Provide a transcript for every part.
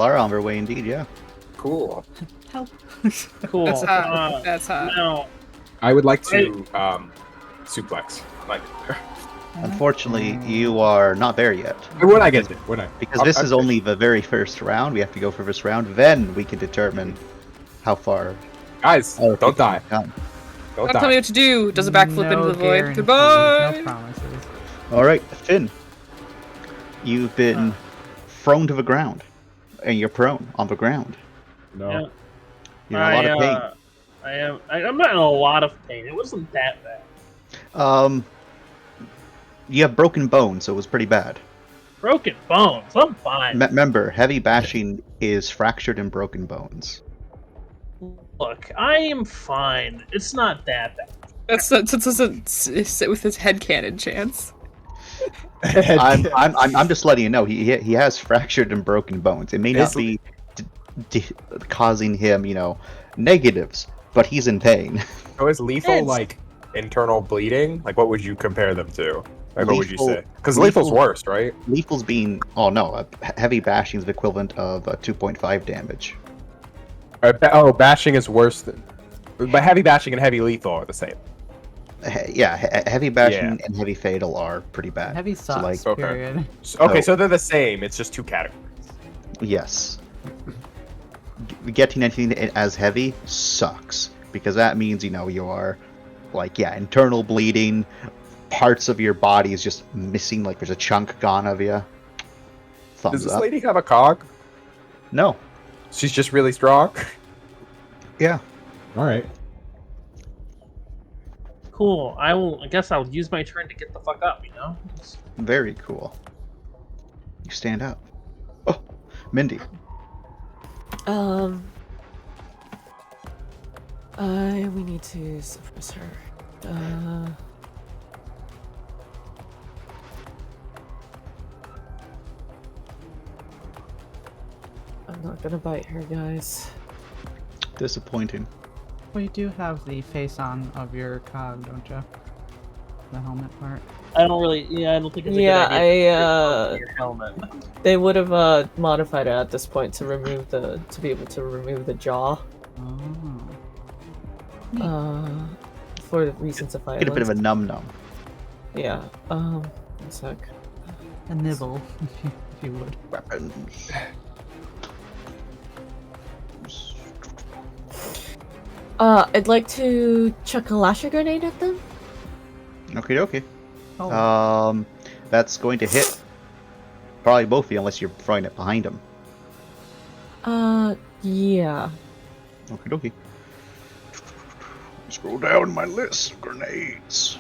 are on their way indeed, yeah. Cool. Help. Cool. That's hot. That's hot. Now, I would like to suplex. Like, Unfortunately, you are not there yet. when I get there, when I Because this is only the very first round. We have to go for this round. Then we can determine how far. guys, other don't people die. can come. Don't Don't tell me die. what to do. Does a backflip into the void. guarantees, Goodbye. No promises. All right, Finn. You've been thrown to the ground, and you're prone on the ground. No. yeah, You're in a lot of pain. I'm not in a lot of pain. It wasn't that bad. You have broken bones, so it was pretty bad. Broken bones. I'm fine. Remember, heavy bashing is fractured and broken bones. Look, I am fine. It's not that bad. That doesn't sit with his headcanon chance. I'm just letting you know he has fractured and broken bones. It may not be causing him, negatives, but he's in pain. So is lethal It's- like internal bleeding? Like, what would you compare them to? Like, what would you Lethal- say? Because lethal's worst, right? Lethal's being heavy bashing is the equivalent of 2.5 damage. Bashing is worse than. But heavy bashing and heavy lethal are the same. Heavy bashing and heavy fatal are pretty bad. Heavy sucks. like, Okay. Period. So they're the same. It's just two categories. yes. Getting anything as heavy sucks because that means you are internal bleeding, parts of your body is just missing, like there's a chunk gone of you. Does Thumbs this up. lady have a cog? No. She's just really strong. Yeah. All right. Cool. I guess I'll use my turn to get the fuck up. Very cool. You stand up. Oh, Mindy. We need to suppress her. I'm not gonna bite her, guys. Disappointing. Well, you do have the face on of your cog, don't you? The helmet part. I don't really. Yeah, I don't think it's a Yeah, good idea. I, Your helmet. They would have modified it at this point to be able to remove the jaw. Oh. For the reasons of violence. Get a bit of a num-num. Yeah. One sec. A nibble, if you would. Weapons. I'd like to chuck a lasher grenade at them. Okay, okay. Oh. That's going to hit probably both of you unless you're throwing it behind him. Yeah. Okay, okay. Scroll down my list of grenades.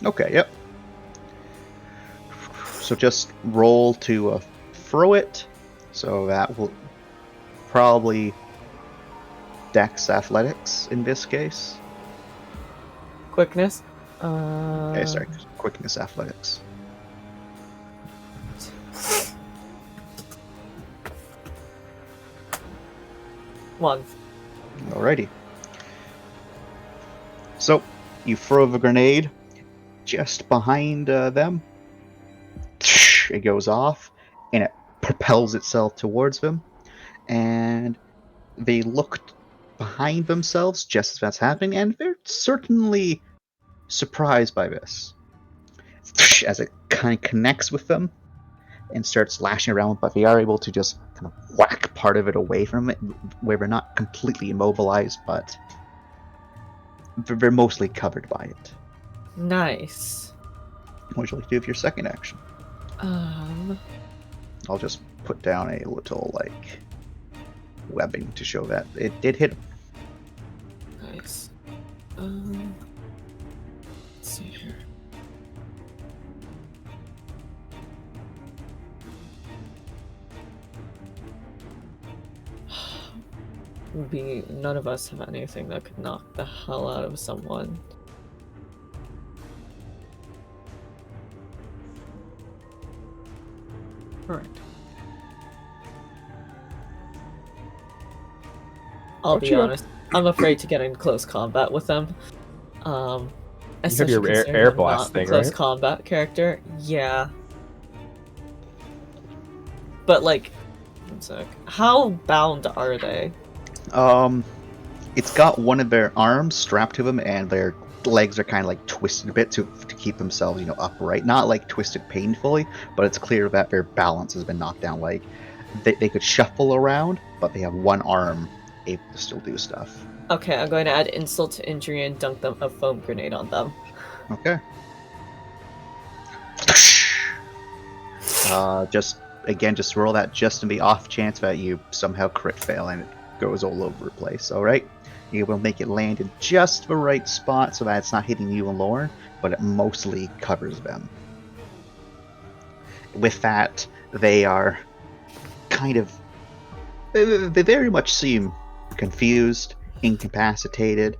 Okay, yep. So just roll to throw it. So that will probably Dex Athletics in this case. Quickness. Okay, sorry, Quickness Athletics. One. Alrighty. So, you throw the grenade just behind them. It goes off, and it propels itself towards them. And they look behind themselves just as that's happening, and they're certainly surprised by this. As it kind of connects with them and starts lashing around, but they are able to just kind of whack part of it away from it, where they're not completely immobilized, but they're mostly covered by it. Nice. What would you like to do with your second action? I'll just put down a little, webbing to show that it did hit him. Nice. Let's see here. None of us have anything that could knock the hell out of someone. Correct. I'll be honest. I'm afraid to get in close combat with them. You have your air blast thing, close right? combat character. Yeah. but like, one sec. How bound are they? It's got one of their arms strapped to them, and their legs are kind of like twisted a bit to keep themselves, upright. Not like twisted painfully, but it's clear that their balance has been knocked down. Like they could shuffle around, but they have one arm able to still do stuff. Okay, I'm going to add insult to injury and dunk them a foam grenade on them. Okay. Just roll that just in the off chance that you somehow crit fail and it goes all over the place. All right. You will make it land in just the right spot so that it's not hitting you and Lauren, but it mostly covers them. With that, they are kind of... They very much seem confused, incapacitated.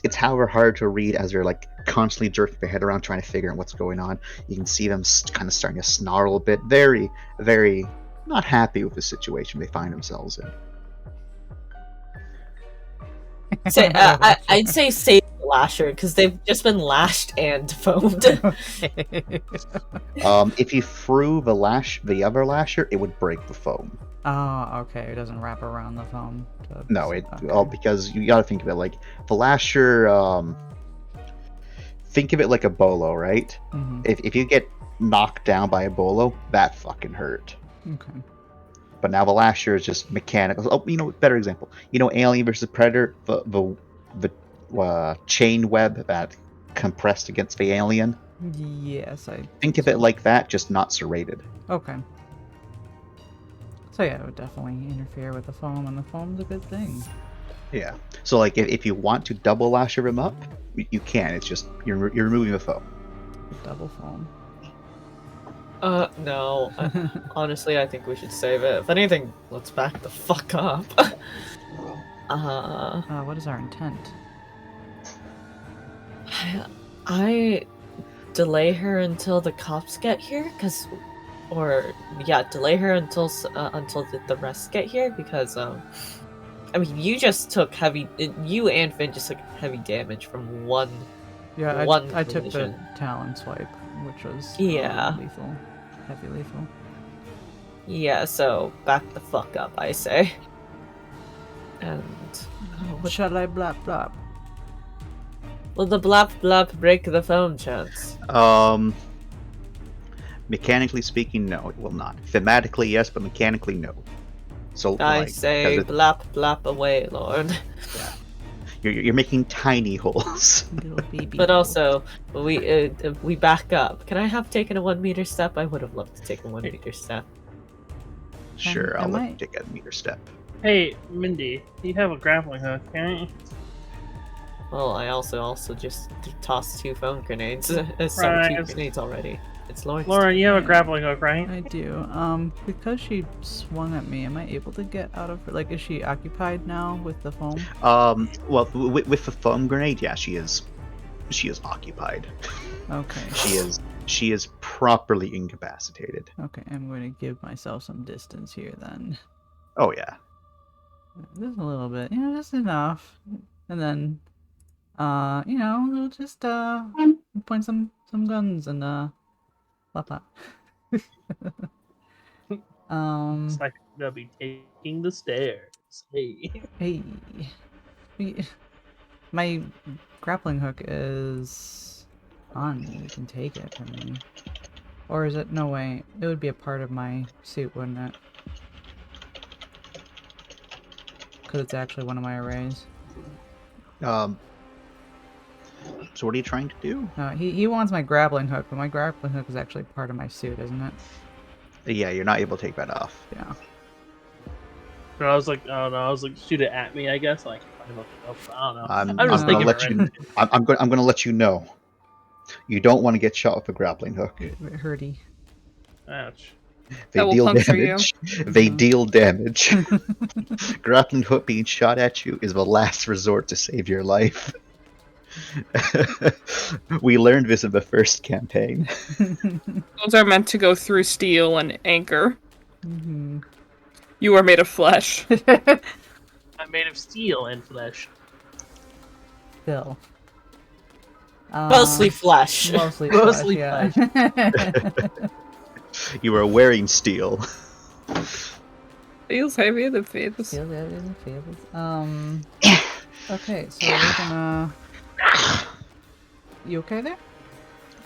It's however hard to read as they're like constantly jerking their head around trying to figure out what's going on. You can see them kind of starting to snarl a bit. Very, very not happy with the situation they find themselves in. I'd say save the lasher because they've just been lashed and foamed. If you threw the other lasher, it would break the foam. Oh, okay. It doesn't wrap around the foam. No, okay. Because you gotta think of it like the lasher. Think of it like a bolo, right? Mm-hmm. If you get knocked down by a bolo, that fucking hurt. Okay. But now the lasher is just mechanical. Oh, better example. Alien versus Predator, the chain web that compressed against the alien. Yes, I Think of it like that, just not serrated. Okay. So yeah, it would definitely interfere with the foam, and the foam's a good thing. Yeah. So like, if you want to double lasher him up, you can. It's just you're removing the foam. Double foam. No. Honestly, I think we should save it. If anything, let's back the fuck up. What is our intent? I delay her until the cops get here, delay her until the rest get here, because you just took you and Finn just took heavy damage from one. Yeah, I took the collision. talon swipe, which was lethal, heavy lethal. Yeah, so back the fuck up, I say. And What shall I blap blap? will the blap blap break the foam, chance? Mechanically speaking, no, it will not. Thematically, yes, but mechanically, no. So I say blap blap away, Lord. You're making tiny holes. Little baby. But also, we back up. Can I have taken a 1 meter step? I would have loved to take a 1 meter step. Sure, I I'll let you might- take a meter step. Hey, Mindy, you have a grappling hook, can't you? Well, I also just tossed 2 foam grenades. Two Right. grenades already. It's Lauren's Lauren, you have a grappling hook, right? I do. Because she swung at me, am I able to get out of her? Like, is she occupied now with the foam? Well, with the foam grenade, yeah, she is occupied. Okay. She is properly incapacitated. Okay, I'm going to give myself some distance here then. Oh yeah. Just a little bit, just enough. And then, we'll just point some guns and blah blah. It's like they'll be taking the stairs. Hey. Hey, my grappling hook is on me. You can take it from me. Or is it? No way. It would be a part of my suit, wouldn't it? Because it's actually one of my arrays. So what are you trying to do? He wants my grappling hook, but my grappling hook is actually part of my suit, isn't it? Yeah, you're not able to take that off. Yeah. So I was like, I don't know. I was like, shoot it at me, I guess. Like, I don't know. I'm just gonna thinking let you. I'm gonna let you know. You don't want to get shot with a grappling hook. Hurty. Ouch. They That will deal puncture you. damage. They deal damage. Grappling hook being shot at you is the last resort to save your life. We learned this in the first campaign. Those are meant to go through steel and anchor. Mm-hmm. You are made of flesh. I'm made of steel and flesh. Still. Mostly flesh. Mostly Mostly flesh, yeah. You are wearing steel. Feels heavier than feathers. Feel that in the feathers. Okay, so we're gonna. You okay there?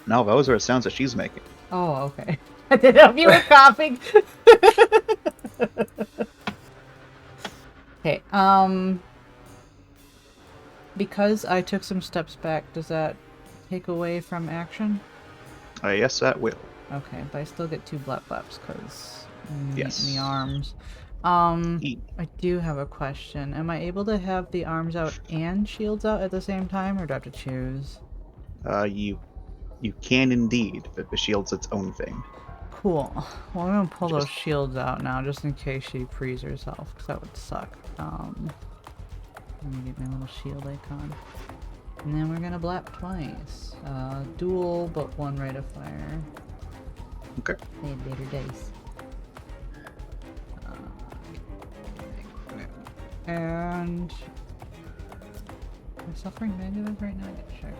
No, those are the sounds that she's making. Oh, okay. I didn't know if you were coughing. Okay, because I took some steps back, does that take away from action? Yes, that will. Okay, but I still get 2 blap flaps because Yes. the arms. E- I do have a question. Am I able to have the arms out and shields out at the same time, or do I have to choose? You can indeed, but the shield's its own thing. Cool. Well, I'm gonna pull those Just- shields out now, just in case she frees herself, because that would suck. Let me get my little shield icon. And then we're gonna blap twice. Dual, but 1 rate of fire. Okay. They had better dice. And... Am I suffering negative right now? I gotta check.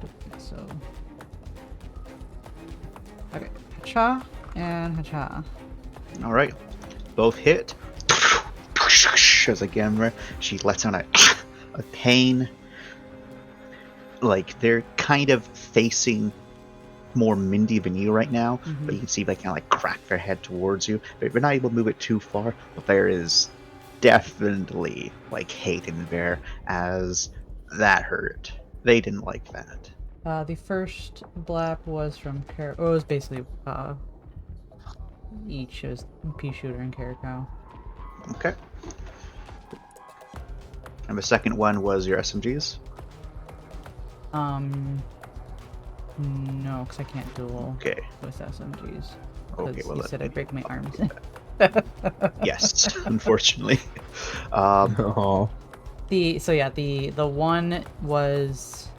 Don't think so. Okay. Hacha and Hacha. All right, both hit. As again, she lets out a pain. Like they're kind of facing more Mindy than you right now, but you can see they kind of like crack their head towards you. They're not able to move it too far, but there is definitely like hate in there, as that hurt. They didn't like that. The first blap was from it was basically each. It was Pea Shooter and Caracal. Okay. And the second one was your SMGs. No, because I can't duel Okay. with SMGs. Okay. Because Well, you let said me- I'd break my arms. yes, unfortunately. Oh. The one was,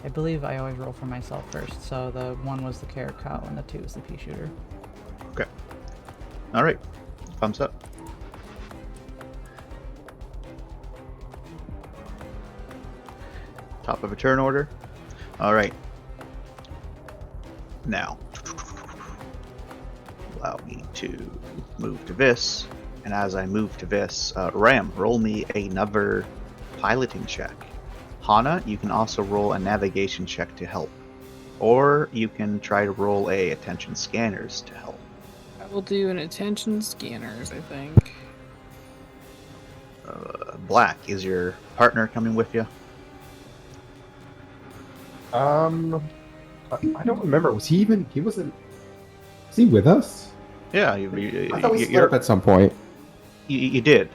I believe I always roll for myself first. So the 1 was the Caracal and the 2 was the Pea Shooter. Okay. All right. Thumbs up. Top of a turn order. All right. Now, allow me to move to this. And as I move to this, Ram, roll me another piloting check. Hana, you can also roll a navigation check to help. Or you can try to roll a attention scanners to help. I will do an attention scanners, I think. Black, is your partner coming with you? I don't remember. Was he even? He wasn't. Was he with us? Yeah, I thought we split up at some point. you did,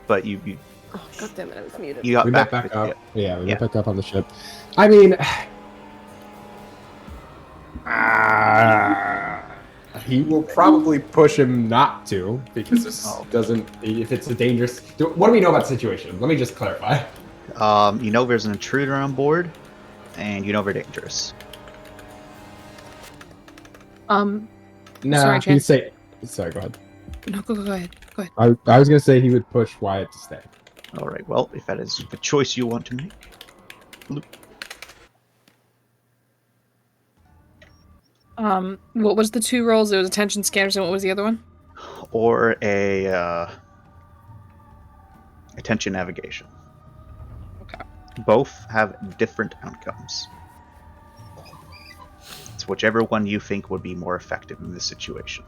but you Oh, God damn it, I was muted. got We back, met back up. Yeah, we Yeah. met back up on the ship. I mean, he will probably push him not to because this doesn't. If it's a dangerous. What do we know about the situation? Let me just clarify. You know there's an intruder on board, and you know they're dangerous. Nah, Sorry, he'd Chance. say. Sorry, go ahead. No, go ahead. Go ahead. I was gonna say he would push Wyatt to stay. All right. Well, if that is the choice you want to make, What was the 2 rolls? There was attention scanners, and what was the other one? or a attention navigation. Okay. Both have different outcomes. It's whichever one you think would be more effective in this situation.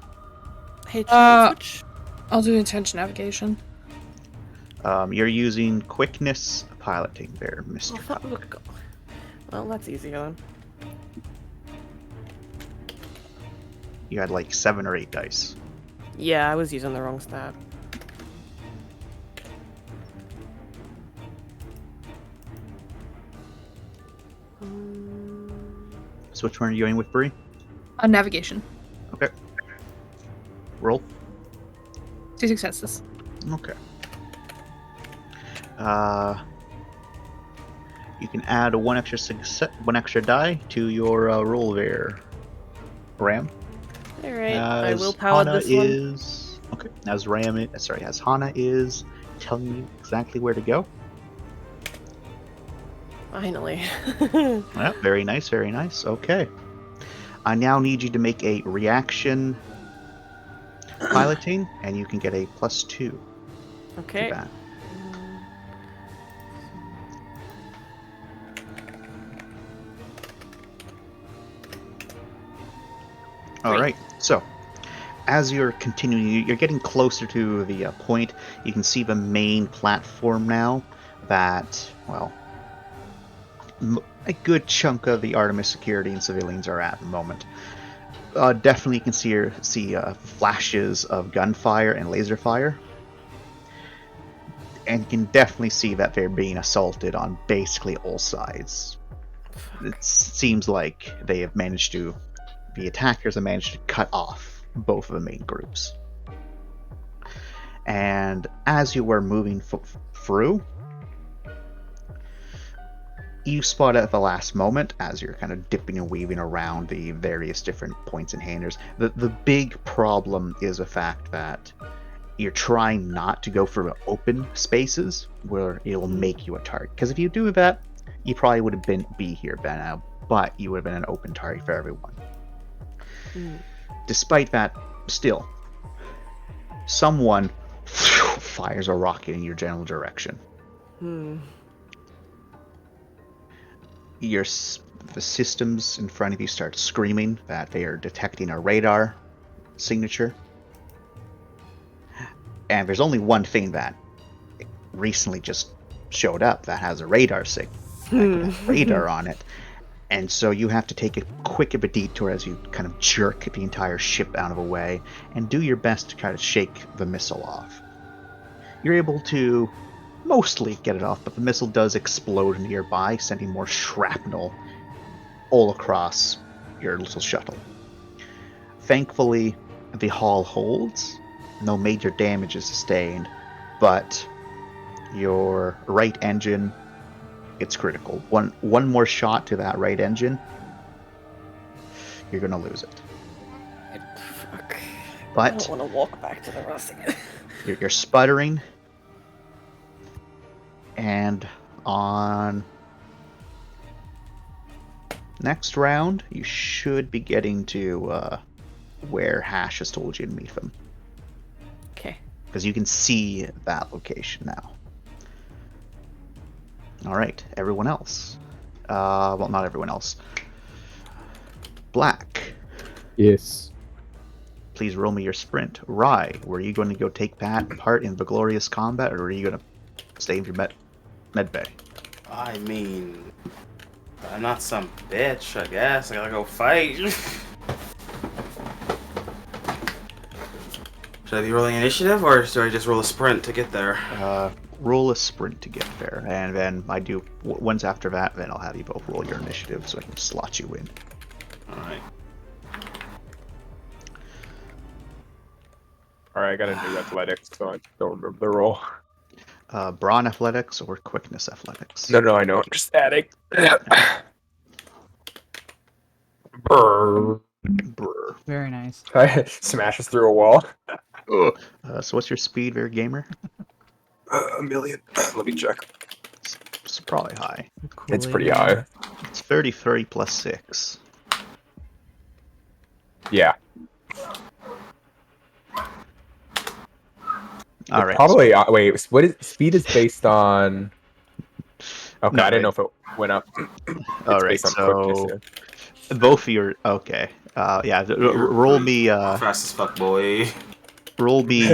Hey, Uh, which... I'll do attention navigation. You're using quickness piloting there, Mr. Well, that's easy then. You had like 7 or 8 dice. Yeah, I was using the wrong stat. So which one are you going with, Bree? Navigation. Okay. Roll. 2 successes. Okay. You can add one extra die to your roll there, Ram. Alright, I As will power Hana this one. is okay. As as Hana is telling you exactly where to go. Finally. Yeah, very nice, very nice. Okay. I now need you to make a reaction piloting, and you can get a +2 to Okay. that. All right. So, as you're continuing, you're getting closer to the point. You can see the main platform now. That, well, a good chunk of the Artemis security and civilians are at the moment. Definitely, you can see flashes of gunfire and laser fire, and you can definitely see that they're being assaulted on basically all sides. It seems like they have managed to. The attackers have managed to cut off both of the main groups. And as you were moving through, you spot at the last moment, as you're kind of dipping and weaving around the various different points and hangars, the big problem is the fact that you're trying not to go for the open spaces where it'll make you a target. Because if you do that, you probably would have be here by now, but you would have been an open target for everyone. Despite that, still, someone fires a rocket in your general direction. The systems in front of you start screaming that they are detecting a radar signature. And there's only one thing that recently just showed up that has a radar radar on it. And so you have to take a quick of a detour as you kind of jerk the entire ship out of the way and do your best to kind of shake the missile off. You're able to mostly get it off, but the missile does explode nearby, sending more shrapnel all across your little shuttle. Thankfully, the hull holds. No major damage is sustained, but your right engine, it's critical. One more shot to that right engine, you're gonna lose it. Fuck. I But don't want to walk back to the rest again. you're sputtering, and on next round, you should be getting to where Hash has told you to meet them. Okay. Because you can see that location now. All right, everyone else. Well, not everyone else. Black, Yes. please roll me your sprint. Rye, were you going to go take part in the glorious combat, or are you going to stay in your med bay? I mean, I'm not some bitch, I guess. I gotta go fight. Should I be rolling initiative, or do I just roll a sprint to get there? Roll a sprint to get there, and then I do once after that. Then I'll have you both roll your initiative so I can slot you in. Alright. Alright, I got a new athletics, so I don't remember the roll. Brawn athletics or quickness athletics? No, I know. I'm just adding. Brr. Brr. Very nice. Smashes through a wall. So what's your speed there, gamer? 1,000,000. Let me check. It's probably high. It's pretty high. It's 33 plus 6. Yeah. All right. Probably. Wait. What is speed is based on? Okay, No, I didn't know wait. if it went up. All right. Based on So quickness, both of your okay. Yeah. Roll me. Fast as fuck, boy. Roll me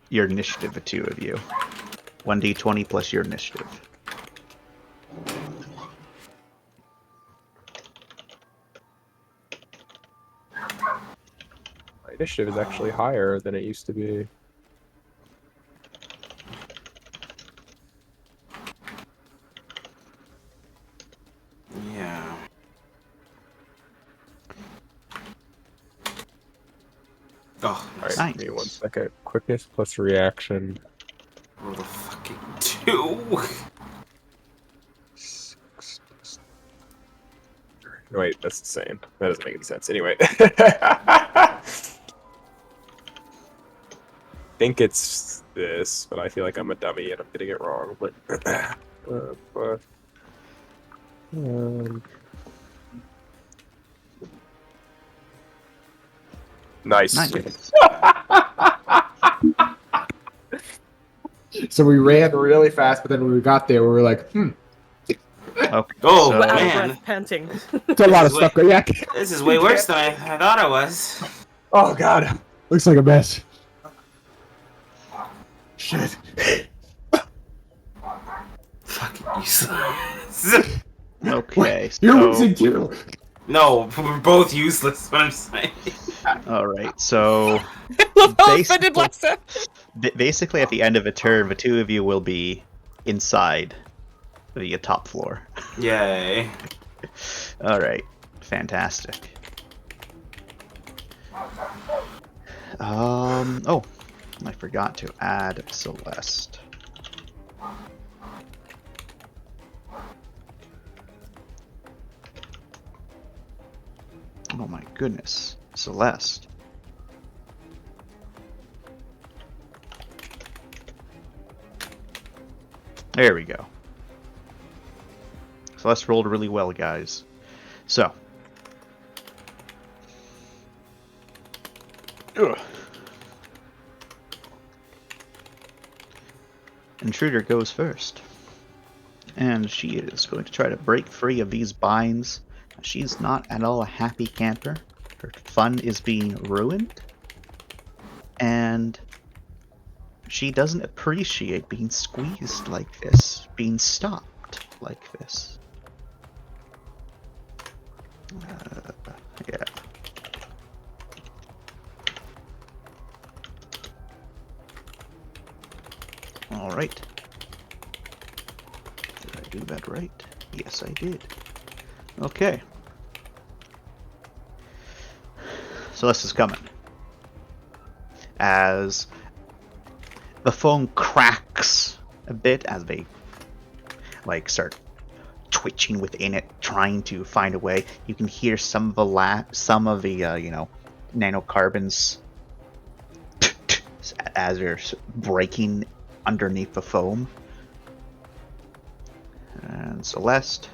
your initiative. The two of you. 1d20 plus your initiative. My initiative is actually higher than it used to be. Yeah. Oh, Alright, Nice. give me 1 second. Quickness plus reaction. roll the fucking 2. Wait, that's insane. That doesn't make any sense. Anyway. think it's this, but I feel like I'm a dummy and I'm getting it wrong. But Nice. Nice. So we ran really fast, but then when we got there, we were like, Okay. Oh, so, Out of man. breath, panting. it's a lot of This is stuff. Yeah. This is way worse than I thought it was. Oh god, looks like a mess. Shit. Fucking useless. okay. You're So, losing too. No, we're both useless. What I'm saying. all right. So Love how Base- offended Black's at. basically, at the end of a turn, the two of you will be inside the top floor. Yay. All right. Fantastic. Oh, I forgot to add Celeste. Oh my goodness, Celeste. There we go. Celeste rolled really well, guys. So. Ugh. Intruder goes first. And she is going to try to break free of these binds. She's not at all a happy camper. Her fun is being ruined. And she doesn't appreciate being squeezed like this, being stopped like this. Yeah. Alright. Did I do that right? Yes, I did. Okay. Celeste is coming. As the phone cracks a bit as they start twitching within it, trying to find a way. You can hear some of the nanocarbons as they're breaking underneath the foam. And Celeste,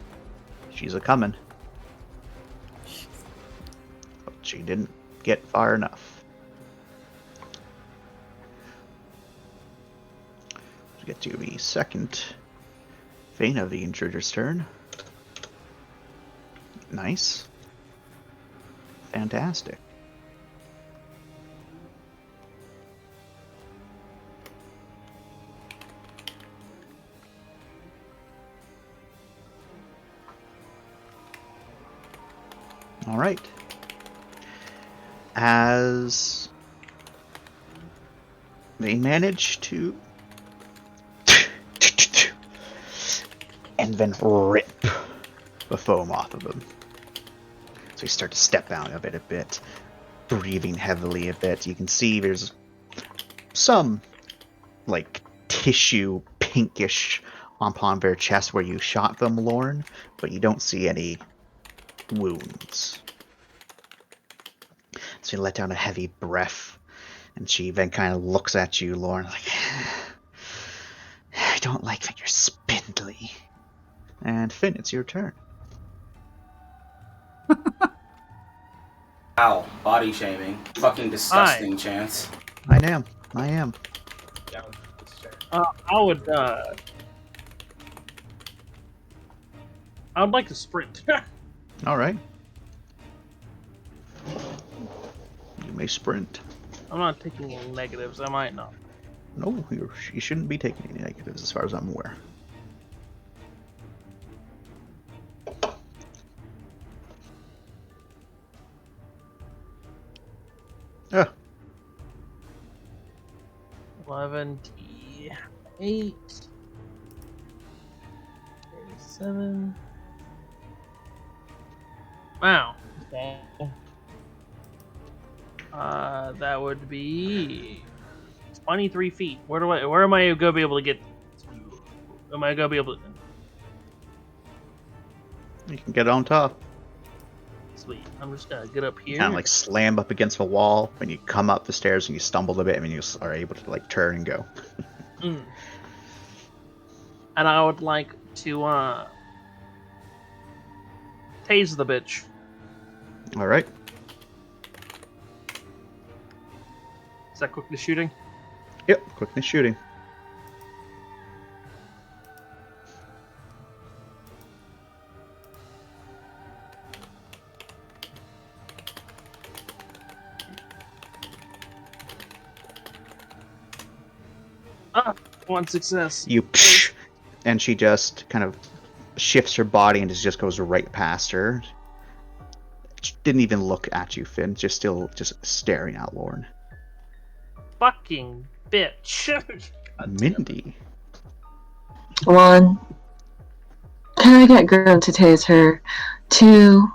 she's a coming. But she didn't get far enough. Let's get to the second vein of the intruder's turn. Nice. Fantastic. All right. As they manage to and then rip the foam off of them. So you start to step out of it a bit, breathing heavily a bit. You can see there's some tissue pinkish upon their chest where you shot them, Lorne, but you don't see any wounds. So you let down a heavy breath, and she then kind of looks at you, Lorne, like, I don't like that you're spindly. And Finn, it's your turn. Wow, body shaming. Fucking disgusting, Chance. I am. I would like to sprint. All right. You may sprint. I'm not taking any negatives. I might not. No, you shouldn't be taking any negatives as far as I'm aware. Ah, 11, 8, 37. Wow. Okay. That would be 23 feet. Where am I gonna be able to get? Am I gonna be able to? you can get on top. Sweet. I'm just gonna get up here. Kind of slam up against the wall when you come up the stairs and you stumble a bit, and then you are able to turn and go. Mm. And I would like to tase the bitch. All right. Is that quickly shooting? Yep, quickness shooting. Ah, 1 success. You psh, and she just kind of shifts her body and just goes right past her. She didn't even look at you, Finn. Just staring at Lorne. Fucking bitch. Mindy. 1. Can I get Grim to tase her? 2.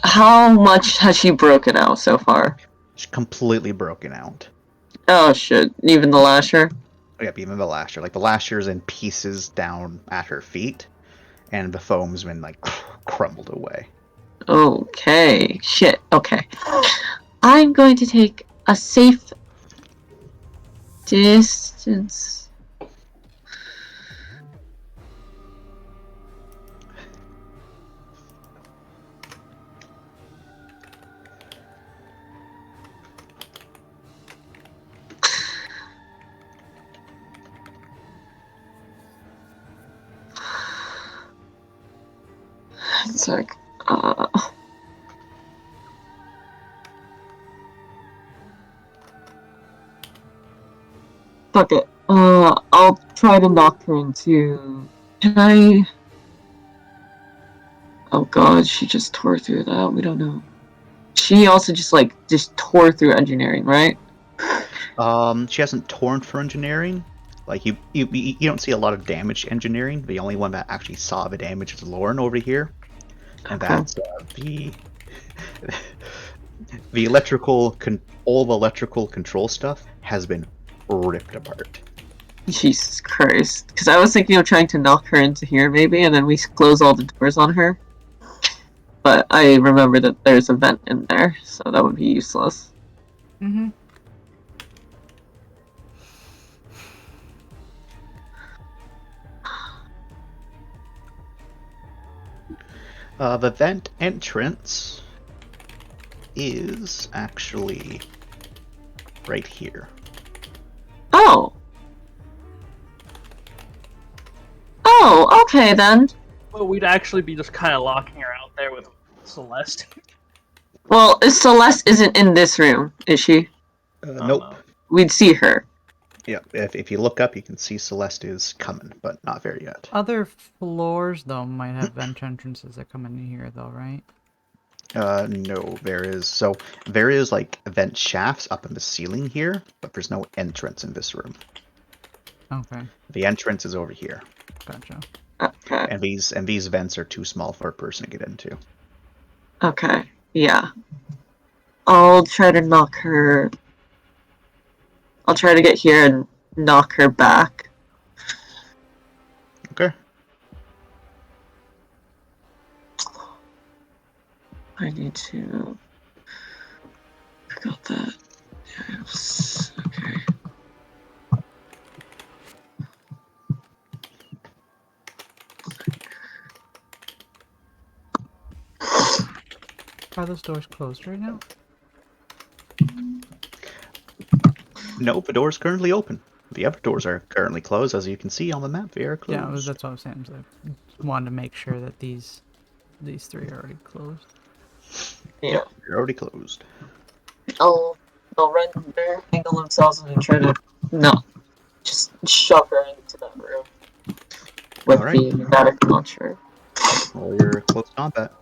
How much has she broken out so far? She's completely broken out. Oh shit! Even the lasher. Yep, even the lasher. Like the lasher's in pieces down at her feet, and the foam's been like crumbled away. Okay. Shit. Okay. I'm going to take a safe distance. It's like, fuck it. I'll try to knock her into. Can I? Oh god, she just tore through that. We don't know. She also just tore through engineering, right? She hasn't torn for engineering. Like you don't see a lot of damage to engineering. The only one that actually saw the damage is Lorne over here, and Okay. that's the electrical all the electrical control stuff has been ripped apart. Jesus Christ. Because I was thinking of trying to knock her into here, maybe, and then we close all the doors on her. But I remember that there's a vent in there, so that would be useless. Mm-hmm. The vent entrance is actually right here. Oh! Oh, okay then. Well, we'd actually be just kind of locking her out there with Celeste. Well, Celeste isn't in this room, is she? Nope. No. We'd see her. Yeah, if you look up, you can see Celeste is coming, but not there yet. Other floors, though, might have vent entrances that come in here, though, right? No, there is like vent shafts up in the ceiling here, but there's no entrance in this room. Okay, The entrance is over here, gotcha. Okay. and these vents are too small for a person to get into. Okay. Yeah. I'll try to knock her. I'll try to get here and knock her back. Okay. I need to. Forgot that. Yes. Okay. Are those doors closed right now? No, the door is currently open. The other doors are currently closed, as you can see on the map. They are closed. Yeah, that's what I was saying. So I wanted to make sure that these three are already closed. Yeah. They're already closed. They'll run there, angle themselves, and try to just shove her into that room with Alright. the pneumatic launcher. Well, you're close to combat.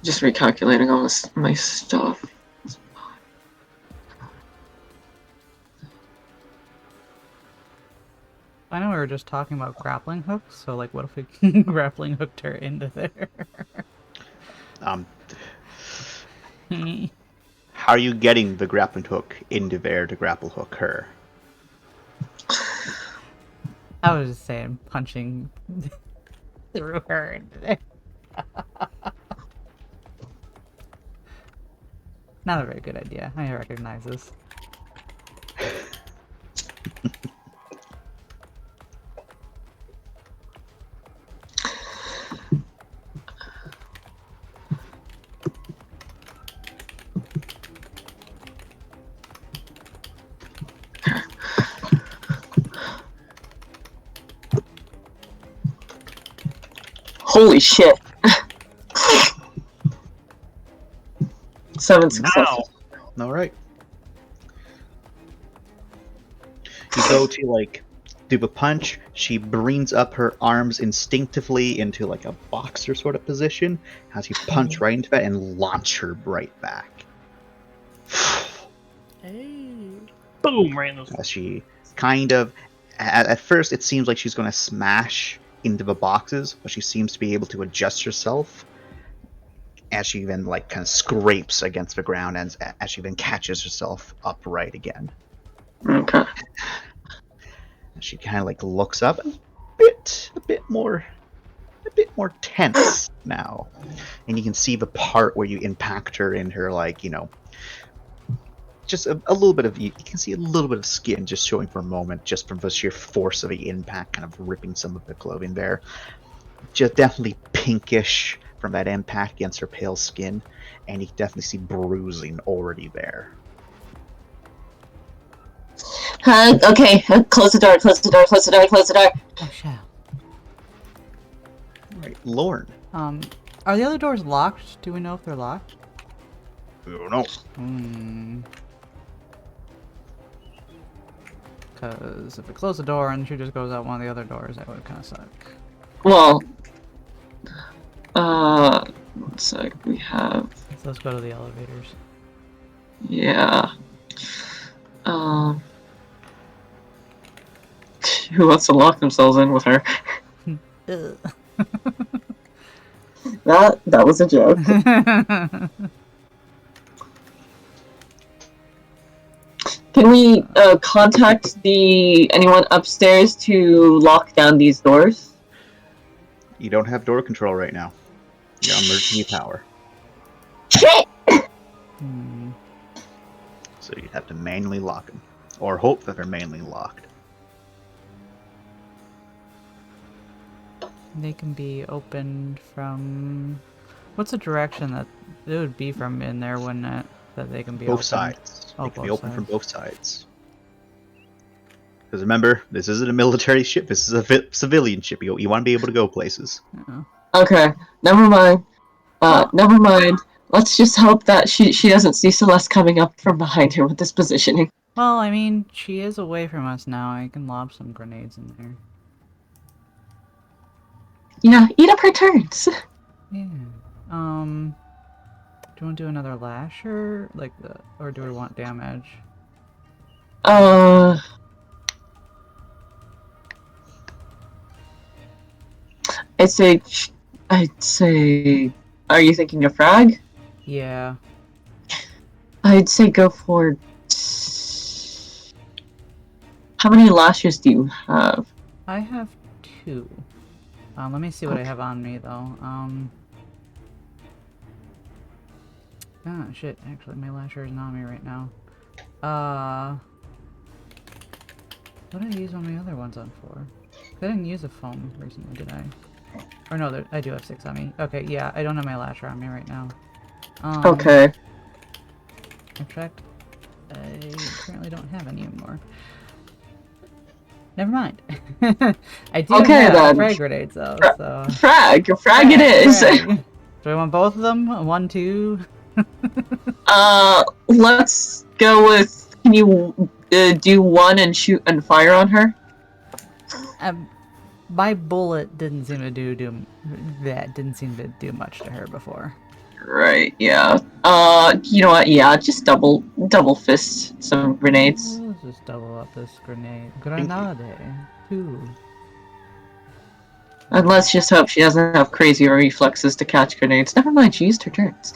Just recalculating all my stuff. I know we were just talking about grappling hooks, so like, what if we grappling hooked her into there? How are you getting the grappling hook into there to grapple hook her? I was just saying, punching through her into there. Not a very good idea. I recognize this. Holy shit. 7 successes. All right. You go to like do a punch. She brings up her arms instinctively into like a boxer sort of position as you punch right into that and launch her right back. Boom! Right in those. As she kind of, at first, it seems like she's going to smash into the boxes, but she seems to be able to adjust herself as she then like kind of scrapes against the ground and as she then catches herself upright again. Okay. She kind of like looks up a bit more tense now, and you can see the part where you impact her in her like just a little bit of you can see a little bit of skin just showing for a moment, just from the sheer force of the impact, kind of ripping some of the clothing there. Just definitely pinkish from that impact against her pale skin, and you can definitely see bruising already there. Okay, close the door, close the door, close the door, close the door. I shall. Right, Lorne. Are the other doors locked? Do we know if they're locked? I don't know. Because if we close the door and she just goes out one of the other doors, that would kind of suck. Well, one sec, we have... So let's go to the elevators. Yeah. Who wants to lock themselves in with her? That was a joke. Can we contact anyone upstairs to lock down these doors? You don't have door control right now. You're on emergency power. Shit! So you'd have to manually lock them, or hope that they're manually locked. They can be opened from... What's the direction that it would be from in there, wouldn't it? That they can be Both opened? sides. Oh, They can be both open from sides. both sides. Because remember, this isn't a military ship. This is a civilian ship. You want to be able to go places. Okay, never mind. Never mind. Let's just hope that she doesn't see Celeste coming up from behind her with this positioning. Well, I mean, she is away from us now. I can lob some grenades in there. Yeah, eat up her turns. Yeah. Do you want to do another lasher? Or do we want damage? I'd say, are you thinking of frag? Yeah. I'd say go for... How many lashes do you have? I have 2. Let me see what I have on me, though. Ah, shit. Actually, my lasher isn't on me right now. What did I use one of my other ones on for? I didn't use a foam recently, did I? Or no, I do have 6 on me. Okay, yeah, I don't have my lasher on me right now. Okay. In fact, I currently don't have any anymore. Never mind. I do have then. frag grenades though, so... Frag it is! Frag. Do we want both of them? 1, 2? Let's go with... Can you do one and shoot and fire on her? My bullet didn't seem to didn't seem to do much to her before. Right, yeah. You know what? Yeah, just double fist some grenades. Let's just double up this grenade. Grenade. 2. And let's just hope she doesn't have crazy reflexes to catch grenades. Never mind, she used her turns.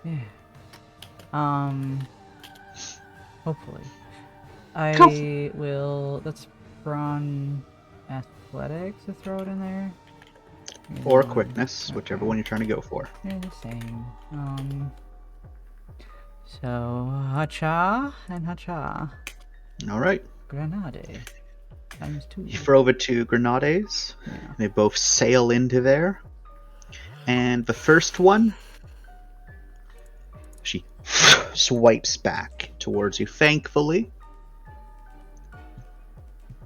Yeah. Hopefully. I will. That's Brawn Athletics to throw it in there. Or Mm, quickness, whichever okay. one you're trying to go for. They're the same. So Hacha and Hacha. All right. Grenade. Times 2. You throw over 2 grenades. Yeah. They both sail into there. And the first one, she swipes back towards you. Thankfully,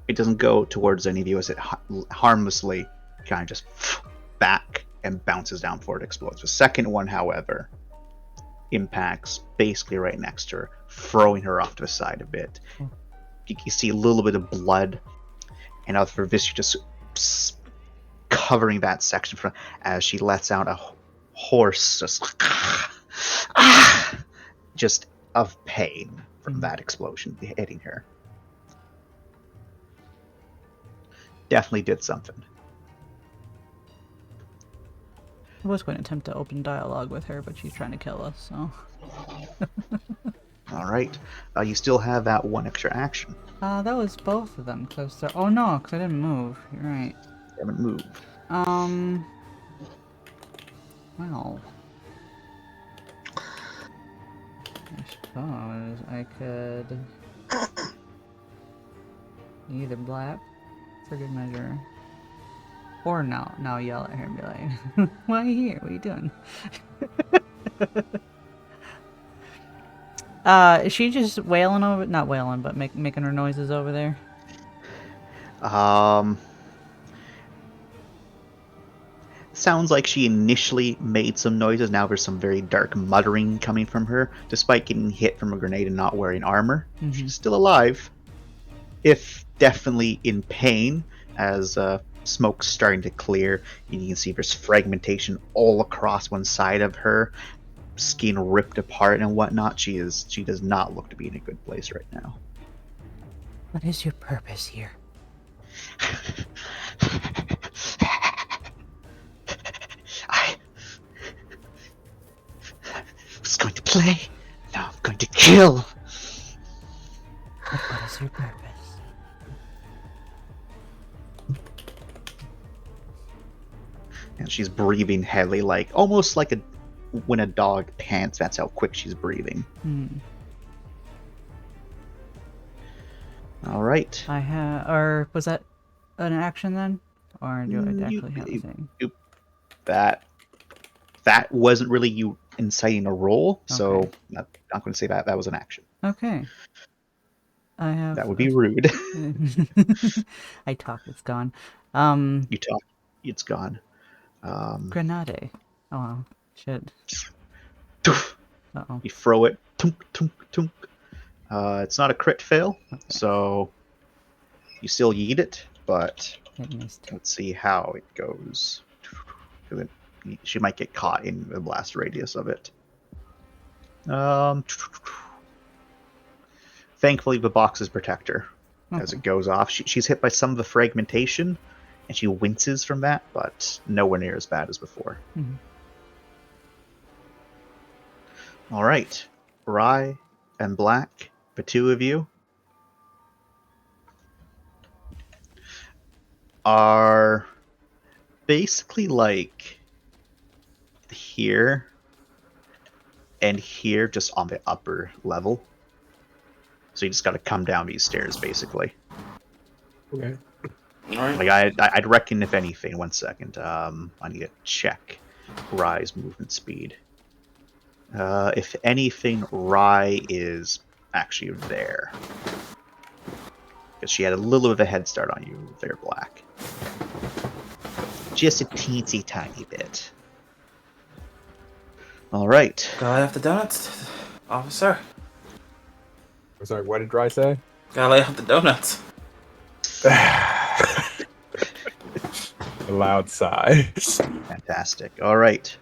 it doesn't go towards any of you as it harmlessly kind of just back and bounces down before it explodes. The second one, however, impacts basically right next to her, throwing her off to the side a bit. You can see a little bit of blood, and other Viscera just covering that section as she lets out a hoarse just of pain from that explosion hitting her. Definitely did something. I was going to attempt to open dialogue with her, but she's trying to kill us, so. Alright. You still have that one extra action. That was both of them, cause oh no, cause I didn't move. You're right. You haven't moved. Well. I suppose I could either blap for good measure, or now yell at her and be like, "Why are you here? What are you doing?" Is she just wailing over? Not wailing, but making her noises over there. Sounds like she initially made some noises. Now there's some very dark muttering coming from her, despite getting hit from a grenade and not wearing armor. Mm-hmm. She's still alive, if definitely in pain, as smoke's starting to clear. You can see there's fragmentation all across one side of her, skin ripped apart and whatnot. She does not look to be in a good place right now. What is your purpose here? I was going to play, now I'm going to kill. What is your purpose? And she's breathing heavily, like almost like when a dog pants. That's how quick she's breathing. All right. I have, or was that an action then, or do I actually have a thing? That wasn't really you inciting a roll, so Okay. I'm not going to say that was an action. Okay. I have. That would be rude. I talk. It's gone. You talk. It's gone. Grenade. Oh wow. Shit. Uh-oh. You throw it. Tunk, tunk, tunk. It's not a crit fail, so you still yeet it, but It missed. let's see how it goes. She might get caught in the blast radius of it. Thankfully, the boxes protect her as it goes off. She's hit by some of the fragmentation, and she winces from that, but nowhere near as bad as before. Mhm. All right, Rye and Black, the two of you are basically like here and here, just on the upper level. So you just got to come down these stairs, basically. Okay. Like I'd reckon, if anything, 1 second. I need to check Rye's movement speed. If anything, Rye is actually there, because she had a little bit of a head start on you there, Black. Just a teensy tiny bit. All right. Gotta lay off the donuts, officer. I'm sorry, what did Dry say? Gotta lay off the donuts. A loud sigh. Fantastic. All right.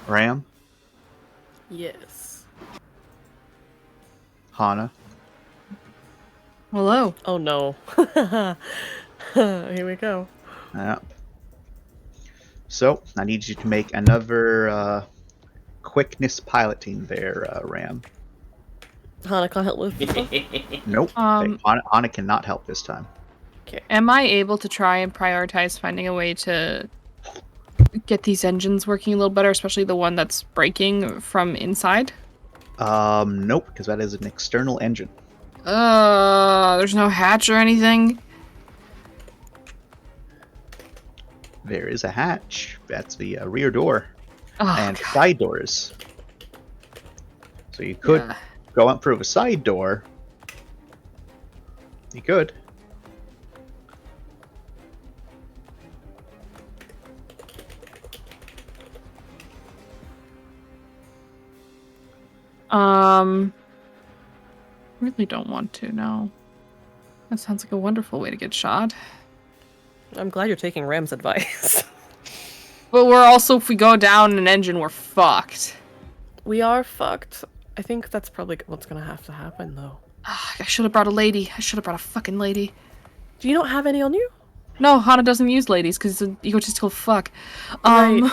Ram, Yes. Hana, Hello. Oh no. Here we go. yeah. So I need you to make another quickness piloting there, Ram. Hana can't help with this one? Nope. Anna cannot help this time. Am I able to try and prioritize finding a way to get these engines working a little better, especially the one that's breaking from inside? Nope, because that is an external engine. There's no hatch or anything? There is a hatch. That's the rear door. Oh, And God. side doors. So you could go up through a side door. You could. Really don't want to, no. That sounds like a wonderful way to get shot. I'm glad you're taking Ram's advice. But we're also, if we go down an engine, we're fucked. We are fucked. I think that's probably what's gonna have to happen, though. I should have brought a lady. I should have brought a fucking lady. Do you not have any on you? No, Hana doesn't use ladies because it's an egotistical fuck. Right.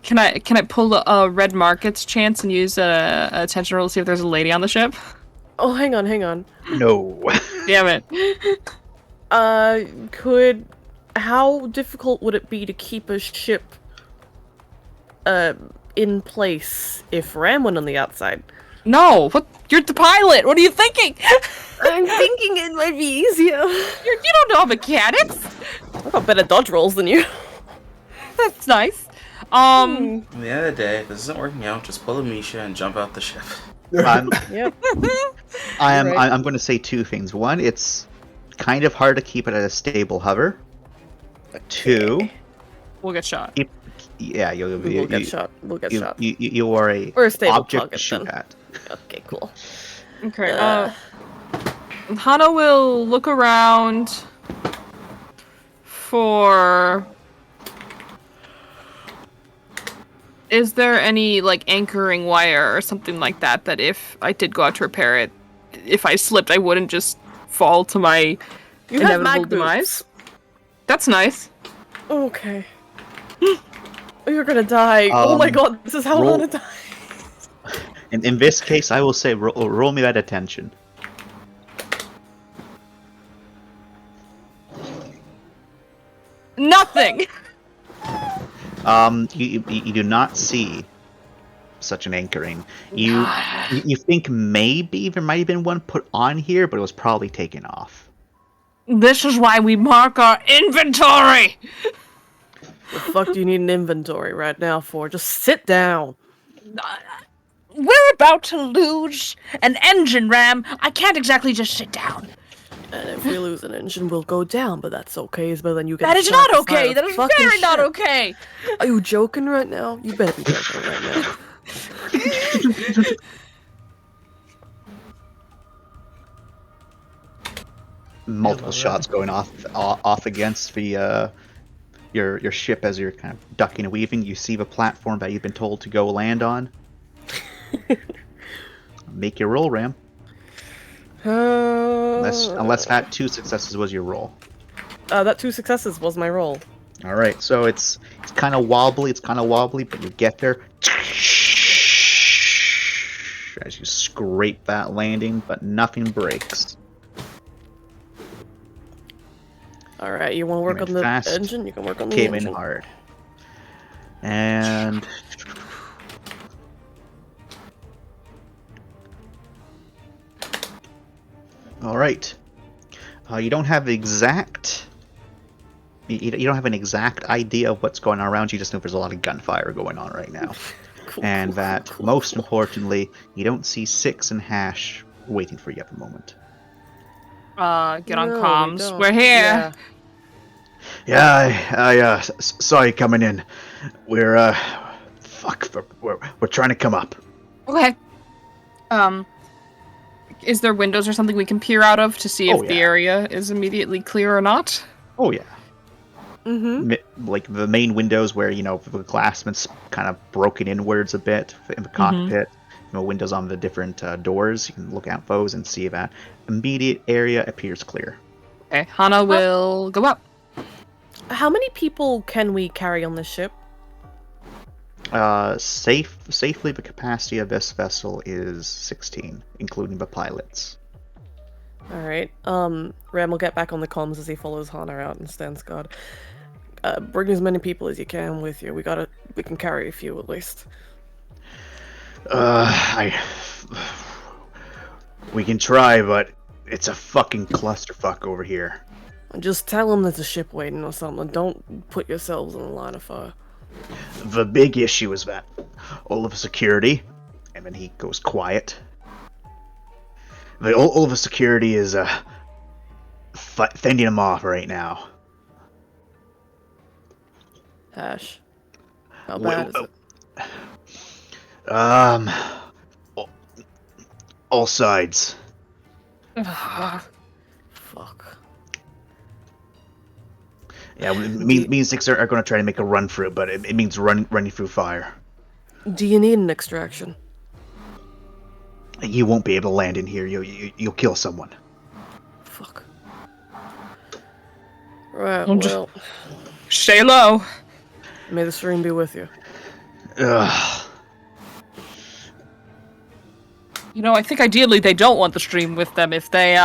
Can I pull a Red Markets chance and use a attention roll to see if there's a lady on the ship? Oh, hang on. No. Damn it. How difficult would it be to keep a ship in place if Ram went on the outside? No, what? You're the pilot. What are you thinking? I'm thinking it might be easier. You don't know mechanics. I've got better dodge rolls than you. That's nice. At the end of the day, if this isn't working out, just pull a Misha and jump out the ship. Yep. I'm going to say two things. One, it's kind of hard to keep it at a stable hover. Two, We'll get shot. yeah, We'll get shot. We'll get shot. You are a Or a stable object target, to shoot then. at. Okay, cool. Okay. Hana will look around for. Is there any like anchoring wire or something like that that if I did go out to repair it, if I slipped, I wouldn't just fall to my You have inevitable mag demise? That's nice. Okay. You're gonna die. Oh my god, this is how roll- Hana dies. In this case, I will say roll me that attention. Nothing. You do not see such an anchoring. You think maybe there might have been one put on here, but it was probably taken off. This is why we mark our inventory. The fuck do you need an inventory right now for? Just sit down. We're about to lose an engine, Ram. I can't exactly just sit down. And if we lose an engine, we'll go down, but that's okay, but then you get That is shot not inside okay. a That is fucking very not ship. okay. Are you joking right now? You better be joking right now. Multiple shots going off against the your ship as you're kind of ducking and weaving. You see the platform that you've been told to go land on. Make your roll, Ram. Unless that 2 successes was your roll. That 2 successes was my roll. All right, so it's kind of wobbly. But you get there as you scrape that landing, but nothing breaks. All right, you want to work Came on in the fast, engine? You can work on the Came engine. in hard, and all right. You don't have exact. You don't have an exact idea of what's going on around you. Just know there's a lot of gunfire going on right now, and that most importantly, you don't see Six and Hash waiting for you at the moment. Get on No, we comms. don't. We're here. Yeah, I saw you coming in. We're we're trying to come up. Okay. Is there windows or something we can peer out of to see if the yeah. area is immediately clear or not? Oh yeah. Mm-hmm. Like the main windows where the glassman's kind of broken inwards a bit in the cockpit. Windows on the different doors. You can look out those and see that immediate area appears clear. Okay, Hana will go up. How many people can we carry on this ship? Safely, the capacity of this vessel is 16, including the pilots. Alright, Ram will get back on the comms as he follows Hana out and stands guard. Bring as many people as you can with you. We can carry a few at least. We can try, but it's a fucking clusterfuck over here. Just tell them there's a ship waiting or something. Don't put yourselves in the line of fire. The big issue is that all of the security, and then he goes quiet. All of the security is fending him off right now. Ash, how bad is it? All sides. Fuck. Yeah, me and Six are going to try to make a run for it, but it means running through fire. Do you need an extraction? You won't be able to land in here. You'll kill someone. Fuck. Right, Well, well, Stay low. may the stream be with you. Ugh. You know, I think ideally they don't want the stream with them. If they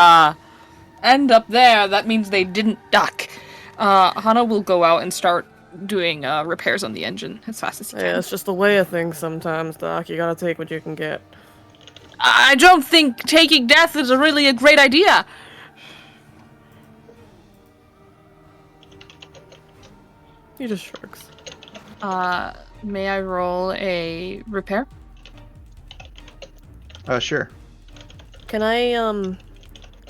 end up there, that means they didn't duck. Hana will go out and start doing repairs on the engine as fast as he can. Yeah, it's just the way of things sometimes, Doc. You gotta take what you can get. I don't think taking death is really a great idea. He just shrugs. May I roll a repair? Sure. Can I,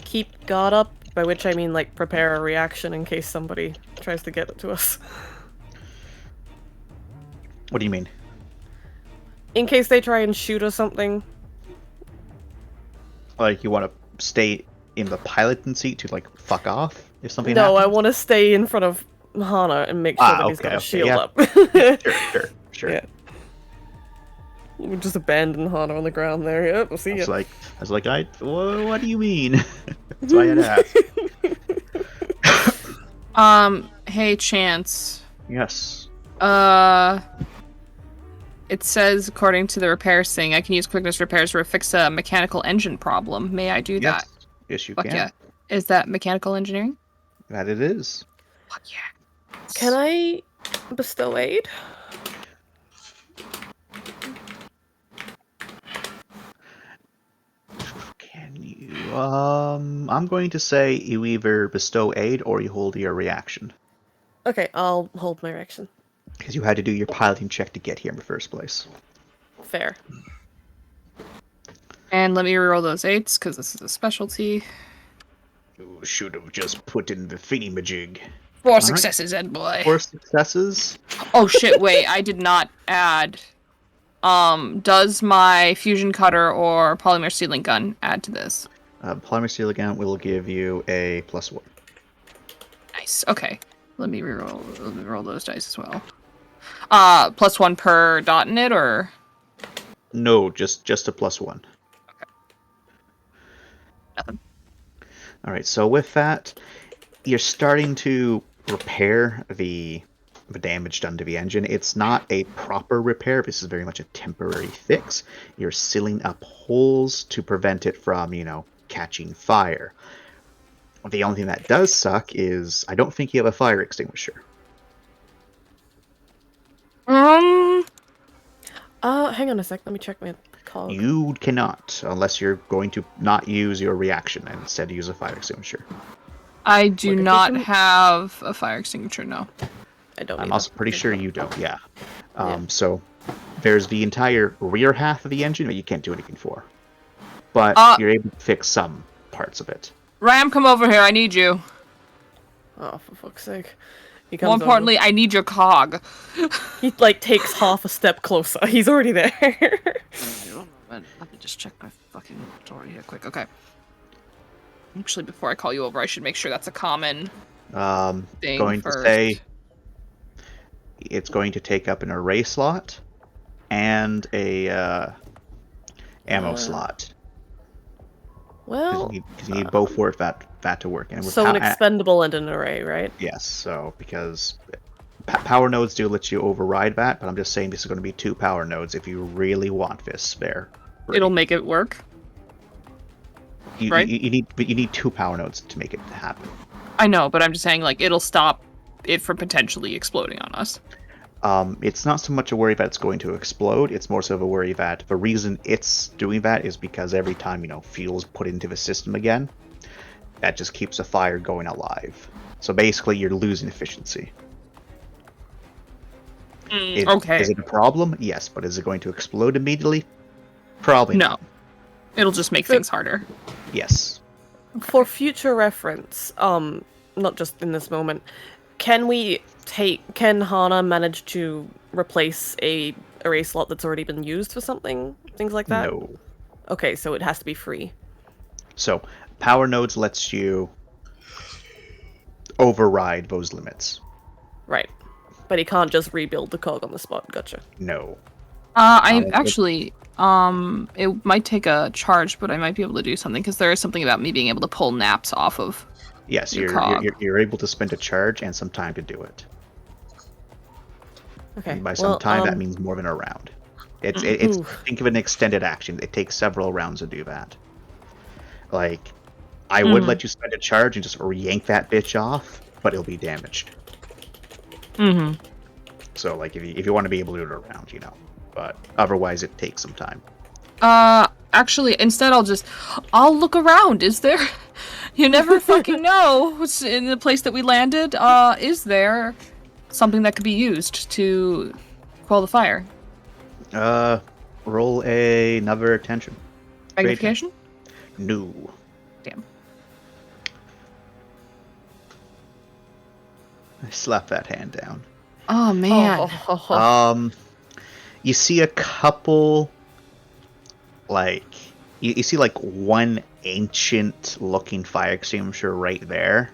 keep guard up? By which I mean, like, prepare a reaction in case somebody tries to get it to us. What do you mean? In case they try and shoot or something. Like, you want to stay in the piloting seat to, like, fuck off if something No, I happens? want to stay in front of Hana and make sure that he's got a shield yeah. up. Sure. Yeah. We'll just abandon Hana on the ground there. Yep, we'll see I ya. was like, what do you mean? That's why I had to ask. Hey, Chance. Yes. It says, according to the repairs thing, I can use quickness repairs to fix a mechanical engine problem. May I do that? Yes, you Fuck can. yeah. Is that mechanical engineering? That it is. Fuck yeah. Can I bestow aid? Can you? I'm going to say you either bestow aid or you hold your reaction. Okay, I'll hold my reaction. Because you had to do your piloting check to get here in the first place. Fair. And let me reroll those 8s, because this is a specialty. You should have just put in the thingy-majig. 4 successes, Ed boy. 4 successes? Oh shit, wait, I did not add. Does my fusion cutter or polymer sealing gun add to this? Polymer seal again will give you a +1. Nice, okay. Let me roll those dice as well. +1 per dot in it, or? No, just a +1. Okay. Nothing. Alright, so with that, you're starting to repair the damage done to the engine. It's not a proper repair. This is very much a temporary fix. You're sealing up holes to prevent it from, catching fire. The only thing that does suck is I don't think you have a fire extinguisher. Hang on a sec. Let me check my cog. You cannot, unless you're going to not use your reaction and instead use a fire extinguisher. I do What, not efficient? have a fire extinguisher, no. I don't. I'm either. also pretty sure you don't, yeah. So there's the entire rear half of the engine that you can't do anything for. But you're able to fix some parts of it. Ram, come over here, I need you. Oh, for fuck's sake. He More comes importantly, I need your cog. he takes half a step closer. He's already there. Let me just check my fucking inventory here quick. Okay. Actually, before I call you over, I should make sure that's a common thing Going first. to say it's going to take up an array slot and a ammo slot. Well, Because you need both for that that to work. And with So an expendable and an array, right? yes, so because power nodes do let you override that, but I'm just saying this is going to be 2 power nodes if you really want this spare. It'll make it work. Right? You need 2 power nodes to make it happen. I know, but I'm just saying, like, it'll stop it from potentially exploding on us. It's not so much a worry that it's going to explode, it's more so of a worry that the reason it's doing that is because every time, fuel is put into the system again, that just keeps the fire going alive. So basically, you're losing efficiency. Okay. Is it a problem? Yes, but is it going to explode immediately? Probably No. not. It'll just make things harder. Yes. For future reference, not just in this moment, can Hana manage to replace a array slot that's already been used for something? Things like that? No. Okay, so it has to be free. So, power nodes lets you override those limits. Right. But he can't just rebuild the cog on the spot. Gotcha. No. I actually, it might take a charge, but I might be able to do something, because there is something about me being able to pull naps off of. Yes, your you're cog. you're able to spend a charge and some time to do it. Okay. And by some time, that means more than a round. It's think of an extended action. It takes several rounds to do that. Like, I would let you spend a charge and just yank that bitch off, but it'll be damaged. Mm-hmm. So, like, if you want to be able to do it around, but otherwise it takes some time. Actually, instead I'll look around. Is there? You never fucking know what's in the place that we landed. Is there something that could be used to quell the fire? Roll another attention. Magnification? No. Damn. I slapped that hand down. Oh man. You see a couple, like, you see like one ancient looking fire extinguisher right there,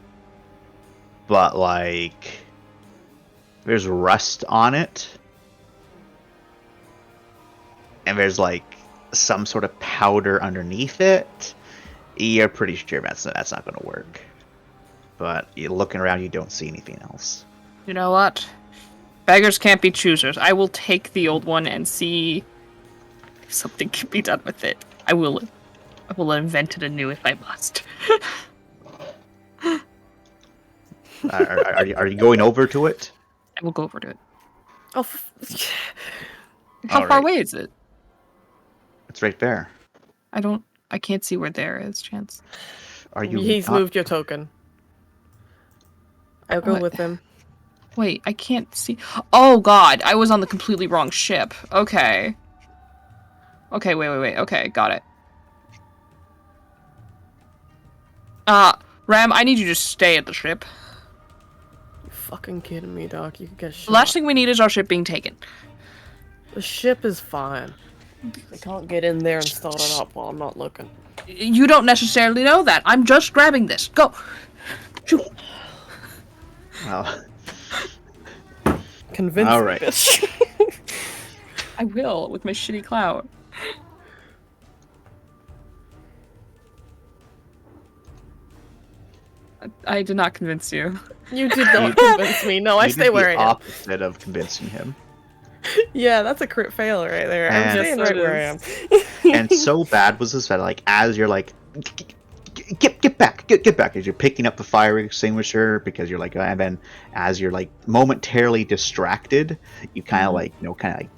but like there's rust on it, and there's like some sort of powder underneath it. You're pretty sure that's not going to work, but you're looking around, you don't see anything else. You know what? Beggars can't be choosers. I will take the old one and see if something can be done with it. I will invent it anew if I must. Are you going over to it? I will go over to it. Oh, How far away is it? It's right there. I can't see where there is, Chance. Are you? He's moved your token. I'll go What? with him. Wait, I can't see. Oh god, I was on the completely wrong ship. Okay. Okay, wait. Okay, got it. Ram, I need you to stay at the ship. You fucking kidding me, Doc? You could get shot. The last thing we need is our ship being taken. The ship is fine. I can't get in there and start it up while I'm not looking. You don't necessarily know that. I'm just grabbing this. Go. Shoot. Well, Convince all me, right. bitch. I will, with my shitty clout. I did not convince you. You did not convince me. No, I You stay did where the I am. opposite of convincing him. Yeah, that's a crit fail right there. I'm And- staying Yes, right it where I am. And so bad was this that, like, as you're like, get back, get back, as you're picking up the fire extinguisher because you're like, and then as you're like momentarily distracted, you kind of like,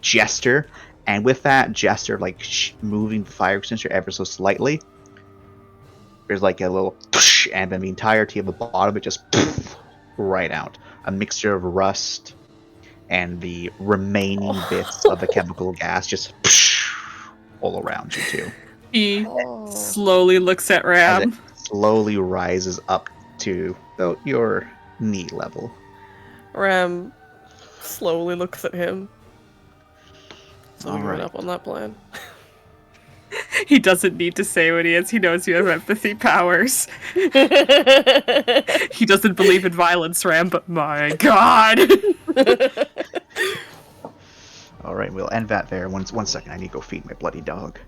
gesture, and with that gesture, like moving the fire extinguisher ever so slightly, there's like a little, and then the entirety of the bottom of it just right out. A mixture of rust and the remaining bits of the chemical gas just all around you too. He slowly looks at As Ram. it slowly rises up to about your knee level. Ram slowly looks at him. So All we went right. up on that plan. He doesn't need to say what he is. He knows you have empathy powers. He doesn't believe in violence, Ram, but my god. All right, we'll end that there. One second, I need to go feed my bloody dog.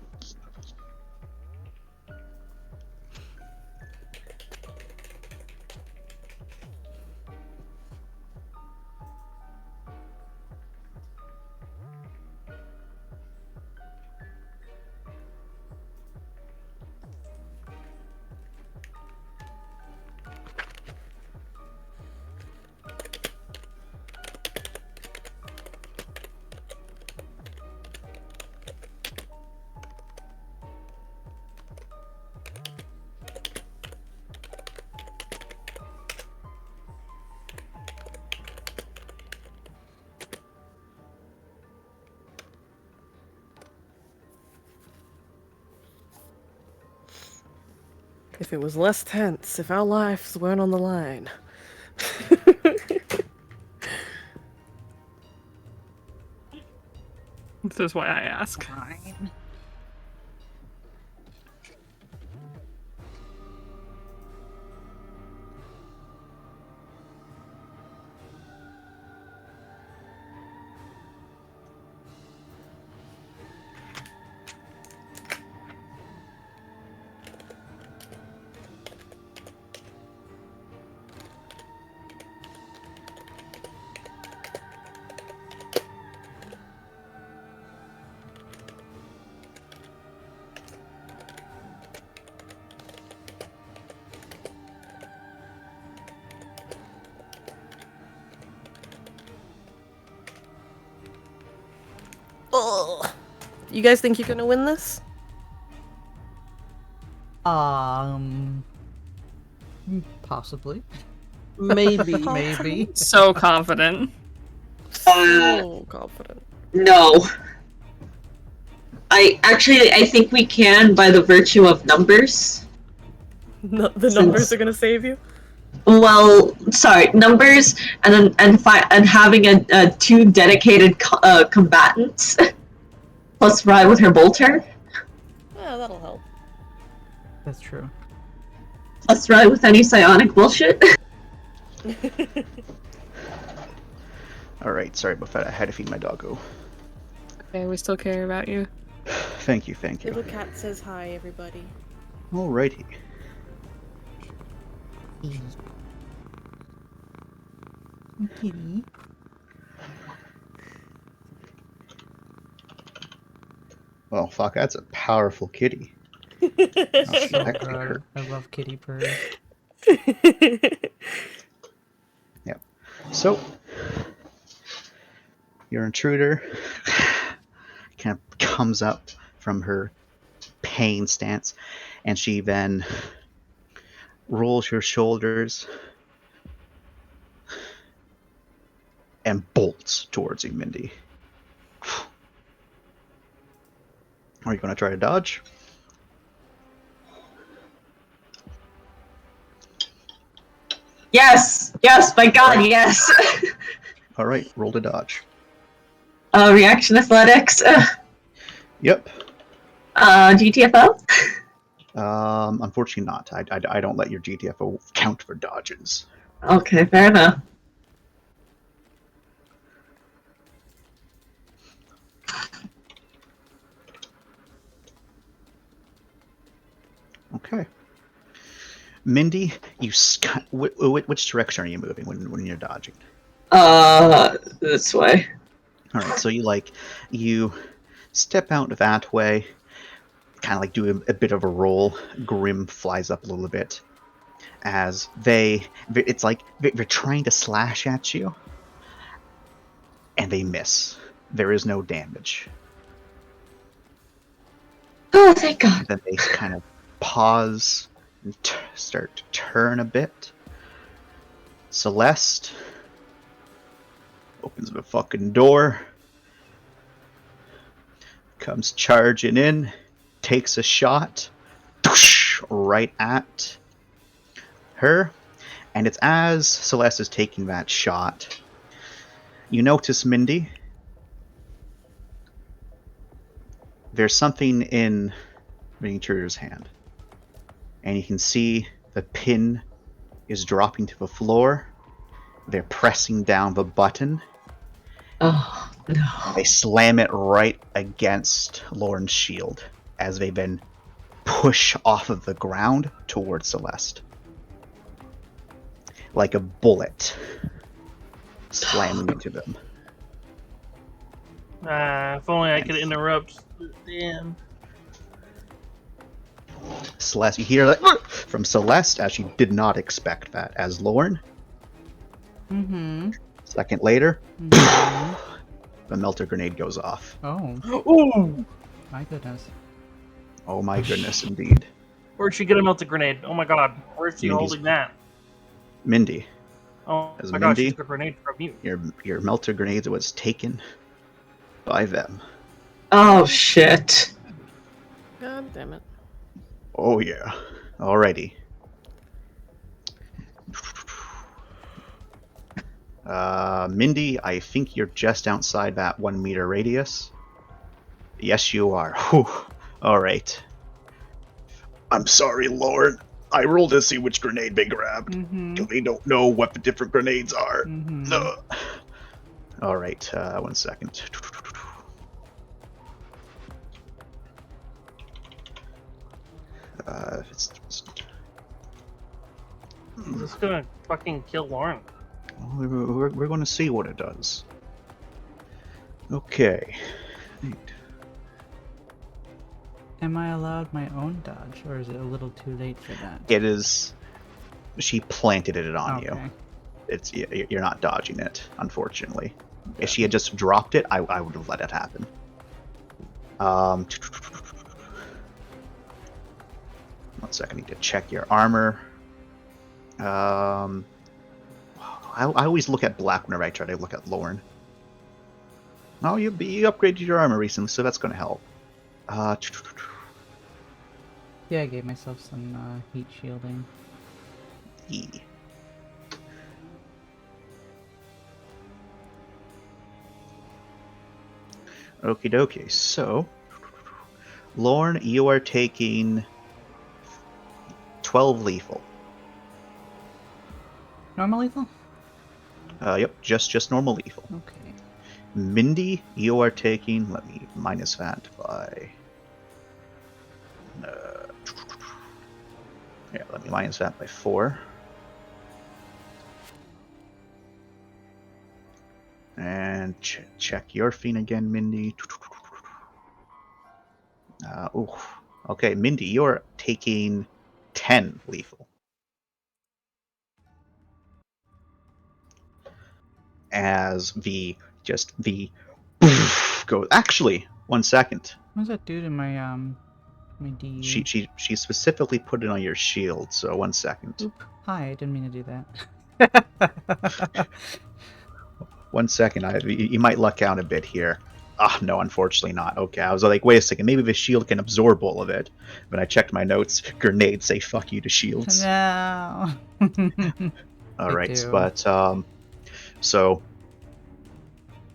If it was less tense, if our lives weren't on the line. This is why I ask. Fine. Ugh. You guys think you're gonna win this? Possibly. Maybe. Maybe. So confident. So confident. No. I think we can by the virtue of numbers. No, the numbers are gonna save you. Well, sorry, numbers, and having a 2 dedicated combatants, plus Rye with her bolter, Yeah, that'll help. That's true. plus Rye with any psionic bullshit. Alright, sorry about that. I had to feed my doggo. Okay, we still care about you. Thank you, thank you. Little cat says hi, everybody. Alrighty. Kitty. Well, fuck, that's a powerful kitty. So Heck, good. her. I love kitty purrs. Yep. So, your intruder kind of comes up from her pain stance, and she then rolls her shoulders and bolts towards you, Mindy. Are you going to try to dodge? Yes, my god, yes. Alright, roll to dodge. Reaction athletics. Yep. GTFO. Unfortunately not. I don't let your GTFO count for dodges. Okay, fair enough. Okay. Mindy, which direction are you moving when you're dodging? This way. Alright, so you step out that way, kind of like do a bit of a roll. Grim flies up a little bit as it's like they're trying to slash at you, and they miss. There is no damage. Oh, thank God. Then they kind of pause and start to turn a bit. Celeste opens the fucking door, comes charging in, takes a shot right at her, and it's as Celeste is taking that shot, you notice, Mindy, there's something in the intruder's hand, and you can see the pin is dropping to the floor. They're pressing down the button. Oh, no. They slam it right against Lauren's shield as they then push off of the ground towards Celeste. Like a bullet slamming into them. If only I could interrupt. Damn. Celeste, you hear that from Celeste as she did not expect that. As Lauren, Mm-hmm. second later, Mm-hmm. the melter grenade goes off. Oh, Ooh! my goodness. Oh my goodness, indeed. Where'd she get a melted grenade? Oh my god. Where's she Mindy's- holding that? Mindy, Oh As my god, she Mindy? took a grenade from you. your melter grenade was taken by them. Oh, shit. God damn it. Oh yeah. Alrighty. Mindy, I think you're just outside that 1 meter radius. Yes, you are. Whew. Alright. I'm sorry, Lord. I rolled to see which grenade they grabbed. They don't know what the different grenades are. No. Alright, 1 second. Is this gonna fucking kill Lauren? We're going to see what it does. Okay. Am I allowed my own dodge, or is it a little too late for that? It is. She planted it on you. Okay. It's you're not dodging it, unfortunately. If she had just dropped it, I would have let it happen. 1 second, I need to check your armor. I always look at black whenever I try to look at Lorne. Oh, you upgraded your armor recently, so that's going to help. Yeah, I gave myself some heat shielding. E. Okie dokie, so Lorne, you are taking 12 lethal. Normal lethal? Yep, just normal lethal. Okay. Mindy, you are taking, let me minus that by, yeah, let me minus that by 4. And check your fiend again, Mindy. Okay, Mindy, you're taking 10 lethal. As the goes. Actually, 1 second. What does that do to my my D? She specifically put it on your shield. So 1 second. Oop. Hi, I didn't mean to do that. 1 second. You might luck out a bit here. Ah, no, unfortunately not. Okay, I was like, wait a second. Maybe the shield can absorb all of it. When I checked my notes, grenades say "fuck you" to shields. No. All right, do. but so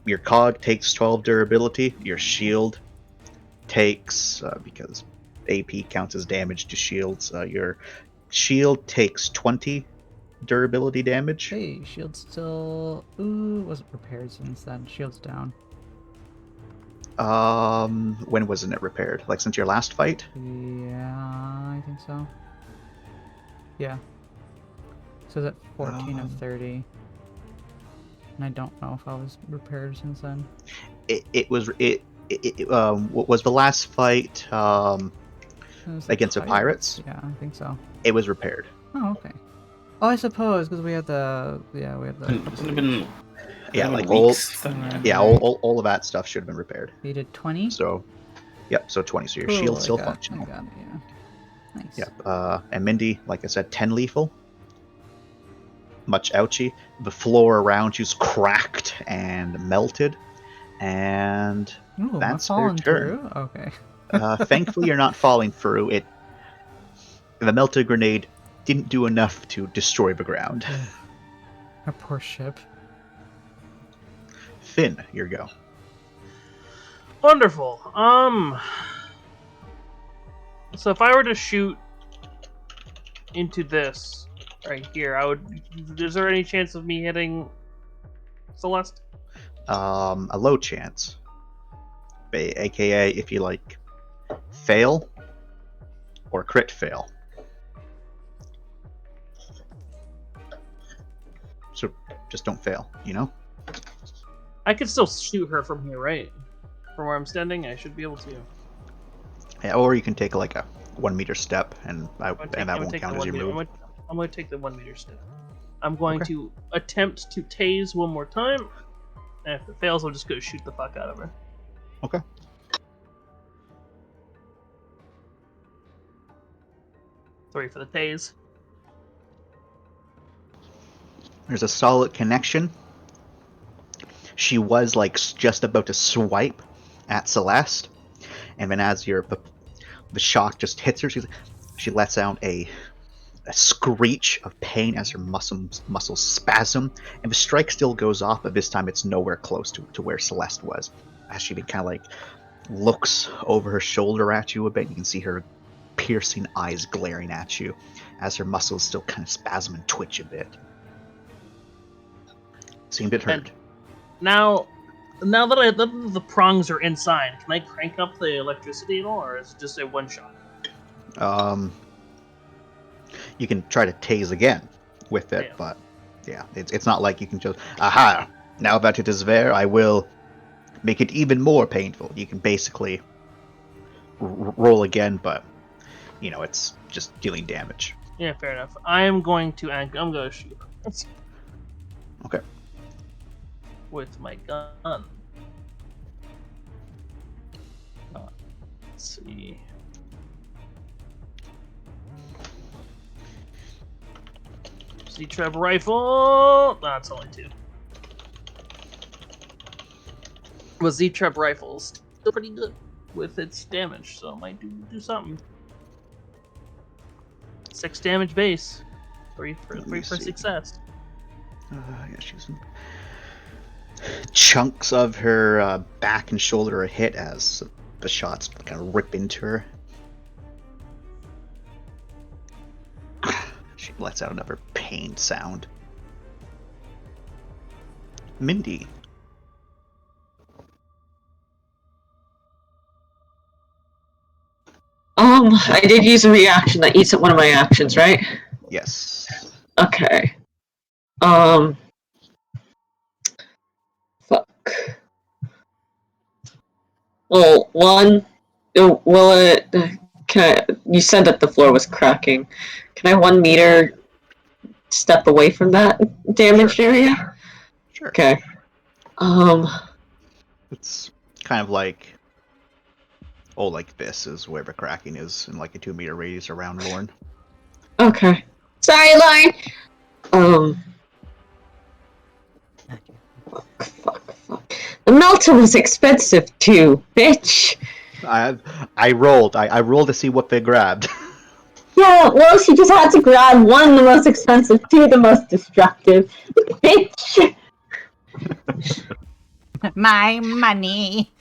your cog takes 12 durability. Your shield takes because AP counts as damage to shields. Your shield takes 20 durability damage. Hey, shield's still. Ooh, wasn't repaired since then. Shield's down. When wasn't it repaired? Like since your last fight? Yeah, I think so. Yeah. So that 14 of 30. And I don't know if I was repaired since then. What was the last fight It was against the pirates? Yeah, I think so. It was repaired. Oh, okay. Oh, I suppose because we had the Hasn't it been? Yeah, been like all weeks then? yeah, all of that stuff should have been repaired. We did 20. So, yep. So 20. So your Cool, shield's still I functional. got it, yeah. Nice. Yep. And Mindy, like I said, 10 lethal. Much ouchy. The floor around you's cracked and melted, and Ooh, am I that's their falling turn. through? Okay. Thankfully, you're not falling through it. The melted grenade didn't do enough to destroy the ground. Our poor ship. Finn, your go. Wonderful. So if I were to shoot into this right here, I would. Is there any chance of me hitting Celeste? A low chance. AKA if you like fail or crit fail. So just don't fail, you know? I could still shoot her from here, right? From where I'm standing, I should be able to. Yeah, or you can take like a 1 meter step and that won't count as your move. I'm going to take the 1 meter step. I'm going to attempt to tase one more time. And if it fails, I'm just going to shoot the fuck out of her. Okay. Sorry for the tase. There's a solid connection. She was like just about to swipe at Celeste, and then as the shock just hits her, She lets out a screech of pain as her muscles spasm, and the strike still goes off, but this time it's nowhere close to where Celeste was. As she kind of like looks over her shoulder at you a bit, you can see her piercing eyes glaring at you as her muscles still kind of spasm and twitch a bit. Seem a bit hurt. Now that the prongs are inside, can I crank up the electricity at all, or is it just a one shot? You can try to tase again with it, Yeah. but yeah, it's not like you can just, aha, now that it is there, I will make it even more painful. You can basically roll again, but, you know, it's just dealing damage. Yeah, fair enough. I'm going to shoot her. Okay. With my gun. Let's see. Z-Treb rifle. No, it's only 2. But Z-Treb rifle's still pretty good with its damage, so it might do something. 6 damage base. 3 for success. Yeah, she's... Chunks of her back and shoulder are hit as the shots kind of rip into her. She lets out another pained sound. Mindy. I did use a reaction that eats at one of my actions, right? Yes. Okay. Fuck. Well, one. Will it? You said that the floor was cracking. Can I 1 meter step away from that damaged area? Sure. Okay. It's kind of like... Oh, like this is where the cracking is in like a 2 meter radius around Lorne. Okay. Sorry, Lauren. Fuck. The melter was expensive too, bitch. I rolled. I rolled to see what they grabbed. Yeah, well, she just had to grab 1, the most expensive, 2, the most destructive. Bitch! My money.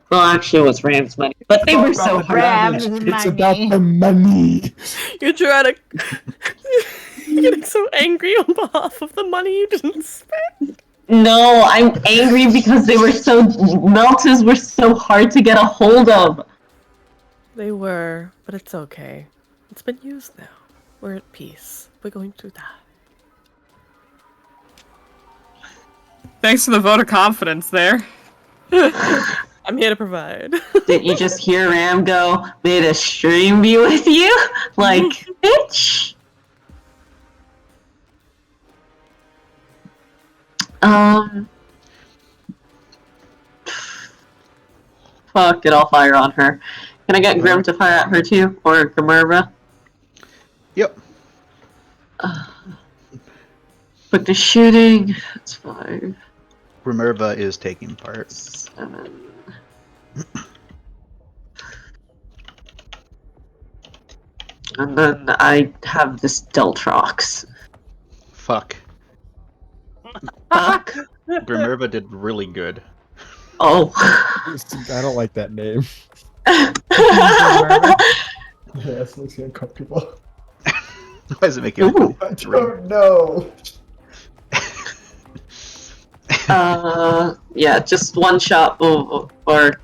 Well, actually, it was Ram's money, but they were so hard. Ram's It's money. about the money. You're trying to. You're getting so angry on behalf of the money you didn't spend. No, I'm angry because they were so melters were so hard to get a hold of. They were, but it's okay. It's been used now. We're at peace. We're going through that. Thanks for the vote of confidence there. I'm here to provide. Did you just hear Ram go, made a stream be with you? Like, bitch. Fuck it, I'll fire on her. Can I get Grim to fire at her too? Or Grimmerva? Yep. But the shooting, that's 5. Remerva is taking part. 7. And then I have this Deltrox. Fuck. Fuck. Grimmerva did really good. Oh. I don't like that name. Yes, it makes me uncomfortable. Why does it make you Ooh. I don't know. Yeah, just one shot, or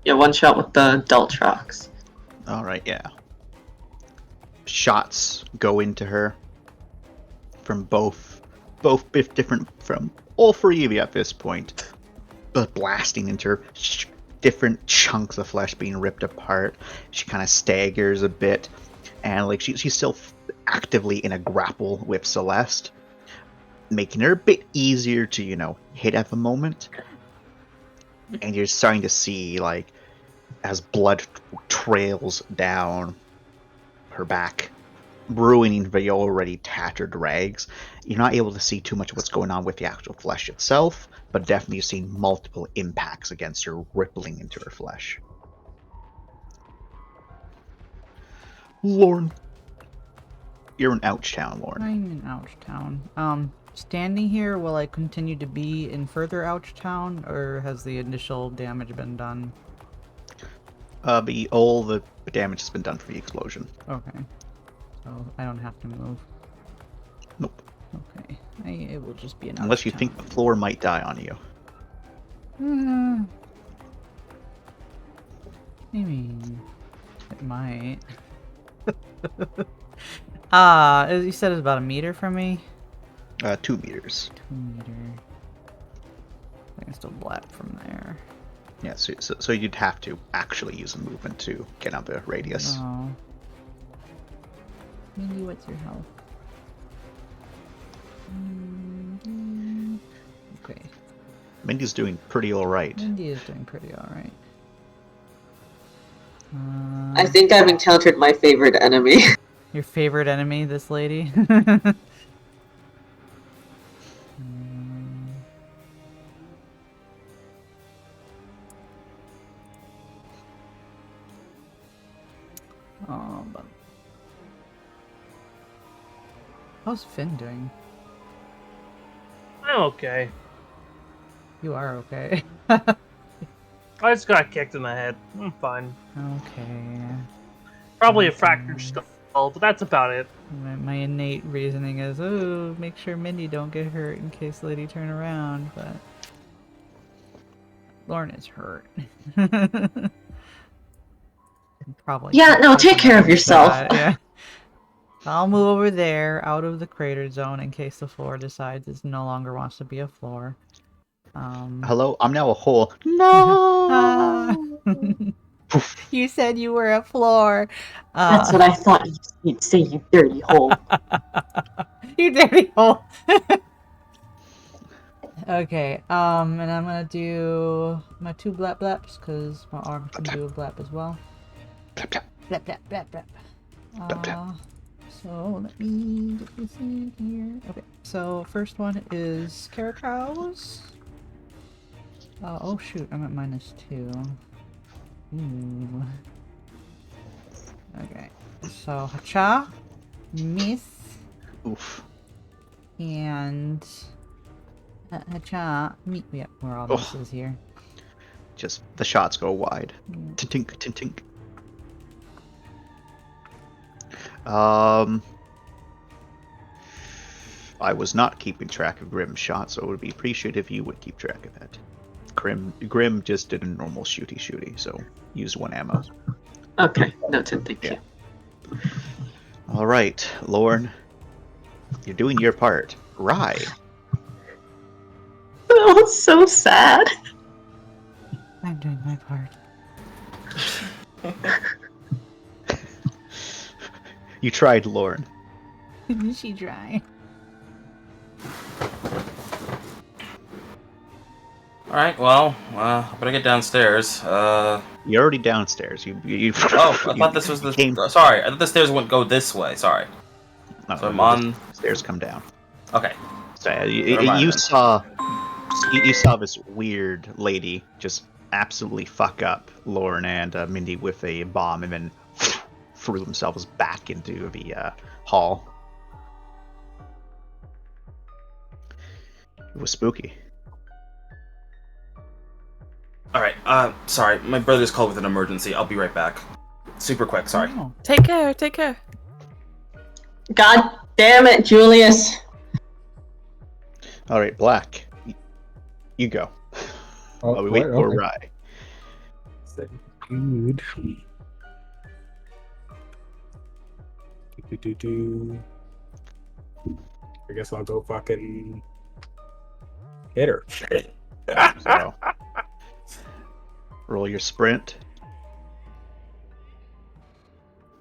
yeah, one shot with the Deltrox. Alright, yeah. Shots go into her from both different, from all 3 of you at this point. But blasting into her, different chunks of flesh being ripped apart. She kind of staggers a bit, and like she's still actively in a grapple with Celeste, making her a bit easier to, you know, hit at the moment. And you're starting to see, like, as blood trails down her back, ruining the already tattered rags, you're not able to see too much of what's going on with the actual flesh itself, but definitely you're seeing multiple impacts against her rippling into her flesh. Lauren. You're in Ouchtown, Lauren. I'm in Ouchtown. Standing here, will I continue to be in further Ouchtown, or has the initial damage been done? All the damage has been done for the explosion. Okay. So I don't have to move. Nope. Okay. It will just be an Unless you Ouchtown. think the floor might die on you. I mean, it might. You said it's about a meter from me? 2 meters. 2 meter. I can still blap from there. Yeah, so you'd have to actually use a movement to get out the radius. Oh. Mindy, what's your health? Okay. Mindy's doing pretty alright. Mindy is doing pretty alright. I think I've encountered my favorite enemy. Your favorite enemy, this lady? Oh, but how's Finn doing? I'm okay. You are okay. I just got kicked in the head. I'm fine. Okay. Probably a fractured skull, but that's about it. My innate reasoning is, oh, make sure Mindy don't get hurt in case Lady turn around, but Lauren is hurt. Probably. Yeah, no, take care of yourself. Yeah. I'll move over there, out of the crater zone, in case the floor decides it no longer wants to be a floor. Hello, I'm now a hole. No! You said you were a floor. That's what I thought you'd say, you dirty hole. You dirty hole. Okay, and I'm gonna do my 2 blap blaps, because my arm can do a blap as well. Blap, blap. Blap, blap, blap, blap. Blap, blap. So let me get this in here. Okay, so first one is Caracows. Oh shoot, I'm at -2. Ooh. Okay, so Hacha, Miss, Oof. and Hacha, me. Yeah, we're all Oh. misses here. Just the shots go wide. Mm. Tink, tink. I was not keeping track of Grimm's shot, so it would be appreciative if you would keep track of that. Grimm just did a normal shooty, so use 1 ammo. Okay, noted, thank you. Alright, Lauren. You're doing your part. Rye. Oh, it's so sad. I'm doing my part. You tried, Lauren. Didn't she try? Alright, well, I better get downstairs. You're already downstairs. You Oh, I thought this was the... Sorry, I thought the stairs wouldn't go this way, sorry. No, So I'm on... Stairs come down. Okay. So Never you mind then. saw this weird lady just absolutely fuck up Lauren and Mindy with a bomb, and then threw themselves back into the hall. It was spooky. Alright, sorry, my brother's called with an emergency. I'll be right back. Super quick, sorry. Oh. Take care, take care. God damn it, Julius. All right, Black, you go. Oh, While we wait for okay. Rye. Good. I guess I'll go fucking hit her. So, roll your sprint.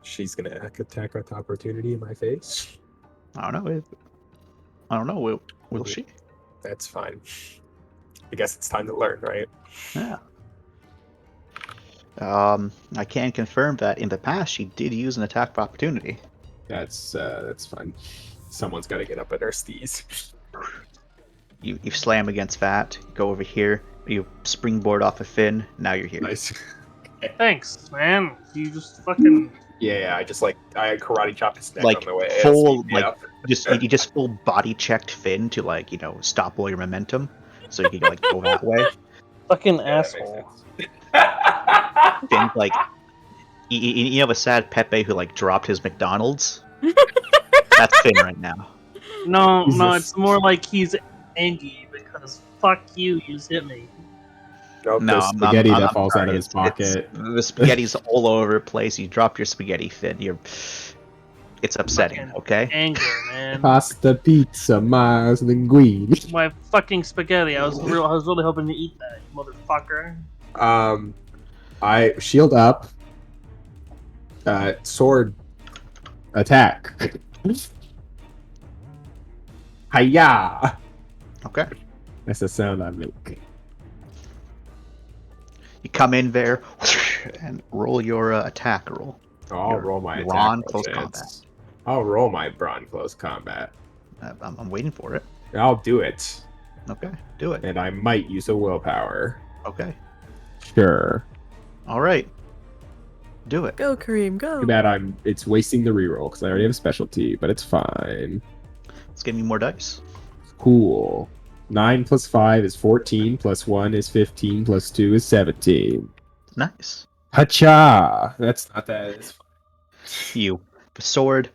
She's gonna attack with opportunity in my face. I don't know. Will she? That's fine. I guess it's time to learn, right? Yeah. I can confirm that in the past she did use an attack of opportunity. That's fine. Someone's got to get up at our steez. You slam against that, go over here, you springboard off of Finn, now you're here. Nice. Thanks, man. You just fucking Yeah, I karate chopped his neck Like on the way. full, Yeah. like you just full body checked Finn to like stop all your momentum, so you can like go that way. Fucking Yeah, that makes asshole. sense. Finn's like, you have a sad Pepe who like dropped his McDonald's. That's Finn right now. No, Jesus. it's more like he's angry because fuck you, you hit me. Nope, No, the spaghetti that I'm falls out sorry. of his pocket. The spaghetti's all over the place. You dropped your spaghetti, Finn. It's upsetting. Fucking Okay. Anger, man. Pasta, pizza, mas, linguine. My fucking spaghetti. I was really hoping to eat that, you motherfucker. I shield up. Sword attack. Hiya! Okay. That's the sound I make. You come in there and roll your attack roll. I'll Your roll my brawn attack close roll, combat. chance. I'll roll my brawn close combat. I'm waiting for it. I'll do it. Okay, do it. And I might use a willpower. Okay. Sure. All right. Do it. Go, Kareem, go. Too bad it's wasting the reroll because I already have specialty, but it's fine. Let's give me more dice. Cool. 9 plus 5 is 14, plus 1 is 15, plus 2 is 17. Nice. Hacha! That's not that. It's fine. The sword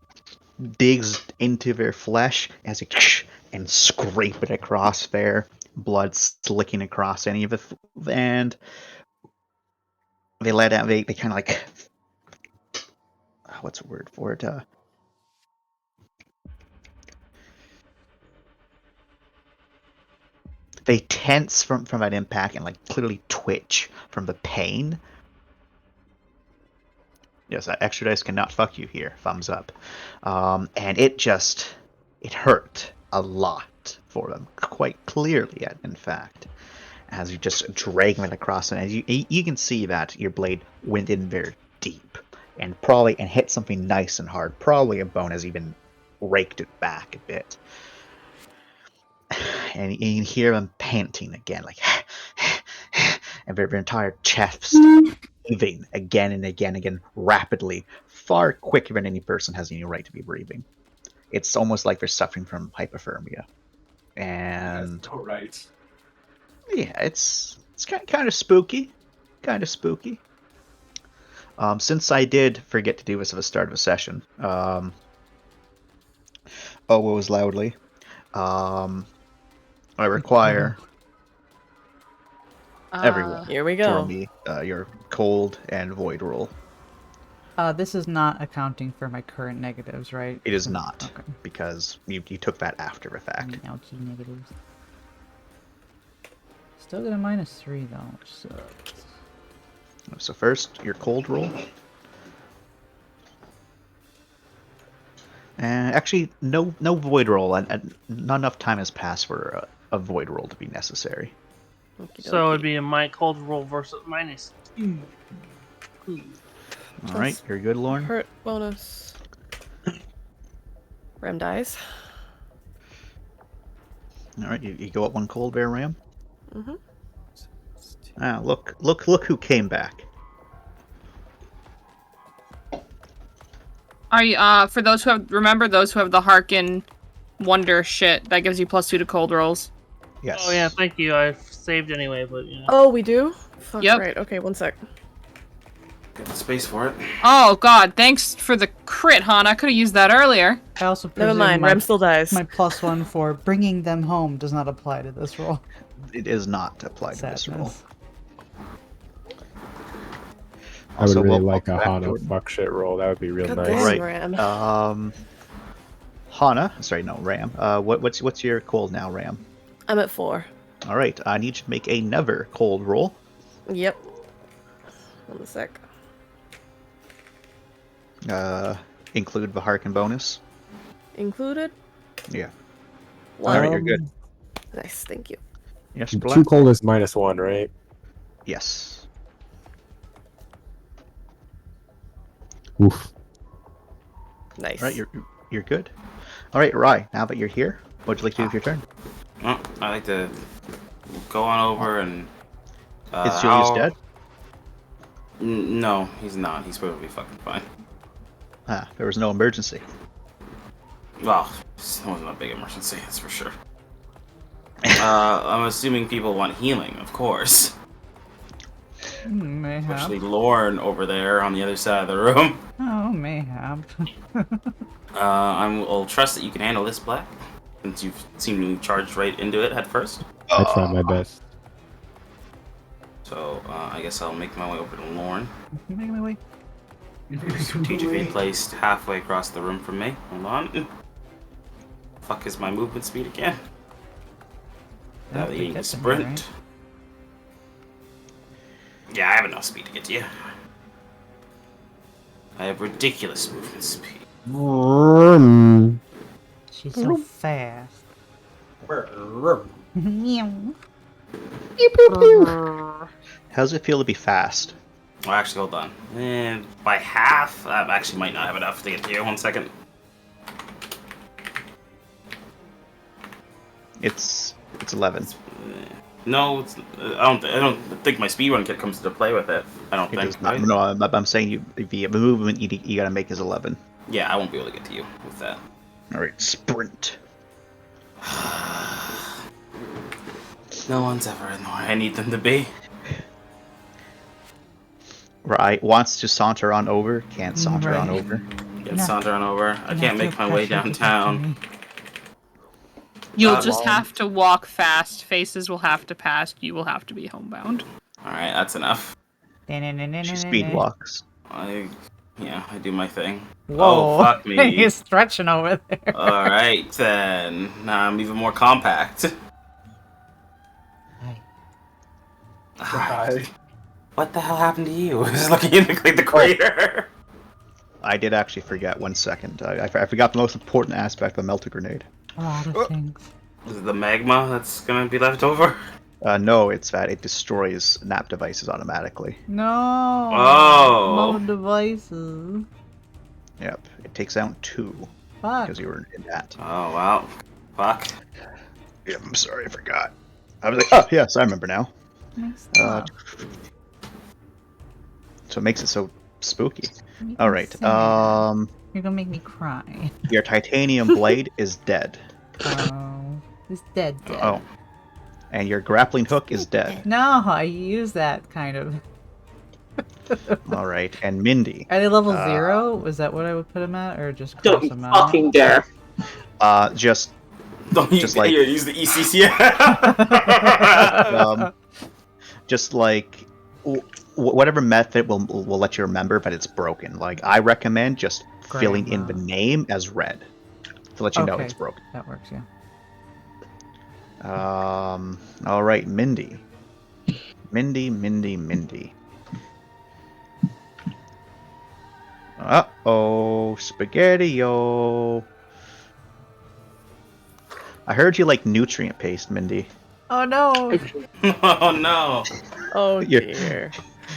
digs into their flesh as it and scrape it across there, blood slicking across any of it, and they let out. They kind of like, what's the word for it? They tense from that impact and like clearly twitch from the pain. Yes, extra dice cannot fuck you here. Thumbs up. And it hurt a lot for them, quite clearly, in fact, as you just drag it across. And as you can see that your blade went in very deep and hit something nice and hard. Probably a bone has even raked it back a bit. And you can hear them panting again, like, and their entire chest moving again and again, rapidly, far quicker than any person has any right to be breathing. It's almost like they're suffering from hypothermia. And That's all right. yeah, it's kind of spooky. Kind of spooky. Since I did forget to do this at the start of the session, was loudly. I require everyone Here we to roll go. me your cold and void roll. This is not accounting for my current negatives, right? It is not, Okay. because you took that after the fact. Ouchie negatives. Still get a -3 though, which sucks. So first, your cold roll. And actually, no void roll, and not enough time has passed for a void roll to be necessary. So it'd be a cold roll versus -2. All right, you're good, Lauren. Hurt bonus. Ram dies. All right, you go up one cold bear, Ram. Mm-hmm. Ah, look who came back. Are you, for those who have the Harkin Wonder shit, that gives you +2 to cold rolls. Yes. Oh yeah, thank you. I saved anyway, but yeah. Oh, we do? Fuck, Yep. right. Okay, one sec. Got the space for it. Oh god, thanks for the crit, Han. I could have used that earlier. I also Never presume mind, Rem still dies. my +1 for bringing them home does not apply to this roll. It is not applied to this roll. Sadness. I would really welcome like a back, Hana Jordan. fuck shit roll. That would be real God nice. damn, Right. Ram. Ram. What's your cold now, Ram? I'm at 4. All right, I need you to make another cold roll. Yep. One sec. Include the Harkin bonus. Included? Yeah. One. All right, you're good. Nice, thank you. Yes, 2 Black. cold is -1, right? Yes. Oof. Nice. All right, you're good. All right, Rai. Now that you're here, what would you like to do with your turn? Well, I like to go on over and. Is Julius dead? No, he's not. He's probably fucking fine. There was no emergency. Well, it wasn't a big emergency, that's for sure. I'm assuming people want healing, of course. Mayhap. Especially Lorne over there on the other side of the room. Oh, mayhap. I'll trust that you can handle this, Black, since you've seemingly charged right into it head first. I tried my best. So, I guess I'll make my way over to Lorne. Make my way. Strategically placed halfway across the room from me. Hold on. Fuck is my movement speed again? That'd That be ain't a catching me, sprint. right? Yeah, I have enough speed to get to you. I have ridiculous movement speed. She's so fast. How's it feel to be fast? Well, actually, hold on. And by half, I actually might not have enough to get to you. 1 second. It's 11. No, it's, I don't think my speedrun kit comes into play with it. I don't It think. does not. right? No, I'm saying you the movement you gotta make is 11. Yeah, I won't be able to get to you with that. All right, sprint. No one's ever in where I need them to be. Right, wants to saunter on over, can't saunter on Right. over. Get No. Saunter on over. I And can't feel make my way pressure to get to downtown. me. You'll Uh, just have to walk fast. Faces will have to pass. You will have to be homebound. Alright, that's enough. She speed walks. I do my thing. Whoa. Oh, fuck me. He's stretching over there. Alright, then. Now I'm even more compact. Hi. What the hell happened to you? Just looking into the crater. I did actually forget 1 second. I forgot the most important aspect of Melta Grenade. A lot of things. Is it the magma that's gonna be left over? No, it's that it destroys NAP devices automatically. No. Oh. Load devices. Yep, it takes out 2 Fuck. because you were in that. Oh, wow. Fuck. Yeah, I'm sorry, I forgot. I was like, oh yes, I remember now. Nice Uh, stuff. So it makes it so spooky. Make All me right. sad. You're gonna make me cry. Your titanium blade is dead. Oh, it's dead. Oh, and your grappling hook is dead. No, I use that kind of. All right, and Mindy. Are they level 0? Was that what I would put them at, or just cross Don't you them out? fucking dare. Just Don't Just like- use the ECC. just like whatever method will let you remember, but it's broken. Like I recommend just filling in the name as red to let you know Okay. it's broken. That works, yeah. All right, Mindy. Mindy. Uh-oh, Spaghetti-O. I heard you like nutrient paste, Mindy. Oh no! Oh no. Oh You're- dear.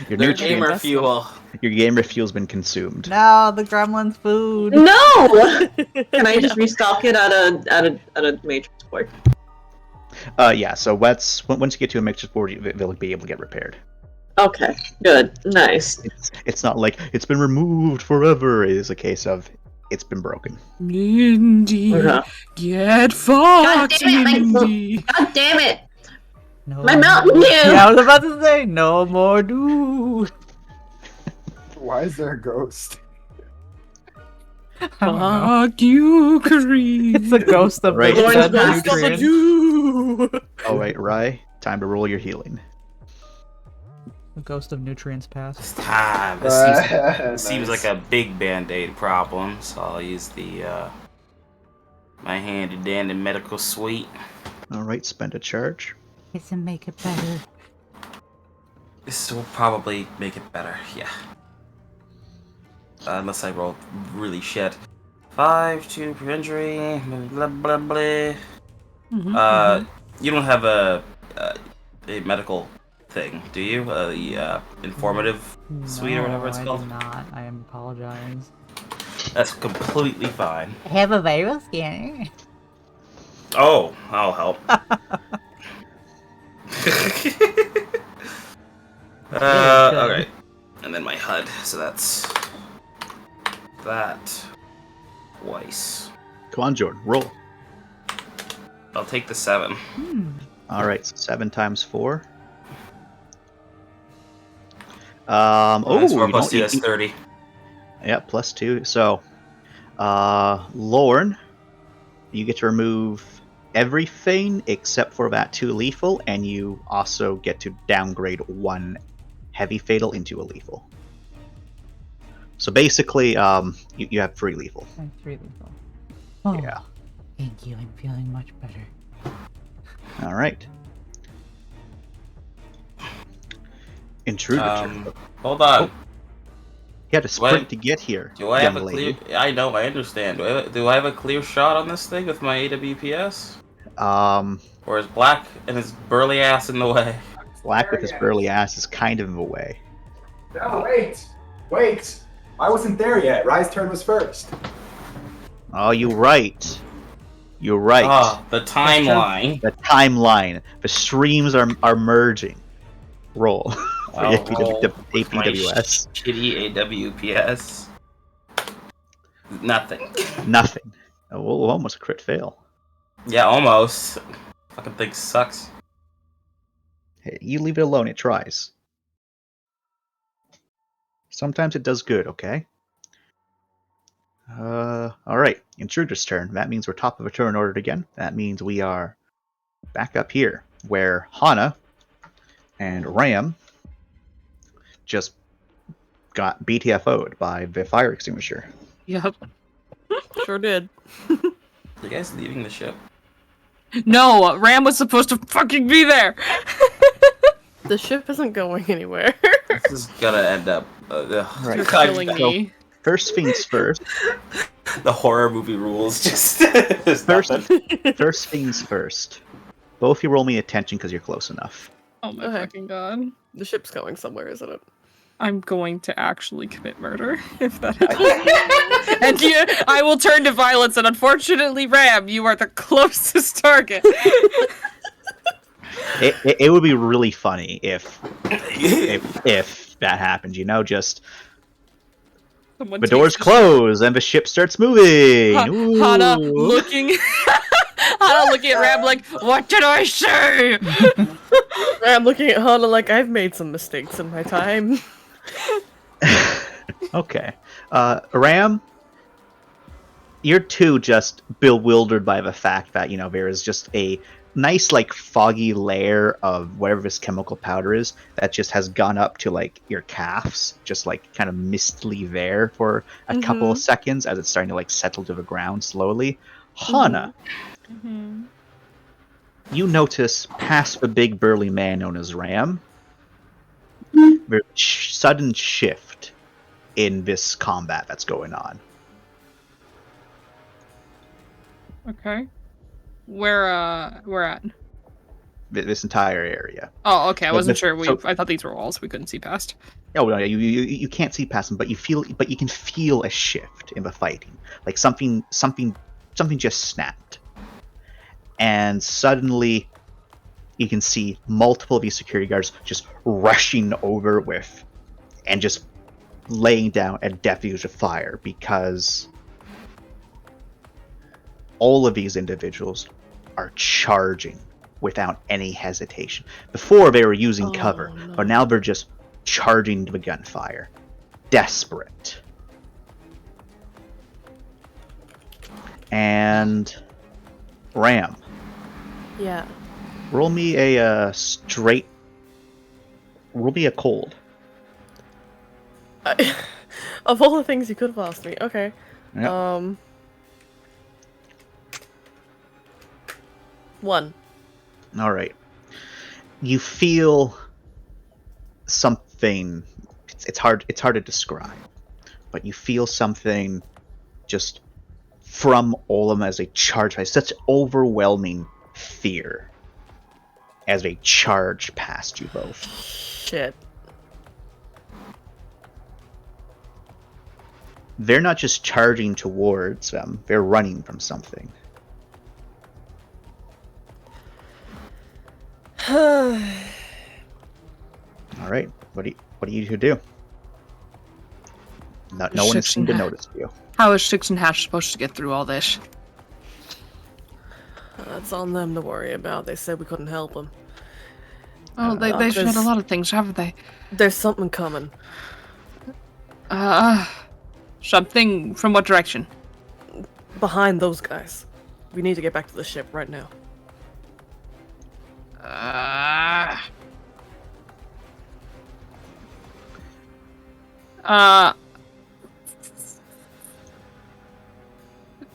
Your Their nutrient, gamer fuel. your gamer fuel's been consumed. No, the gremlin's food. No! Can I just restock it at a matrix board? Yeah. So once you get to a mixture board, they'll be able to get repaired. Okay, good, nice. It's not like it's been removed forever. It is a case of it's been broken. Mindy, Okay. get God fucked, damn it, Mindy. God damn it! No My more- Mountain Dew! Yeah, I was about to say no more do. Why is there a ghost? I don't know. Fuck you, Kareem. It's a ghost of Right. the Lawrence dead Ghost of the nutrients. All right, Rye, time to roll your healing. The ghost of nutrients past. This time. This seems like a big band-aid problem, so I'll use the my handy dandy medical suite. All right, spend a charge. It's to make it better. This will probably make it better, yeah. Unless I roll really shit. 5, 2 per injury, blah blah blah. You don't have a medical thing, do you? The informative suite or whatever it's I called? do not. I apologize. That's completely fine. I have a viral scanner. Oh, I'll help. good. Alright. And then my HUD, so that's that twice. Come on, Jordan, roll. I'll take the 7. All right, so 7 times 4. Minus 4 you plus 2, don't- that's 30. Yeah, plus 2. So, Lorne, you get to remove everything except for that 2 lethal, and you also get to downgrade 1 heavy fatal into a lethal. So basically, you have 3 lethal. I'm 3 lethal. Oh, Yeah. thank you. I'm feeling much better. All right. Intruder turn. Hold on. You had to sprint to get here. Do I have young a lady. clear? I know, I understand. Do I have a clear shot on this thing with my AWPS? Or is Black and his burly ass in the way? Black with his burly ass is kind of in the way. No, wait! I wasn't there yet. Rye's turn was first. Oh, you're right. You're right. Ah, the timeline. The timeline. The streams are merging. Roll. For I'll roll with my APWS. Shitty AWPS. Nothing. Nothing. Oh, almost a crit fail. Yeah, almost. Fucking thing sucks. Hey, you leave it alone. It tries. Sometimes it does good, okay? Alright. Intruder's turn. That means we're top of a turn ordered again. That means we are back up here, where Hana and Ram just got BTFO'd by the fire extinguisher. Yep. Sure did. You guys leaving the ship? No, Ram was supposed to fucking be there. The ship isn't going anywhere. This is gonna end up. Right. You're God, killing so- me. First things first. the horror movie rules just. First things first. Both you roll me attention because you're close enough. Oh my Okay. fucking god. The ship's going somewhere, isn't it? I'm going to actually commit murder if that happens. And I will turn to violence, and unfortunately, Ram, you are the closest target. It would be really funny if that happened. You know, just Someone the takes doors the close and the ship starts moving. Ooh. Hana looking. Hana looking at Ram like, what did I say? I'm looking at Hana like I've made some mistakes in my time. Okay. Ram, you're too just bewildered by the fact that, you know, there is just a nice, like, foggy layer of whatever this chemical powder is that just has gone up to, like, your calves, just, like, kind of mistily there for a couple of seconds as it's starting to, like, settle to the ground slowly. Hana, you notice past the big burly man known as Ram, there's a sudden shift in this combat that's going on. Okay. Where at? This entire area. Oh, okay. I But wasn't this- sure. so- I thought these were walls we couldn't see past. Oh no, you can't see past them, but you can feel a shift in the fighting, like something just snapped, and suddenly you can see multiple of these security guards just rushing over with, and just laying down a deluge of fire because all of these individuals are charging without any hesitation. Before they were using cover, no. but now they're just charging the gunfire. Desperate. And Ram, Yeah. roll me a straight. Roll me a cold. Of all the things you could have asked me, okay. Yep. 1. All right. You feel something. It's hard to describe, but you feel something just from all of them as they charge by such overwhelming fear as they charge past you both. Shit. They're not just charging towards them; they're running from something. All right. What do you do? No one has seemed to notice you. How is Six and Hash supposed to get through all this? That's on them to worry about. They said we couldn't help them. Oh, they've said a lot of things, haven't they? There's something coming. Something from what direction? Behind those guys. We need to get back to the ship right now.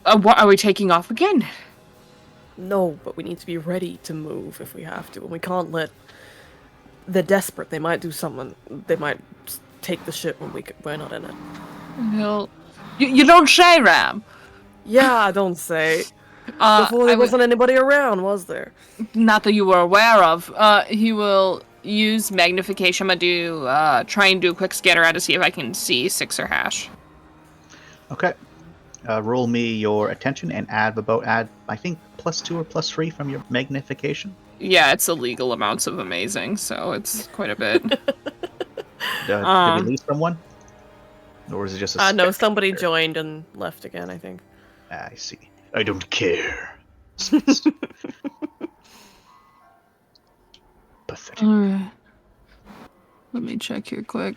What, are we taking off again? No, but we need to be ready to move if we have to, and we can't let... They're desperate. They might do something. They might take the ship when we're not in it. Well, you don't say, Ram. Yeah, I don't say. Before there wasn't anybody around, was there? Not that you were aware of. He will use magnification. I'm gonna try and do a quick scanner out to see if I can see Six or Hash. Okay. Roll me your attention and add, I think, +2 or +3 from your magnification. Yeah, it's illegal amounts of amazing, so it's quite a bit. Did we lose someone? Or is it just a no, somebody joined and left again, I think. I see. I don't care. Pathetic. Let me check here quick.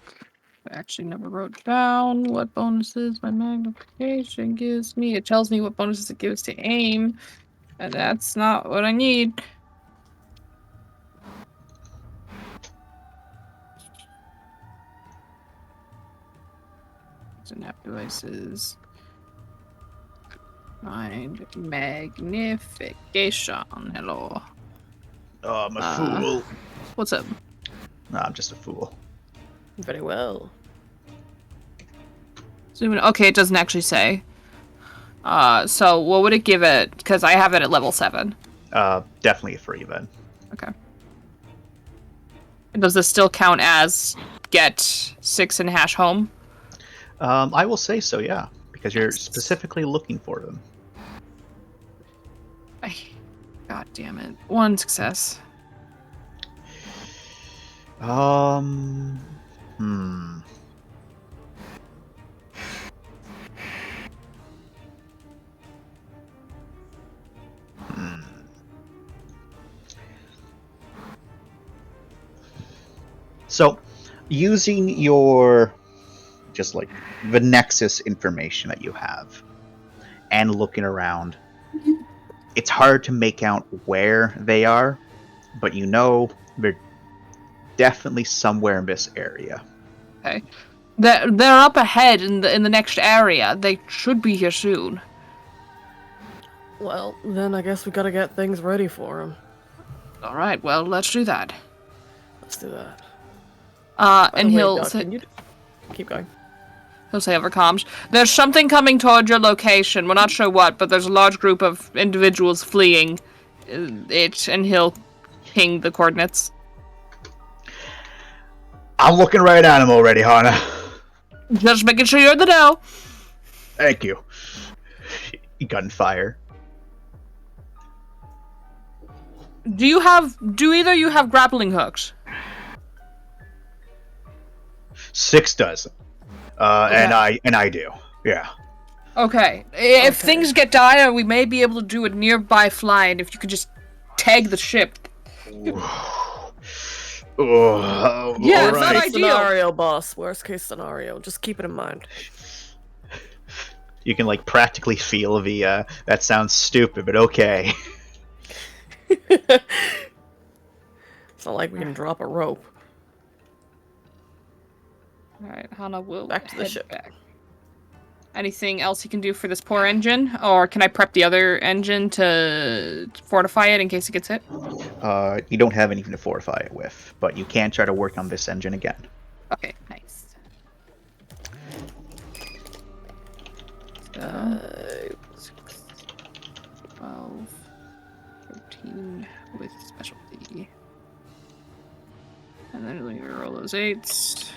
I actually never wrote down what bonuses my magnification gives me. It tells me what bonuses it gives to aim, and that's not what I need. App devices. Mind magnification. Hello. Oh, I'm a fool. What's up? No, I'm just a fool. Very well. Zoom in. Okay, it doesn't actually say. So what would it give it? Because I have it at level 7. Definitely a 3 then. Okay. And does this still count as get Six and Hash home? I will say so, yeah, because you're specifically looking for them. God damn it. 1 success. So, using your just like the Nexus information that you have and looking around, it's hard to make out where they are, but you know they're definitely somewhere in this area. Okay. They're up ahead in the next area. They should be here soon. Well, then I guess we gotta get things ready for them. Alright, well, let's do that. Let's do that. And he'll say... Keep going. He'll say over comms, there's something coming toward your location. We're not sure what, but there's a large group of individuals fleeing it, and he'll ping the coordinates. I'm looking right at him already, Hana. Just making sure you're in the know. Thank you. Gunfire. Do either of you have grappling hooks? 6 does. Okay. And I do. Yeah. Okay. If things get dire, we may be able to do a nearby flying if you could just tag the ship. Yeah, Worst not case ideal. scenario, boss. Worst case scenario. Just keep it in mind. You can like practically feel the that sounds stupid, but okay. It's not like we can drop a rope. Alright, Hana will Back to the head ship. back. Anything else you can do for this poor engine? Or can I prep the other engine to fortify it in case it gets hit? You don't have anything to fortify it with, but you can try to work on this engine again. Okay, nice. 12, 13 with specialty. And then we roll those 8s.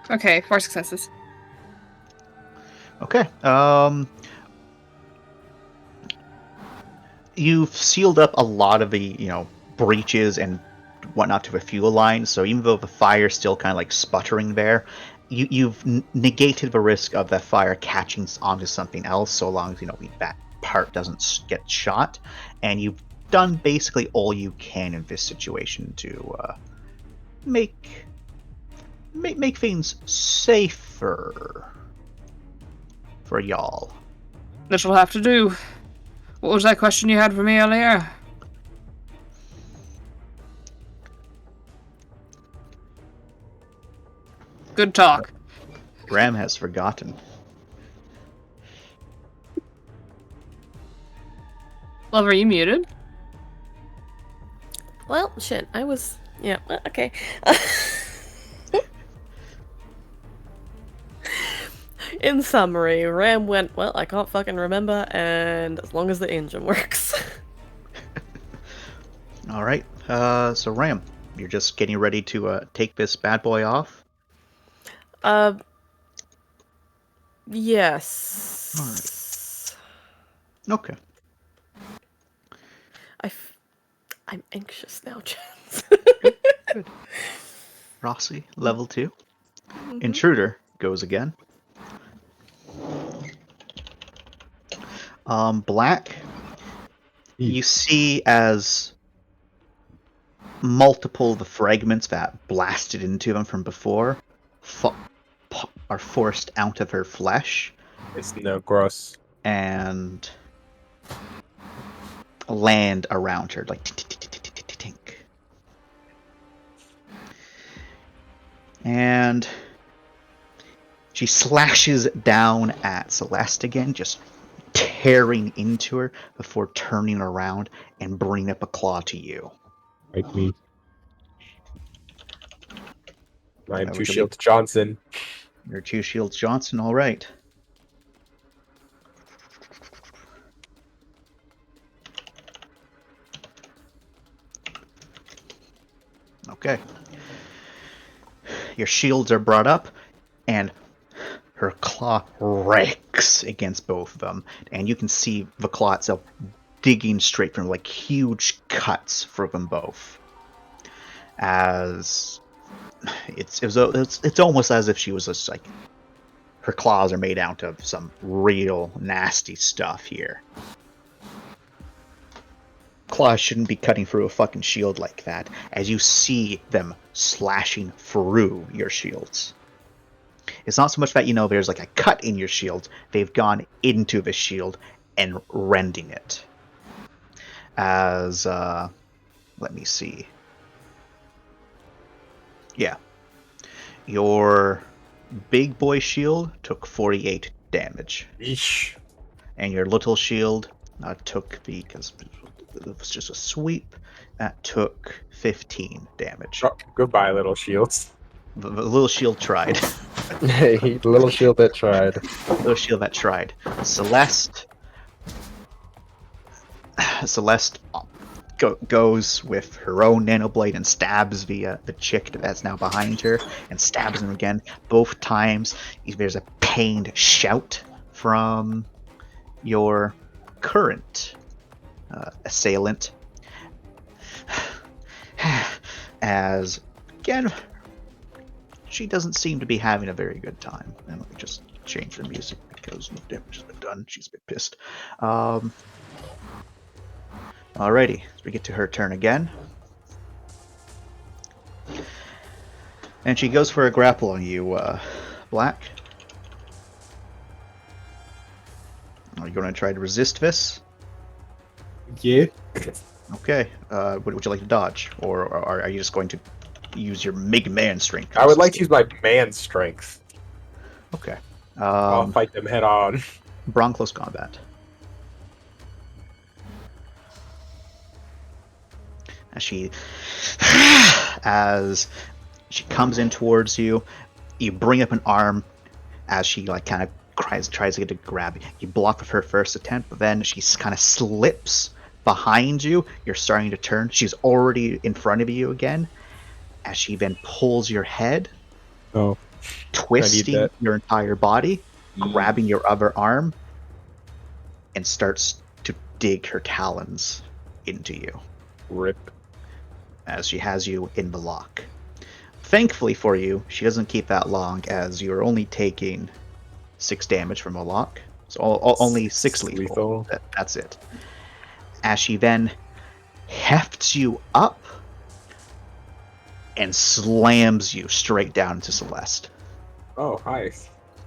Okay, 4 successes. Okay. you've sealed up a lot of the, breaches and whatnot to the fuel line, so even though the fire's still kind of like sputtering there, you've negated the risk of that fire catching onto something else, so long as, that part doesn't get shot, and you've done basically all you can in this situation to make things safer for y'all. This will have to do. What was that question you had for me earlier? Good talk. Ram has forgotten. Love, are you muted? Well, shit, I was... Yeah, okay. In summary, Ram went, well, I can't fucking remember, and as long as the engine works. Alright, so Ram, you're just getting ready to take this bad boy off? Yes. Okay. I'm anxious now, Chance. Good. Rossi, level 2. Intruder goes again. Black, you see as multiple of the fragments that blasted into them from before are forced out of her flesh. It's no gross. And land around her, like tink. And she slashes down at Celeste again, just tearing into her before turning around and bringing up a claw to you. Like me. I'm Two Shields Johnson. You're Two Shields Johnson, all right. Okay. Your shields are brought up, and her claw rakes against both of them, and you can see the claw itself digging straight from like huge cuts for them both. As it's almost as if she was just like, her claws are made out of some real nasty stuff here. Claws shouldn't be cutting through a fucking shield like that, as you see them slashing through your shields. It's not so much that, there's like a cut in your shield, they've gone into the shield and rending it. As, let me see. Yeah. Your big boy shield took 48 damage. Eesh. And your little shield took, because it was just a sweep, that took 15 damage. Oh, goodbye, little shields. The little shield tried. Hey, the little shield that tried. Little shield that tried. Celeste goes with her own nanoblade and stabs the chick that's now behind her, and stabs him again. Both times, there's a pained shout from your current assailant. As, again, she doesn't seem to be having a very good time. And let me just change the music because no damage has been done. She's a bit pissed. Alrighty, so we get to her turn again. And she goes for a grapple on you, Black. Are you going to try to resist this? Yeah. Okay. Would you like to dodge? Or are you just going to use your big man strength? I would like to use my man strength. Okay. I'll fight them head on. Brawn close combat. As she comes in towards you, you bring up an arm as she kind of tries to get to grab you. You block with her first attempt, but then she kind of slips behind you. You're starting to turn. She's already in front of you again, as she then pulls your head, twisting your entire body, grabbing your other arm, and starts to dig her talons into you Rip. as she has you in the lock. Thankfully for you, she doesn't keep that long, as you're only taking 6 damage from a lock. So only 6 lethal. Lethal. That's it. As she then hefts you up and slams you straight down into Celeste. Oh, hi.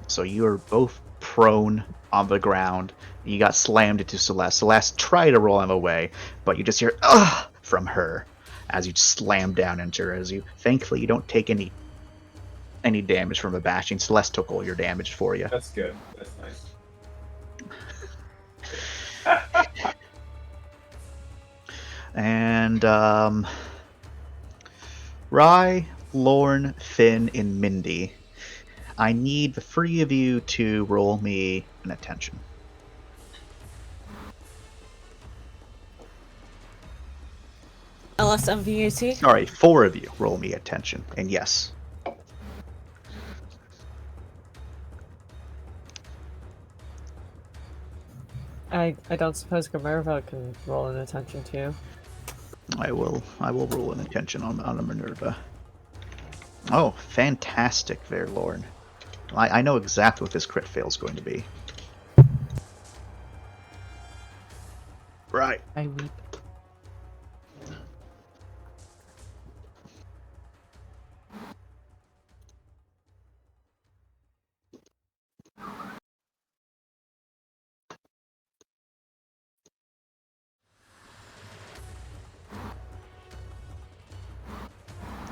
So you are both prone on the ground. You got slammed into Celeste. Celeste tried to roll him away, but you just hear "ugh" from her as you slam down into her. As you, thankfully, you don't take any damage from the bashing. Celeste took all your damage for you. That's good. That's nice. And Rye, Lorne, Finn, and Mindy, I need the 3 of you to roll me an attention. LSMVAC? Sorry, 4 of you roll me attention. And yes. I don't suppose Minerva can roll an attention too. I will roll an attention on a Minerva. Oh, fantastic there, Lorne. I know exactly what this crit fail is going to be. Right. I weep.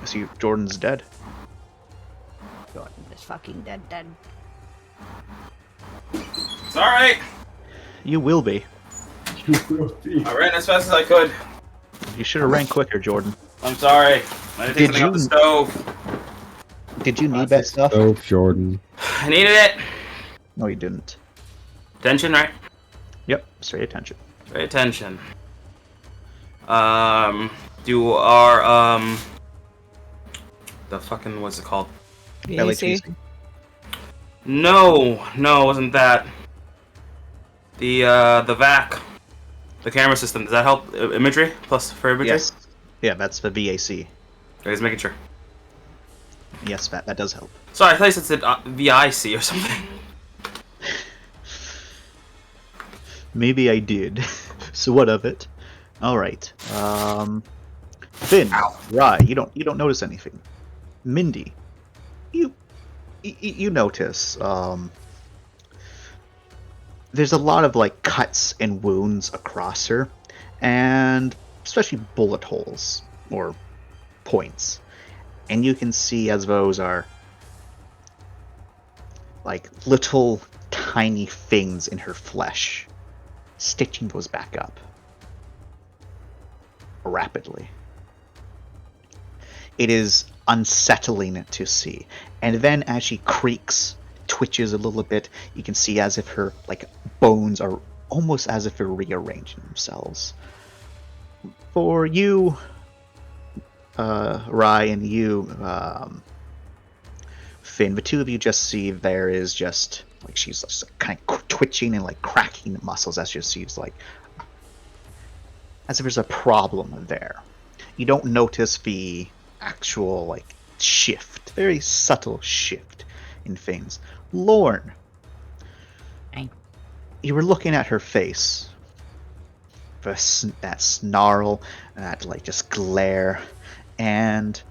I see Jordan's dead. Jordan is fucking dead. It's alright. You will be. I ran as fast as I could. You should have ran quicker, Jordan. I'm sorry. I had to take Did something off the stove. Did you need that stuff? Oh, Jordan. I needed it. No, you didn't. Attention, right? Yep, straight attention. Pay attention. Do our, the fucking, what's it called? VAC? No, it wasn't that. The VAC. The camera system, does that help? Imagery? Plus for imagery? Yes. Yeah, that's the VAC. Okay, just making sure. Yes, that does help. Sorry, I thought you said VIC or something. Maybe I did. So what of it? Alright. Finn, Rye, you don't notice anything. Mindy, you notice, there's a lot of like cuts and wounds across her, and especially bullet holes or points. And you can see as those are like little tiny things in her flesh, stitching those back up rapidly. It is unsettling to see. And then as she creaks, twitches a little bit, you can see as if her like bones are almost as if they're rearranging themselves. For you, Rye, and you, Finn, the 2 of you just see there is just like she's just kind of twitching and like cracking the muscles as she sees like as if there's a problem there. You don't notice the actual like shift, very subtle shift in things. Lorne, you were looking at her face, that snarl, that like just glare, and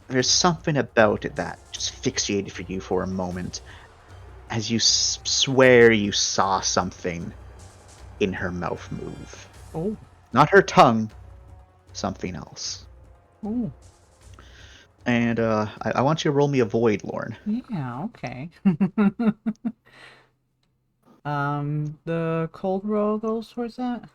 there's something about it that just fixated for you for a moment, as you swear you saw something in her mouth move. Oh. Not her tongue, something else. Oh. And I want you to roll me a void, Lorne. Yeah, okay. The cold roll goes towards that?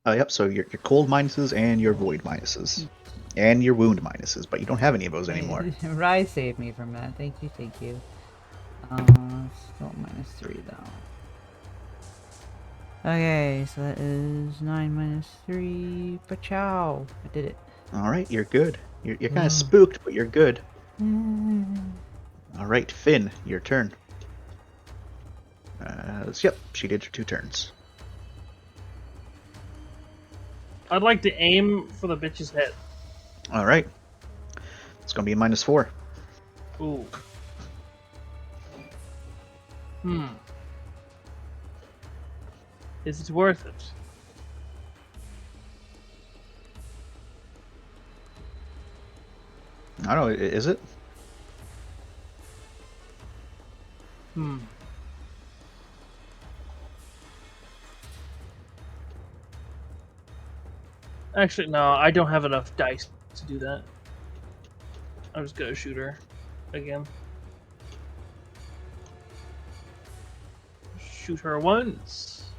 Yep, so your cold minuses and your void minuses. And your wound minuses, but you don't have any of those anymore. Rye saved me from that. Thank you. Still -3 though. Okay, so that is 9 - 3. Pachow! I did it. Alright, you're good. You're kind of spooked, but you're good. Alright, Finn, your turn. Yep, she did her 2 turns. I'd like to aim for the bitch's head. All right. It's gonna be a -4. Ooh. Is it worth it? I don't know. Is it? Actually, no. I don't have enough dice to do that. I'm just gonna shoot her again. Shoot her once.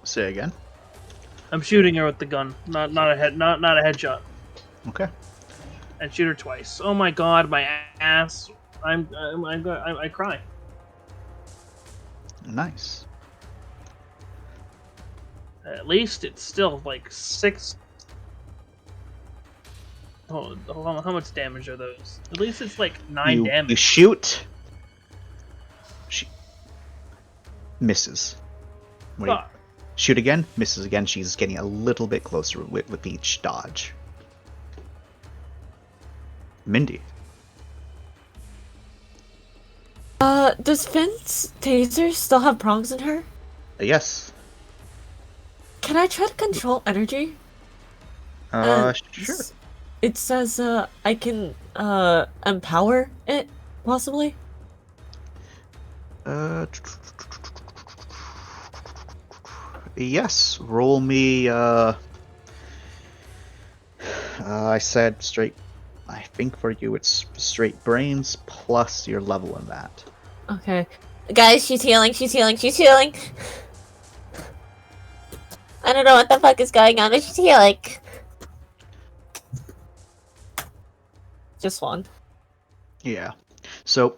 Say again. I'm shooting her with the gun, not a headshot. Okay. And shoot her twice. Oh my god, my ass! I cry. Nice. At least it's still like 6. Hold on, how much damage are those? At least it's like 9 damage. You shoot. She misses. Wait. Fuck. Shoot again. Misses again. She's getting a little bit closer with each dodge. Mindy. Does Finn's taser still have prongs in her? Yes. Can I try to control energy? Sure. It says, I can, empower it, possibly? Yes. Roll me, I said straight. I think for you it's straight brains plus your level in that. Okay. Guys, she's healing, she's healing, she's healing! I don't know what the fuck is going on, but she's healing. Just one. Yeah. So,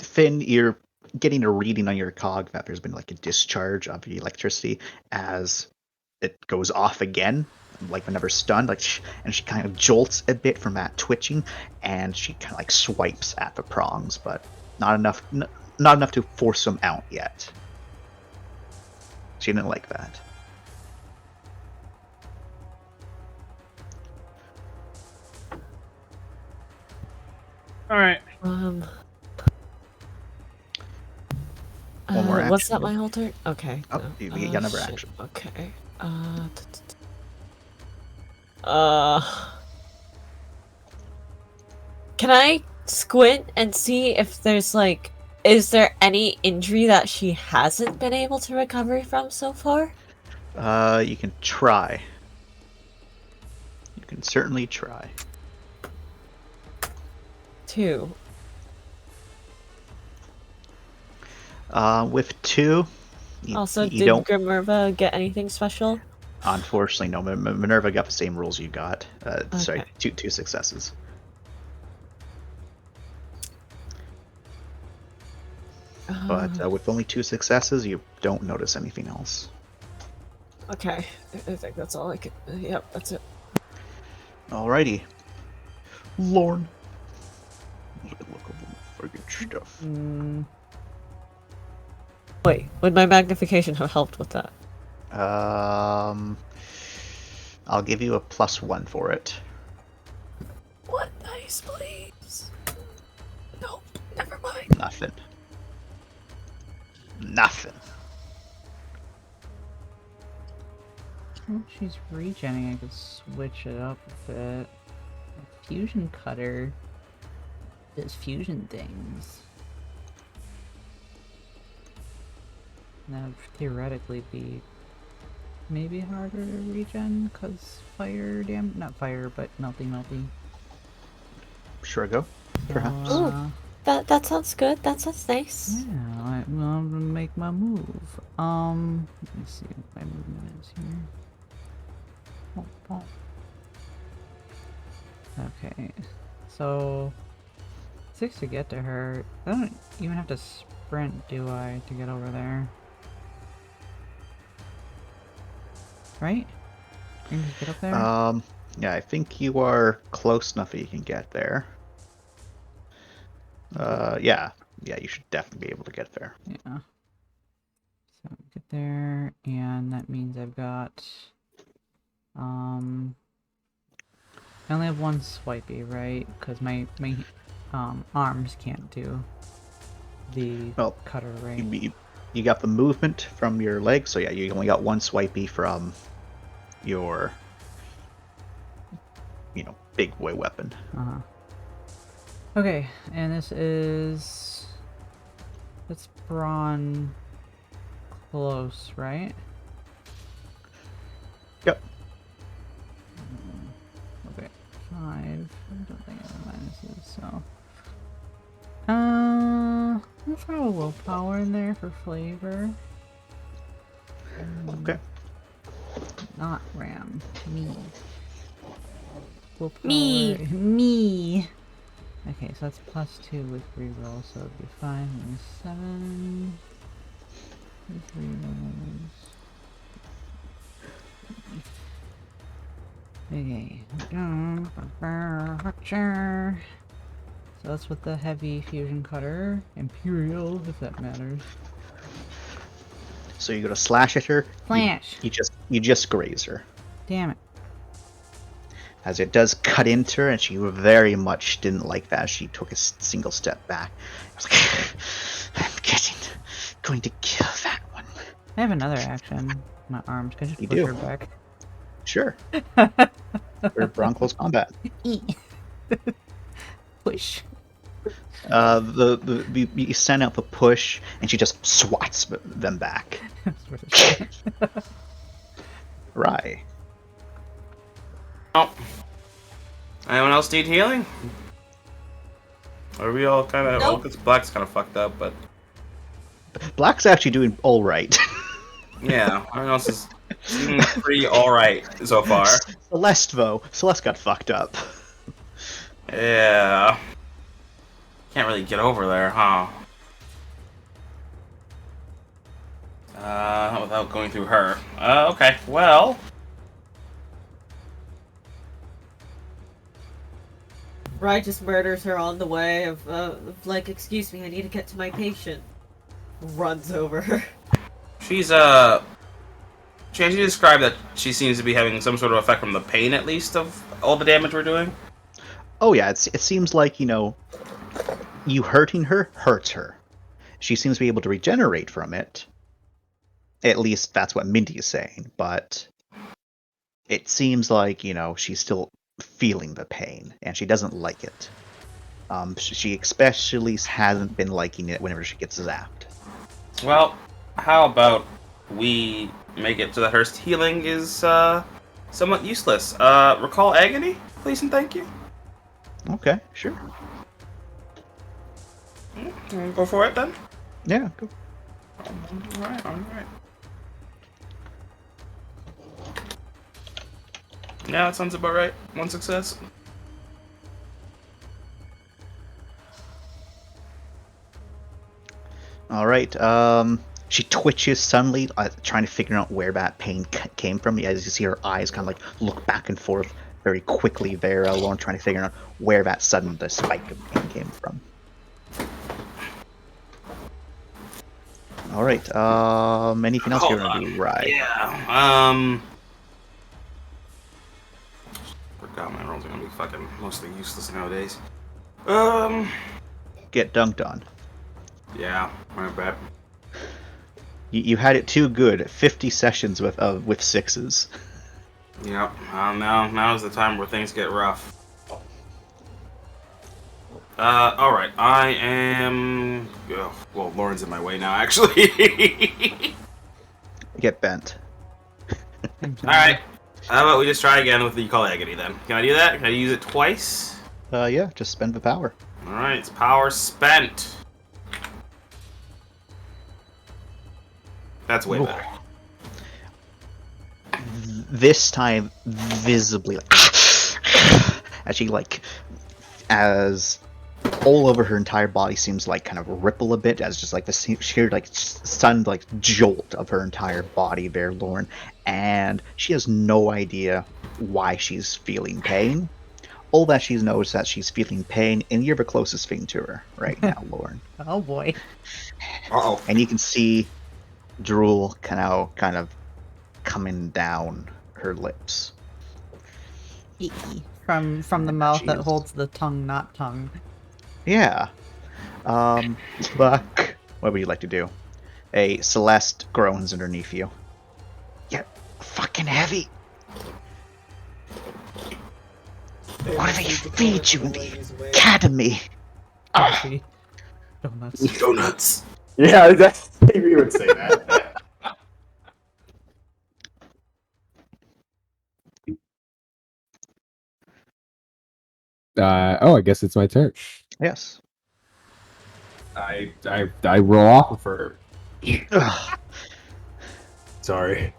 Finn, you're getting a reading on your cog that there's been like a discharge of the electricity as it goes off again, like whenever stunned, and she kind of jolts a bit from that twitching, and she kind of like swipes at the prongs, but not enough to force them out yet. She didn't like that. Alright. One more What's action. that, my whole turn? Okay. Oh, no. you get another shit. action. Okay. Can I squint and see if there's like, is there any injury that she hasn't been able to recover from so far? You can try. You can certainly try. 2. With 2, Also, you did don't. Grimmerva get anything special? Unfortunately, no. Minerva got the same rules you got. Sorry, Okay. two successes. But with only 2 successes, you don't notice anything else. Okay, I think that's all I could. Yep, that's it. Alrighty. Lorne. Look over friggin' stuff. Wait, would my magnification have helped with that? I'll give you a +1 for it. What dice, please? Nope, never mind. Nothing. Nothing. Well, she's regenning. I could switch it up a bit. Fusion cutter does fusion things. That would theoretically be maybe harder to regen because fire not fire, but melty. Sure, go. Perhaps. Ooh. That sounds good. That sounds nice. Yeah, I'm gonna make my move. Let me see what my movement is here. Okay, so 6 to get to her. I don't even have to sprint, do I, to get over there? Right? You can just get up there? Yeah, I think you are close enough that you can get there. Yeah, you should definitely be able to get there. Yeah. So get there, and that means I've got I only have one swipey, right? Because my arms can't do the cutter, right? You got the movement from your legs, so yeah, you only got one swipey from your, big boy weapon. Okay, and this is... It's brawn close, right? Yep. Okay, 5. I don't think I have minuses, so... I'll throw a willpower in there for flavor. Okay. Not Ram. Me. Willpower. Me. Okay, so that's +2 with reroll, so it'd be 5 and 7 with rerolls. Okay. So that's with the heavy fusion cutter. Imperial, if that matters. So you go to slash at her. Slash. You just graze her. Damn it. As it does cut into her, and she very much didn't like that. She took a single step back. I was like, I'm going to kill that one. I have another action. My arms. Can I just push her back? Sure. For Broncos combat. Push. You send out the push, and she just swats them back. Right. Oh. Anyone else need healing? Are we all kind of? Nope. Well, Black's kind of fucked up, but Black's actually doing all right. yeah, everyone else is seeming pretty all right so far. Celeste got fucked up. Yeah. Can't really get over there, huh? Not without going through her. Okay, well. Rye just murders her on the way of like, excuse me, I need to get to my patient. Runs over her. She's, she actually described that she seems to be having some sort of effect from the pain, at least, of all the damage we're doing. Oh yeah, it seems like, you hurting her hurts her. She seems to be able to regenerate from it. At least that's what Mindy is saying, but it seems like, she's still feeling the pain, and she doesn't like it. She especially hasn't been liking it whenever she gets zapped. Well, how about we make it so that her healing is somewhat useless? Recall agony, please and thank you. Okay, sure. Go for it then. Yeah, go. Alright. Yeah, that sounds about right. 1 success. Alright, she twitches suddenly, trying to figure out where that pain came from. As you see her eyes kind of look back and forth very quickly there, Lauren, trying to figure out where that sudden spike of pain came from. Alright, anything else you're gonna do, right? Yeah, forgot my rolls are gonna be fucking mostly useless nowadays. Get dunked on. Yeah, my bad. You had it too good. 50 sessions with sixes. Yep. Now's the time where things get rough. Alright. I am... Oh, well, Lauren's in my way now, actually. Get bent. Alright. How about we just try again with the Call Agony, then? Can I do that? Can I use it twice? Yeah, just spend the power. Alright, it's power spent. That's way better. This time, visibly, as all over her entire body seems kind of ripple a bit, as just the sheer sudden jolt of her entire body there, Lauren, and she has no idea why she's feeling pain. All that she's noticed that she's feeling pain, and you're the closest thing to her right now, Lauren. Oh boy. Uh-oh. And you can see drool kind of coming down her lips. From the mouth that Jeez. holds the tongue, not tongue. Yeah. Buck, what would you like to do? A Celeste groans underneath you. You're fucking heavy. What do they feed you in the academy? Coffee. Donuts. Donuts. Yeah, that's maybe you would say that. I guess it's my turn. Yes. I roll off for her. Ugh. Sorry.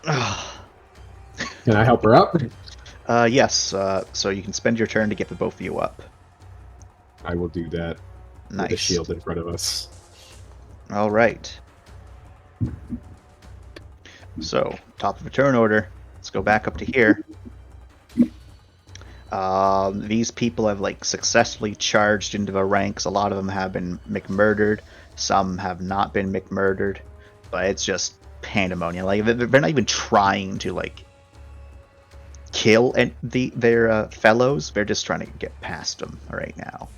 Ugh. Can I help her up? Yes. So you can spend your turn to get the both of you up. I will do that. With a Nice. shield in front of us. All right. So, top of a turn order. Let's go back up to here. These people have like successfully charged into the ranks. A lot of them have been McMurdered. Some have not been McMurdered. But it's just pandemonium. Like they're not even trying to like kill their fellows. They're just trying to get past them right now.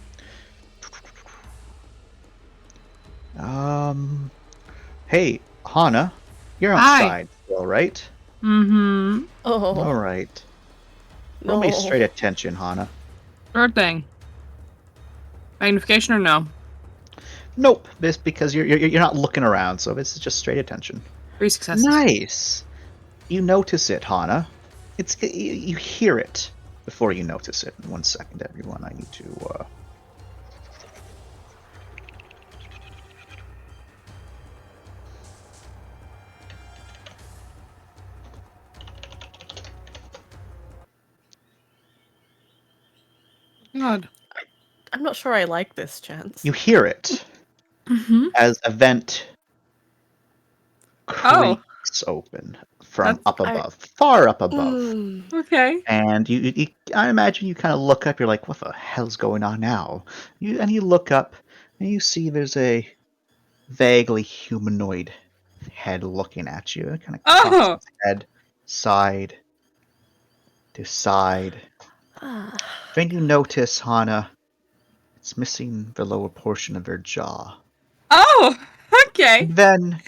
Hey, Hana, you're Hi. outside still, right? Mm-hmm. Oh, All right. Roll me straight attention, Hana. Sure thing. Magnification or no? Nope. This because you're not looking around, so this is just straight attention. 3 successes. Nice. You notice it, Hana. You hear it before you notice it. 1 second, everyone. I need to. God. I'm not sure I like this, Chance. You hear it Mm-hmm. as a vent Oh. creaks open from That's- up above, far up above. Okay. And I imagine you kind of look up. You're like, "What the hell's going on now?" You look up, and you see there's a vaguely humanoid head looking at you. It kind of cocks its head side to side. Then you notice, Hana, it's missing the lower portion of her jaw. Oh, okay. And then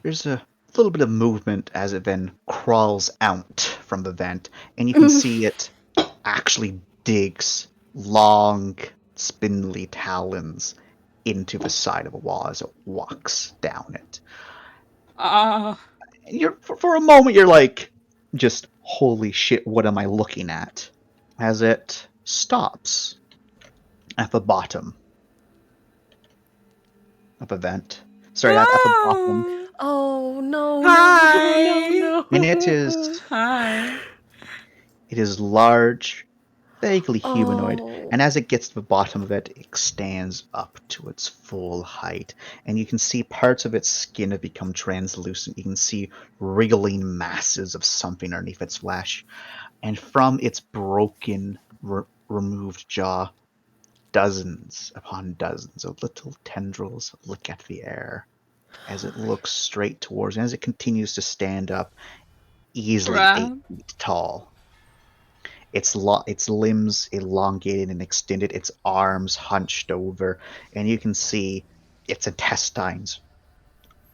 there's a little bit of movement as it then crawls out from the vent, and you can see it actually digs long, spindly talons into the side of the wall as it walks down it. And for a moment, you're like, just holy shit, what am I looking at? As it stops at the bottom of the vent. Sorry, at the bottom. Oh no! Hi. No! And it is Hi. large, vaguely humanoid, Oh. and as it gets to the bottom of it, it stands up to its full height, and you can see parts of its skin have become translucent. You can see wriggling masses of something underneath its flesh, and from its broken, removed jaw, dozens upon dozens of little tendrils lick at the air as it looks straight towards, and as it continues to stand up, easily 8 feet tall. Its limbs elongated and extended, its arms hunched over, and you can see its intestines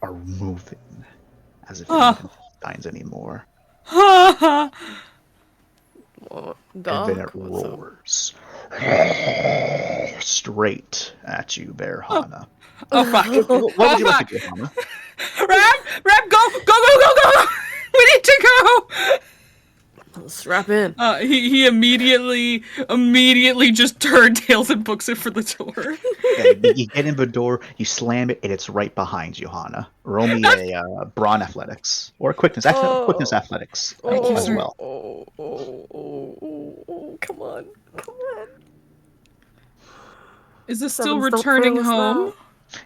are moving as if they're not intestines anymore. What? And then it Dark? What's up? roars straight at you, Bear Hana. Oh fuck. What would you like to do, Hana? Ram, go! We need to go! Let's strap in. He immediately just turntails and books it for the door. Okay, you get in the door, you slam it, and it's right behind you, Hana. Roll me a brawn athletics or quickness. Actually, quickness athletics as well. Come on. Is this still Sevens don't returning fail us home?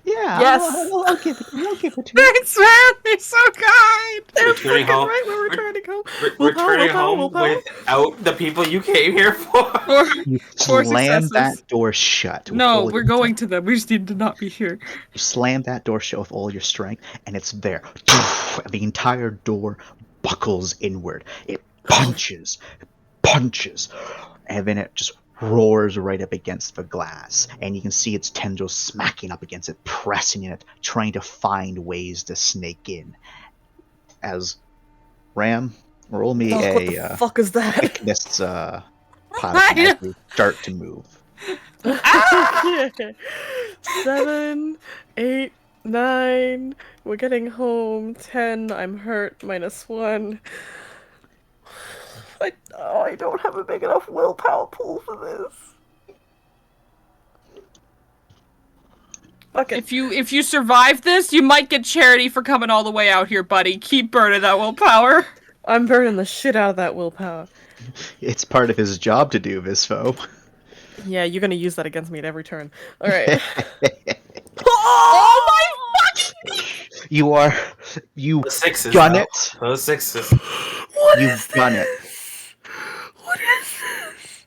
Yeah. Yes. I'll give it. I'll give it to you. Thanks, man. You're so kind. Returning home. Right, we're returning home. Returning home willpower. without the people you came here for. You Four slam successes. that door shut. with No, all we're your going strength. to them. We just need to not be here. You slam that door shut with all your strength, and it's there. The entire door buckles inward. It punches, and then it just roars right up against the glass. And you can see its tendrils smacking up against it, pressing in it, trying to find ways to snake in. As Ram, roll me Doc, what the a fuck is that? quickness pilot as we start to move. Okay. 7, 8, 9. We're getting home. 10. I'm hurt. -1. I don't have a big enough willpower pool for this. Fuck it. If you survive this, you might get charity for coming all the way out here, buddy. Keep burning that willpower. I'm burning the shit out of that willpower. It's part of his job to do, Visfo. Yeah, you're gonna use that against me at every turn. Alright. Oh my fucking! You The sixes. gun though. it. Those sixes. You gun it. What is this?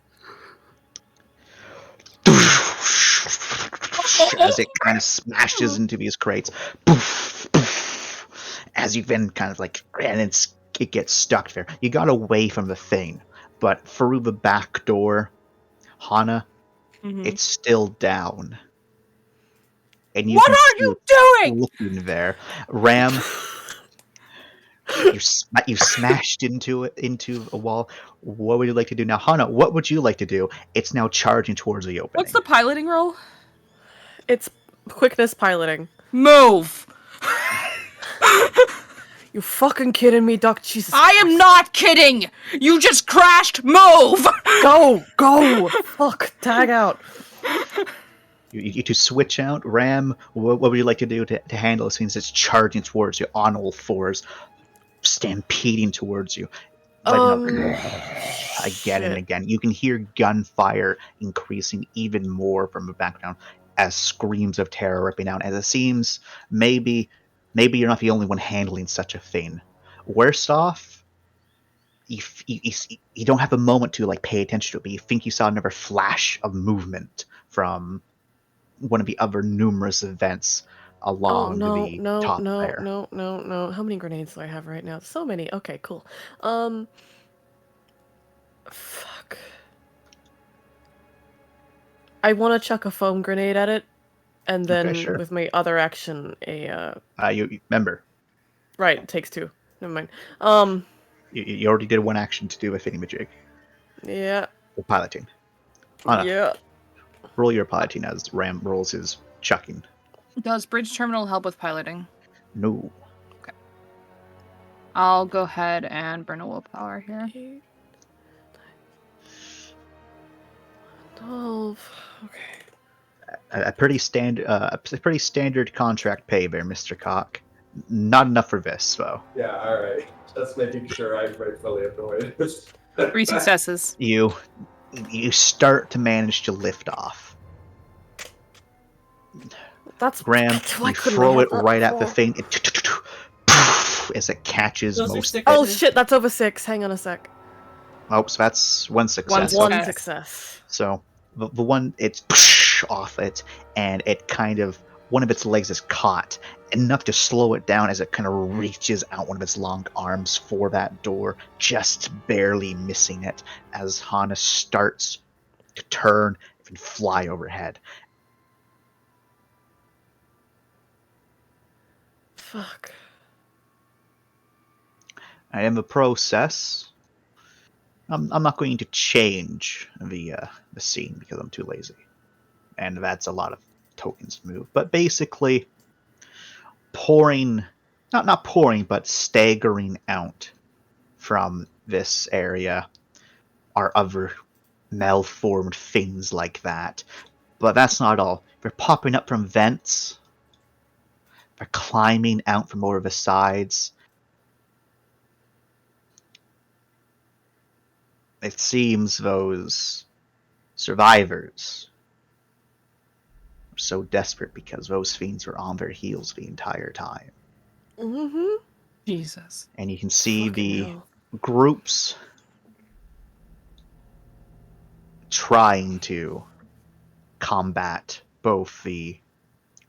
As it kind of smashes into these crates. Poof, poof, as you then kind of like, and it gets stuck there. You got away from the thing, but through the back door, Hana, it's still down. And you What can are see you it doing? looking there. Ram, you smashed into a wall. What would you like to do now, Hana? What would you like to do? It's now charging towards the opening. What's the piloting roll? It's quickness piloting. Move. You fucking kidding me, Doc? Jesus. I am not kidding. You just crashed. Move. Go! Fuck, tag out. You to switch out, Ram. What would you like to do to handle this? Since it's charging towards you on all fours, stampeding towards you. Again and again. You can hear gunfire increasing even more from the background as screams of terror ripping out. As it seems, maybe you're not the only one handling such a thing. Worst off, you don't have a moment to like pay attention to it, but you think you saw another flash of movement from one of the other numerous events along the top there. No. How many grenades do I have right now? So many. Okay, cool. Fuck. I want to chuck a foam grenade at it, and then Okay, sure. with my other action, You remember, right, it takes 2. Never mind. you already did one action to do a thingamajig. Yeah. The piloting. Anna, Yeah. roll your piloting as Ram rolls his chucking. Does bridge terminal help with piloting? No. I'll go ahead and burn a willpower here. 8, 12. Okay. A pretty standard contract pay there, Mr. Cock. Not enough for this, though. Yeah, alright. Just making sure I'm rightfully annoyed. 3 successes. You start to manage to lift off. That's Graham, why you couldn't throw we it have that right at the before? thing. As it catches Those are most. six- Oh shit, that's over 6. Hang on a sec. Oh, so that's one success. One One Success. success. So the one, it's off it, and it kind of, one of its legs is caught, enough to slow it down as it kind of reaches out one of its long arms for that door, just barely missing it as Hana starts to turn and fly overhead. Fuck. And in the process, I'm not going to change the scene because I'm too lazy, and that's a lot of tokens to move. But basically, not pouring, but staggering out from this area are other malformed things like that. But that's not all. They're popping up from vents. They're climbing out from over the sides. It seems those survivors are so desperate because those fiends were on their heels the entire time. Mm-hmm. Jesus. And you can see Fucking the hell. groups trying to combat both the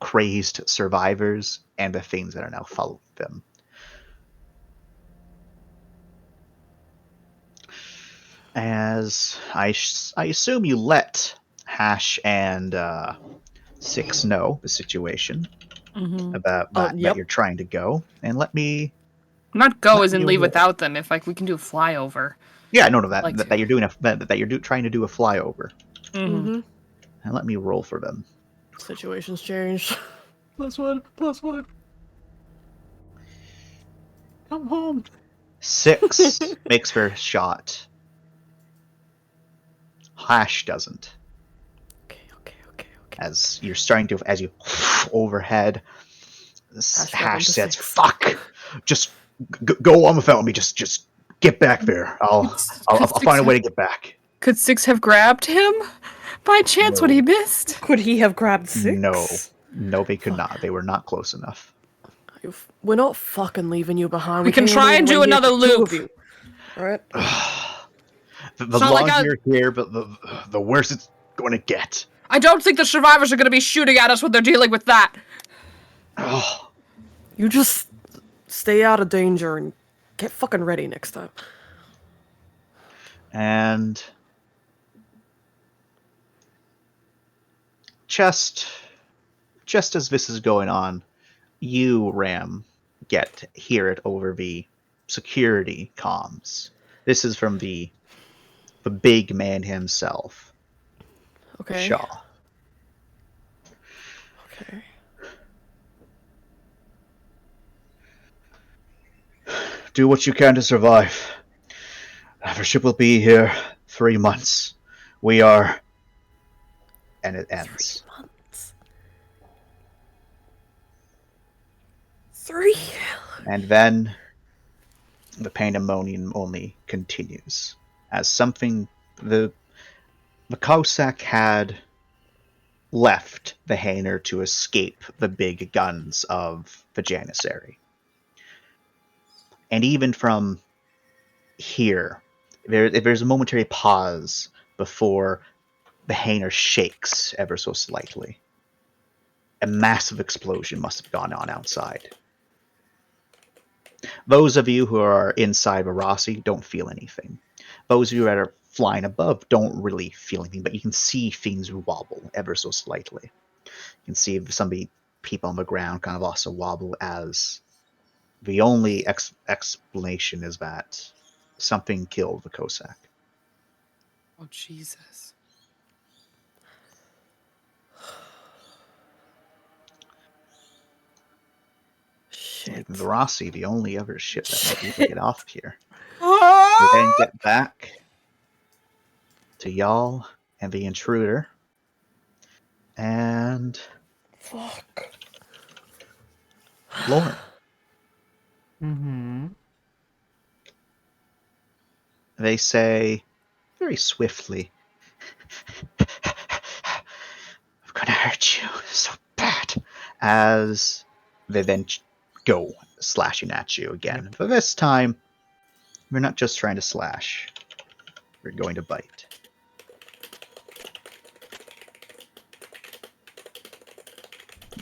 crazed survivors and the things that are now following them. As I assume you let Hash and Six know the situation Mm-hmm. about Oh, that yep. you're trying to go, and let me. Not go Let as in me leave roll. without them. If like we can do a flyover. Yeah, I know that Like that you're doing that you're trying to do a flyover, Mm-hmm. Mm-hmm. and let me roll for them. Situation's changed. +1, +1. Come home. 6 makes for a shot. Hash doesn't. Okay. As you're starting to, as you overhead, Hash Hash, fell into says, 6. "Fuck! Just go on without me. Just get back there. I'll find a way to get back." Could Six have grabbed him? By chance, what No. he missed? Could he have grabbed 6? No, they could Fuck. not. They were not close enough. We're not fucking leaving you behind. We can came try all and the do way here another for 2 loop. of you. Alright? The It's not like longer you're here, but the worse it's going to get. I don't think the survivors are going to be shooting at us when they're dealing with that. Oh, You just stay out of danger and get fucking ready next time. and just as this is going on, you, Ram, hear it over the security comms. This is from the big man himself, Okay. Shaw. Okay. Do what you can to survive. Our ship will be here 3 months. We are... And it ends. 3 months. 3? And then the pandemonium only continues. As something... The Cossack had left the hangar to escape the big guns of the Janissary. And even from here, there's a momentary pause before the hangar shakes ever so slightly. A massive explosion must have gone on outside. Those of you who are inside Varasi don't feel anything. Those of you that are flying above don't really feel anything, but you can see things wobble ever so slightly. You can see people on the ground kind of also wobble, as the only explanation is that something killed the Cossack. Oh, Jesus. Shit. Varasi, the only other ship that might be able to get off here. We then get back to y'all and the intruder. And Fuck. Lauren. Mm-hmm. They say very swiftly, "I'm gonna hurt you so bad," as they then go slashing at you again. But this time, we're not just trying to slash. We're going to bite.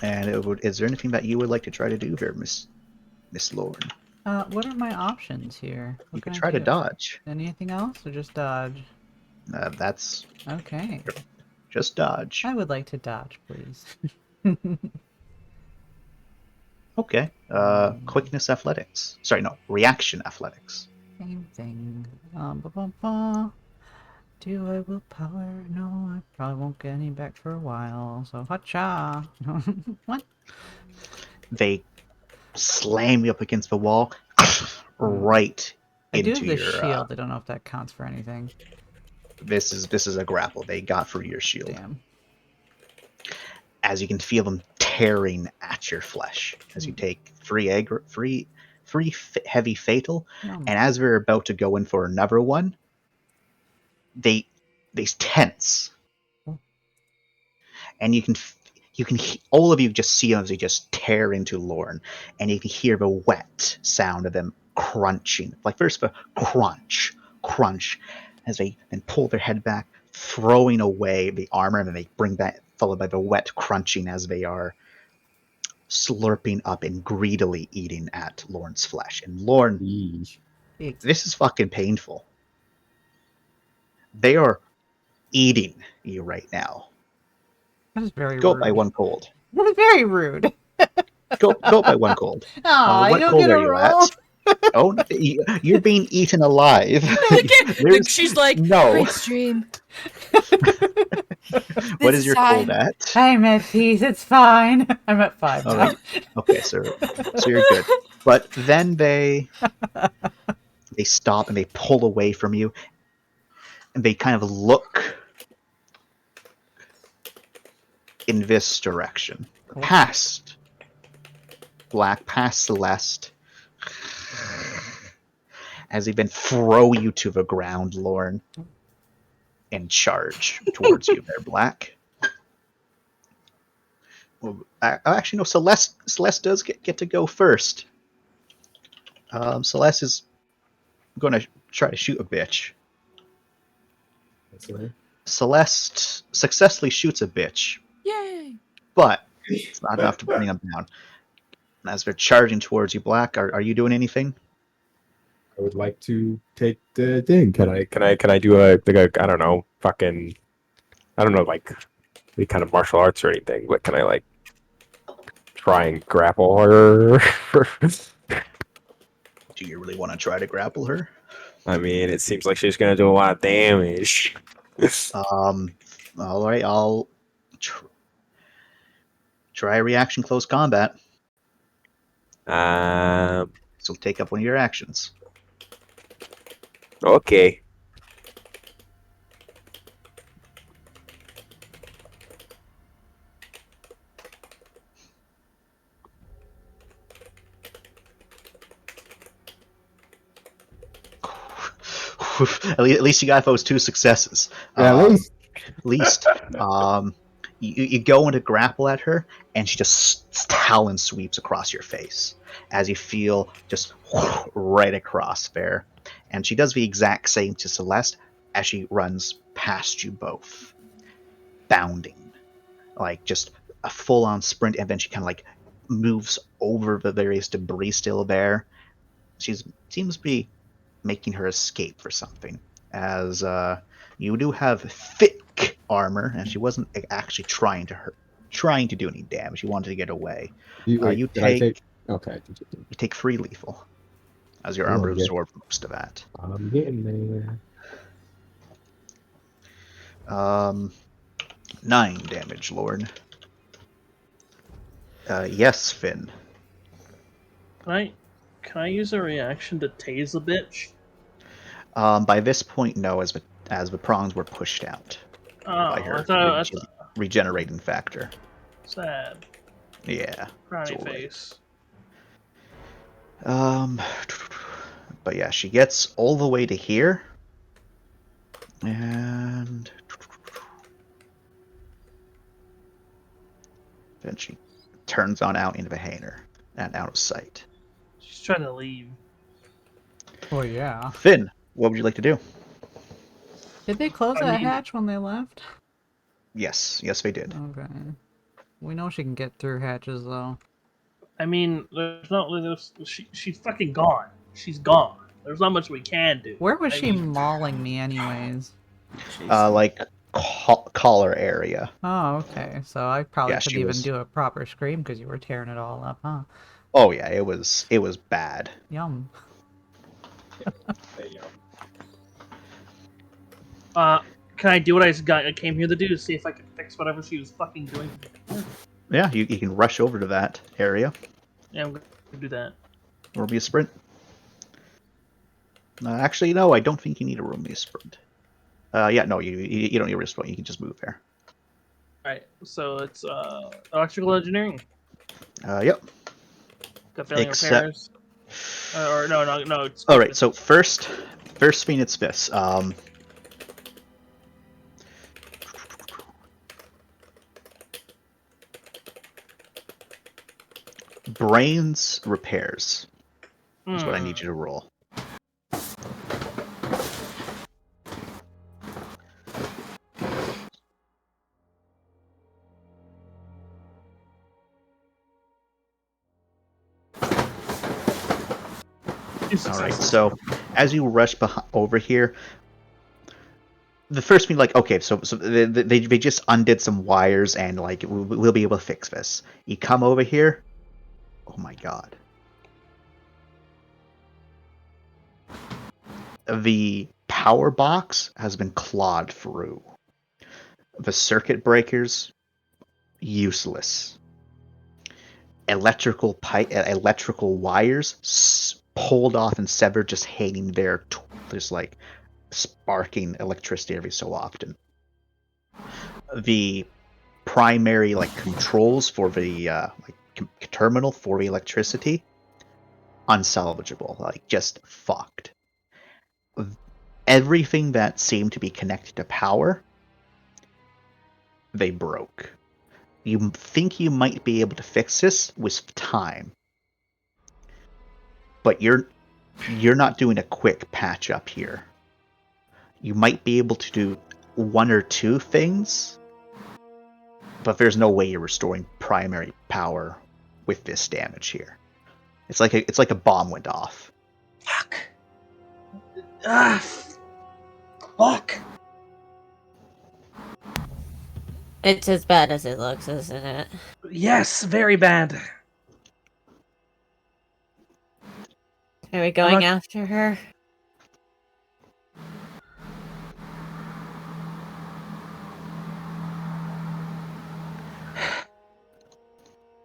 And is there anything that you would like to try to do here, Miss Lauren? What are my options here? What You could can I try to do? dodge. Anything else, or just dodge? That's Okay. just dodge. I would like to dodge, please. Okay. Quickness athletics. Sorry, no. Reaction athletics. Same thing. Ba-ba-ba. Do I willpower? No, I probably won't get any back for a while. So, hacha. What? They slam you up against the wall, right I do into have the your. shield. I don't know if that counts for anything. This is a grapple they got through your shield. Damn. As you can feel them tearing at your flesh as you take three heavy fatal, and as they're about to go in for another one, they tense, and you you can all of you just see them as they just tear into Lorne, and you can hear the wet sound of them crunching. Like first the crunch, crunch, as they then pull their head back, throwing away the armor, and then they bring back, followed by the wet crunching as they are slurping up and greedily eating at Lorne's flesh. And Lorne, this is fucking painful. They are eating you right now. That is very Go rude. by one cold. That is very rude. Go by one cold. Aw, What you don't cold get are a you roll. at? Oh, you're being eaten alive. Like, There's- she's like, no. great stream. What is your cold at? I'm at peace. It's fine. I'm at 5 All now. right. Okay, so you're good. But then they stop and they pull away from you, and they kind of look in this direction, past Black, past Celeste, as they then throw you to the ground, Lorne, and charge towards you. They're Black. Well, actually, no. Celeste does get to go first. Celeste is going to try to shoot a bitch. Celeste successfully shoots a bitch, Yay! but it's not enough to bring them down. And as they're charging towards you, Black, are you doing anything? I would like to take the thing. Can I do a I don't know, fucking, I don't know, like any kind of martial arts or anything? But can I like try and grapple her? Do you really want to try to grapple her? I mean, it seems like she's gonna do a lot of damage. All right, I'll try reaction close combat. So take up one of your actions. Okay. At least you got those 2 successes. Yeah, at least. At least. You go into grapple at her, and she just talon sweeps across your face as you feel just right across there. And she does the exact same to Celeste as she runs past you both, bounding, like just a full-on sprint, and then she kind of like moves over the various debris still there. She seems to be making her escape for something, as you do have thick armor, and she wasn't actually trying to do any damage. She wanted to get away. Wait, You did I take Okay. you take 3 lethal, as your armor absorbs most of that. I'm getting there. 9 damage, Lord. Yes, Finn. Can I use a reaction to tase a bitch? By this point, no, as the prongs were pushed out by her I thought regenerating factor. sad. Yeah. Crying it's all right. face. But yeah, she gets all the way to here, and then she turns on out into the hangar and out of sight. She's trying to leave. Oh, yeah. Finn, what would you like to do? Did they close that hatch when they left? Yes, they did. Okay. We know she can get through hatches, though. I mean, she's fucking gone. She's gone. There's not much we can do. Where was I she mean, mauling me, anyways? Like collar area. Oh, okay. So I probably Yeah, couldn't she even was- do a proper scream because you were tearing it all up, huh? Oh yeah, it was bad. Yum. Can I do what I came here to do to see if I can fix whatever she was fucking doing? Yeah, you can rush over to that area. Yeah, I'm gonna do that. Roll me a sprint. Actually, no, I don't think you need to roll me a sprint. Yeah, no, you don't need a sprint. You can just move there. Alright, so it's electrical engineering. Yep. Got failing Except- repairs. Or no, it's All right. So first thing it's this. brains repairs is what I Hmm. need you to roll. All right. So as you rush over here, the first thing, like, okay, so they just undid some wires and like we'll be able to fix this. You come over here. Oh my god. The power box has been clawed through. The circuit breakers, useless. Electrical wires pulled off and severed, just hanging there, just like sparking electricity every so often. The primary like controls for the terminal for the electricity, unsalvageable, like just fucked. Everything that seemed to be connected to power, they broke. You think you might be able to fix this with time, but you're not doing a quick patch up here. You might be able to do one or two things, but there's no way you're restoring primary power with this damage here. It's like a bomb went off. Fuck. Ah. Fuck. It's as bad as it looks, isn't it? Yes, very bad. Are we going after her?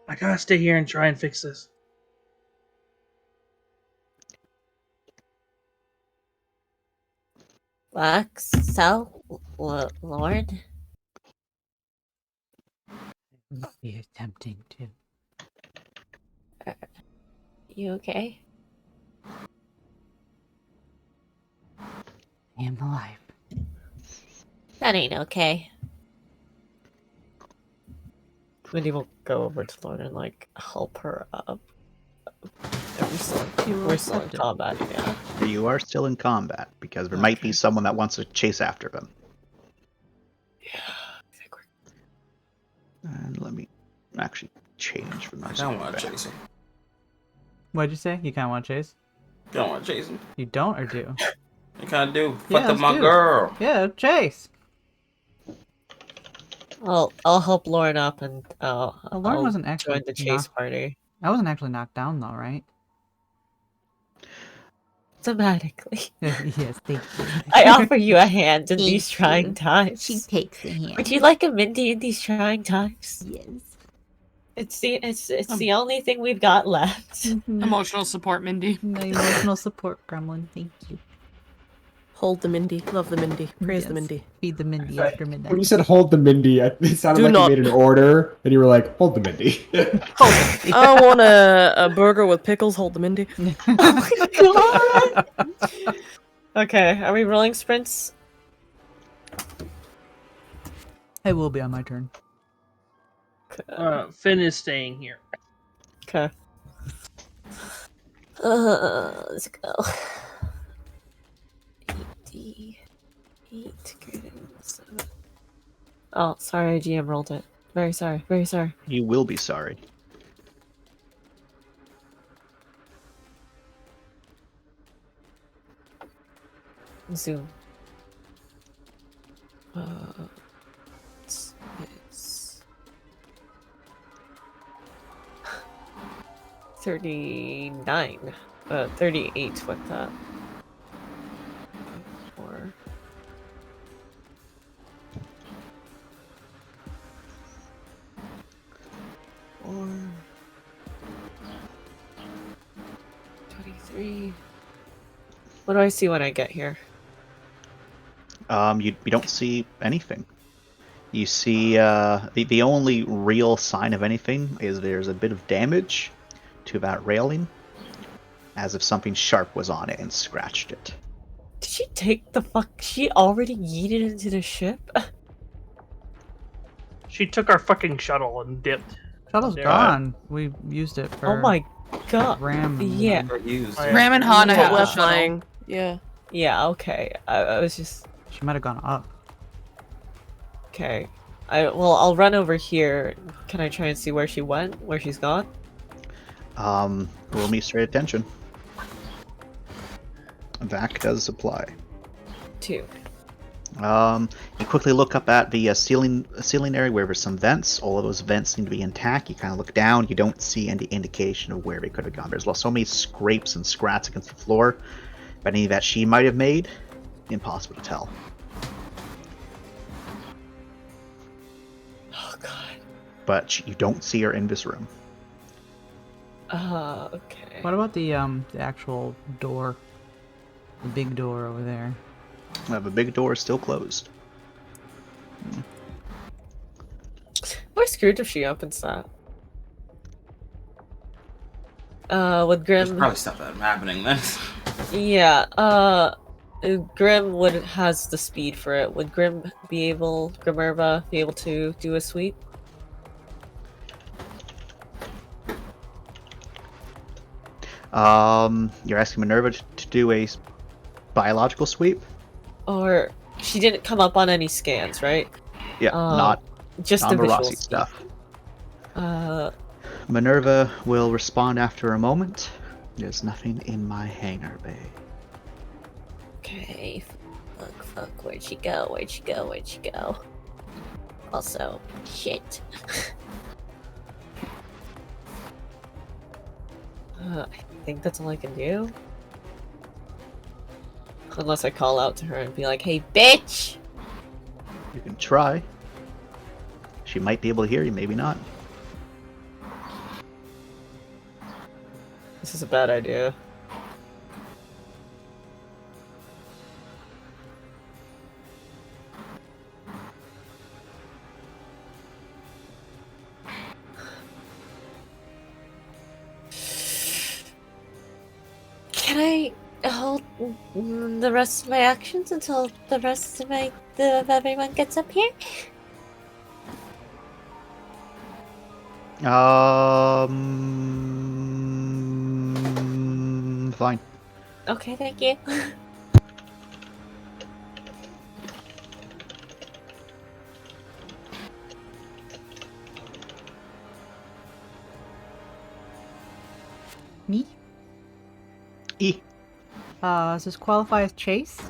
I gotta stay here and try and fix this. Lux? Lord? Be attempting to. You okay? I am alive. That ain't okay. Mindy will go over to Lord and like help her up. We're still in combat, yeah. You are still in combat because there might be someone that wants to chase after them. Yeah, I think we're... And let me actually change from I this. don't want to chase him. What'd you say? You kind of want to chase? I don't want to chase him. You don't or do? I kind of do. Yeah, Fuck up let's my do. girl. Yeah, chase. I'll help Lauren up and Lauren I'll wasn't actually join the chase party. I wasn't actually knocked down though, right? Thematically. Yes, thank you. I offer you a hand in Thank these trying you. times. She takes a hand. Would you like a Mindy in these trying times? Yes. It's the only thing we've got left. Emotional support, Mindy. My emotional support, Gremlin. Thank you. Hold the Mindy. Love the Mindy. Praise the Yes. Mindy. Feed the Mindy after midnight. When you said hold the Mindy, it sounded Do like not- you made an order, and you were like, hold the Mindy. I want a burger with pickles. Hold the Mindy. Oh my god! Okay, are we rolling sprints? It will be on my turn. Finn is staying here. Okay. Let's go. 8 greater than 7. Oh, sorry, GM rolled it. Very sorry, very sorry. You will be sorry. Zoom. It's 39. 38 with that. 4. Or 23. What do I see when I get here? You don't see anything. You see the only real sign of anything is there's a bit of damage to that railing, as if something sharp was on it and scratched it. Did she take the fuck? She already yeeted into the ship? She took our fucking shuttle and dipped. Shuttle's there. gone. We used it for. Oh my god. Ram. Yeah. Got used. Oh, yeah. Ram and Hana That's have what the we're shuttle. flying. Yeah. Yeah, okay. I was just She might have gone up. okay. I'll run over here. Can I try and see where she went? Where she's gone? Roll me straight attention. Vac does apply. 2. You quickly look up at the ceiling area where there's some vents. All of those vents seem to be intact. You kind of look down. You don't see any indication of where they could have gone. There's so many scrapes and scratches against the floor. But any that she might have made, impossible to tell. Oh god. But you don't see her in this room. Okay. What about the actual door? The big door over there. The big door is still closed. We're screwed if she opens that. Would There's Grim... probably stuff that happening then. Yeah, Grim has the speed for it. Would Grimmerva be able to do a sweep? You're asking Minerva to do a biological sweep? Or she didn't come up on any scans, right? Yeah, not just the visual Rossi speed. stuff. Minerva will respond after a moment. There's nothing in my hangar bay. Okay. Fuck. Where'd she go? Also, shit. I think that's all I can do. Unless I call out to her and be like, hey, bitch! You can try. She might be able to hear you, maybe not. This is a bad idea. Can I hold the rest of my actions until the rest of everyone gets up here? Fine. Okay, thank you. Me? E. Does this qualify as chase?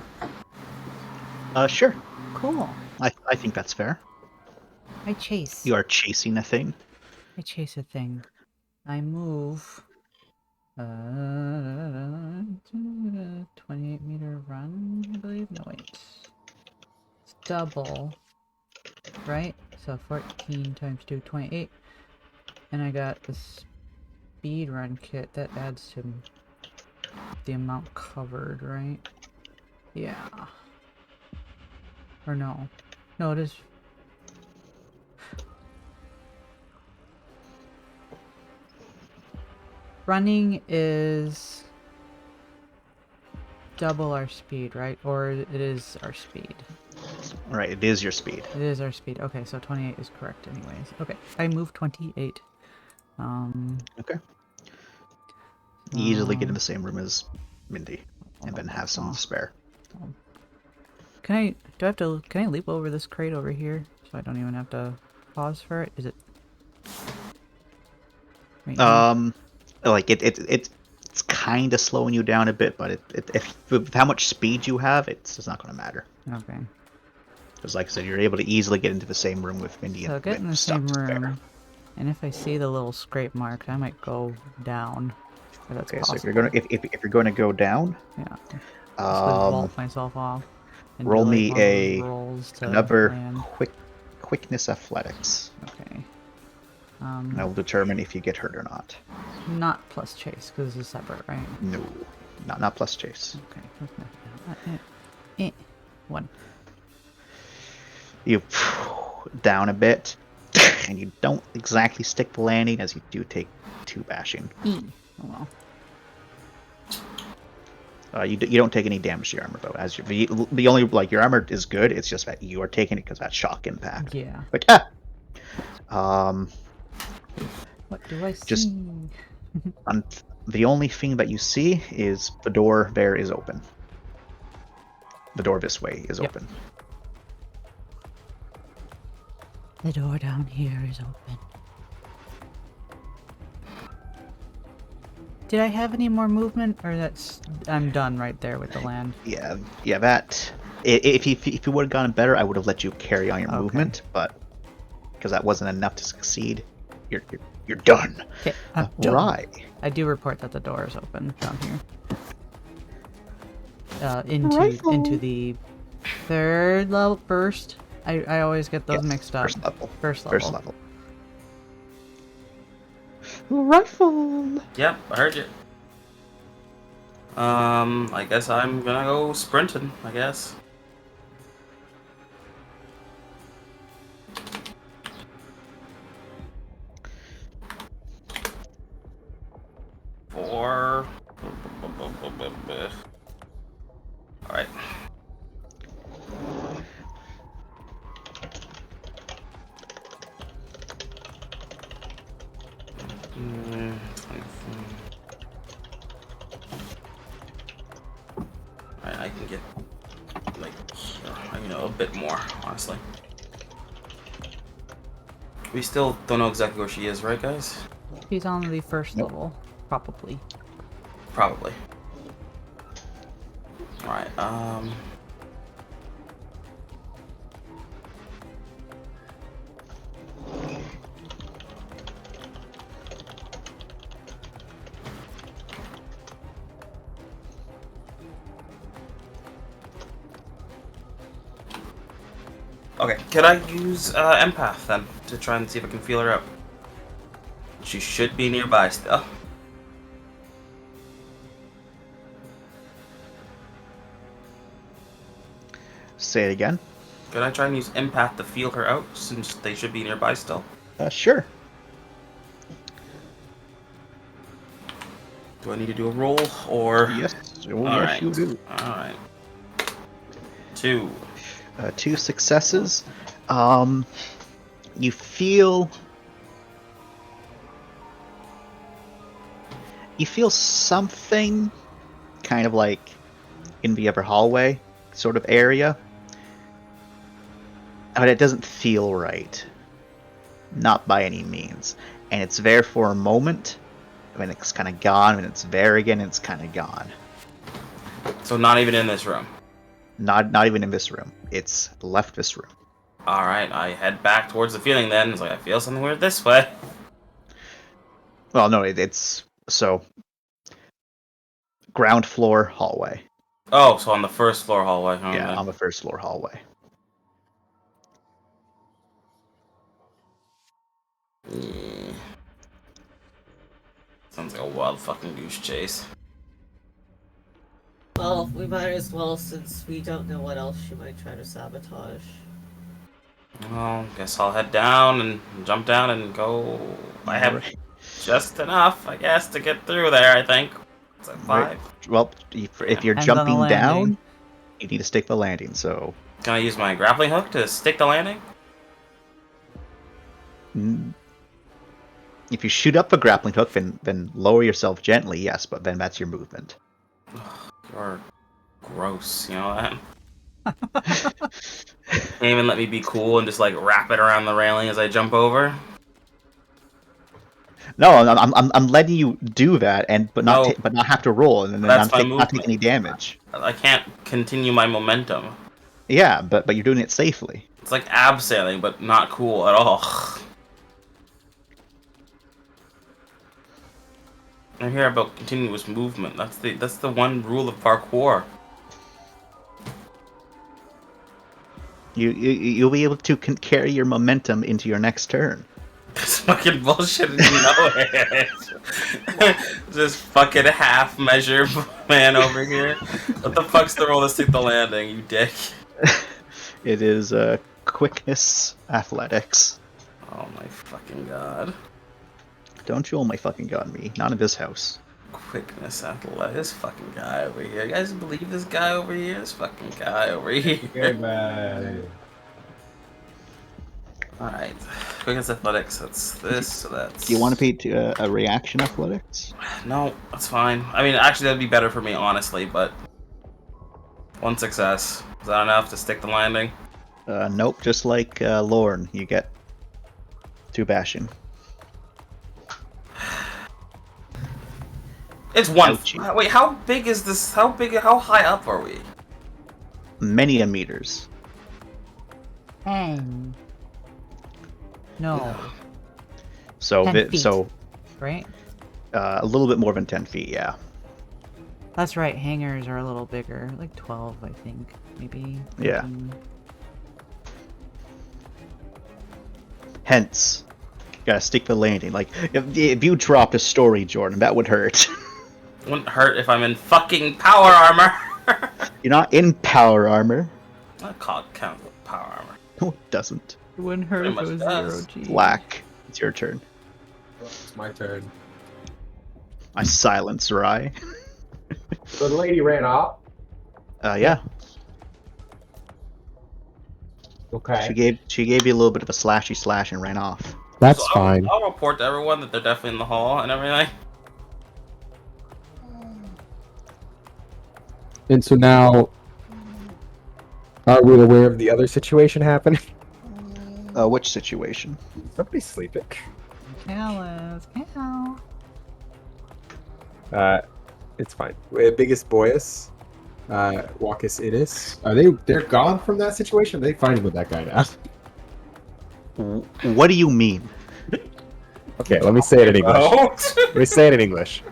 Sure. Cool. I think that's fair. I chase. You are chasing a thing. I chase a thing. I move. 28-meter run, I believe. No, wait. It's double. Right? So 14 times 2, 28. And I got the speed run kit that adds to the amount covered, right? Yeah. Or no. No, it is. Running is double our speed, right? Or it is our speed. Right, it is your speed. It is our speed. Okay, so 28 is correct anyways. Okay, I move 28. Okay. You easily get in the same room as Mindy, and then have some spare. Can I leap over this crate over here so I don't even have to pause for it? Is it? Right here? Like it's kind of slowing you down a bit, but if with how much speed you have, it's not going to matter. Okay. Because like I said, you're able to easily get into the same room with Mindy. So and get in the stuff same spare. room, and if I see the little scrape mark, I might go down. If that's Okay, so possible. if you're going to go down, Yeah. Just vault myself off. And roll do, like, me one of those rolls to another land. quickness athletics. Okay. And I will determine if you get hurt or not. Not plus chase, because this is separate, right? No, not plus chase. Okay. 1. You down a bit, and you don't exactly stick the landing, as you do take 2 bashing. Oh well. You don't take any damage to your armor though. As the only your armor is good. It's just that you are taking it because that shock impact. Yeah. But What do I see? Just- The only thing that you see is the door there is open. The door this way is Yep. open. The door down here is open. Did I have any more movement, or that's I'm done right there with the land? Yeah, that. If you would have gotten better, I would have let you carry on your Okay. movement, but because that wasn't enough to succeed, you're done. Okay, I'm done. Right. I do report that the door is open down here. Rifle. Into the third level first. I always get those Yes, mixed up. First level. First level. First level. Rifle. Yep, I heard you. I guess I'm gonna go sprinting, I guess. Four. Alright. Alright, I can get, like, a bit more, honestly. We still don't know exactly where she is, right, guys? He's on the first level, probably. Probably. Alright, Okay, could I use empath then to try and see if I can feel her out? She should be nearby still. Say it again. Could I try and use empath to feel her out since they should be nearby still? Sure. Do I need to do a roll or? Yes. Oh, All yes, right. you do. All right. 2. 2 successes. You feel something kind of like in the upper hallway sort of area, but it doesn't feel right. Not by any means. And it's there for a moment, when it's kind of gone, when it's there again, it's kind of gone. So not even in this room. Not even in this room. It's left this room. All right, I head back towards the feeling then. It's like I feel something weird this way. Well, no, it's so ground floor hallway. Oh, so on the first floor hallway. Okay. Yeah, on the first floor hallway. Yeah. Sounds like a wild fucking goose chase. Well, we might as well, since we don't know what else she might try to sabotage. Well, guess I'll head down and jump down and go. I have Right. just enough, I guess, to get through there. I think. It's like 5. Right. Well, if you're Hands on the jumping landing. down, you need to stick the landing. So Can I use my grappling hook to stick the landing? if you shoot up a grappling hook, then lower yourself gently. Yes, but then that's your movement. You're gross, you know that? Can't even let me be cool and just like wrap it around the railing as I jump over. No, I'm letting you do that, but not No. but not have to roll, and then That's my not take movement. any damage. I can't continue my momentum. Yeah, but you're doing it safely. It's like abseiling, but not cool at all. I hear about continuous movement. That's the one rule of parkour. You'll be able to carry your momentum into your next turn. It's fucking bullshit and you know it. This fucking half measure man over here. What the fuck's the roll to stick the landing, you dick? It is quickness athletics. Oh my fucking god. Don't you oh my fucking god me. Not in this house. Quickness athletics. This fucking guy over here. You guys believe this guy over here? This fucking guy over here. Good man. Alright. Quickest athletics, that's this, so that's... Do you want to beat a reaction athletics? No, that's fine. I mean, actually, that'd be better for me, honestly, but... 1 success. Is that enough to stick the landing? Nope, just like Lorne, you get 2 bashing. It's 1. Ouchie. Wait, how big is this? How high up are we? Many a meters. 10. No. So, 10 feet. so Right? a little bit more than 10 feet, yeah. That's right, hangars are a little bigger. Like 12, I think. Maybe. Yeah. 13. Hence, gotta stick the landing. Like, if you dropped a story, Jordan, that would hurt. Wouldn't hurt if I'm in fucking power armor. You're not in power armor. That count power armor. No, it doesn't. It wouldn't hurt if it was 0G. Black, it's your turn. It's my turn. I silence Rye. So the lady ran off. Yeah. Okay. She gave you a little bit of a slashy slash and ran off. That's So fine. I'll report to everyone that they're definitely in the hall and everything. And so now, are we aware of the other situation happening? Which situation? Somebody's sleeping. Callus, Cal. It's fine. Biggest Boyus, Walkus Innis. They're gone from that situation? They fine with that guy now. What do you mean? Okay, let me say it in English. Let me say it in English.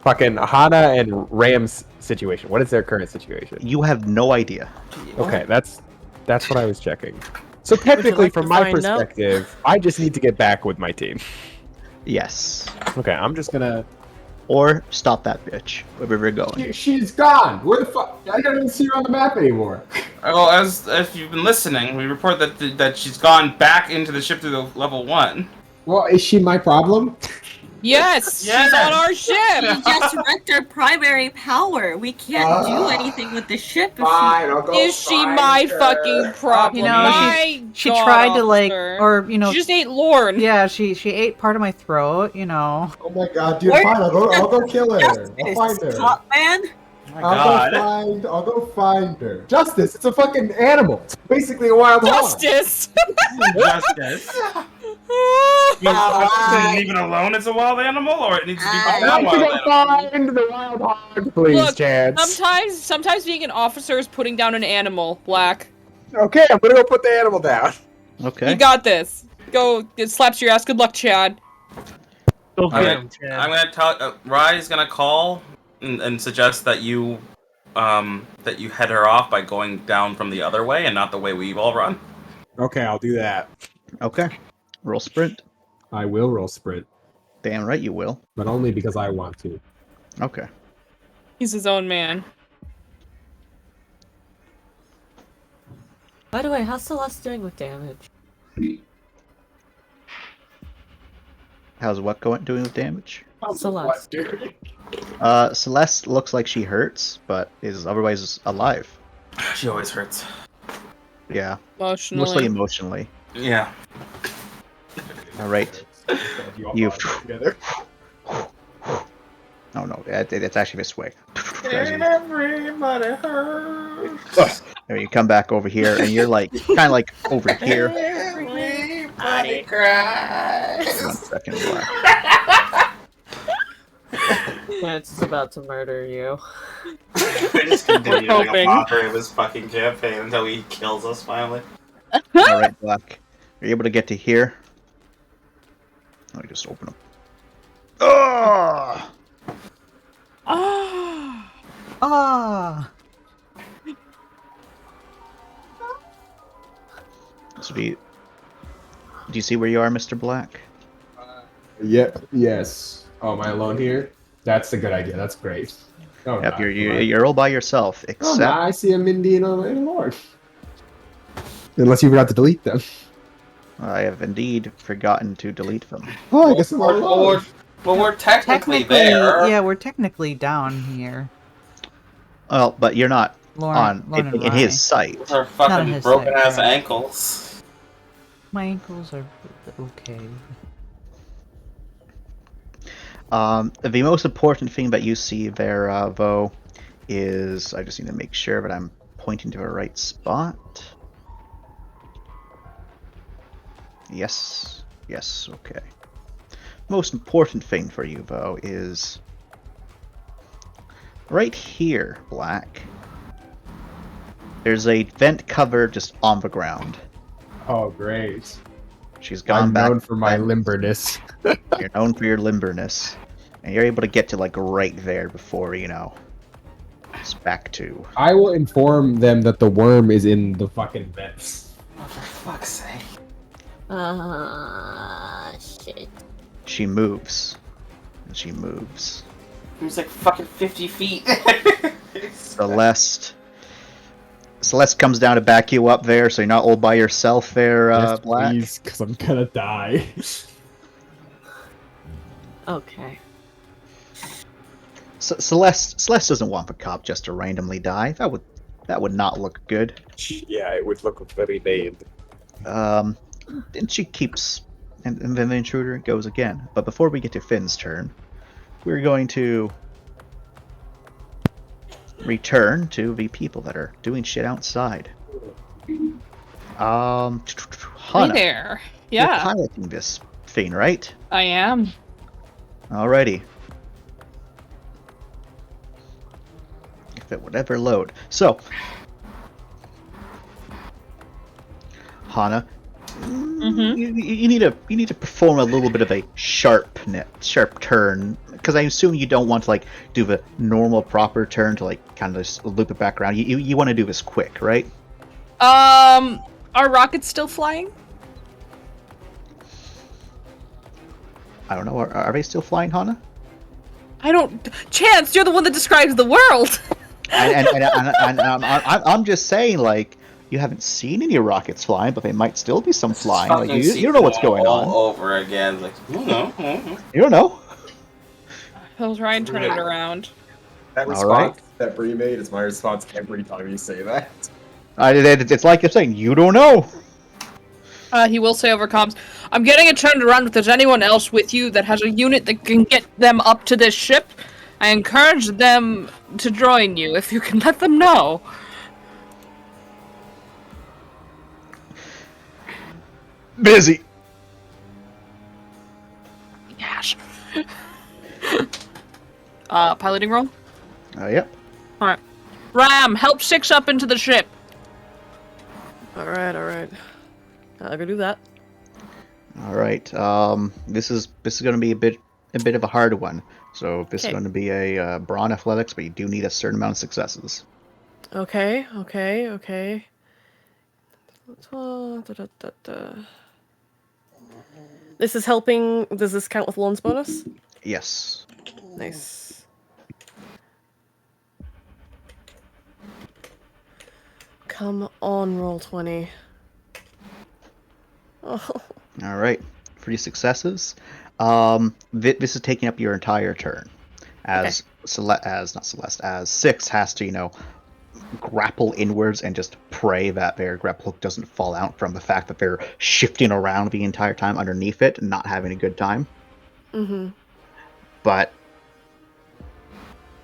Fucking Hana and Ram's situation. What is their current situation? You have no idea. Okay, that's what I was checking. So technically, like from to my find out? perspective, I just need to get back with my team. Yes. Okay, I'm just gonna. Or stop that bitch, wherever you're going. She's gone. Where the fuck? I don't even see her on the map anymore. Well, as if you've been listening, we report that she's gone back into the ship to the level 1. Well, is she my problem? Yes, Yes. she's on our ship. She just wrecked our primary power. We can't do anything with the ship if Fine, I'll go Is she find my her. fucking problem? You know, My she God, tried to like, officer. or you know, She just ate Lorne. yeah, she ate part of my throat. You know. Oh my god, dude, Where- fine, I'll go kill her. Justice, I'll find her. Top man. Oh my I'll go find her. Justice, it's a fucking animal. It's basically a wild hog. Justice. Justice. Even alone, it's a wild animal, or it needs to be I a have to wild go animal. find the wild hog, please, Look, Chance. sometimes being an officer is putting down an animal. Black. Okay, I'm gonna go put the animal down. Okay. You got this. Go. It slaps your ass. Good luck, Chad. Go I'm get him, gonna, Chad. I'm gonna tell. Rye's gonna call and suggest that you head her off by going down from the other way and not the way we've all run. Okay, I'll do that. Okay. Roll sprint. I will roll sprint, Damn right you will. but only because I want to. Okay. He's his own man. By the way, how's Celeste doing with damage? How's what doing with damage? Celeste. Celeste looks like she hurts, but is otherwise alive. She always hurts. Yeah. Emotionally. Mostly emotionally. Yeah. Alright. You You- together. Oh no, it's actually this way. Everybody hurts. And you come back over here, and you're like, kind of like over here. Everybody cries. 1 second. Black. Chance is about to murder you. We just continue We're doing a hoping. mockery of this fucking campaign until he kills us finally. Alright, Black. Are you able to get to here? Let me just open them. Oh! Ah. Ah. So do you see where you are, Mr. Black? Yeah. Yes. Oh, am I alone here? That's a good idea. That's great. Oh, Yep, no, you're all by yourself, Oh, except now I see a Mindy and a Lord. Unless you forgot to delete them. I have indeed forgotten to delete them. Oh, I guess I'm all alone. Well, we're technically Technically, there. yeah, we're technically down here. Well, but you're not Lauren and in Rye. his sight. With our Not in fucking his broken sight, ass yeah. ankles. My ankles are okay. The most important thing that you see there, Vo, is I just need to make sure that I'm pointing to the right spot. Yes. Yes, okay. Most important thing for you, Vo, is right here, Black. There's a vent cover just on the ground. Oh, great. She's gone I'm back. known for my limberness. You're known for your limberness. And you're able to get to, like, right there before, you know, it's back to... I will inform them that the worm is in the fucking vents. Oh, for fuck's sake. Shit. She moves. And she moves. It was like fucking 50 feet. Celeste comes down to back you up there, so you're not all by yourself there, Yes, Black. please, because I'm gonna die. Okay. Celeste doesn't want the cop just to randomly die. That would not look good. Yeah, it would look very bad. Then she keeps, and then the intruder goes again. But before we get to Finn's turn, we're going to return to the people that are doing shit outside. Hana, Hey there. you're Yeah, piloting this thing, right? I am. Alrighty. If it would ever load. So, Hana, you need to perform a little bit of a sharp turn, because I assume you don't want to like do the normal proper turn to like kind of just loop it back around. You want to do this quick, right? Are rockets still flying? I don't know. Are they still flying, Hana? I don't. Chance, you're the one that describes the world. And I'm just saying, like, you haven't seen any rockets flying, but they might still be some flying. Like, you don't know what's going on. All over again. Like, you know. You don't know. I'll try and turn it around. That All response that Bree made is my response every time you say that. It's like you're saying, you don't know. He will say over comms, I'm getting it turned around. If there's anyone else with you that has a unit that can get them up to this ship, I encourage them to join you if you can let them know. Busy. Yes. Piloting roll? Yep. Alright. Ram, help 6 up into the ship. Alright. I'll go do that. All right. This is going to be a bit of a hard one. So this is going to be a brawn athletics, but you do need a certain amount of successes. Okay. This is helping. Does this count with Lorne's bonus? Yes. Nice. Come on, roll 20. Oh. All right. 3 successes. This is taking up your entire turn, as as 6 has to grapple inwards and just pray that their grapple hook doesn't fall out from the fact that they're shifting around the entire time underneath it and not having a good time. But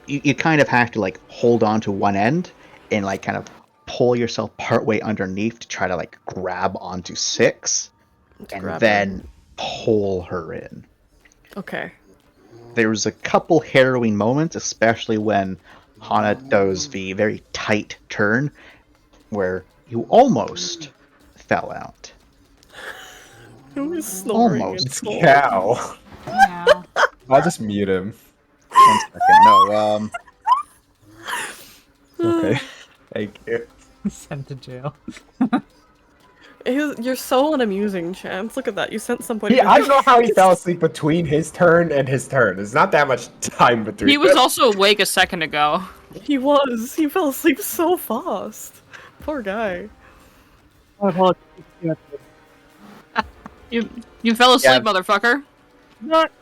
you kind of have to like hold on to one end and like kind of pull yourself partway underneath to try to like grab onto 6 and then pull her in. Okay. There's a couple harrowing moments, especially when Hana does the very tight turn where you almost fell out. Who is snoring? Almost. Cow. Yeah. I'll just mute him. 1 second. No, Okay. Thank you. Sent to jail. You're so unamusing, Chance. Look at that. You sent somebody. I don't know how he fell asleep between his turn and his turn. There's not that much time between. He was also awake a second ago. He was. He fell asleep so fast. Poor guy. You fell asleep, motherfucker. Not.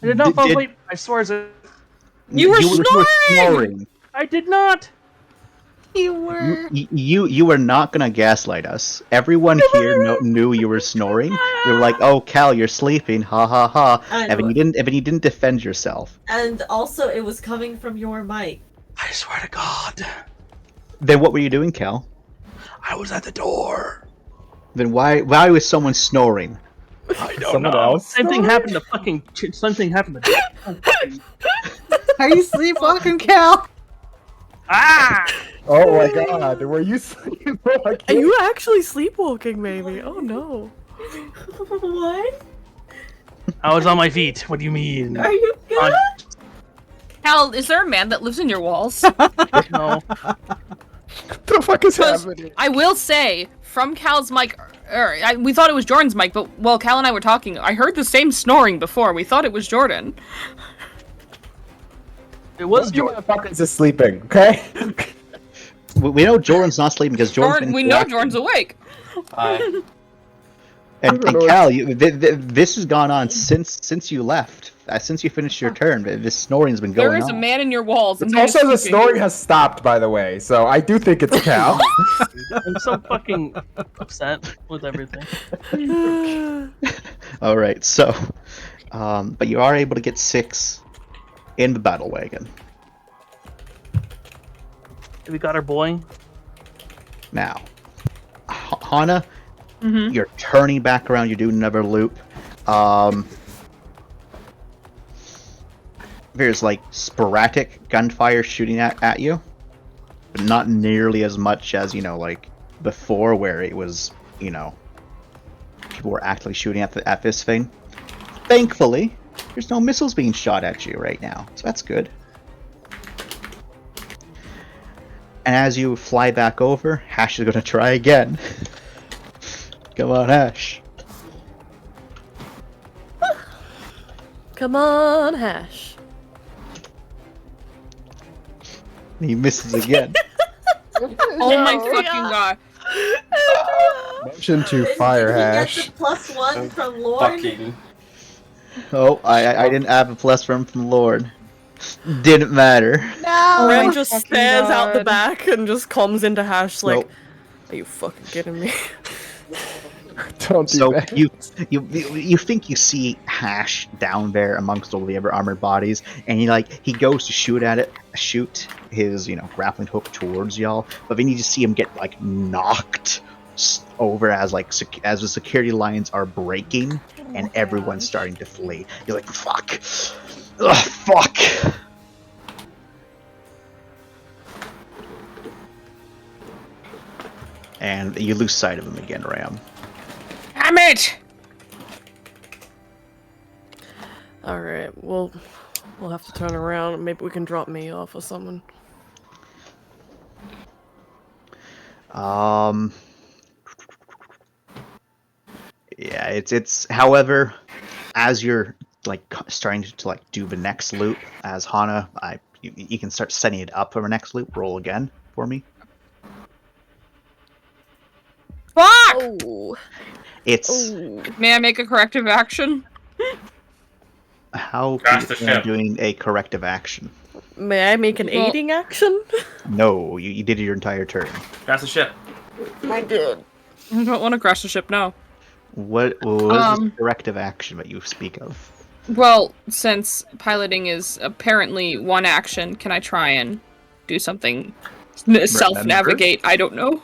I did not fall asleep. I swear. You were snoring! I did not. You were. You were not gonna gaslight us. Everyone here knew you were snoring. They were like, "Oh, Cal, you're sleeping, ha ha ha," and you didn't defend yourself. And also, it was coming from your mic. I swear to God. Then what were you doing, Cal? I was at the door. Then why was someone snoring? I don't Someone know. else Same thing happened to Something happened to Are you sleepwalking, Cal? Ah! Oh my god, were you sleepwalking? Are you actually sleepwalking, maybe? Oh no. What? I was on my feet. What do you mean? Are you good? Hal, is there a man that lives in your walls? No. What the fuck is happening? I will say, from Cal's mic, we thought it was Jordan's mic, but while Cal and I were talking, I heard the same snoring before. We thought it was Jordan. It was You Jordan. motherfuckers is sleeping, okay? We know Jordan's not sleeping because Jordan's We know Jordan's awake. And Cal, this has gone on since you left. Since you finished your turn, this snoring's been going on. There is a man in your walls. It's also the snoring has stopped, by the way, so I do think it's Cal. I'm so fucking upset with everything. All right, so, but you are able to get 6 in the battle wagon. We got our boy. Now, Hana, you're turning back around. You're doing another loop. There's like sporadic gunfire shooting at you, but not nearly as much as like before, where it was people were actively shooting at this thing. Thankfully, there's no missiles being shot at you right now, so that's good. And as you fly back over, Hash is going to try again. Come on, Hash. Come on, Hash. He misses again. Oh my fucking god. Motion to fire Hash. He gets a +1 from Lord. Oh, I didn't have a plus from Lord. Didn't matter. No. Ren just stares out the back and just comms into Hash like, Nope. "Are you fucking kidding me?" Don't do So that. you think you see Hash down there amongst all the other armored bodies, and he goes to shoot his grappling hook towards y'all, but then you just see him get knocked over as the security lines are breaking and everyone's starting to flee. You're like, fuck, ugh, fuck. And you lose sight of him again, Ram. Damn it! Alright, we'll have to turn around. Maybe we can drop me off or something. Yeah, it's however, as you're starting to do the next loop as Hana, you can start setting it up for the next loop. Roll again for me. Fuck! Oh. It's May I make a corrective action? how Crash the people are ship. doing a corrective action. May I make an Well- aiding action? No, you did your entire turn. Crash the ship. I did. I don't want to crash the ship now. What is this corrective action that you speak of? Well, since piloting is apparently one action, can I try and do something? Self-navigate? I don't know.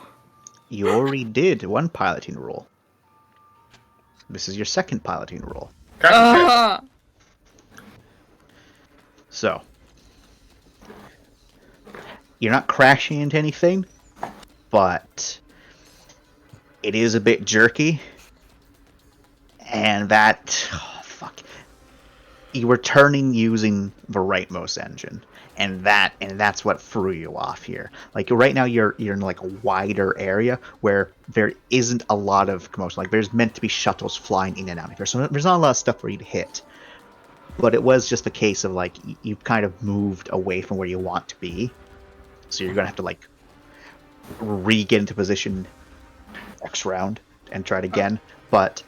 You already did one piloting roll. This is your second piloting roll. Crash the ship. So, you're not crashing into anything, but it is a bit jerky, and you were turning using the rightmost engine, and that's what threw you off here. Right now, you're in a wider area where there isn't a lot of commotion. There's meant to be shuttles flying in and out of here, so there's not a lot of stuff for you to hit. But it was just a case of you kind of moved away from where you want to be, so you're gonna have to re-get into position next round and try it again. But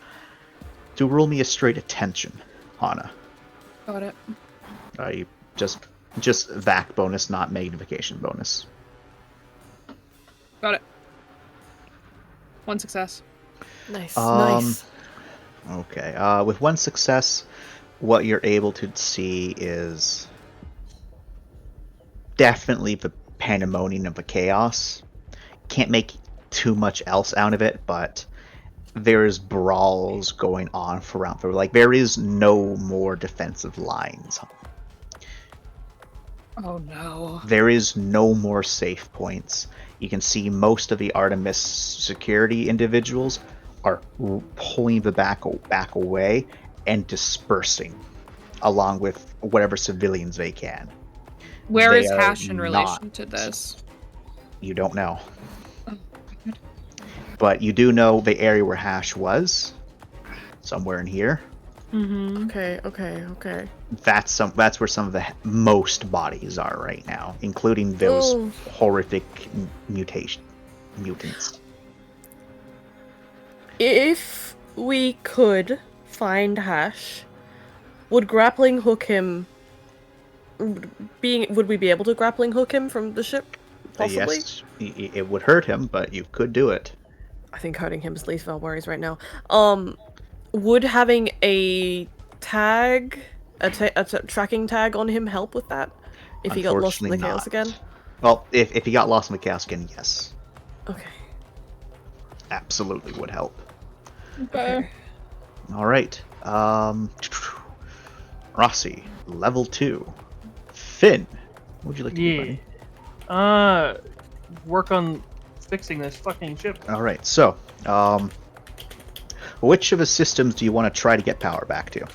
to roll me a straight attention, Hana. Got it. You just VAC bonus, not magnification bonus. Got it. 1 success. Nice. Um, Nice. Okay. With 1 success, what you're able to see is definitely the pandemonium of the chaos. Can't make too much else out of it, but there's brawls going on around. Like, there is no more defensive lines. Oh no. There is no more safe points. You can see most of the Artemis security individuals are pulling the back away and dispersing, along with whatever civilians they can. Where They is are Hash in relation not- to this? You don't know. Oh, good. But you do know the area where Hash was, somewhere in here. Mm-hmm. Okay. That's where some of the most bodies are right now, including those Oh. horrific mutants. If we could find Hash, would grappling hook him? Would we be able to grappling hook him from the ship? Possibly. Yes, it would hurt him, but you could do it. I think hurting him is least of our worries right now. Would having a tag, a tracking tag on him help with that? If he got lost in the chaos again? Well, if he got lost in the chaos again, yes. Okay. Absolutely would help. Okay. All right. Rossi, level 2. Finn, what would you like to do, buddy? Work on fixing this fucking ship. All right. So, which of the systems do you want to try to get power back to?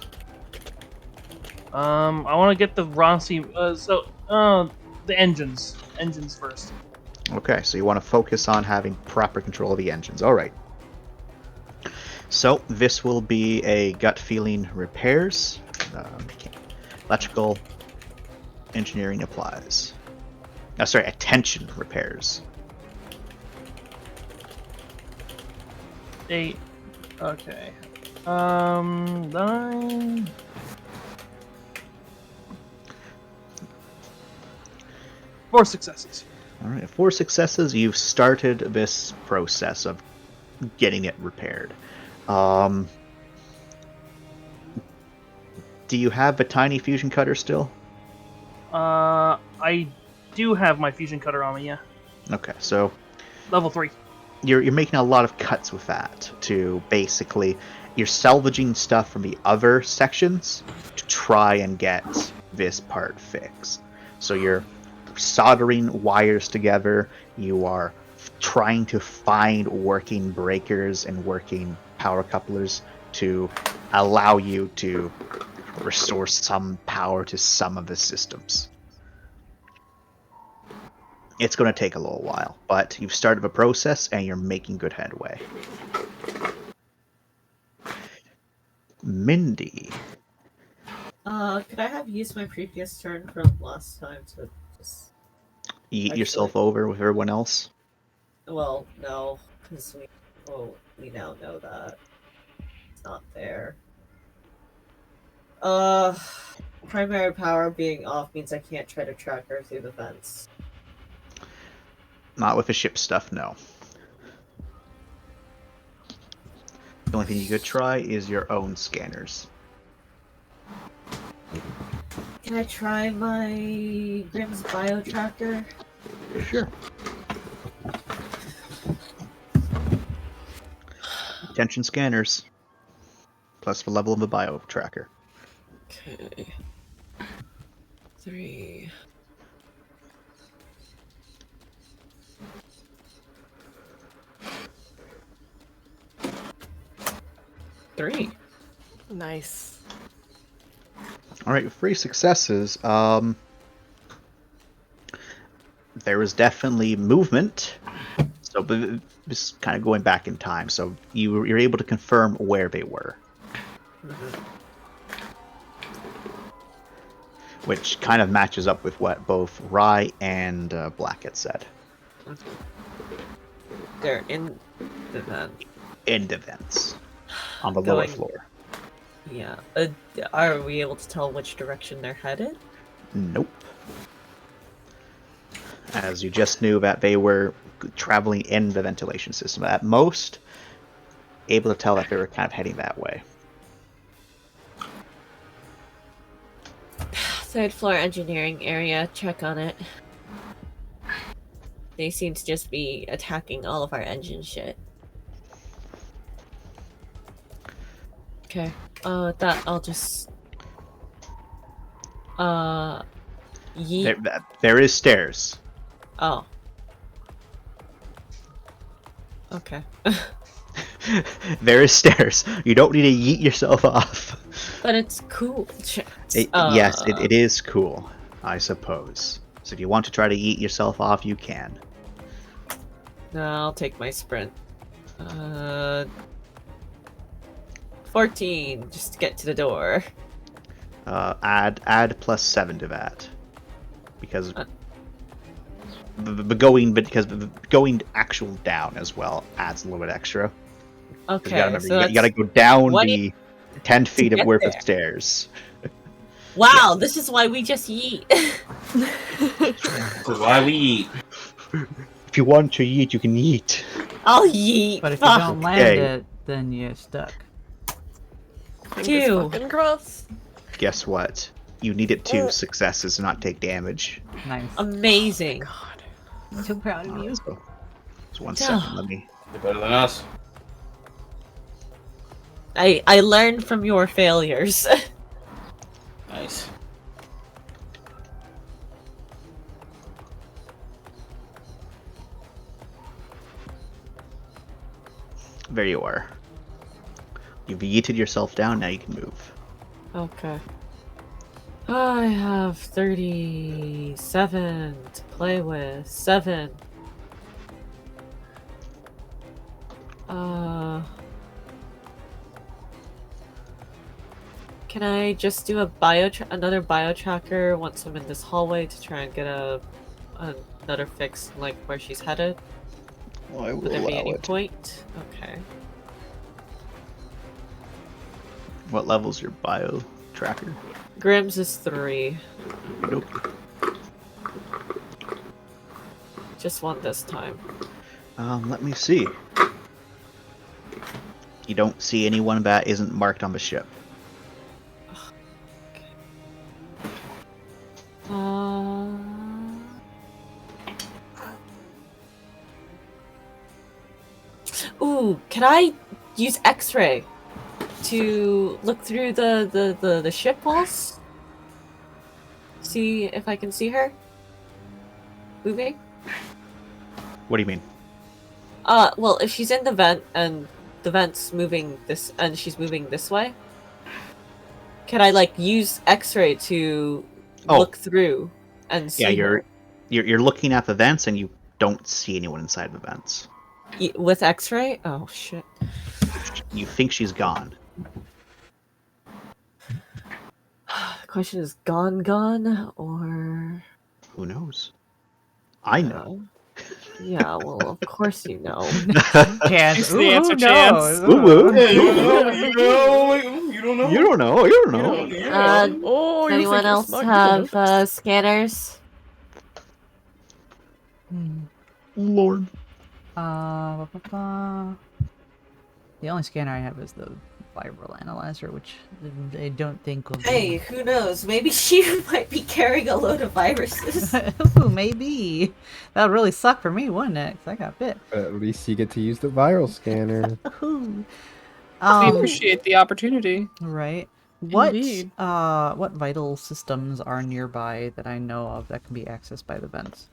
I want to get the Rossi. The engines. Engines first. Okay, so you want to focus on having proper control of the engines. All right. So this will be a gut feeling repairs. Electrical engineering applies. Attention repairs. 8. Okay. 9. Four successes. All right, 4 successes. You've started this process of getting it repaired. Do you have a tiny fusion cutter still? I do have my fusion cutter on me, yeah. Okay, so Level 3. you're making a lot of cuts with that to basically you're salvaging stuff from the other sections to try and get this part fixed. So you're soldering wires together, you are trying to find working breakers and working power couplers to allow you to restore some power to some of the systems. It's going to take a little while, but you've started the process and you're making good headway. Mindy. Could I have used my previous turn from last time to just... Eat yourself over with everyone else? Well, no, because we now know that it's not there. Primary power being off means I can't try to track her through the fence. Not with the ship stuff, no. The only thing you could try is your own scanners. Can I try my Grimm's Bio Tracker? Sure. Attention scanners. Plus the level of the bio tracker. Okay. 3. Nice. Alright, 3 successes. There was definitely movement. So this is kind of going back in time. So you're able to confirm where they were. Which kind of matches up with what both Rye and Black had said. They're in the vent. In the vents. On the lower Going- floor. Yeah. Are we able to tell which direction they're headed? Nope. As you just knew that they were traveling in the ventilation system. At most, able to tell that they were kind of heading that way. Third floor engineering area, check on it. They seem to just be attacking all of our engine shit. Okay. With that, I'll just... yeet. There is stairs. Oh. Okay. There is stairs. You don't need to yeet yourself off. But it's cool. Yes, it is cool, I suppose. So if you want to try to yeet yourself off, you can. No, I'll take my sprint. 14, just to get to the door. Add +7 to that. Because going actual down as well adds a little bit extra. Okay, You gotta remember, so you gotta go down the 10 feet of get worth of there. stairs. Wow, this is why we just yeet. This is why we eat. If you want to yeet, you can yeet. I'll yeet. But if you Fuck. don't land Okay. it, then you're stuck. Two. Fucking cross. Guess what? You needed 2 successes to not take damage. Nice. Amazing. I'm so proud of you. So 1 second, let me... You're better than us. I learned from your failures. Nice. There you are. You've yeeted yourself down, now you can move. Okay. I have 37 to play with. 7. Can I just do another bio tracker once I'm in this hallway to try and get another fix like where she's headed? Well, I will Would there be allow any it. point? Okay. What level's your bio tracker? Grimm's is 3. Nope. Just one this time. Let me see. You don't see anyone that isn't marked on the ship. Ooh, can I use X-ray to look through the ship walls? See if I can see her moving? What do you mean? Well, if she's in the vent and the vent's moving this, and she's moving this way, can I like use X-ray to look through and see? Yeah, you're looking at the vents and you don't see anyone inside the vents. With X-ray? Oh shit! You think she's gone. The question is, gone, or Who knows? I know. Yeah, well, of course you know. Chance. the answer, Who Chance. knows? You don't know. You don't know. You don't know. Oh, you Anyone think you're else smart, you don't know. have scanners? Lord. The only scanner I have is the viral analyzer, which I don't think will be... Hey, who knows? Maybe she might be carrying a load of viruses. Ooh, maybe. That would really suck for me, wouldn't it? 'Cause I got bit. But at least you get to use the viral scanner. Ooh. We appreciate the opportunity. Right. What Indeed. what vital systems are nearby that I know of that can be accessed by the vents?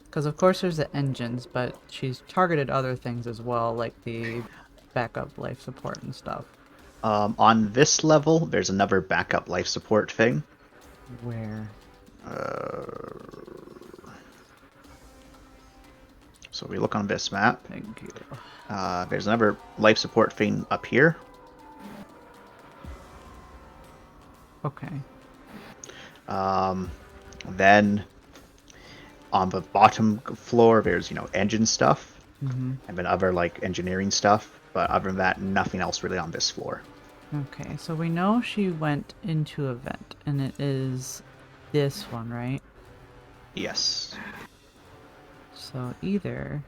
Because of course there's the engines, but she's targeted other things as well, like the backup life support and stuff. On this level, there's another backup life support thing. Where? So we look on this map. Thank you. There's another life support thing up here. Okay. Then on the bottom floor, there's engine stuff, Mm-hmm. and then other like engineering stuff. But other than that, nothing else really on this floor. Okay, so we know she went into a vent, and it is this one, right? Yes. So either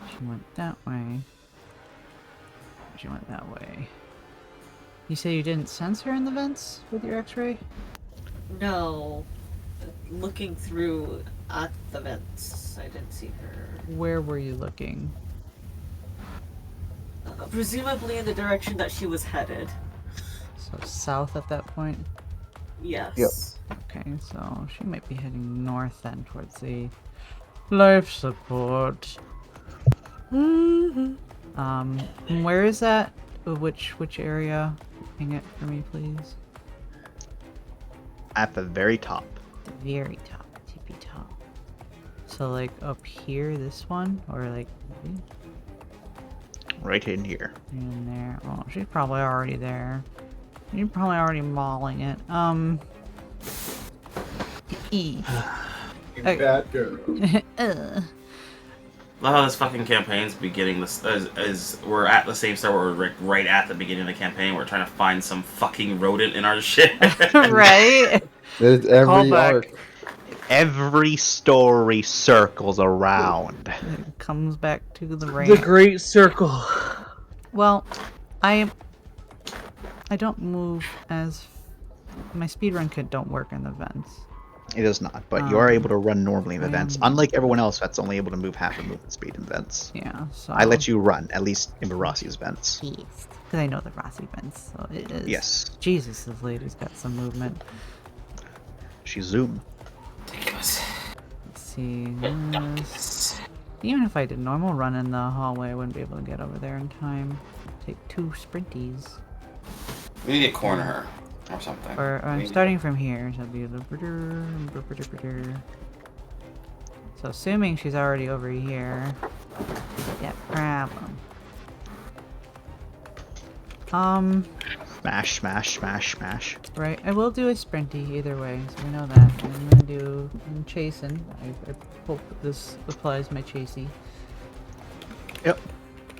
she went that way, or she went that way. You say you didn't sense her in the vents with your x-ray? No. Looking through at the vents, I didn't see her. Where were you looking? Presumably in the direction that she was headed. So south at that point? Yes. Yep. Okay, so she might be heading north then towards the life support. And where is that? Which area? Hang it for me, please. At the very top. The very top, tippy top. So like up here, this one, or like maybe Right in here. in there. Oh, she's probably already there. You're probably already mauling it. E. Okay. Bad girl. Love how this fucking campaign's beginning. This is we're at the same start where we're right at the beginning of the campaign. We're trying to find some fucking rodent in our shit. Right? There's every Callback. arc. Every story circles around. It comes back to the rain. The Great Circle. Well, I don't move as my speedrun kit don't work in the vents. It does not, but you are able to run normally in the I vents. am- Unlike everyone else that's only able to move half a movement speed in vents. Yeah, so I let you run, at least in Rossi's vents. because I know the Rossi vents, so it is. Yes. Jesus, this lady's got some movement. She zoom. Ridiculous. Let's see. Even if I did normal run in the hallway, I wouldn't be able to get over there in time. Take 2 sprinties. We need to corner her or something. Or I'm Maybe. starting from here, so it'd be so assuming she's already over here. Yeah, problem. Smash, smash, smash, smash. Right, I will do a sprinty either way, so we know that. I'm gonna do chasing. I hope this applies my chasey. Yep.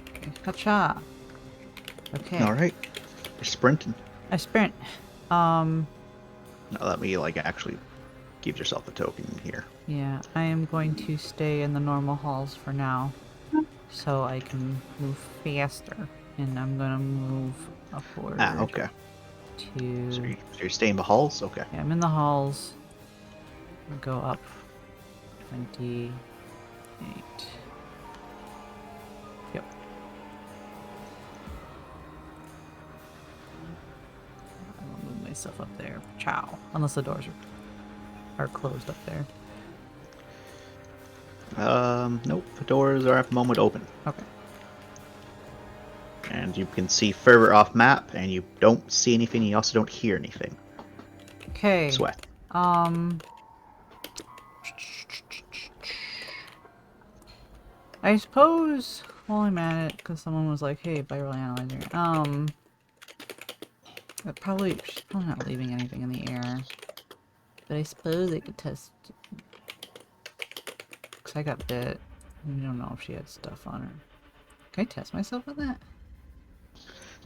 Okay, Hacha. Okay. Alright. You're sprinting. I sprint. Now let me actually give yourself a token here. Yeah, I am going to stay in the normal halls for now, so I can move faster. And I'm gonna move upward. Ah, okay. To. So you're staying in the halls? Okay. Yeah, I'm in the halls. I'll go up 28. Yep. I'll move myself up there. Ciao. Unless the doors are closed up there. Nope. The doors are at the moment open. Okay. And you can see further off map, and you don't see anything, you also don't hear anything. Okay. Sweat. I suppose while I'm at it, because someone was like, hey, viral analyzer. She's probably not leaving anything in the air. But I suppose I could test. Because I got bit. We don't know if she had stuff on her. Can I test myself with that?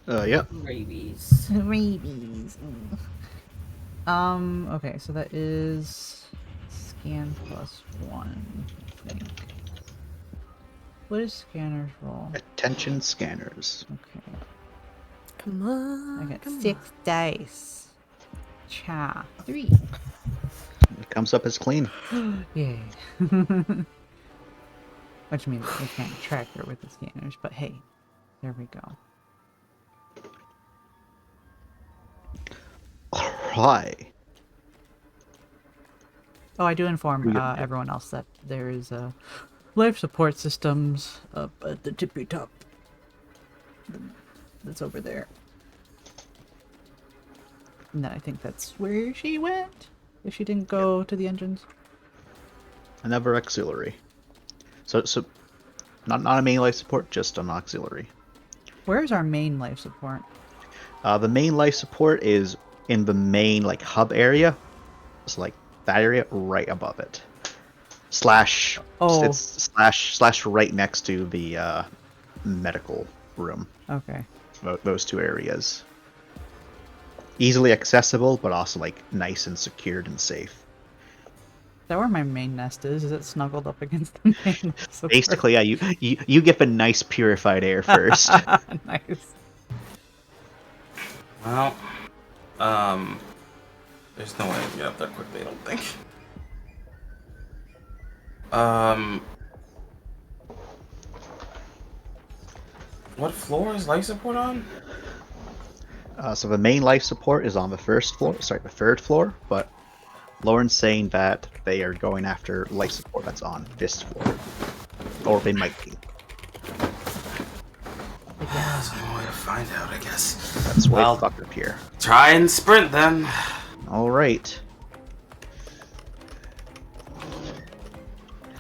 Yep. Rabies. Rabies. Okay, so that is scan +1, I think. What is scanner's roll? Attention scanners. Okay. Come on. I got 6 dice. Cha. 3. It comes up as clean. Yay. Which means we can't track her with the scanners, but hey, there we go. Alright. Oh, I do inform everyone else that there is life support systems up at the tippy top. That's over there. And I think that's where she went. If she didn't go to the engines. Another auxiliary. So not a main life support, just an auxiliary. Where's our main life support? The main life support is in the main hub area. It's that area right above it. Slash. Oh. It's slash right next to the medical room. Okay. Those 2 areas. easily accessible, but also like nice and secured and safe. Is that where my main nest is? Is it snuggled up against the main nest? Basically, yeah, you get the nice purified air first. Nice. Well, there's no way I can get up there quickly, I don't think. What floor is life support on? So the main life support is on the the third floor, but Lauren's saying that they are going after life support that's on this floor. Or they might be. There's no way to find out, I guess. That's way the fuck up here. Try and sprint then. Alright.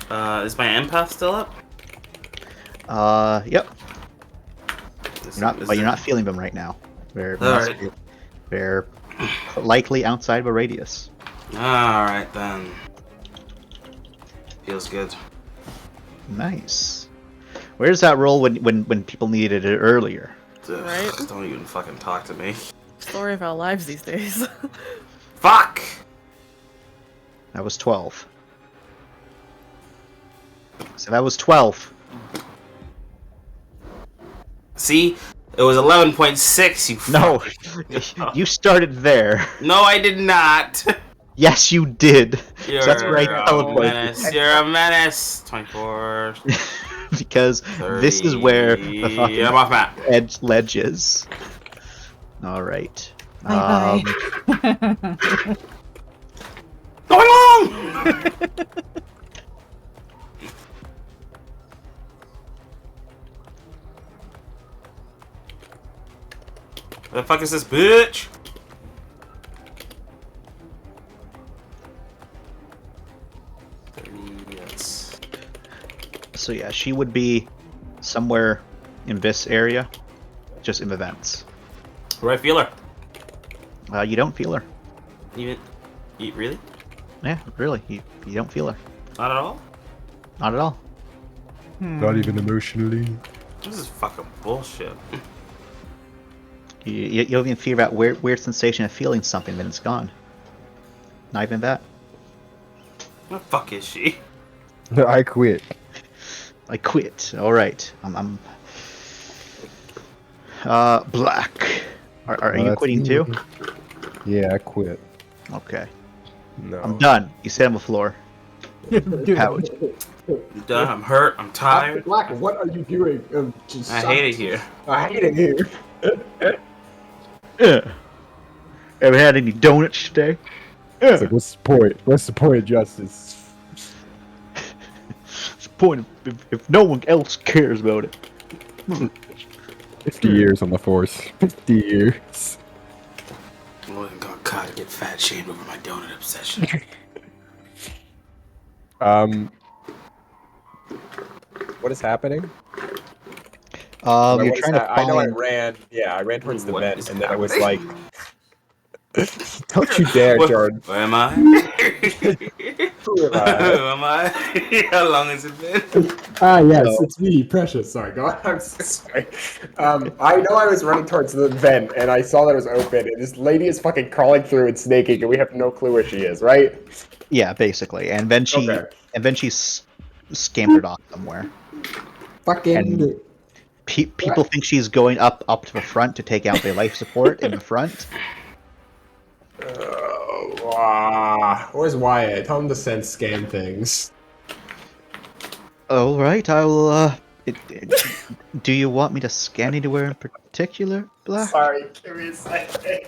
Is my empath still up? Yep. You're not feeling them right now. They're likely outside of a radius. Alright then. Feels good. Nice. Where's that roll when people needed it earlier? Right? Don't even fucking talk to me. Story of our lives these days. Fuck! That was 12. So that was 12. See? It was 11.6, you fuck. No, you started there. No, I did not. Yes, you did. You're So that's right. a menace. You're a menace. 24. Because 30. this is where the fucking I'm off map. ledge is. Alright. Bye Going on! Where the fuck is this bitch? Yes. So yeah, she would be somewhere in this area, just in the vents. Where do I feel her? You don't feel her. Even, really? Yeah, really. You don't feel her. Not at all? Not at all. Not even emotionally. This is fucking bullshit. You don't even feel that weird sensation of feeling something, then it's gone. Not even that. Where the fuck is she? I quit. I quit. Alright. I'm Black. Are you That's quitting me. too? Yeah, I quit. Okay. No. I'm done. You sit on the floor. Pouch. I'm done. I'm hurt. I'm tired. Black, what are you doing? I hate it here. I hate it here. Yeah. Ever had any donuts today? It's like, what's the point? What's the point of justice? What's the point if no one else cares about it? 50 years on the force. 50 years. I wasn't gonna caught to get fat shamed over my donut obsession. What is happening? You're trying to I know I find- ran. Yeah, I ran towards the What vent, is and then I was happening? like, "Don't you dare, What- Jordan!" Where am I? Who am Who I? am I? How long has it been? Ah, yes, No. it's me, Precious. Sorry, go on. I'm so sorry. I know I was running towards the vent, and I saw that it was open, and this lady is fucking crawling through and snaking, and we have no clue where she is, right? Yeah, basically. And then she Okay. scampered off somewhere. Fucking. And people think she's going up to the front to take out the life support in the front. Where's Wyatt? Tell him to send scam things. All right, I will. Do you want me to scan anywhere in particular, Black? Sorry, give me a second.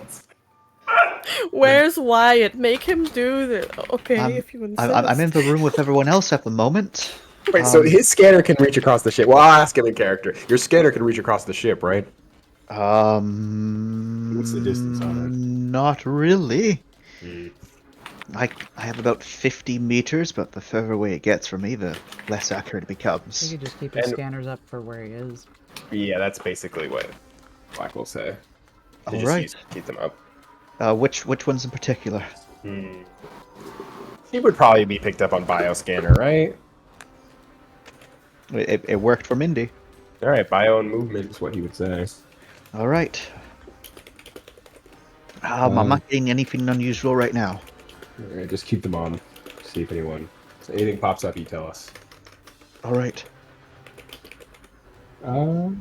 Where's Wyatt? Make him do this. Okay, if you insist. I'm in the room with everyone else at the moment. Wait, so his scanner can reach across the ship. Well, I'll ask him in character. Your scanner can reach across the ship, right? What's the distance on it? Not really. I have about 50 meters, but the further away it gets from me, the less accurate it You becomes. could just keep his scanners up for where he is. Yeah, that's basically what Black will say. All right. Keep them up. Which ones in particular? He would probably be picked up on bioscanner, right? It worked for Mindy. All right, bio and movement is what he would say. All right. I'm not getting anything unusual right now. Alright, just keep them on. See if anything pops up, you tell us. All right. Let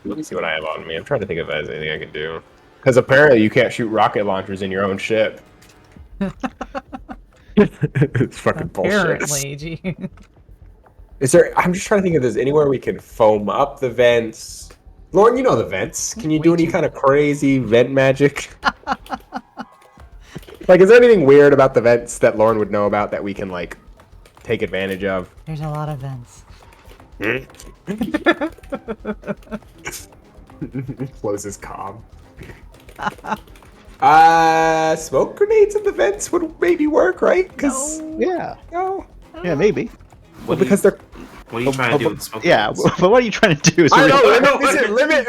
me see what I have on me. I'm trying to think if there's anything I can do. Because apparently you can't shoot rocket launchers in your own ship. It's fucking bullshit. Apparently, gee. Is there? I'm just trying to think if there's anywhere we can foam up the vents. Lauren, you know the vents. Can you do any kind of crazy vent magic? Like, is there anything weird about the vents that Lauren would know about that we can, like, take advantage of? There's a lot of vents. Closes calm. Smoke grenades in the vents would maybe work, right? Because Yeah. no. Yeah, maybe. Well, because they're. What are you trying to do with smoke? Yeah, but what are you trying to do? Is I know. Do Limit.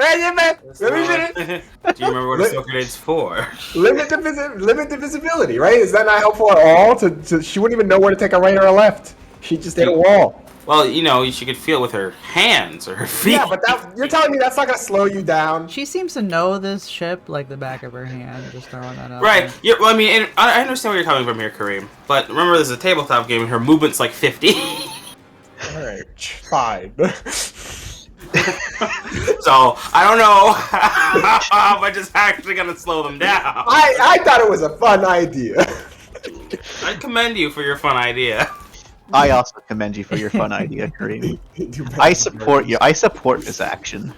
you remember what a smoke grenade's for? Limit the visibility, right? Is that not helpful at all? She wouldn't even know where to take a right or a left. She just hit a wall. Well, you know, she could feel it with her hands or her feet. Yeah, but you're telling me that's not gonna slow you down? She seems to know this ship like the back of her hand. Just throwing that out. Right. there. Yeah, well, I mean, and I understand where you're coming from here, Kareem. But remember, this is a tabletop game, and her movement's like 50. Alright, fine. So, I don't know how much is actually going to slow them down. I thought it was a fun idea. I commend you for your fun idea. I also commend you for your fun idea, Kareem. I support you. I support this action.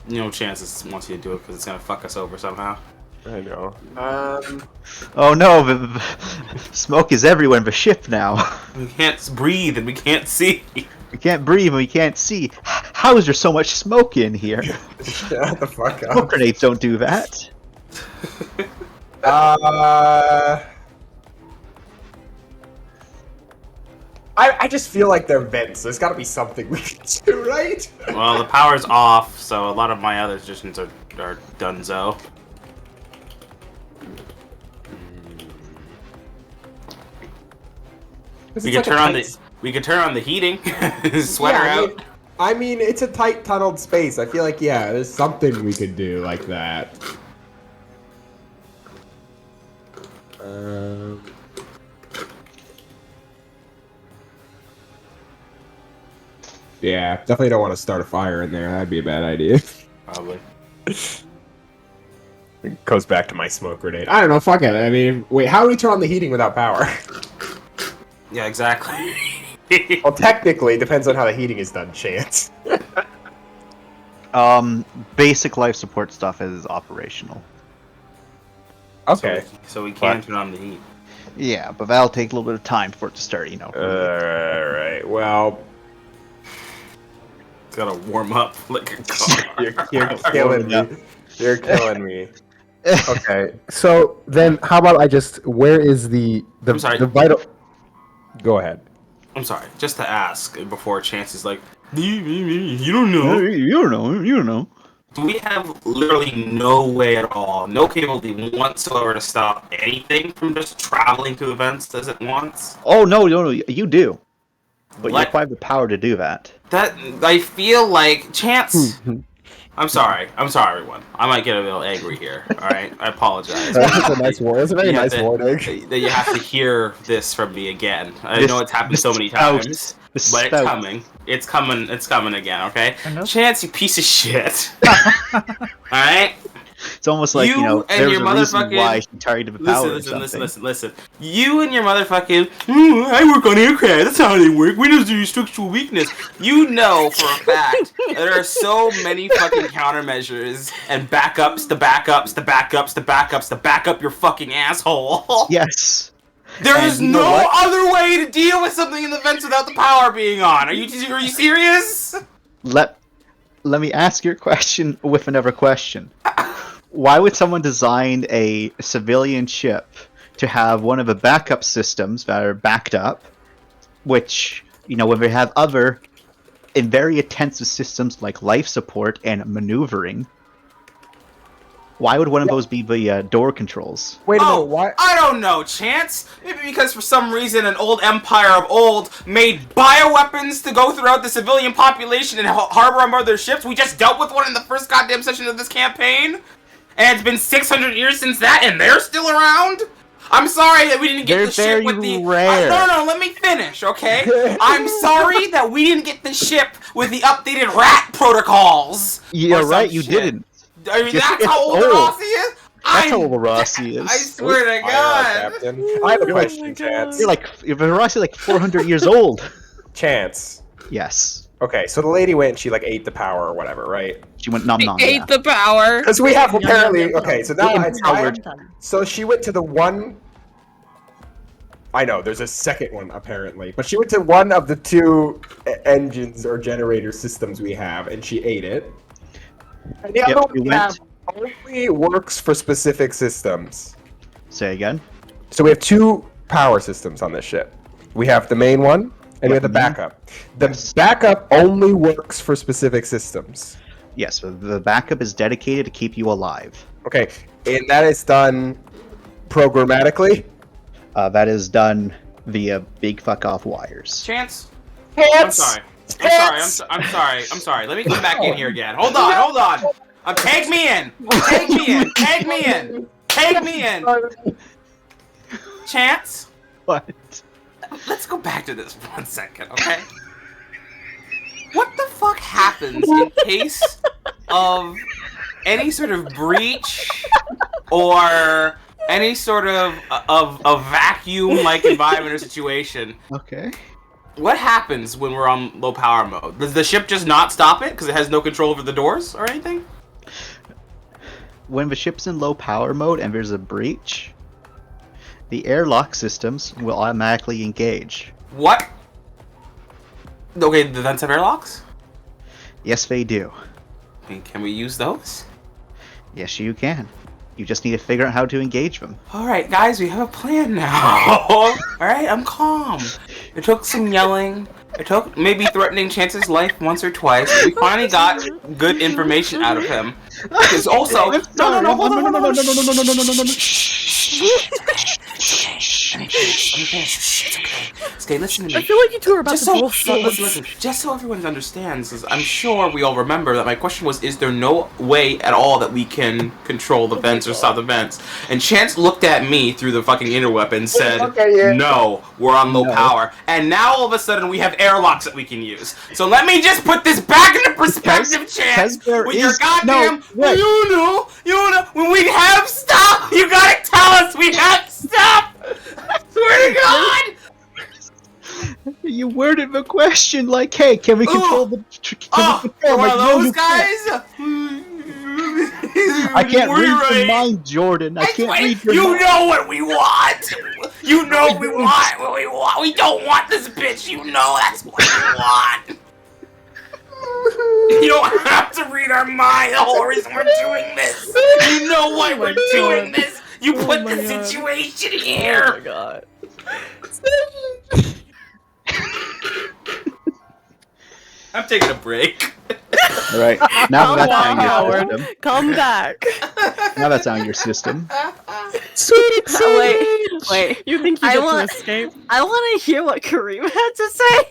No chances wants you to do it because it's going to fuck us over somehow. I know. Oh no, smoke is everywhere in the ship now. We can't breathe and we can't see. We can't breathe and we can't see. How is there so much smoke in here? Shut the fuck up. Smoke grenades don't do that. I just feel like they're vents. There's got to be something we can do, right? Well, the power's off, so a lot of my other suggestions are donezo. We could turn on the heating. Sweater out. I mean, it's a tight tunneled space. I feel like there's something we could do like that. Yeah, definitely don't want to start a fire in there. That'd be a bad idea. Probably. It goes back to my smoke grenade. I don't know. Fuck it. I mean, wait. How do we turn on the heating without power? Yeah, exactly. Well, technically, it depends on how the heating is done, Chance. Basic life support stuff is operational. Okay. So we can turn on the heat. Yeah, but that'll take a little bit of time for it to start, you know. Alright, well... It's gotta warm up like a car. You're killing me. You're killing me. Okay, so then how about where is the I'm sorry. the vital... Go ahead. I'm sorry, just to ask before Chance is like, you don't know. You don't know. Do we have literally no way at all, no capability whatsoever to stop anything from just traveling to events as it wants? Oh, no, you do. But What? you don't have the power to do that. That, I feel like, Chance... I'm sorry, everyone. I might get a little angry here, alright? I apologize. That's a nice word. That's a very nice warning. That you have to hear this from me again. I know it's happened so many times, but it's coming. It's coming again, okay? Chance, you piece of shit. Alright? It's almost like, You and there's your a reason motherfucking- why she targeted the power Listen. You and your motherfucking, I work on aircraft, that's how they work. Windows do structural weakness. You know for a fact that there are so many fucking countermeasures and backups to back up your fucking asshole. Yes. There is And you know no what? other way to deal with something in the vents without the power being on. Are you serious? Let me ask your question with another question. Why would someone design a civilian ship to have one of the backup systems that are backed up, which, when they have other and very intensive systems like life support and maneuvering, Why would one of those be the door controls? Wait a Oh, minute, why? I don't know, Chance. Maybe because for some reason an old empire of old made bioweapons to go throughout the civilian population and harbor on other ships. We just dealt with one in the first goddamn session of this campaign. And it's been 600 years since that, and they're still around? I'm sorry that we didn't get They're the ship very with the... rare. No, let me finish, okay? I'm sorry that we didn't get the ship with the updated rat protocols. Yeah, or some right, you shit. didn't. I mean, Just- that's it's how old the old. Rossi is? That's how old Rossi is. I swear to Aye, aye, God. Captain. I have a question, Chance. You're like Rossi, like 400 years old. Chance. Yes. Okay, so the lady went and she like ate the power or whatever, right? She went nom nom. Ate the power. Because we have apparently. yum, yum. Okay, so now it's Empowered. So she went to the one. I know there's a second one apparently, but she went to one of the two engines or generator systems we have, and she ate it. And the Yep, other one we we went. have only works for specific systems. Say again. So we have two power systems on this ship. We have the main one, and we have the backup. The backup only works for specific systems. Yes, so the backup is dedicated to keep you alive. Okay, and that is done programmatically. That is done via big fuck off wires. Chance? Chance! I'm sorry. Let me come back in here again. Hold on. Tag me in. Tag me in. Chance? What? Let's go back to this 1 second, okay? What the fuck happens in case of any sort of breach or any sort of vacuum-like environment or situation? Okay. What happens when we're on low power mode? Does the ship just not stop it because it has no control over the doors or anything? When the ship's in low power mode and there's a breach, the airlock systems will automatically engage. What? Okay, the vents have airlocks? Yes, they do. Can we use those? Yes, you can. You just need to figure out how to engage them. Alright, guys, we have a plan now. Alright, I'm calm. It took some yelling. It took maybe threatening Chance's life once or twice. We finally got good information out of him. Because also... No, hold on. Okay, listen to me. I feel like you two are about Just to so, duel listen. Just so everyone understands, 'cause I'm sure we all remember that my question was, is there no way at all that we can control the vents or stop the vents? And Chance looked at me through the fucking interweb and said, no, we're on low power. And now all of a sudden we have airlocks that we can use. So let me just put this back into perspective, Chance, with your goddamn, you know, when we have stuff, you gotta tell us we have stuff! I swear to God! You worded the question like, "Hey, can we control the? You're one of those guys? I can't read We're your mind, Jordan. I can't read your You mind. know what we want. You know we want what we want. We don't want this bitch. You know that's what we want. You don't have to read our mind. The whole reason we're doing this. You know why we're doing this. You put the situation here. Oh my god. I'm taking a break. All right, now Come that's on, on your Howard. system. Come back. Now that's on your system. Wait. You think you I get want- to escape? I want to hear what Kareem had to say.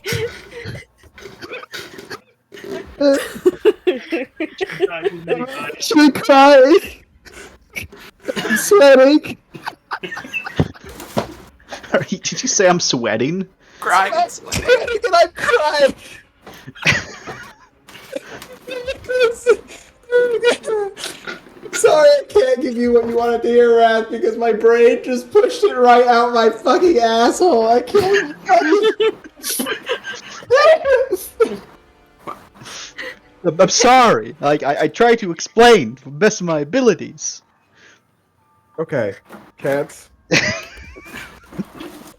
She cried. I'm sweating. Did you say I'm sweating? Crying. I'm sweating and I'm crying. Sorry, I can't give you what you wanted to hear, Wrath, because my brain just pushed it right out my fucking asshole. I can't. I'm sorry. Like I try to explain to the best of my abilities. Okay, Chance.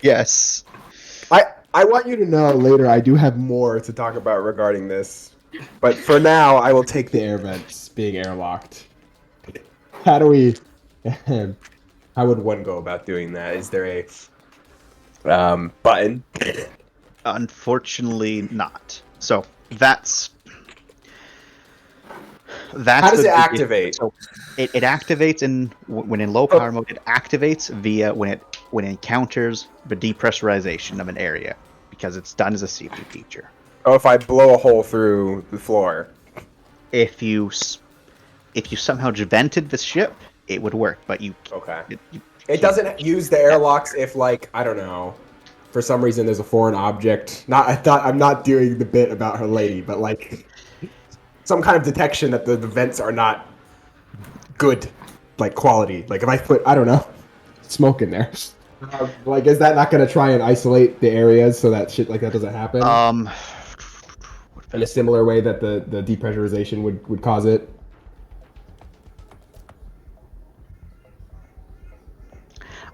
Yes. I want you to know later I do have more to talk about regarding this. But for now, I will take the air vents being airlocked. How do we... how would one go about doing that? Is there a button? Unfortunately not. So that's That's How does the- it activate? So it activates when in low power mode. It activates via when it encounters the depressurization of an area, because it's done as a safety feature. Oh, if I blow a hole through the floor. If you somehow vented the ship, it would work. But you Okay. It doesn't use the airlocks if, like, I don't know, for some reason there's a foreign object. I'm not doing the bit about her lady, but like some kind of detection that the vents are not good, like quality. Like if I put, I don't know, smoke in there. Like, is that not going to try and isolate the areas so that shit like that doesn't happen? In a similar way that the depressurization would cause it.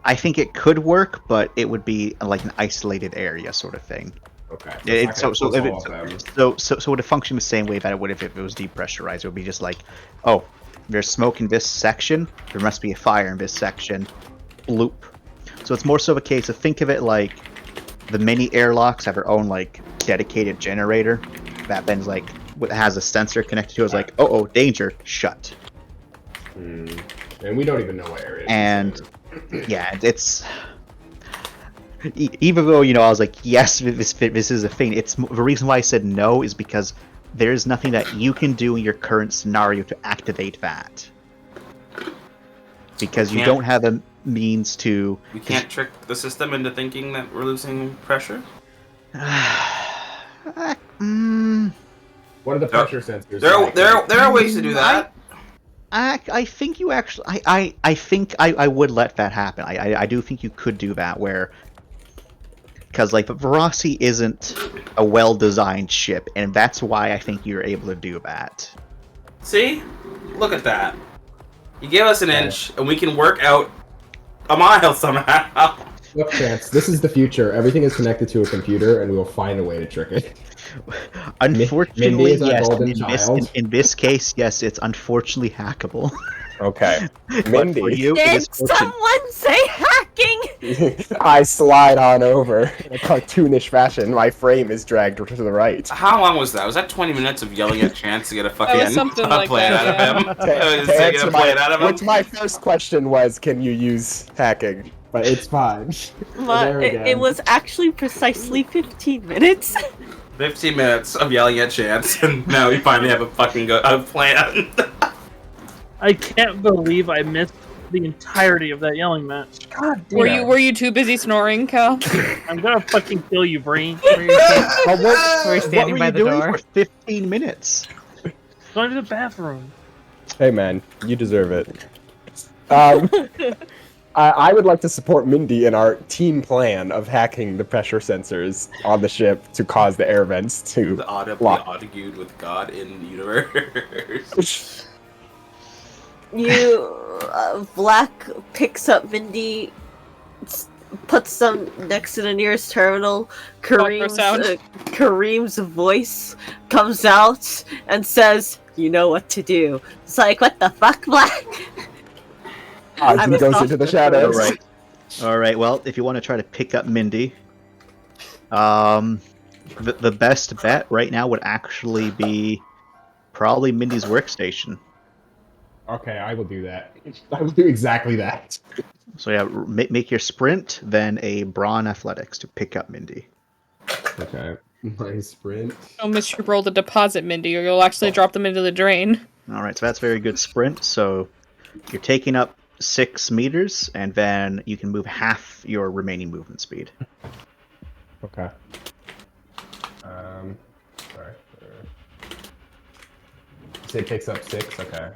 I think it could work, but it would be like an isolated area sort of thing. Okay. So it would function the same way that it would if it was depressurized. It would be just like, oh, there's smoke in this section. There must be a fire in this section. Bloop. So it's more so of a case of, think of it like the mini airlocks have their own like dedicated generator that then's like has a sensor connected to it. It's like, oh, danger, shut. And we don't even know what area. And yeah, it's even though I was like, yes, this is a thing. It's the reason why I said no is because there's nothing that you can do in your current scenario to activate that, because you don't have a means to. We can't trick the system into thinking that we're losing pressure. What are the pressure sensors? There are ways to do that. I think you actually. I think I would let that happen. I do think you could do that where. Because like, but Verasi isn't a well-designed ship, and that's why I think you're able to do that. See? Look at that. You gave us an inch, and we can work out a mile somehow. Look, Chance, this is the future. Everything is connected to a computer, and we will find a way to trick it. Unfortunately, Mindy is our yes. golden child. In this case, yes, it's unfortunately hackable. Okay. Mindy, for you, it Did is fortunate. someone say hacking? I slide on over in a cartoonish fashion. My frame is dragged to the right. How long was that? Was that 20 minutes of yelling at Chance to get a fucking was something like plan that, out of him? To Get a answer plan out of him? which my first question was, can you use hacking? But it's fine. There again. It was actually precisely 15 minutes. 15 minutes of yelling at Chance, and now we finally have a fucking plan. I can't believe I missed the entirety of that yelling match. God damn. Were you too busy snoring, Cal? I'm gonna fucking kill you, Breen. Were you standing by the door? For 15 minutes. Going to the bathroom. Hey man, you deserve it. I would like to support Mindy in our team plan of hacking the pressure sensors on the ship to cause the air vents to The audibly block. argued with God in the universe. Black picks up Mindy, puts them next to the nearest terminal. Kareem's voice comes out and says, "You know what to do." It's like, what the fuck, Black? He goes into the shadows. All right. Well, if you want to try to pick up Mindy, the best bet right now would actually be probably Mindy's workstation. Okay, I will do that. I will do exactly that. So yeah, make your sprint, then a brawn athletics to pick up Mindy. Okay, my sprint. Don't miss your roll to deposit, Mindy, or you'll actually drop them into the drain. All right, so that's very good sprint. So you're taking up 6 meters, and then you can move half your remaining movement speed. Okay. Sorry. You say it takes up 6. Okay.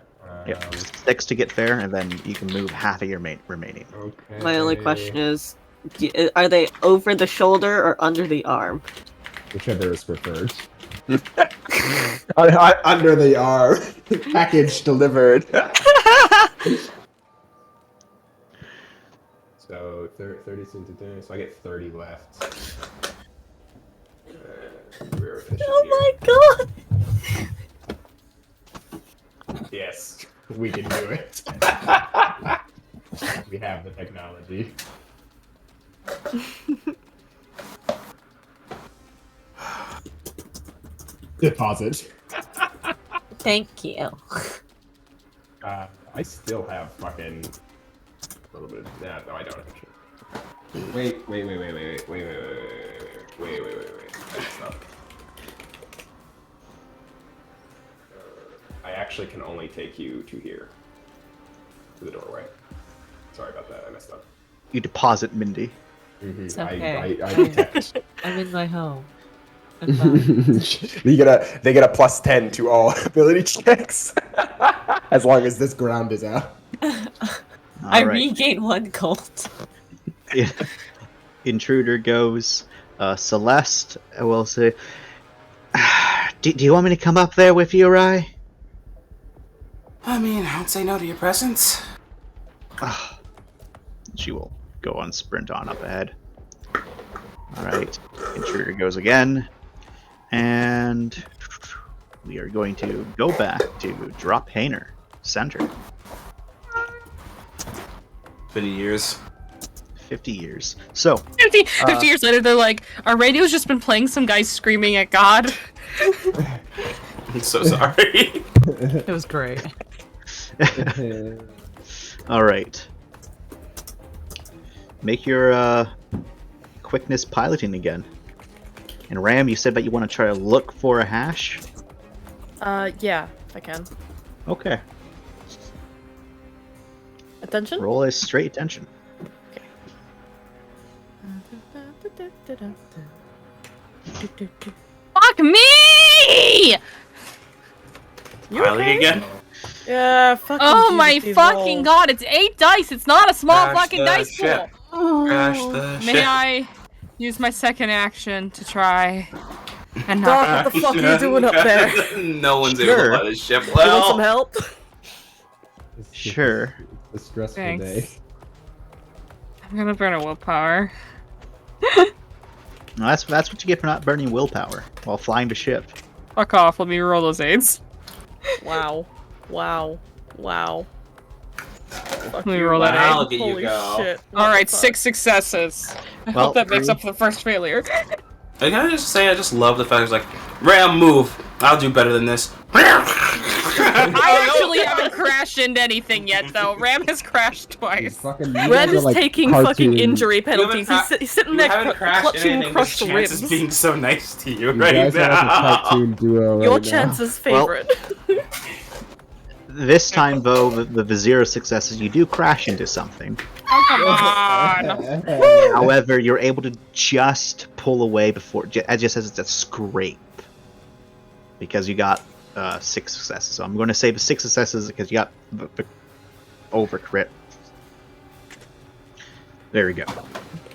Yep, 6 to get there, and then you can move half of your remaining. Okay. My only question is, are they over the shoulder or under the arm? Whichever is preferred. Under the arm. Package delivered. So 30 seems to do. So I get 30 left. We're efficient Oh here. my god! Yes, we can do it. We have the technology. Deposit. Thank you. I still have fucking a little bit of that. No, I don't actually. Wait. That's not. I actually can only take you to here, to the doorway. Sorry about that. I messed up. You deposit Mindy. It's okay. I detect. I'm in my home. I'm fine. they get a +10 to all ability checks, as long as this ground is out. I regain 1 gold. Intruder goes. Celeste will say, do you want me to come up there with you, Rai? I mean, I don't say no to your presence. She will go on sprint on up ahead. Alright. Intruder goes again. And we are going to go back to Drop Hainer Center. 50 years. 50 years. So 50 years later, they're like, our radio's just been playing some guy screaming at God. I'm so sorry. It was great. Alright. Make your quickness piloting again. And Ram, you said that you want to try to look for a hash? Yeah, if I can. Okay. Attention? Roll a straight attention. Fuck me! You Piling okay? again? Yeah, fucking Oh my Jesus, fucking roll. god, it's 8 dice! It's not a small Crash fucking the dice ship. pool! Crash the May ship. I use my second action to try and Doc, not... what the fuck are you doing up there? No one's able to Sure. fly this ship You want some well. help? Sure. A stressful Thanks. day. I'm gonna burn a willpower. No, that's what you get for not burning willpower while flying the ship. Fuck off, let me roll those aids. Wow. Wow. Wow. Let me roll that Wow, aid. look at you Holy go. shit. What Alright, the fuck? 6 successes. I Well, hope that makes three. up for the first failure. Can I just say I just love the fact it's like, Ram, move. I'll do better than this. I actually haven't crashed into anything yet, though. Ram has crashed twice. Fucking Red is taking fucking cartoon- injury penalties. He's sitting there clutching crushed Chances ribs. being so nice to you You right guys are like a now. cartoon duo Your right now. chance's Well- favorite. This time, though, the 0 successes, you do crash into something. Oh, come on. However, you're able to just pull away before, just as it's a scrape. Because you got 6 successes. So I'm going to say the 6 successes because you got the over crit. There we go.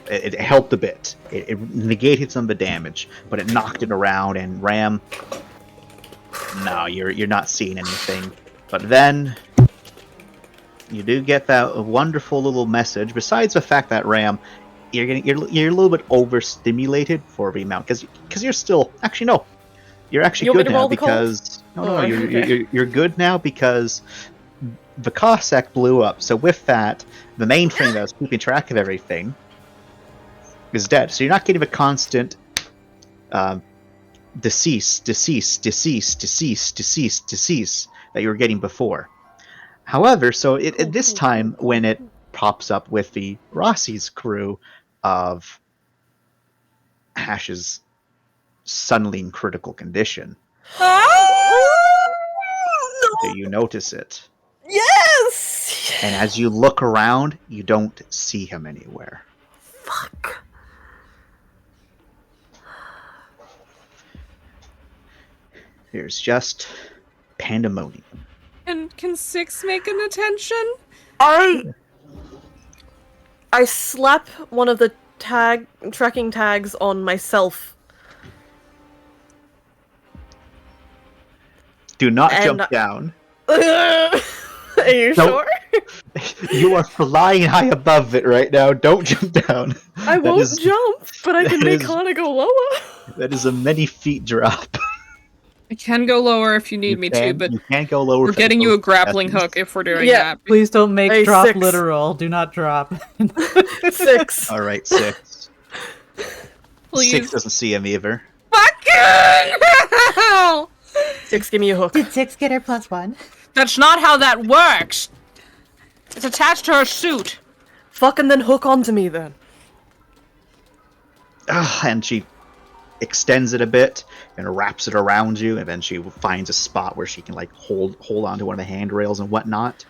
It helped a bit. It negated some of the damage, but it knocked it around. And Ram, no, you're not seeing anything. But then you do get that wonderful little message. Besides the fact that Ram, you're a little bit overstimulated for remount because you're still actually no. You're actually You want me good to now roll the because Oh, okay. you're good now because the Cossack blew up. So with that, the main thing that was keeping track of everything is dead. So you're not getting a constant decease that you were getting before. However, so at this time when it pops up with the Rossi's crew of Hash's suddenly in critical condition. Do you notice it? Yes! And as you look around, you don't see him anywhere. Fuck. There's just pandemonium. And can 6 make an attention? I slap one of the tracking tags on myself. Do not And jump down. Are you Don't- sure? You are flying high above it right now. Don't jump down. I That won't is- jump, but I can that make is- Hana go lower. That is a many feet drop. I can go lower if you need me to, but You can't go lower. we're for getting you a those grappling successes. hook if we're doing Yeah. that. Please don't make Hey, drop 6. literal. Do not drop. 6. All right, 6. Please. 6 doesn't see him either. Fucking hell! Six, give me a hook. Did 6 get her +1? That's not how that works. It's attached to her suit. Fucking then hook onto me then. And she extends it a bit and wraps it around you, and then she finds a spot where she can like hold onto one of the handrails and whatnot.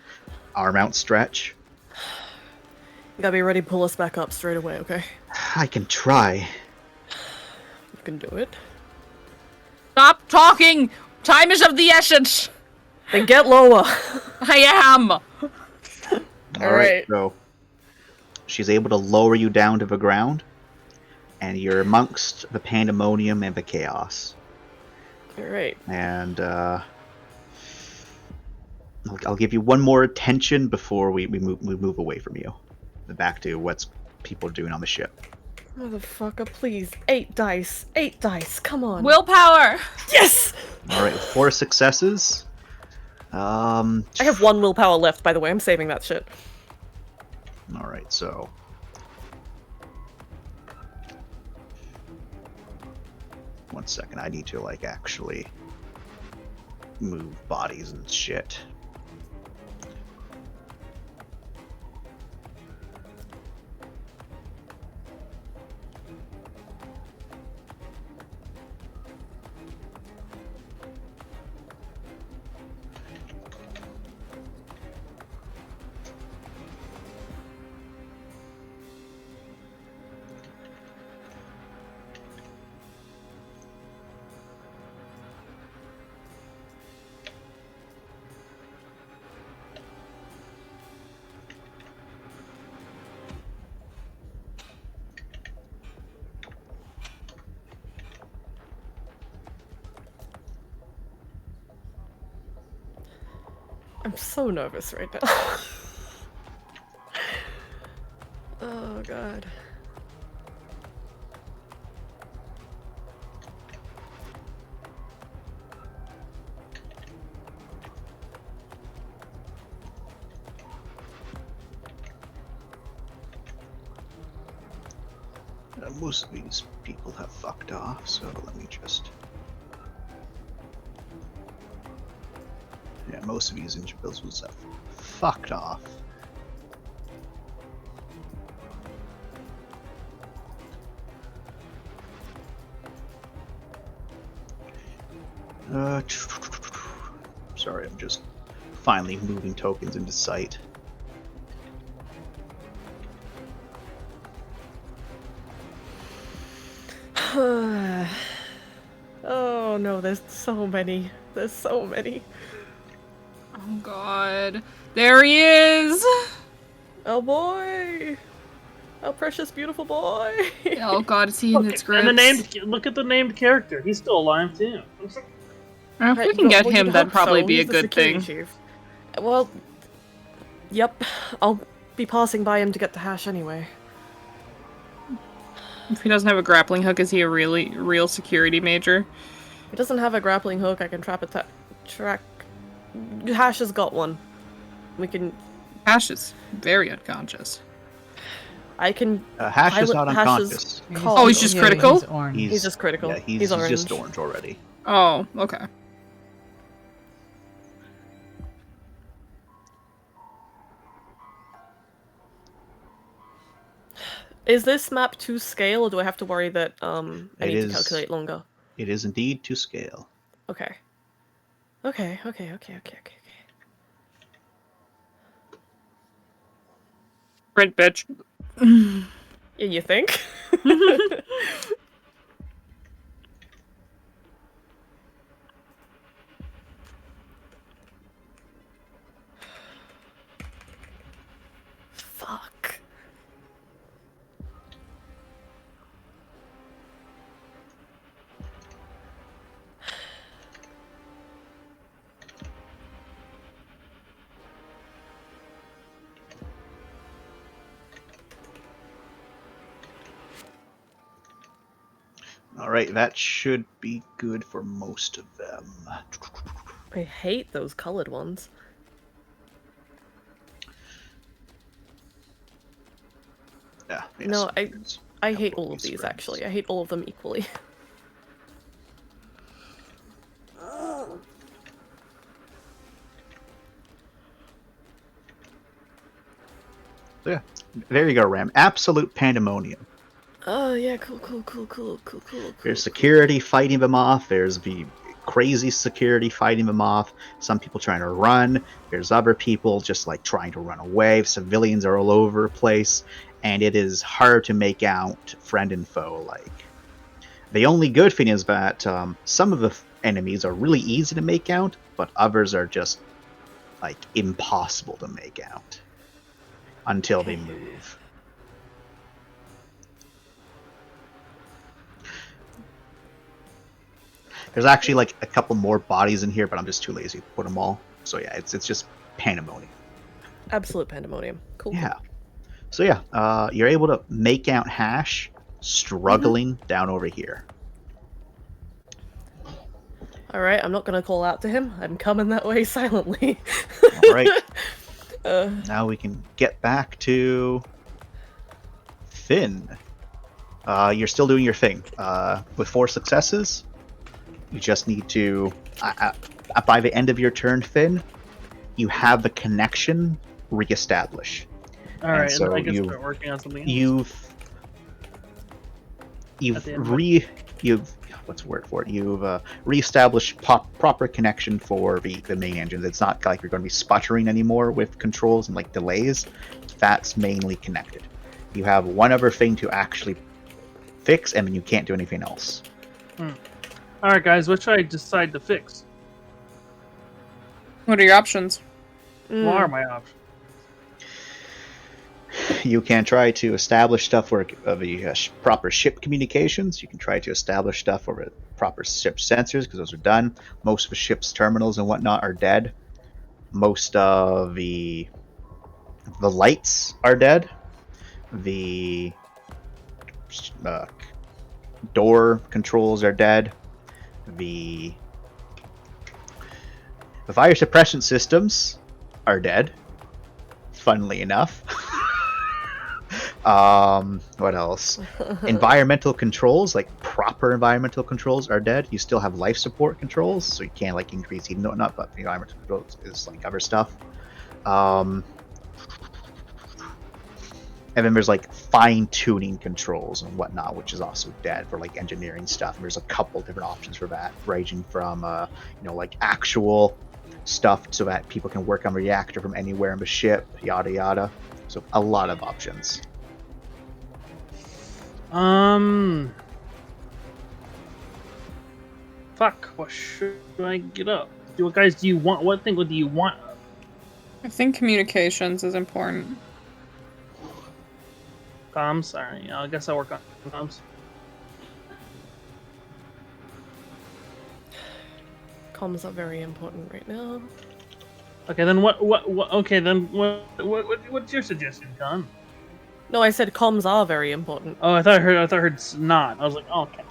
Arm outstretch. You gotta be ready to pull us back up straight away, okay? I can try. You can do it. Stop talking! Time is of the essence! Then get lower! I am! Alright, so she's able to lower you down to the ground, and you're amongst the pandemonium and the chaos. Alright. And I'll give you one more attention before we move away from you. Back to what's people doing on the ship. Motherfucker, please. 8 dice. 8 dice, come on. Willpower! Yes! Alright, 4 successes. I have 1 willpower left, by the way. I'm saving that shit. Alright, so... One second, I need to, like, actually move bodies and shit. I'm so nervous right now. Oh god. Most of these people have fucked off, so let me just... Yeah, most of these individuals have fucked off. Sorry, I'm just finally moving tokens into sight. Oh no, there's so many. There's so many. Oh god. There he is! Oh boy! Oh precious beautiful boy! Oh god, is he in its grips? And the named, look at the named character. He's still alive too. If we can get him, that'd probably be a good thing. Chief. Well, yep. I'll be passing by him to get the hash anyway. If he doesn't have a grappling hook, is he a real security major? He doesn't have a grappling hook. I can trap it. Track. Hash has got one. We can. Hash is very unconscious. I can. Hash is not unconscious. Oh, he's just critical? He's orange. He's just critical. Yeah, he's orange. just orange already. Oh, okay. Is this map to scale, or do I have to worry that I need to calculate longer? It is indeed to scale. Okay. Okay. Print, bitch. Yeah, you think? Fuck. Alright, that should be good for most of them. I hate those colored ones. Yeah, yes, No, it's I a hate couple all of these spreads. actually. I hate all of them equally. There you go, Ram. Absolute pandemonium. Oh yeah, cool. There's security fighting them off. There's the crazy security fighting them off. Some people trying to run. There's other people just like trying to run away. Civilians are all over the place, and it is hard to make out friend and foe alike. The only good thing is that some of the enemies are really easy to make out, but others are just like impossible to make out until they move. There's actually like a couple more bodies in here, but I'm just too lazy to put them all. So yeah, it's just pandemonium. Absolute pandemonium. Cool. Yeah. So yeah, you're able to make out Hash struggling down over here. All right, I'm not gonna call out to him. I'm coming that way silently. All right. Now we can get back to Finn. You're still doing your thing. With 4 successes, you just need to, by the end of your turn, Finn, you have the connection reestablished. All right, so and I guess you- start working on something else. You've At the end of it. what's the word for it? You've reestablished proper connection for the main engine. It's not like you're going to be sputtering anymore with controls and like delays. That's mainly connected. You have one other thing to actually fix, and then you can't do anything else. All right, guys, what should I decide to fix? What are your options? What are my options? You can try to establish stuff for the proper ship communications. You can try to establish stuff for the proper ship sensors, because those are done. Most of the ship's terminals and whatnot are dead. Most of the lights are dead. The door controls are dead. The fire suppression systems are dead, funnily enough. What else? Environmental controls, like proper environmental controls, are dead. You still have life support controls, so you can't like increase heat and whatnot, but the environmental controls is like other stuff. And then there's like fine-tuning controls and whatnot, which is also dead for like engineering stuff. And there's a couple different options for that, ranging from like actual stuff so that people can work on the reactor from anywhere in the ship, yada yada. So a lot of options. Fuck. What should I get up? Guys, do you want? What thing do you want? I think communications is important. Comms. Sorry. I guess I'll work on comms. Comms are very important right now. Okay, then what? Okay, then what's your suggestion, Con? No, I said comms are very important. Oh, I thought I heard snot. I was like, oh, okay.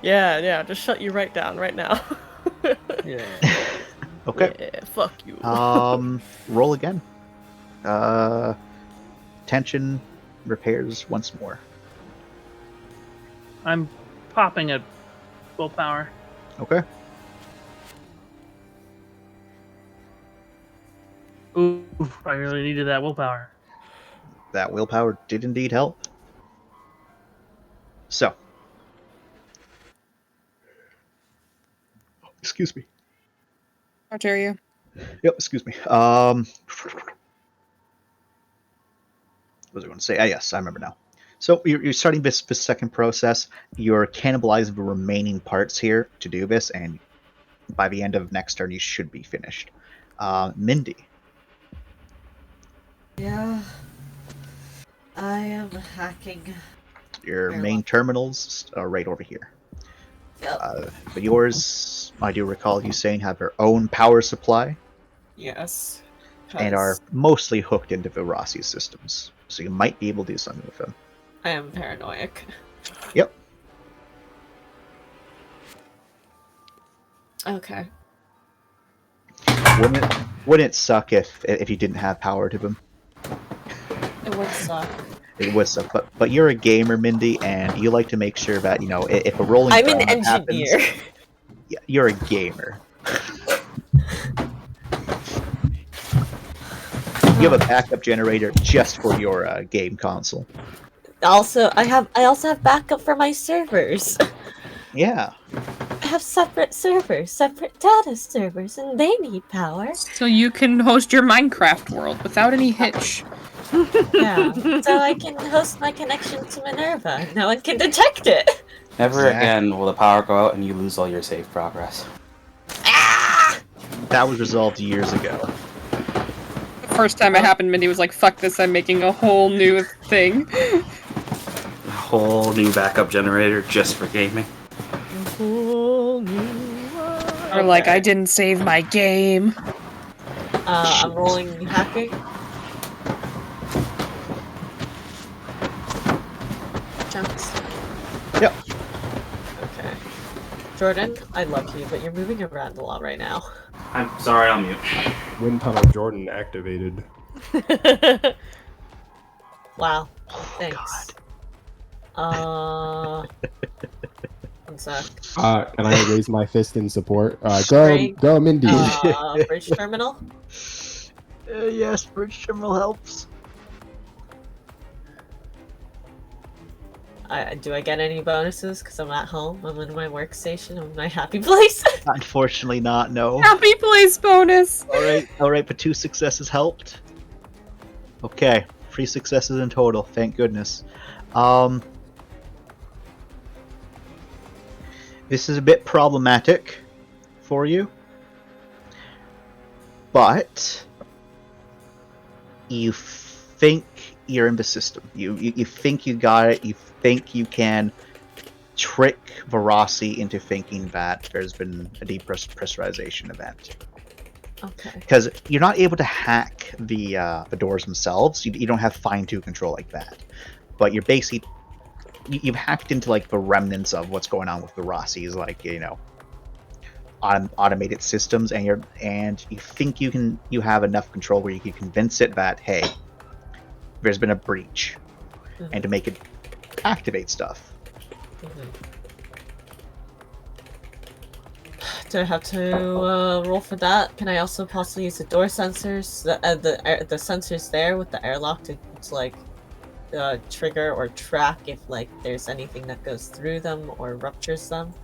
Yeah, just shut you right down right now. Yeah. Okay. Yeah, fuck you. Roll again. Tension repairs once more. I'm popping at willpower. Okay. Ooh, I really needed that willpower. That willpower did indeed help. So. Excuse me. How dare you? Yep, excuse me. What was I going to say? Yes, I remember now. So you're starting this second process. You're cannibalizing the remaining parts here to do this, and by the end of next turn, you should be finished. Mindy. Yeah. I am hacking. Your main terminals are right over here. Yep. But yours, I do recall you saying, have their own power supply. Yes. And are mostly hooked into the Rossi systems. So you might be able to do something with them. I am paranoid. Yep. Okay. Wouldn't it suck if you didn't have power to them? It would suck. It would suck, but you're a gamer, Mindy, and you like to make sure that if a rolling. I'm an donut engineer. happens, yeah, you're a gamer. you have a backup generator just for your game console. Also, I also have backup for my servers. Yeah. I have separate servers, separate data servers, and they need power. So you can host your Minecraft world without any hitch. Yeah, so I can host my connection to Minerva. No one can detect it. Never again will the power go out and you lose all your save progress. That was resolved years ago. The first time it happened, Mindy was like, fuck this, I'm making a whole new thing. A whole new backup generator just for gaming. Or like, I didn't save my game. I'm rolling hacking. Chunks. Yep. Okay. Jordan, I love you, but you're moving around a lot right now. I'm sorry, I'll mute. Wind tunnel Jordan activated. Wow. Thanks. One sec. Can I raise my fist in support? Strength, Go, Mindy. Bridge terminal. Yes, bridge terminal helps. Do I get any bonuses? Because I'm at home. I'm in my workstation. I'm in my happy place. Unfortunately not, no. Happy place bonus! Alright, but 2 successes helped. Okay, 3 successes in total, thank goodness. This is a bit problematic for you. But you think you're in the system. You think you got it. You think you can trick Verasi into thinking that there's been a depressurization event. Okay. Because you're not able to hack the doors themselves. You don't have fine-tune control like that. But you're basically you've hacked into like the remnants of what's going on with Verasi's, like, you know, automated systems, and you think you have enough control where you can convince it that, hey, there's been a breach, and to make it activate stuff. Do I have to roll for that? Can I also possibly use the door sensors, the sensors there with the airlock to like trigger or track if like there's anything that goes through them or ruptures them?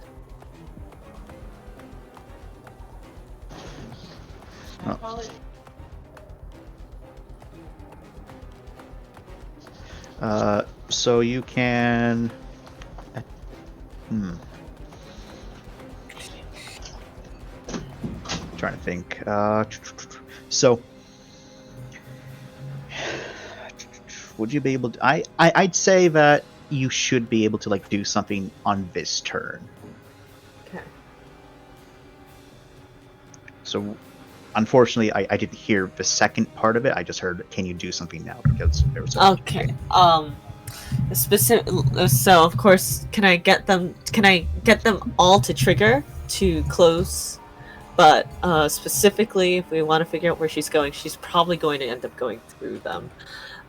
So you can. Trying to think. So, would you be able to? I'd say that you should be able to like do something on this turn. Okay. So, unfortunately, I didn't hear the second part of it. I just heard, "Can you do something now?" Because there was. Okay. Specific. So of course, can I get them all to trigger to close? But specifically, if we want to figure out where she's going, she's probably going to end up going through them.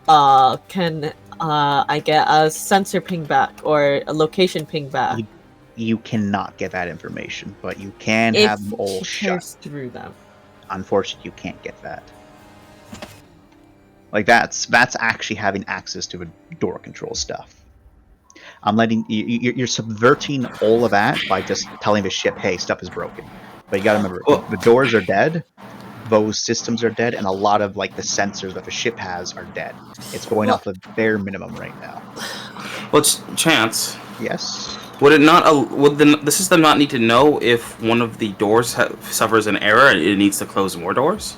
Can I get a sensor ping back or a location ping back? You cannot get that information, but you can if have them all she shut. tears through them. Unfortunately, you can't get that. Like that's actually having access to the door control stuff. I'm letting you're subverting all of that by just telling the ship, "Hey, stuff is broken." But you gotta remember, the doors are dead, those systems are dead, and a lot of like the sensors that the ship has are dead. It's going off the bare minimum right now. What's Chance? Yes. Would it not? Would the system not need to know if one of the doors suffers an error and it needs to close more doors?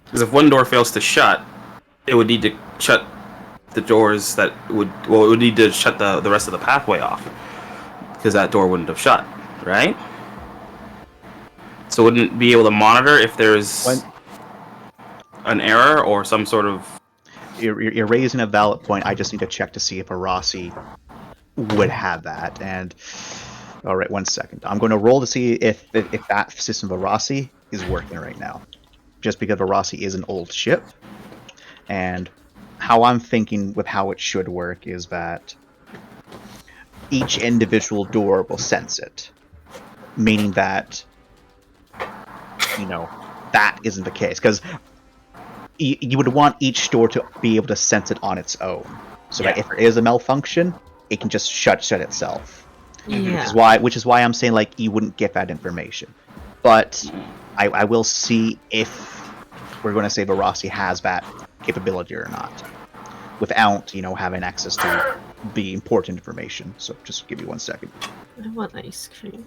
Because if one door fails to shut, it would need to shut the doors that would. Well, it would need to shut the rest of the pathway off, because that door wouldn't have shut, right? So wouldn't it be able to monitor if there's an error or some sort of. You're raising a valid point. I just need to check to see if Verasi would have that. And all right, 1 second. I'm going to roll to see if that system Verasi is working right now. Just because Verasi is an old ship, and how I'm thinking with how it should work is that each individual door will sense it, meaning that that isn't the case, because you would want each door to be able to sense it on its own, so that if there is a malfunction, it can just shut itself. Yeah. Which is why I'm saying like you wouldn't get that information, but I will see if we're going to say Verasi has that capability or not, without having access to the important information. So just give me 1 second. I want ice cream.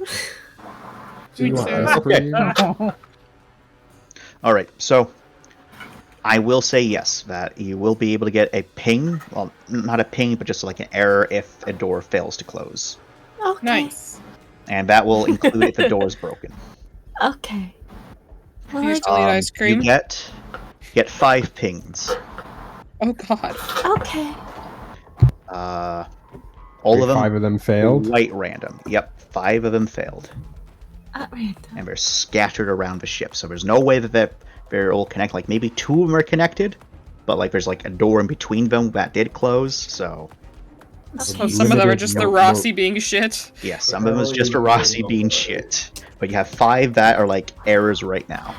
Do you want ice cream? All right, so I will say yes, that you will be able to get a ping. Well, not a ping, but just like an error if a door fails to close. Okay. Nice. And that will include if the door is broken. Okay. Well, You still eat ice cream? You get 5 pings. Oh god. Okay. All of them. 5 of them failed. Quite random. Yep, 5 of them failed. At random. And they're scattered around the ship, so there's no way that they're all connected. Like maybe 2 of them are connected, but like there's like a door in between them that did close. So So some of them are just the Rossi being shit. yeah, some of them is just for Rossi being shit. But you have 5 that are like errors right now.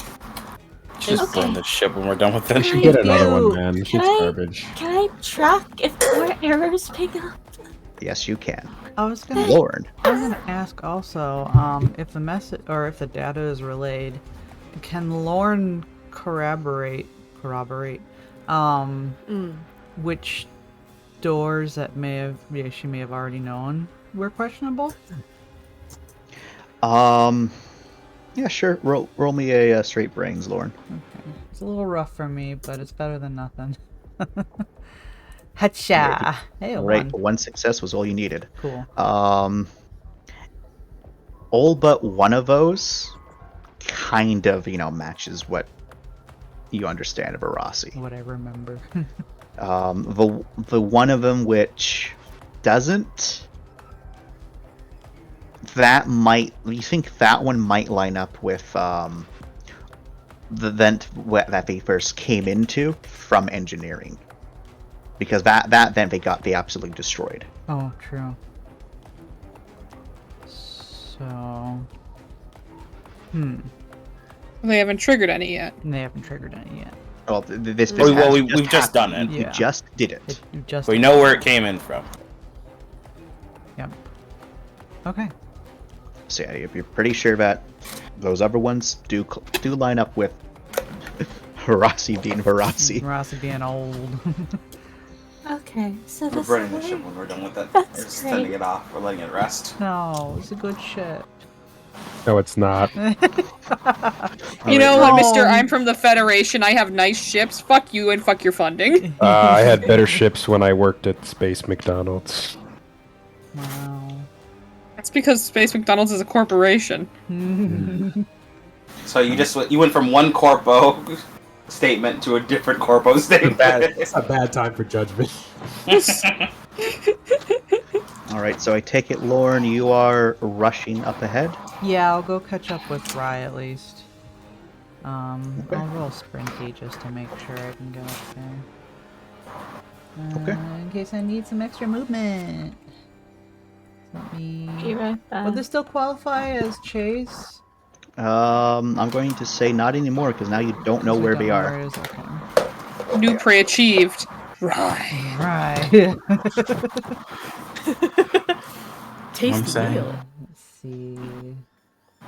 Just blame the ship when we're done with We it. should get another do. one, man. Shit's garbage. Can I track if more errors pick up? Yes, you can. I was gonna ask also, if the message or if the data is relayed, can Lorne corroborate, which doors that she may have already known were questionable? Yeah, sure. Roll me a straight brains, Lorne. Okay. It's a little rough for me, but it's better than nothing. Hacha! Hey, a Right, 1. 1 success was all you needed. Cool. All but one of those kind of, matches what you understand of Arasi. What I remember. The one of them which doesn't, you think that one might line up with the vent that they first came into from engineering, because that vent they absolutely destroyed. Oh, true. So, They haven't triggered any yet. They haven't triggered any yet. Well, this we've just done it. You just did it. We know where it came in from. Yep. Okay. So yeah, if you're pretty sure that those other ones do line up with Harasi being Harasi. Harasi being old. Okay, so We're this burning the way? ship when we're done with it. That's We're just great. sending it off. We're letting it rest. No, it's a good ship. No, it's not. You know what, Mr. I'm from the Federation. I have nice ships. Fuck you and fuck your funding. I had better ships when I worked at Space McDonald's. Wow. That's because Space McDonald's is a corporation. So you went from one corpo statement to a different corpo statement. It's a bad time for judgment. Alright, so I take it, Lorne, you are rushing up ahead? Yeah, I'll go catch up with Rye at least. I'll roll Sprinty just to make sure I can get up there. Okay. In case I need some extra movement. Let me... Be right back. Would this still qualify as chase? I'm going to say not anymore, because now you don't know where they are. Okay. New prey achieved. Right. Right. Tasty meal. Let's see.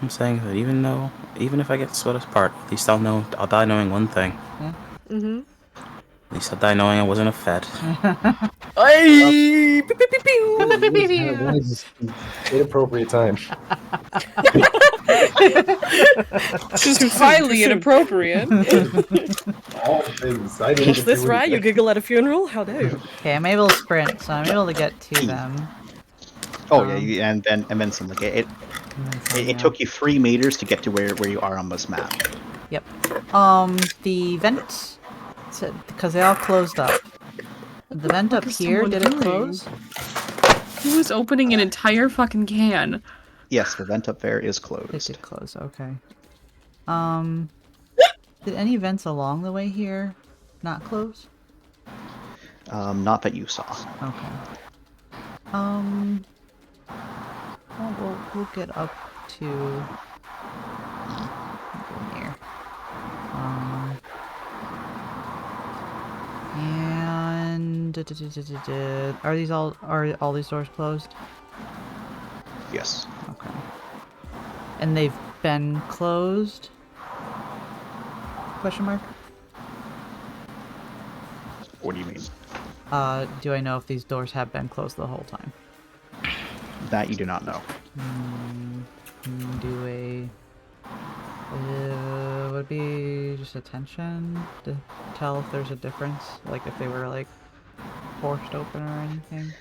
I'm saying that even if I get split apart, at least I'll die knowing one thing. Mm-hmm. At least I'll die knowing I wasn't a Fed. Hey! Inappropriate time. Just highly inappropriate. All things. I didn't What's this, right? You giggle at a funeral? How dare? Okay, I'm able to sprint, so I'm able to get to them. Oh yeah, and then some. Like it took you 3 meters to get to where you are on this map. Yep. The vent, because they all closed up. The vent up here, did it close? Who was opening an entire fucking can? Yes, the vent up there is closed. It did close, okay. Did any vents along the way here not close? Not that you saw. Okay. Well, we'll get up to here. And are all these doors closed? Yes. Okay. And they've been closed? Question mark? What do you mean? Do I know if these doors have been closed the whole time? That you do not know. Do a... would it be just attention to tell if there's a difference? Like if they were like forced open or anything?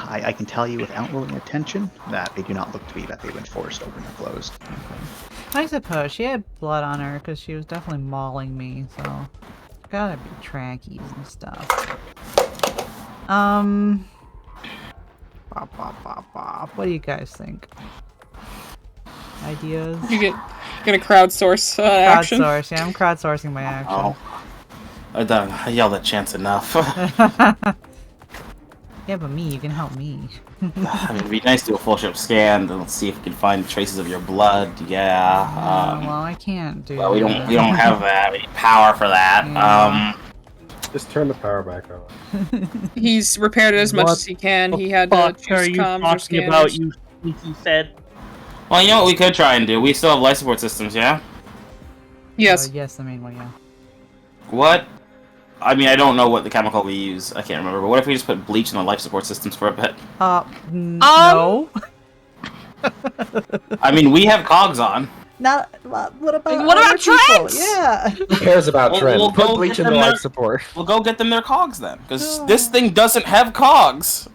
I can tell you without rolling attention that they do not look to be that they've been forced open or closed. I suppose she had blood on her because she was definitely mauling me, so gotta be trackies and stuff. What do you guys think? Ideas? You gonna crowdsource action? Crowdsource, yeah, I'm crowdsourcing my action. Oh, I yelled at Chance enough. Yeah, but me, you can help me. I mean, it'd be nice to do a full ship scan and let's see if we can find traces of your blood. Yeah. Well, I can't do. Well, we don't have any power for that. Yeah. Just turn the power back on. He's repaired it as much as he can. He had to Fuck choose are you comms or talking scanners. about, you sneaky fed? Well, you know what we could try and do? We still have life support systems, yeah? Yes. Yes, I mean, well, yeah. What? I mean, I don't know what the chemical we use. I can't remember. But what if we just put bleach in the life support systems for a bit? No. I mean, we have cogs on. Not. What about other people? Trent? Yeah. Who cares about Trent? We'll Put go bleach get in the them life their- support. We'll go get them their cogs then, because this thing doesn't have cogs.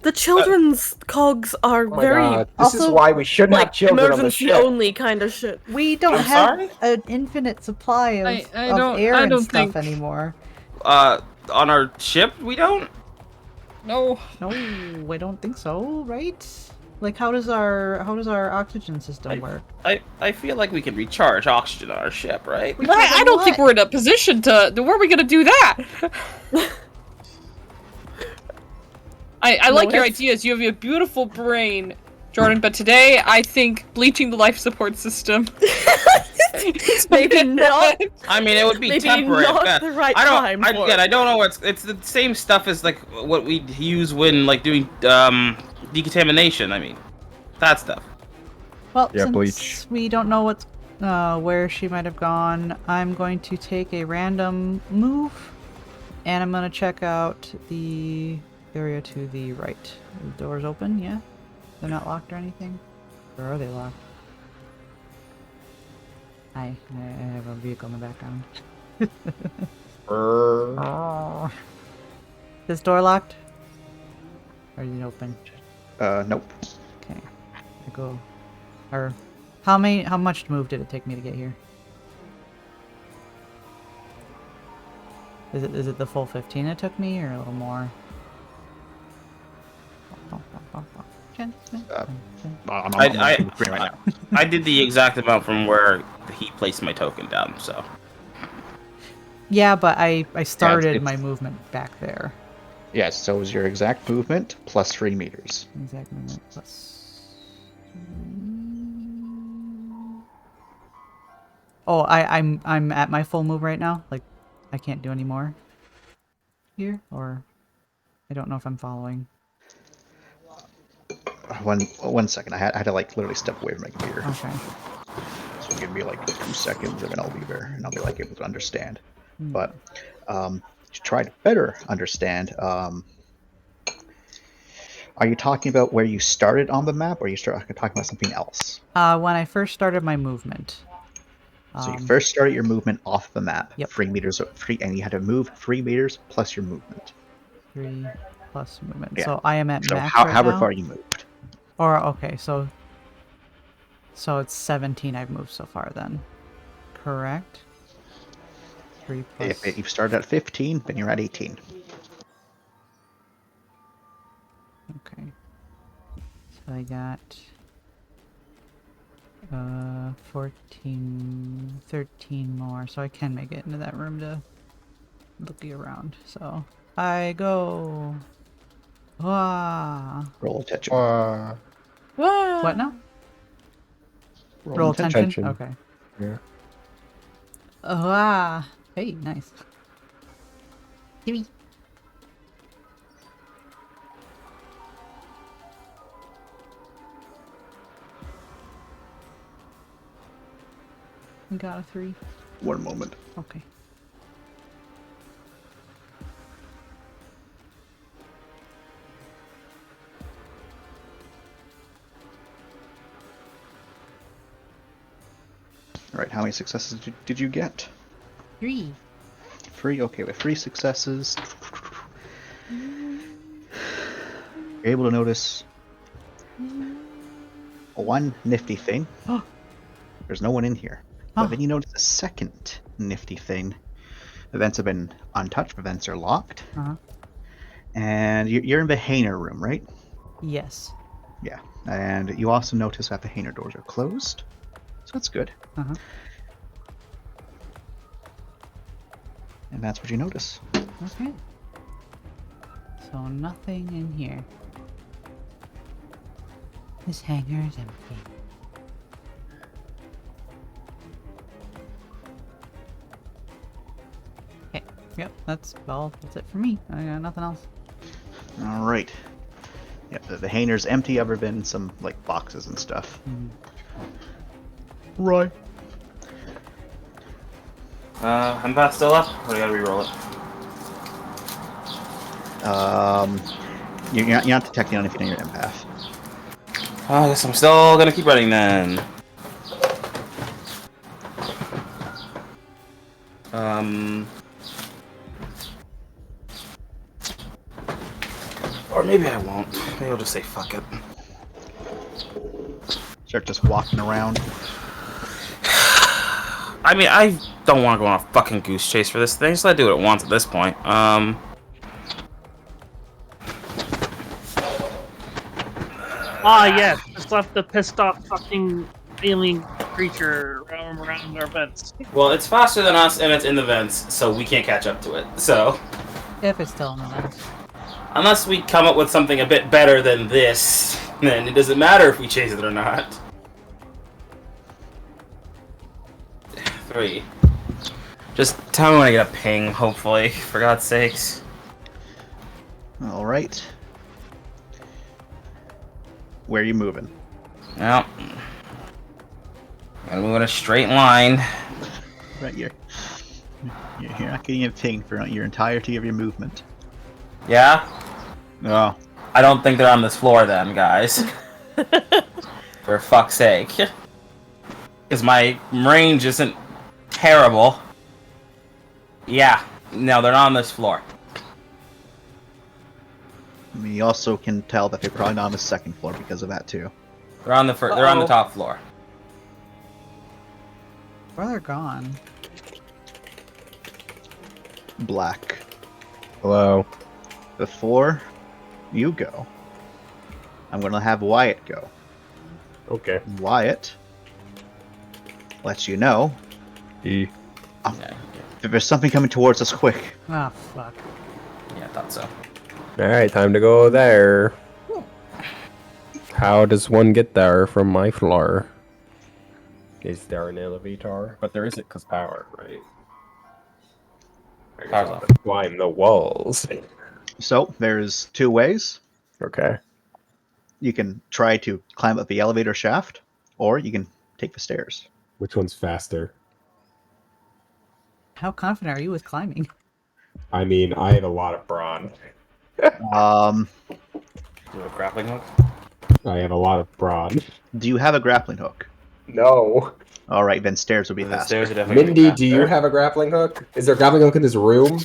The children's cogs are Oh my very God. This is Also, why we shouldn't have like children on the emergency ship. only kind of shit. We don't I'm have sorry? an infinite supply of, I don't- air I and don't stuff think- anymore. On our ship, we don't. No. No, I don't think so. Right? Like, how does our oxygen system work? I feel like we can recharge oxygen on our ship, right? I don't think we're in a position to. Where are we gonna do that? I like your ideas. You have a beautiful brain, Jordan. But today, I think bleaching the life support system. Maybe not. I mean, it would be Maybe temporary. not but the right I don't. time I, for again, it. I don't know. It's the same stuff as like what we use when like doing decontamination. I mean, that stuff. Well, Yeah, since bleach. we don't know what's where she might have gone, I'm going to take a random move, and I'm gonna check out the area to the right. The doors open, yeah? They're not locked or anything? Or are they locked? Hi, I have a vehicle in the background. This door locked? Or is it open? Nope. Okay. I go. Or how much move did it take me to get here? Is it the full 15 it took me, or a little more? I'm on screen right now. I did the exact amount from where he placed my token down. So. Yeah, but I started it's- my movement back there. Yes, so it was your exact movement plus 3 meters. Exact movement plus. Oh, I'm at my full move right now. Like, I can't do any more here, or I don't know if I'm following. One second. I had to like literally step away from my computer. Okay. So give me like 2 seconds, and then I'll be there, and I'll be like able to understand. But to try to better understand, are you talking about where you started on the map, or are you talking about something else? When I first started my movement. So you first started your movement off the map, Yep. 3 meters, and you had to move 3 meters plus your movement. 3 plus movement. Yeah. So I am at So max however right now? far you moved. Or okay, so it's 17 I've moved so far then. Correct? 3 plus. If you started at 15, then you're at 18. Okay. So I got 14, 13 more, so I can make it into that room to look around. So I go. Wah. Roll attention. What now? Roll attention. Okay. Yeah. Wah. Hey, nice. Gimme. We got a 3. One moment. Okay. Alright, how many successes did you get? 3. 3? Okay, with 3 successes. You're able to notice one nifty thing. There's no one in here. But then you notice a second nifty thing. Events have been untouched, events are locked. And you're in the Hainer room, right? Yes. Yeah. And you also notice that the Hainer doors are closed. So that's good. And that's what you notice. Okay. So nothing in here. This hangar is empty. Okay. Yep, that's it for me. I got nothing else. Alright. Yep, the Hainer's empty other than some, like, boxes and stuff. Right. Empath still up? Or do I gotta re-roll it? You're not detecting anything on your empath. I guess I'm still gonna keep running then. Or maybe I won't. Maybe I'll just say fuck it. Start just walking around. I mean, I don't want to go on a fucking goose chase for this thing, so I do what it wants at this point. Yes, just left the pissed off fucking alien creature around our vents. Well, it's faster than us, and it's in the vents, so we can't catch up to it. So, If it's still in the vents. unless we come up with something a bit better than this, then it doesn't matter if we chase it or not. 3. Just tell me when I get a ping, hopefully, for God's sakes. Alright. Where are you moving? Well, gotta move in a straight line. Right here. You're not getting a ping for your entirety of your movement. Yeah? Oh. I don't think they're on this floor then, guys. For fuck's sake. Because my range isn't terrible. Yeah. No, they're not on this floor. I mean, you also can tell that they're probably not on the second floor because of that too. They're on the they're on the top floor. Where they're gone. Black. Hello. Before you go, I'm gonna have Wyatt go. Okay. Wyatt lets you know. There's something coming towards us quick. Ah, fuck. Yeah, I thought so. Alright, time to go there. How does one get there from my floor? Is there an elevator? But there isn't because power, right? Power's off. Climb the walls. So there's 2 ways. Okay. You can try to climb up the elevator shaft, or you can take the stairs. Which one's faster? How confident are you with climbing? I mean, I have a lot of brawn. Do you have a grappling hook? I have a lot of brawn. Do you have a grappling hook? No. All right, then stairs will be faster. Stairs are definitely Mindy, do you have a grappling hook? Is there a grappling hook in this room?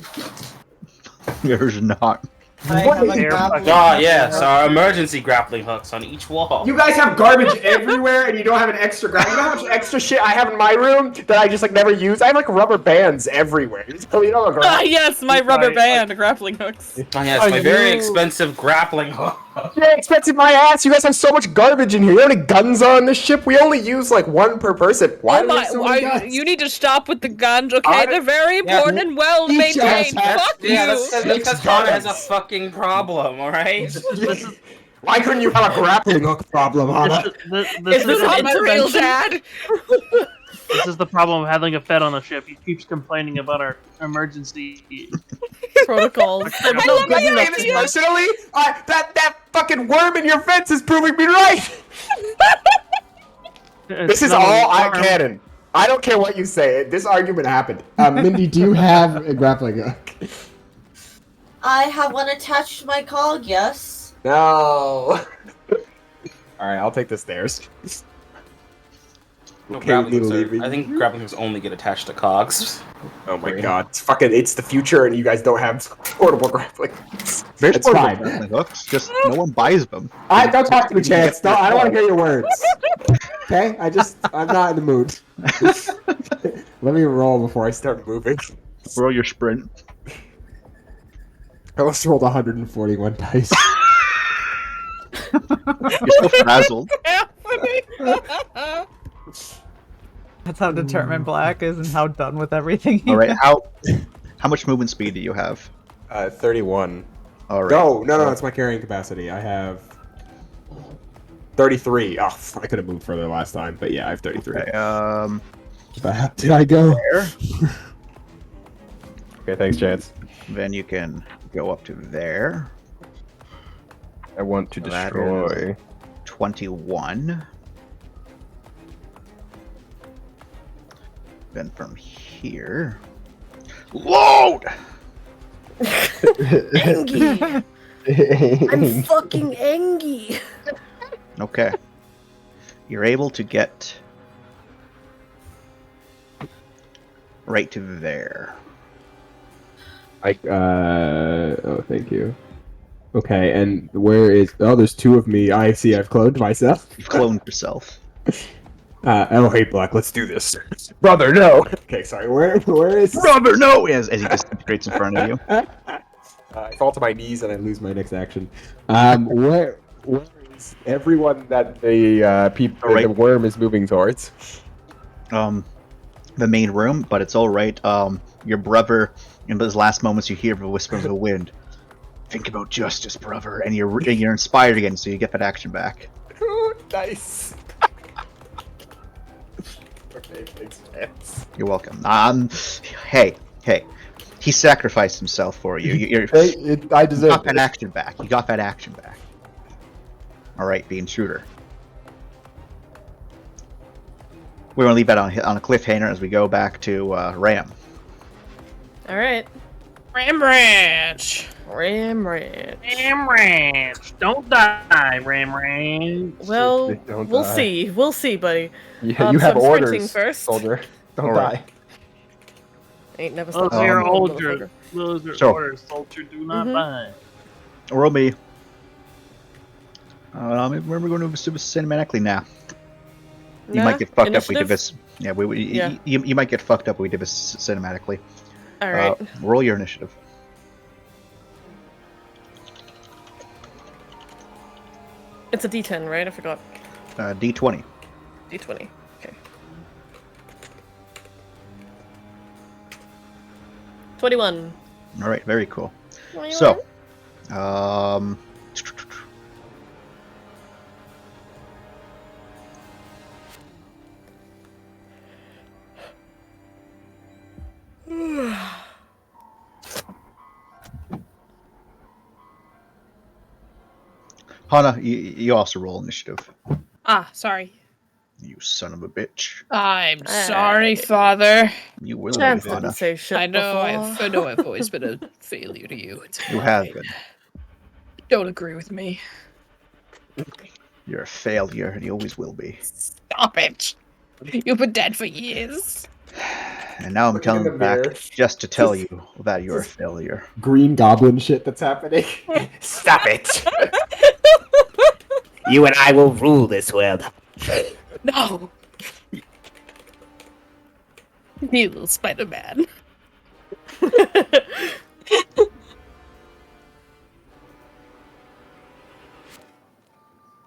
There's not. Yes, our emergency grappling hooks on each wall. You guys have garbage everywhere, and you don't have an extra grab. You know how much extra shit I have in my room that I just like never use? I have like rubber bands everywhere. So you know, Yes, my rubber band grappling hooks. Oh, yes, my very expensive grappling hook. Yeah, expensive my ass. You guys have so much garbage in here. You know how many guns are on this ship? We only use like one per person. Why Oh do we my! have so many guns? You need to stop with the guns, okay? They're very important and well Each of us maintained. has- Fuck Yeah, you! that's because Hana has a fucking problem, alright? Why couldn't you have a grappling hook problem, Hana? This Is this is not my real dad? This is the problem of having a Fed on the ship. He keeps complaining about our emergency Protocols. I'm not good enough to personally. That fucking worm in your fence is proving me right. This is all canon. I don't care what you say. This argument happened. Mindy, do you have a grappling hook? I have one attached to my cog, yes. No. All right, I'll take the stairs. No, Okay, grappling we hooks need to leave. I think grappling hooks only get attached to cogs. Oh my god, it's the future, and you guys don't have portable grappling. There's It's portable fine. grappling hooks, just no one buys them. Don't talk to me, Chance. No, I don't want to hear your words. Okay, I'm not in the mood. Let me roll before I start moving. Roll your sprint. I almost rolled 141 dice. You're so frazzled. That's how determined Black is and how done with everything. he All right, has. how much movement speed do you have? 31. All right. No, it's my carrying capacity. I have 33. Oh, I could have moved further last time, but yeah, I have 33. Okay, Did I go? there. Okay, thanks, Chance. Then you can go up to there. I want to That destroy. is 21. Then from here, load. Engie! I'm fucking Engie! Okay. You're able to get right to there. Oh, thank you. Okay, and where is... Oh, there's two of me. I see I've cloned myself. You've cloned yourself. Hey, Black, let's do this. Brother, no! Okay, sorry, where is... Brother, no! As he disintegrates in front of you. I fall to my knees and I lose my next action. Where is everyone that the worm is moving towards? The main room, but it's all right. Your brother, in those last moments, you hear the whisper of the wind. Think about justice, brother, and you're inspired again, so you get that action back. Nice. Okay, thanks, Chance. You're welcome. Hey, he sacrificed himself for you. I deserve got that action back. You got that action back. All right, the intruder. We're gonna leave that on a cliffhanger as we go back to Ram. Alright. Ram Ranch. Ram Ranch. Ram Ranch. Don't die, Ram Ranch. Well, Don't we'll die. see. We'll see, buddy. Yeah, you so have I'm sprinting orders, first. soldier. Don't Alright. die. Ain't never Those stopped. are your moving, orders. motherfucker. Those are So- orders. Soldier, do not Mhm. buy. Roll me. We're going to do this cinematically now. You Nah, might get fucked up. We did initiative? this. Yeah, Yeah. You might get fucked up. We did this cinematically. Alright. Roll your initiative. It's a D10, right? I forgot. D20. D20. Okay. 21. All right, very cool. So, Hana, you also roll initiative. Ah, sorry. You son of a bitch. I'm sorry, Father. You will Chance be, Hana. didn't say shit I know before. I know I've always been a failure to you. It's You have fine. been. Don't agree with me. You're a failure, and you always will be. Stop it. You've been dead for years. And now I'm Look in telling the you back mirror. just to tell you that you're a failure. Green Goblin shit that's happening. Stop it! You and I will rule this world. No. You little Spider-Man.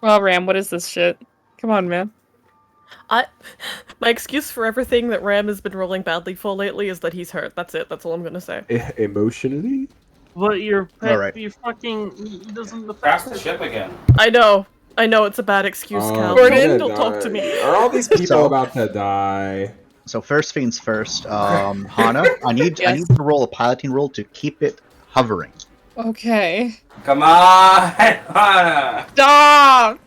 Well, Ram, what is this shit? Come on, man. My excuse for everything that Ram has been rolling badly for lately is that he's hurt. That's it. That's all I'm gonna say. Emotionally? But your pet, Alright. you fucking doesn't Crash the ship again. I know. It's a bad excuse, Cal. Gordon, Don't talk to me. Are all these people So- about to die? So first things first, Hana, I need to roll a piloting roll to keep it hovering. Okay. Come on, Hana. Stop!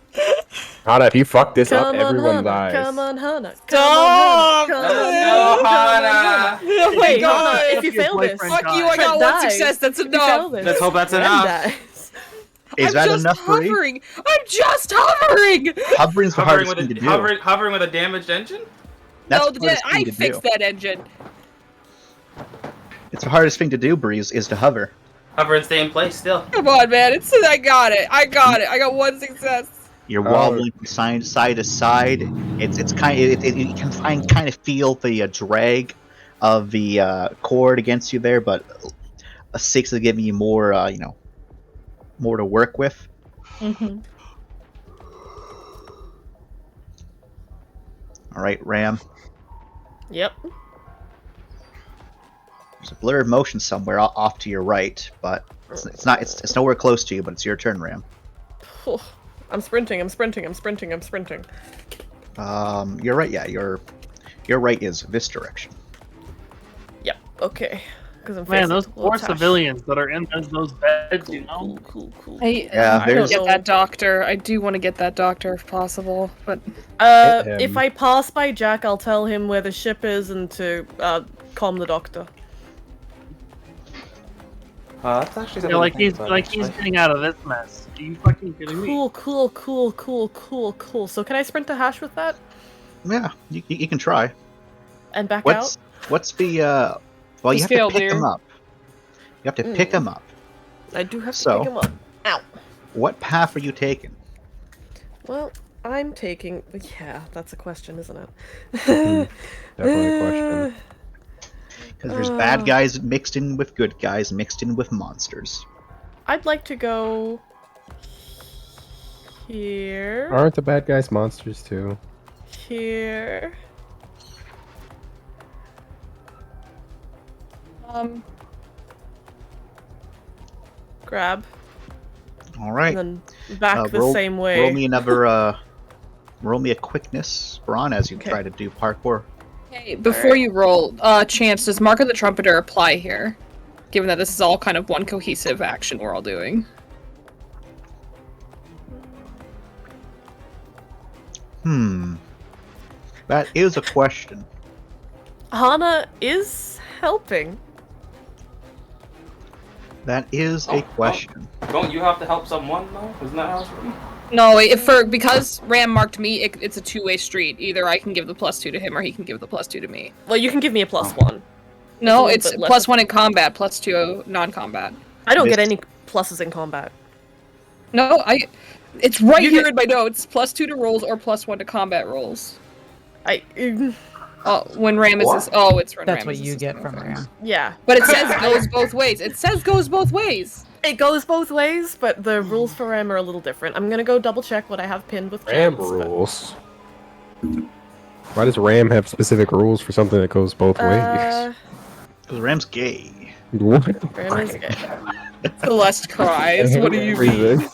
Hana, if you fuck this up, Come on, everyone Hana. dies. Come on, Hana. Stop! Come on, No, Hana. Oh my Wait, god! Hana, if you Your fail this, boyfriend Fuck you, I got Trent one dies. success, that's If you fail enough! this, Let's hope that's Ren enough. dies. Is I'm that just enough for you? hovering! I'm just hovering! Hovering's the Hovering hardest with thing to a do. hovering with a damaged engine. That's No, the hardest I thing to fixed do. that engine. It's the hardest thing to do, Breeze, is to hover. Hover and stay in place still. Come on, man. I got it. I got one success. You're wobbling from side to side. It's kind of you can kind of feel the drag of the cord against you there, but a 6 is giving you more more to work with. Mm-hmm. All right, Ram. Yep. There's a blurred motion somewhere off to your right, but it's not. It's nowhere close to you. But it's your turn, Ram. I'm sprinting. You're right. Yeah, your right is this direction. Yep. Okay. Because I'm Man, facing those towards poor Tash. civilians that are in those beds, you know. Cool. Yeah, I don't there's- get that doctor. I do want to get that doctor if possible, but If I pass by Jack, I'll tell him where the ship is and to calm the doctor. That's actually Yeah, like he's getting out of this mess. Are you fucking kidding me? Cool. So can I sprint to Hash with that Yeah, you can try. and back What's the well, you Just have to failed pick here. them up. You have to pick them up. out? I do have to So- pick him up. Ow. What path are you taking? Well, I'm taking. Yeah, that's a question, isn't it? Definitely a question. Because there's bad guys mixed in with good guys, mixed in with monsters. I'd like to go here. Aren't the bad guys monsters too? Here. Grab. All right. And then back the roll, same way. Roll me another. Roll me a quickness, Braun, as you try to do parkour. hey, before you roll, Chance, does Mark of the Trumpeter apply here? Given that this is all kind of one cohesive action we're all doing. That is a question. Hana is helping. That is a question. Don't you have to help someone though? Isn't that how it's written? No, because Ram marked me, it's a two-way street. Either I can give the +2 to him, or he can give the +2 to me. Well, you can give me a +1. No, It's it's a little bit less +1 in combat, +2 non-combat. I don't get This- any pluses in combat. No, it's right here in my notes. +2 to rolls or +1 to combat rolls. When Ram is it's when That's Ram what is you get assistant from first. Ram. Yeah. But it says goes both ways. It says goes both ways. It goes both ways, but the rules for Ram are a little different. I'm gonna go double check what I have pinned with Ram Chance, but- rules. Why does Ram have specific rules for something that goes both ways? Because Ram's gay. What? Ram is gay. Celeste cries. What do you mean?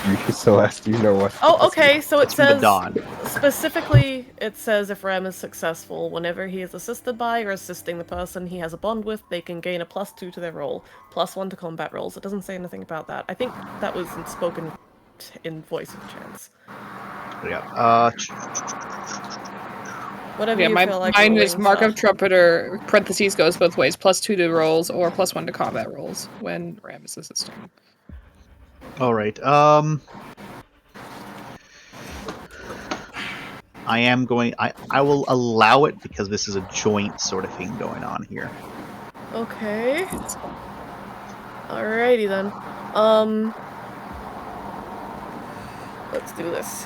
You Celeste, you know what? Oh, okay, so it It's from the says dawn. specifically, it says if Ram is successful, whenever he is assisted by or assisting the person he has a bond with, they can gain a +2 to their roll, +1 to combat rolls. It doesn't say anything about that. I think that was spoken in voice of Chance. Yeah. Whatever Yeah, you feel like mine is rolling, Mark of Sasha. Trumpeter, parentheses goes both ways, +2 to rolls or +1 to combat rolls when Ram is assisting. All right. I will allow it because this is a joint sort of thing going on here. Okay. Alrighty then. Let's do this.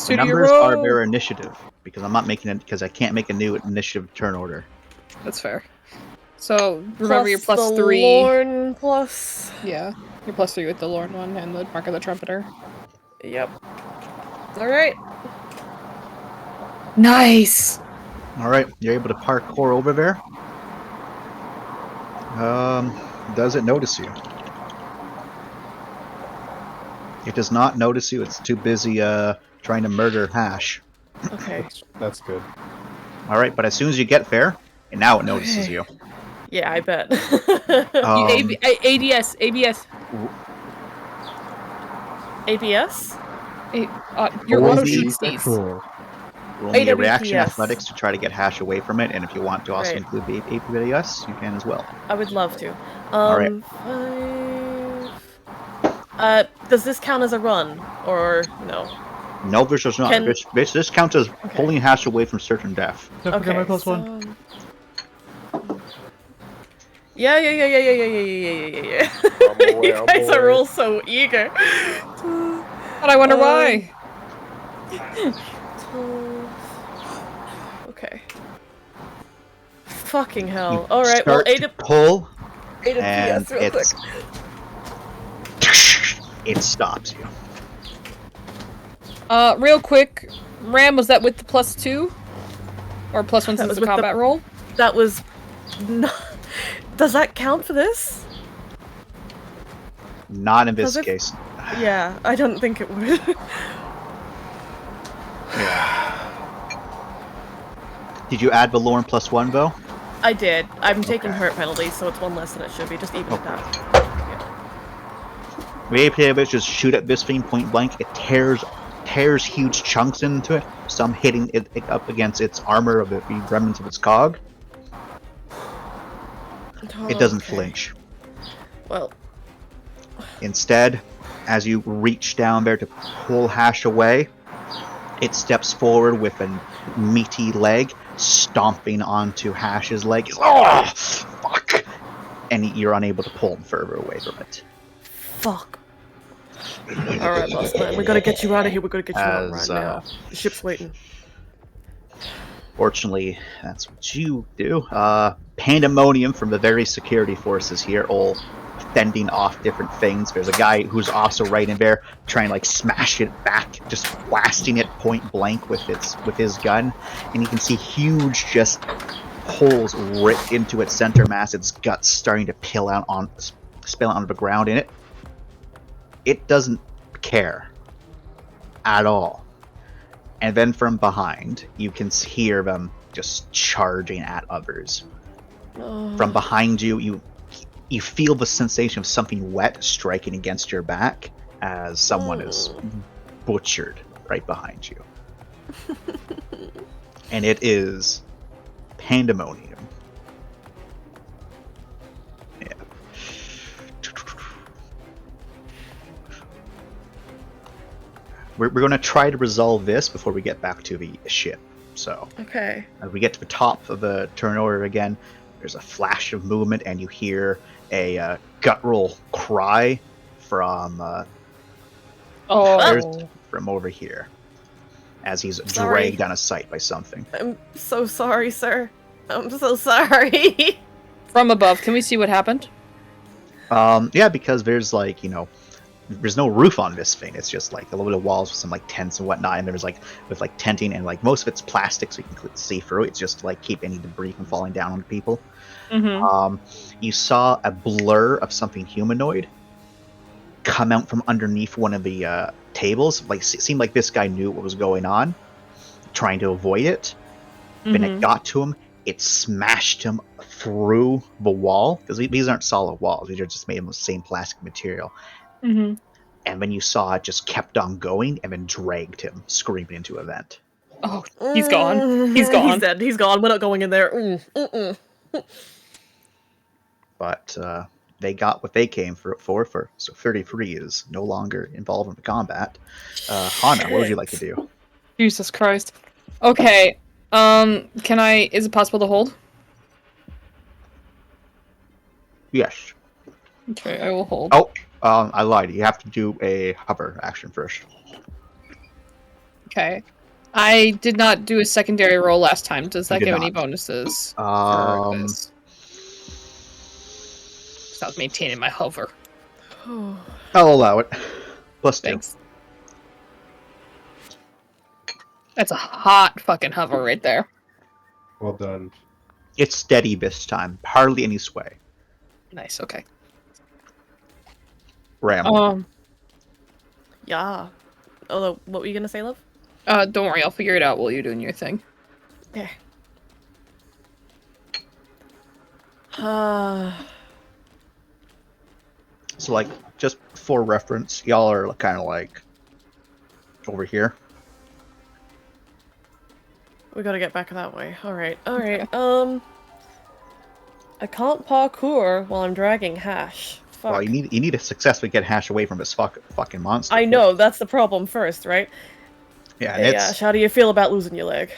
The numbers are their initiative because I'm not making it because I can't make a new initiative turn order. That's fair. So remember your Plus the +3. Lorn plus. Yeah. You're +3 with the Lorn one and the Mark of the Trumpeter. Yep. Alright. Nice! Alright, you're able to parkour over there. Does it notice you? It does not notice you. It's too busy trying to murder Hash. Okay. That's good. Alright, but as soon as you get there, and now it notices Okay. you. Yeah, I bet. ABS. ABS? Your Roll auto the shoots these. Cool. Roll me a reaction AWPS. athletics to try to get Hash away from it, and if you want to also Right. include the APS, you can as well. I would love to. Alright. 5... does this count as a run? Or no? No, this does not. Can- This counts as pulling Hash away from certain death. Don't forget my Okay, +1. Yeah. You guys are all so eager. But I wonder why. Okay. Fucking hell. You Alright, well, start to pull, and AWPS real quick. it stops you. Real quick, Ram, was that with the +2? Or +1 since was the with the- combat roll? That was... Does that count for this? Not in this Does it? case. Yeah, I don't think it would. Did you add Valorn +1 though? I did. I'm taking hurt penalties, so it's one less than it should be, just even at that. The APS just shoot at this thing point blank. It tears huge chunks into it. Some hitting it up against its armor of the remnants of its cog. It doesn't Okay. flinch. Well, Instead, as you reach down there to pull Hash away, it steps forward with a meaty leg, stomping onto Hash's leg. Oh, fuck! And you're unable to pull him further away from it. fuck. Alright, boss man, we gotta get you out of here. We gotta get you out right As, now. The ship's waiting. Fortunately, that's what you do. Pandemonium from the very security forces here, all fending off different things. There's a guy who's also right in there, trying to like smash it back, just blasting it point blank with his gun, and you can see huge just holes ripped into its center mass. Its guts starting to spill out onto the ground in it. It doesn't care at all. And then from behind, you can hear them just charging at others. From behind you, you feel the sensation of something wet striking against your back as someone is butchered right behind you. And it is pandemonium. Yeah. We're going to try to resolve this before we get back to the ship. So, Okay. as we get to the top of the turn order again, there's a flash of movement, and you hear a guttural cry from from over here, as he's Sorry. dragged out of sight by something. I'm so sorry, sir. I'm so sorry. From above, can we see what happened? Yeah, because there's like, there's no roof on this thing. It's just like a little bit of walls with some like tents and whatnot, and there's like with like tenting, and like most of it's plastic, so you can see through. It's just to, like keep any debris from falling down on people. You saw a blur of something humanoid come out from underneath one of the tables. Like, it seemed like this guy knew what was going on, trying to avoid it. When it got to him, it smashed him through the wall, because these aren't solid walls. These are just made of the same plastic material. And when you saw it, just kept on going and then dragged him screaming into a vent. Oh, he's gone. He's gone. He's dead. He's gone. We're not going in there. But they got what they came for. So 33 is no longer involved in the combat. Hana, what would you like to do? Jesus Christ. Okay. Is it possible to hold? Yes. Okay, I will hold. Oh, I lied. You have to do a hover action first. Okay. I did not do a secondary roll last time. Does that You did give any not. bonuses? For this? 'Cause I was maintaining my hover. I'll allow it. +2. Thanks. That's a hot fucking hover right there. Well done. It's steady this time. Hardly any sway. Nice. Okay. Ram. Yeah. Although, what were you gonna say, love? Don't worry, I'll figure it out while you're doing your thing. Okay. So, like, just for reference, y'all are kind of like over here. We gotta get back that way. Alright, alright. I can't parkour while I'm dragging Hash. Fuck. Well, you need to successfully get Hash away from this fucking monster. I know, that's the problem first, right? Yeah, Hey, Ash, how do you feel about losing your leg?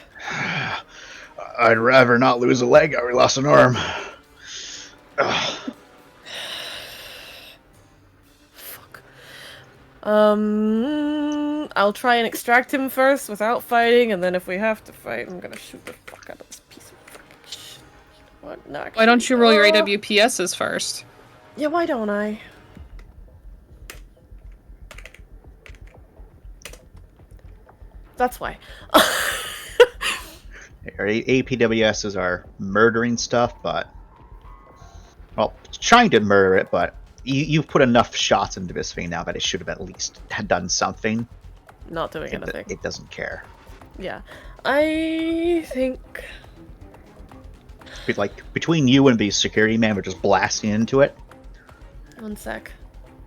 I'd rather not lose a leg. I lost an arm. Ugh. Fuck. I'll try and extract him first without fighting, and then if we have to fight, I'm gonna shoot the fuck out of this piece of fucking shit. What? No, Why don't you roll your AWPSs first? Yeah, why don't I? That's why. Our APWSs are murdering stuff, but... Well, trying to murder it, but you've put enough shots into this thing now that it should have at least done something. Not doing anything. It doesn't care. Yeah. I think... But, like, between you and the security man, we're just blasting into it. One sec.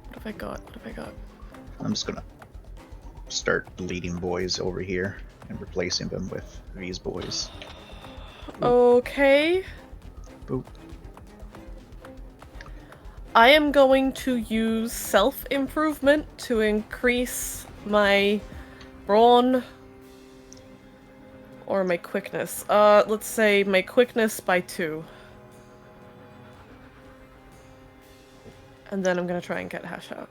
What have I got? What have I got? I'm just gonna start leading boys over here and replacing them with these boys. Okay. Boop. I am going to use self-improvement to increase my brawn or my quickness. Let's say my quickness by 2. And then I'm gonna try and get Hash out.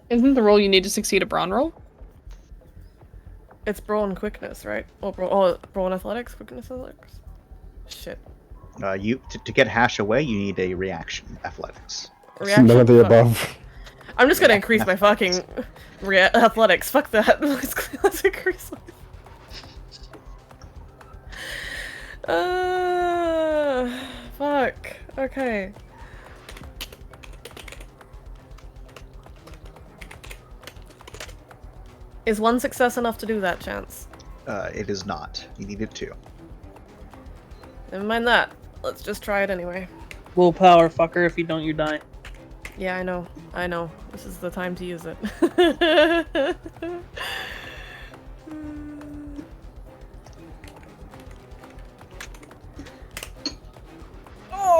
Isn't the roll you need to succeed a brawn roll? It's brawn quickness, right? Or brawn athletics, quickness athletics. Shit. To get Hash away, you need a reaction athletics. Reaction? None of the Fuck. above. I'm just gonna increase my fucking athletics. Fuck that. Let's increase. Fuck. Okay. Is 1 success enough to do that, Chance? It is not. You need it 2. Never mind that. Let's just try it anyway. Willpower, fucker. If you don't, you die. Yeah, I know. I know. This is the time to use it.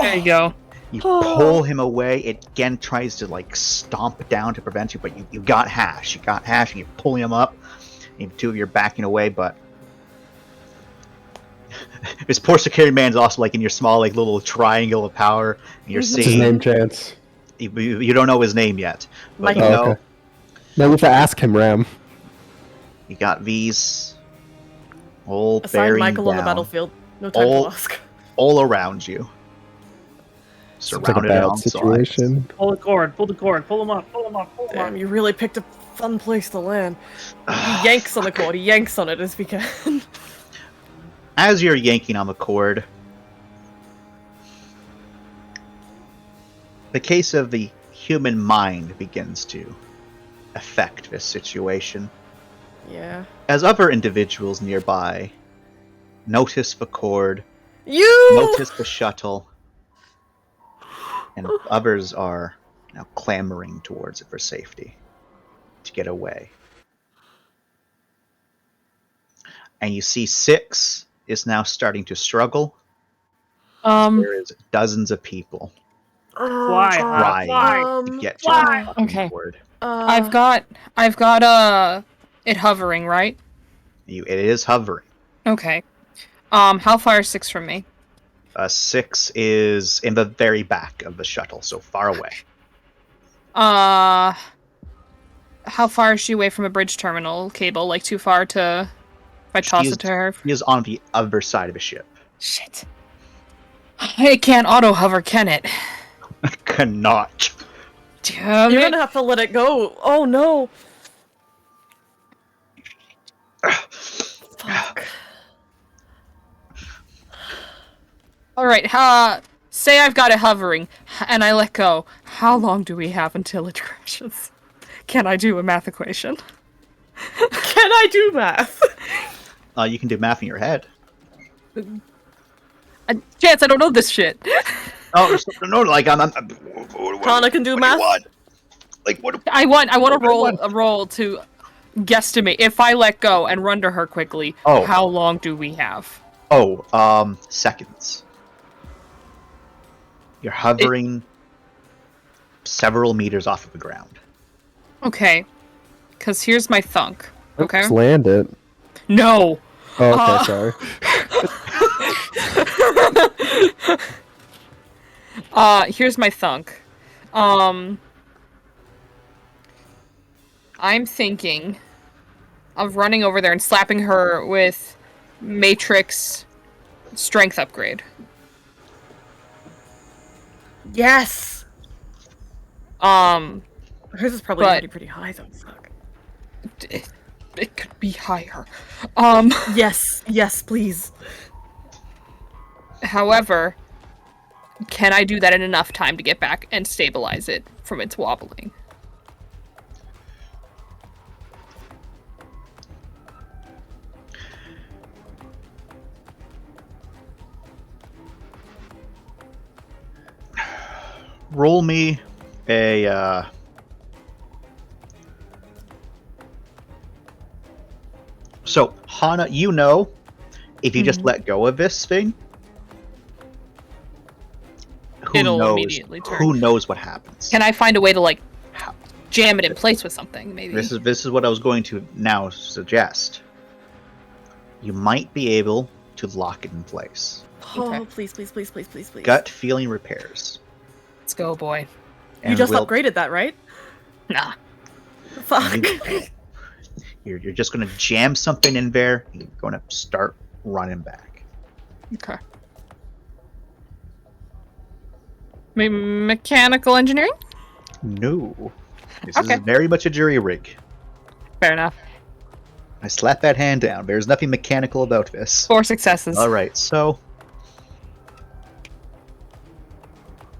There you go. You pull him away. It again tries to like stomp down to prevent you, but you got Hash. You got Hash, and you pull him up. And the two of you are backing away, but this poor security man's also like in your small like little triangle of power. And you're What's his seeing. name, Chance? You don't know his name yet, but you Oh, know okay. Now we have to ask him, Ram. you got these all Assign bearing Michael on the down, battlefield. No time all, to ask. all around you. Seems like a Surrounded bad on sides. situation. Pull the cord. Pull the cord. Pull him up. Pull him up. Pull him up. Damn, you really picked a fun place to land. He yanks on the cord. He yanks on it as we can. As you're yanking on the cord, the case of the human mind begins to affect this situation. Yeah. As other individuals nearby notice the cord, You notice the shuttle, and others are now clamoring towards it for safety to get away. And you see 6 is now starting to struggle. There is dozens of people Fly, trying to get to fly. the Okay. cord. I've got it hovering, right? It is hovering. Okay. How far is 6 from me? 6 is in the very back of the shuttle, so far away. How far is she away from a bridge terminal cable? Like too far to if I toss it to her? She is on the other side of the ship. Shit. It can't auto hover, can it? Cannot. Damn You're it. gonna have to let it go. Oh no. Fuck. Alright, say I've got it hovering, and I let go. How long do we have until it crashes? Can I do a math equation? Can I do math? You can do math in your head. Chance, I don't know this shit. Oh, no, like I'm Hana can do math. Like what? I want a roll to guesstimate if I let go and run to her quickly. Oh. How long do we have? Oh, seconds. You're hovering several meters off of the ground. Okay, because here's my thunk. Okay. Just land it. No. Oh, okay, sorry. Here's my thunk. I'm thinking of running over there and slapping her with Matrix strength upgrade. Yes. Hers is probably already pretty high though. Fuck. It could be higher. Yes, please. However, can I do that in enough time to get back and stabilize it from its wobbling? Roll me a So, Hana, you know, if you just let go of this thing, It'll immediately turn. Who knows what happens? Can I find a way to like jam it in place with something? Maybe. This is what I was going to now suggest. You might be able to lock it in place. Oh, please. Gut feeling repairs. Let's go, boy. You just upgraded that, right? Nah. Fuck. You're just going to jam something in there. You're going to start running back. Okay. Maybe mechanical engineering? No. This is very much a jury rig. Fair enough. I slap that hand down. There's nothing mechanical about this. 4 successes. Alright, so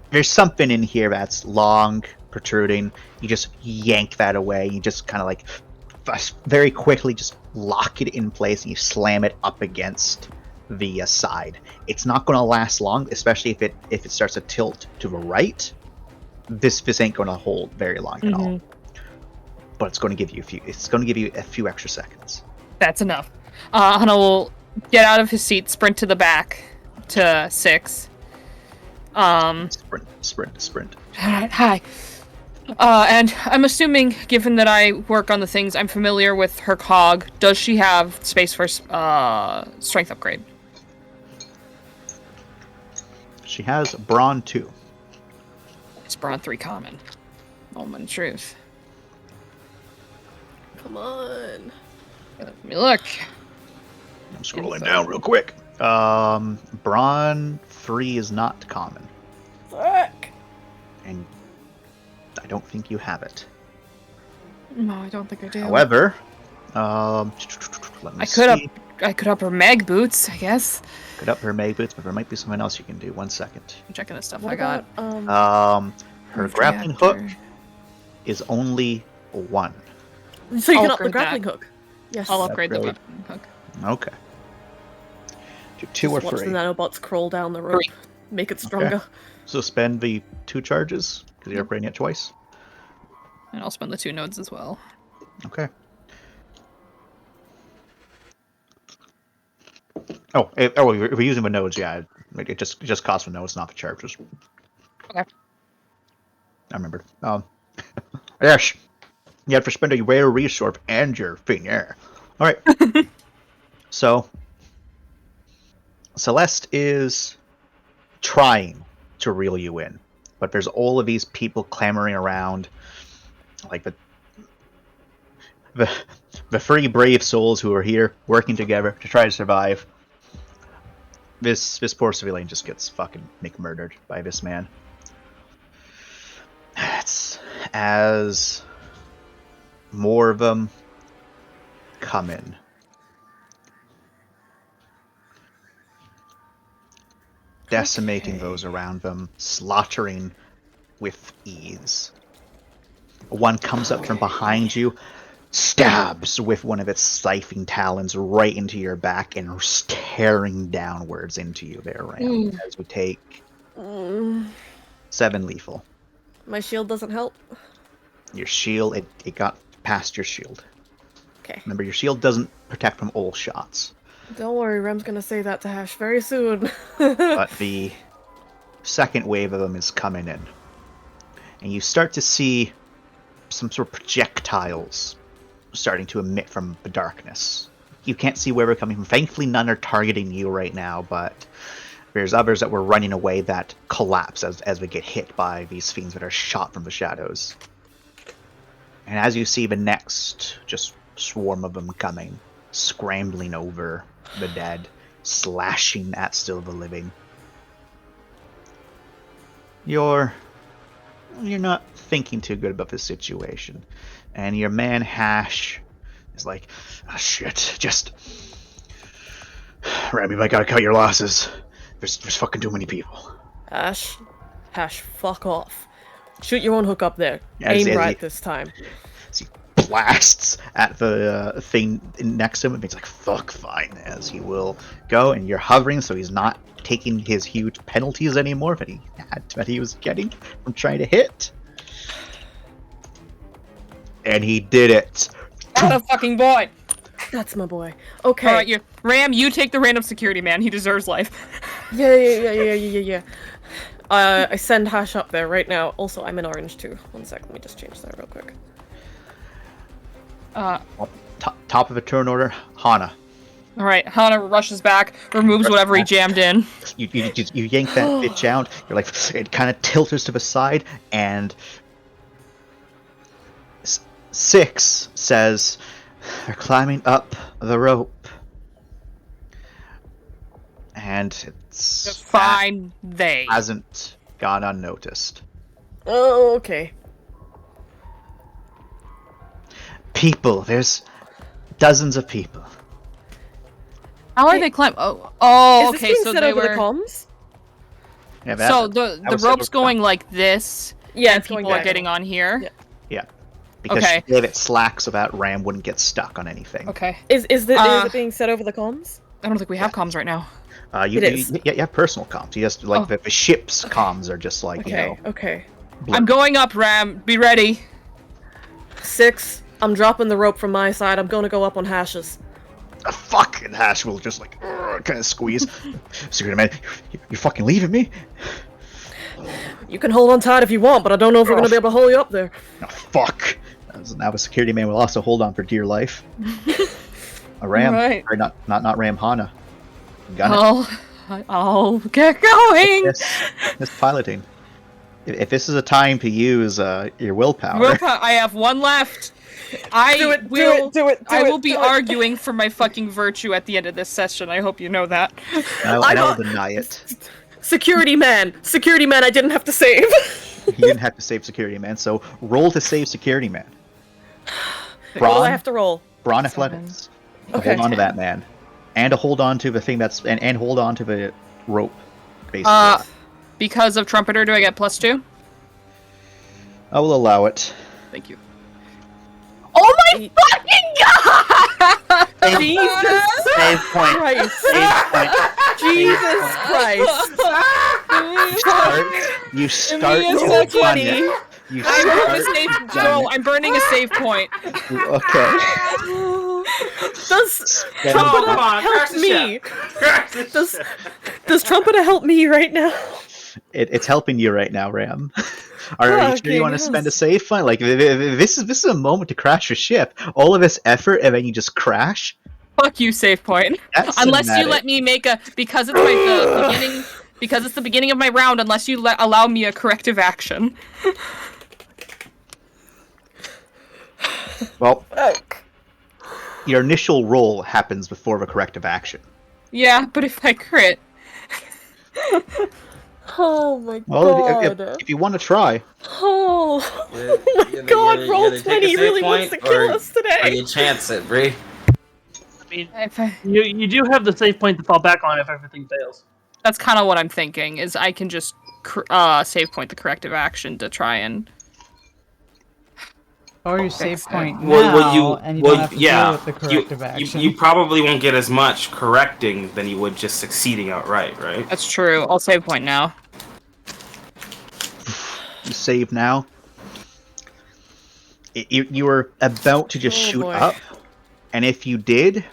there's something in here that's long, protruding. You just yank that away. You just kind of like very quickly just lock it in place and you slam it up against the side. It's not going to last long, especially if it starts to tilt to the right. This ain't going to hold very long at all. But it's going to give you a few extra seconds. That's enough. Hana will get out of his seat, sprint to the back to 6. Sprint. Alright, hi. And I'm assuming, given that I work on the things, I'm familiar with her cog. Does she have space for strength upgrade? She has Brawn 2. It's Brawn 3 common. Moment of truth. Come on. Let me look. I'm scrolling down real quick. Brawn 3 is not common. Fuck. And I don't think you have it. No, I don't think I do. However, let me I could up her mag boots, I guess. Could up her mag boots, but there might be something else you can do. 1 second. I'm checking the stuff What I got. about, Her grappling hook is only 1. So you I'll can up the upgrade grappling that. hook. Yes. I'll upgrade the Upgrade. weapon hook. Okay. Do 2 or Just watch 3. the nanobots crawl down the rope. 3. Make it stronger. So spend the 2 charges because you're upgrading it twice. And I'll spend the 2 nodes as well. Okay. Oh, if we're using the nodes, yeah, it just costs the nodes, not the charges. Okay. I remember. Yes, you have to spend a rare resource and your thing. Yeah. All right. So, Celeste is trying to reel you in, but there's all of these people clamoring around, like the three brave souls who are here working together to try to survive. This poor civilian just gets fucking McMurdered by this man. It's as more of them come in. Decimating those around them, slaughtering with ease. One comes up from behind you, stabs with one of its siphoning talons right into your back and tearing downwards into you there, Ram. As we take 7 lethal. My shield doesn't help. Your shield, it got past your shield. Okay. Remember, your shield doesn't protect from all shots. Don't worry, Rem's gonna say that to Hash very soon. But the second wave of them is coming in. And you start to see some sort of projectiles starting to emit from the darkness. You can't see where they're coming from. Thankfully, none are targeting you right now, but there's others that were running away that collapse as they get hit by these fiends that are shot from the shadows. And as you see the next just swarm of them coming, scrambling over the dead, slashing at still the living, you're not thinking too good about this situation. And your man Hash is like, oh shit, just Remy, I gotta cut your losses. There's fucking too many people. Hash, fuck off. Shoot your own hook up there. As Aim right this time. As he blasts at the thing next to him, and he's like, fuck, fine, as he will go, and you're hovering, so he's not taking his huge penalties anymore that he was getting from trying to hit. And he did it. What a fucking boy! That's my boy. Okay. Alright, Ram, you take the random security man. He deserves life. Yeah. I send Hash up there right now. Also, I'm in orange too. One sec, let me just change that real quick. Top of the turn order, Hana. Alright, Hana rushes back, removes whatever he jammed in. You yank that bitch out. You're like, it kind of tilts to the side, and 6 says, they're climbing up the rope. And it's fine. They hasn't gone unnoticed. Oh, okay. People, there's dozens of people. How are they climbing? Oh, Is okay. this being So set they over were. the comms? Yeah, So the rope's going like this. Yeah, and it's going people are diagonal. getting on here. Yeah. Because Okay. she gave it slack so that Ram wouldn't get stuck on anything. Okay. Is it being set over the comms? I don't think we have comms right now. You have personal comms. You just like the ship's comms are just like Okay. I'm going up, Ram. Be ready. 6. I'm dropping the rope from my side. I'm gonna go up on Hash's. A fucking Hash will just like kind of squeeze. Security man, you're fucking leaving me? You can hold on tight if you want, but I don't know if we're gonna be able to hold you up there. Oh, fuck. Now the security man will also hold on for dear life. A Ram, Right. or not Ram, Hana. Gun it. I'll get going. This piloting. If this is a time to use your willpower. I have one left. I will be arguing for my fucking virtue at the end of this session. I hope you know that. I will deny it. Security man, I didn't have to save. You didn't have to save security man, so roll to save security man. What do I have to roll? Brawn athletics. Okay. Hold on to that man. And to hold on to the thing that's and hold on to the rope, basically. Because of Trumpeter, do I get +2? I will allow it. Thank you. Oh my fucking god! Jesus Save point. Christ. Save point. Jesus Christ. You start Give me a to second. run it. You I'm burning start a save. to run Joel, it. I'm burning a save point. Okay. Does Then- Trumpeter Come on, help crash the me? ship. Does Trumpeter help me right now? It's helping you right now, Ram. Are you sure Okay, you want to yes. spend a save fund? Like this is a moment to crash your ship. All of this effort and then you just crash. Fuck you, save point. That's Unless you cinematic. let me make because it's the beginning. Because it's the beginning of my round. Unless you allow me a corrective action. Well, your initial roll happens before the corrective action. Yeah, but if I crit, Oh my Well, god. if you want to try. Oh, my god, roll 20 really wants to kill us Or today. you chance it, Bree. I mean, you do have the save point to fall back on if everything fails. That's kind of what I'm thinking. Is I can just save point the corrective action to try and. Or you save point now, and you well, don't have to yeah, deal with the corrective action. You probably won't get as much correcting than you would just succeeding outright, right? That's true. I'll save point now. You save now. You were about to just shoot boy. up, and if you did,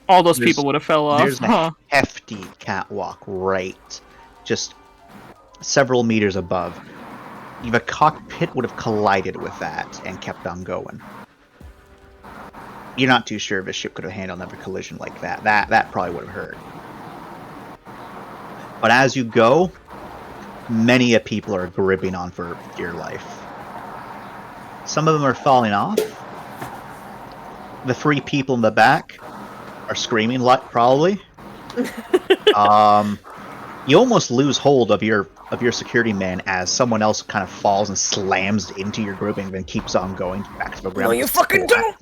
all those people would have fell off. There's a hefty catwalk right, just several meters above. The cockpit would have collided with that and kept on going. You're not too sure if a ship could have handled another collision like that. That probably would have hurt. But as you go, many of people are gripping on for dear life. Some of them are falling off. The 3 people in the back are screaming, probably. You almost lose hold of your security man as someone else kind of falls and slams into your grouping, then keeps on going back to the ground. No, you fucking don't!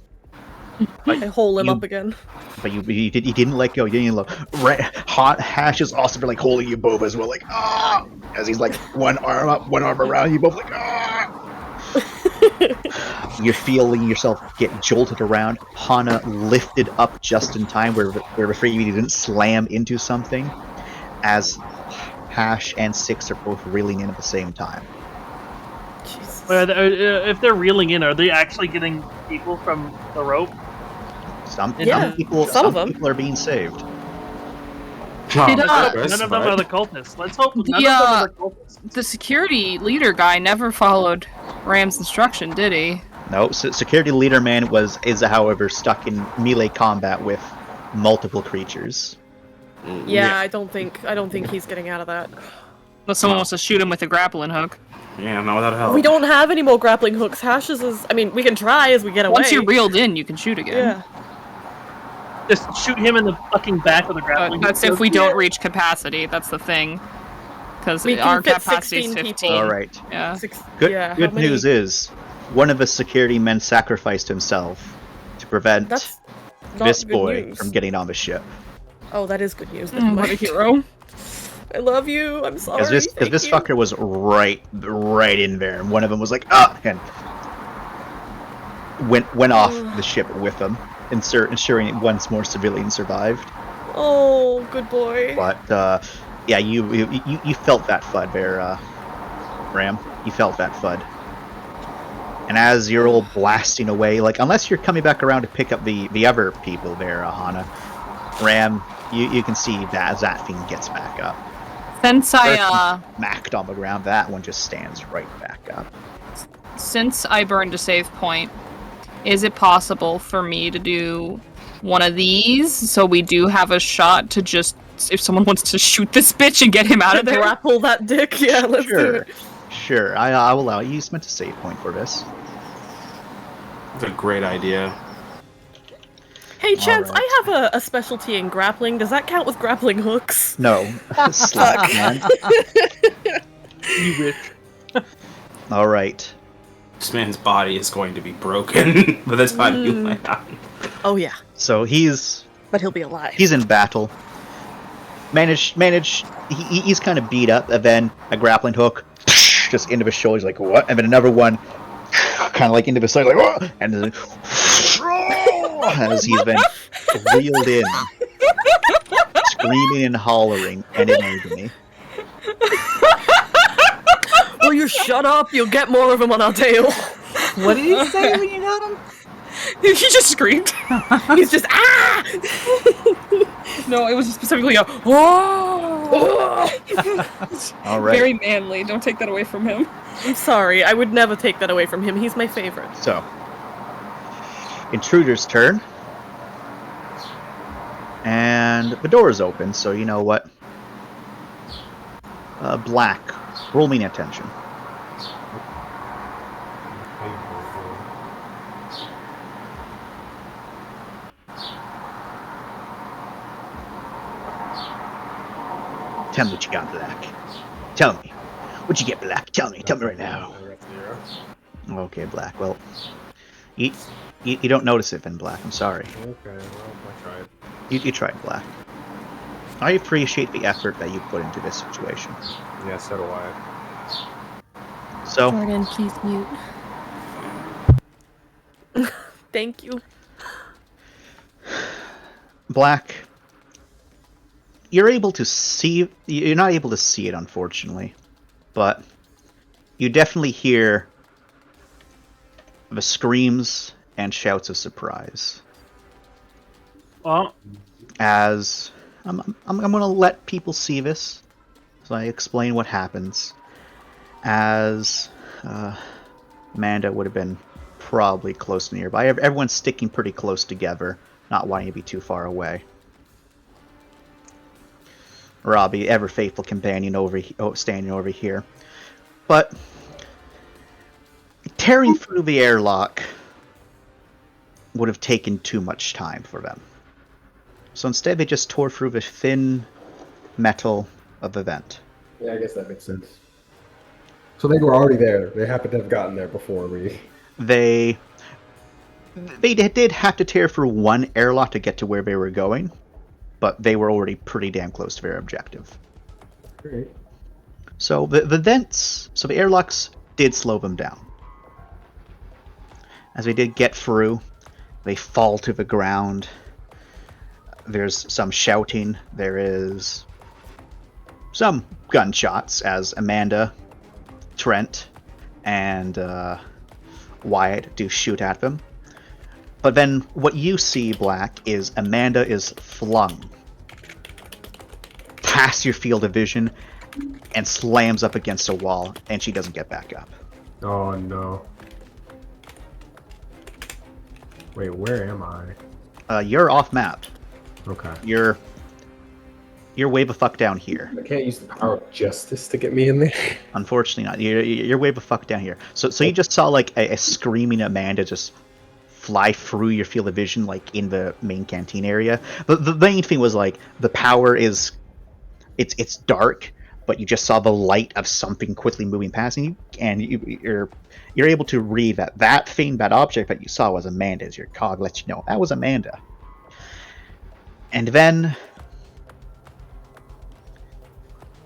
I hole him up again. But you didn't let go. You didn't let. Hot Hash is also like holding you both as well, like ah, as he's like one arm up, one arm around you both, like ah. You're feeling yourself get jolted around. Hana lifted up just in time, where afraid you didn't slam into something, as Hash and Six are both reeling in at the same time. If they're reeling in, are they actually getting people from the rope? Some people are being saved. None of them are the cultists. Let's hope none of them are the cultists. The security leader guy never followed Ram's instruction, did he? No, security leader man is however stuck in melee combat with multiple creatures. Yeah, I don't think he's getting out of that. Unless someone wants to shoot him with a grappling hook. Yeah, no, without help. We don't have any more grappling hooks. Hashes is. I mean, we can try as we get away. Once you're reeled in, you can shoot again. Yeah. Just shoot him in the fucking back with a grappling hook. That's if we don't reach capacity. That's the thing. Because our capacity is 15. All right. Yeah. Good news is, one of the security men sacrificed himself to prevent this boy from getting on the ship. Oh, that is good news. What a hero. I love you. I'm sorry. Because this fucker was right in there, and one of them was like, ah, and went off the ship with them, ensuring once more civilians survived. Oh, good boy. But yeah, you felt that FUD there, Ram. You felt that FUD. And as you're all blasting away, like unless you're coming back around to pick up the other people there, Hana, Ram, you can see that as that thing gets back up. Since Smacked on the ground, that one just stands right back up. Since I burned a save point, is it possible for me to do one of these so we do have a shot to just, if someone wants to shoot this bitch and get him out of there? Grapple that dick, yeah, let's do it. Sure, I will allow you. You spent a save point for this. That's a great idea. Hey, Chance, I have a specialty in grappling. Does that count with grappling hooks? No. Slack, man. You wish. Alright. This man's body is going to be broken by the time you land on. Oh, yeah. So But he'll be alive. He's in battle. He's kind of beat up, and then a grappling hook just into his shoulders, like, what? And then another one kind of like into his side, like, what? And then as he's been reeled in, screaming and hollering and in agony. Will you shut up? You'll get more of them on our tail. What did he say when you got him? He just screamed. He's just, ah! No, it was specifically a, whoa! Alright. Very manly. Don't take that away from him. I'm sorry. I would never take that away from him. He's my favorite. So, Intruder's turn. And the door is open, so you know what? Black. Roll me attention. Tell me what you got, Black. Tell me. What'd you get, Black? Tell me right now. I got 0. Okay, Black. Well, you don't notice it then, Black. I'm sorry. Okay, well, I tried. You tried, Black. I appreciate the effort that you put into this situation. Yeah, so do I. So, Jordan, please mute. Thank you. Black, you're able to see... You're not able to see it, unfortunately. But you definitely hear the screams and shouts of surprise. Well, As... I'm gonna let people see this. So I explain what happens. As... Amanda would have been probably close nearby. Everyone's sticking pretty close together, not wanting to be too far away. Robbie, ever faithful companion, standing over here. But tearing through the airlock would have taken too much time for them. So instead they just tore through the thin metal of the vent. Yeah, I guess that makes sense. So they were already there. They happened to have gotten there before we... They did have to tear through one airlock to get to where they were going, but they were already pretty damn close to their objective. Great. So the vents, so the airlocks did slow them down. As they did get through, they fall to the ground. There's some shouting. There is some gunshots as Amanda, Trent, and Wyatt do shoot at them. But then what you see, Black, is Amanda is flung past your field of vision and slams up against a wall, and she doesn't get back up. Oh no. Wait, where am I? You're off map. Okay. You're way the fuck down here. I can't use the power of justice to get me in there. Unfortunately not. You're way the fuck down here. So you just saw like a screaming Amanda just fly through your field of vision, like in the main canteen area. But the main thing was like the power is, it's dark, but you just saw the light of something quickly moving past you, and you're able to read that object that you saw was Amanda. As your cog lets you know that was Amanda. And then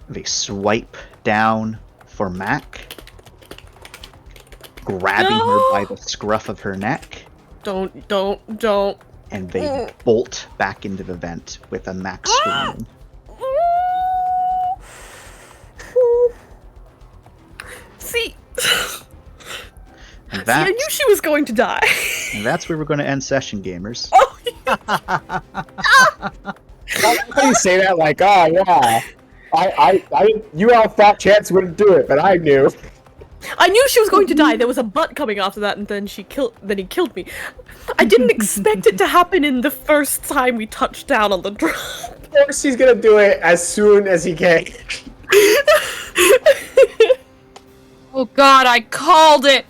they swipe down for Mac, grabbing her by the scruff of her neck. Don't. And they bolt back into the vent with a Mac screaming. See, And I knew she was going to die. And that's where we're going to end session, gamers. How do you say that? Like, oh yeah, you all thought Chance wouldn't do it, but I knew. I knew she was going to die. There was a butt coming after that, and then he killed me. I didn't expect it to happen in the first time we touched down on the drop. Of course, he's gonna do it as soon as he can. Oh God, I called it.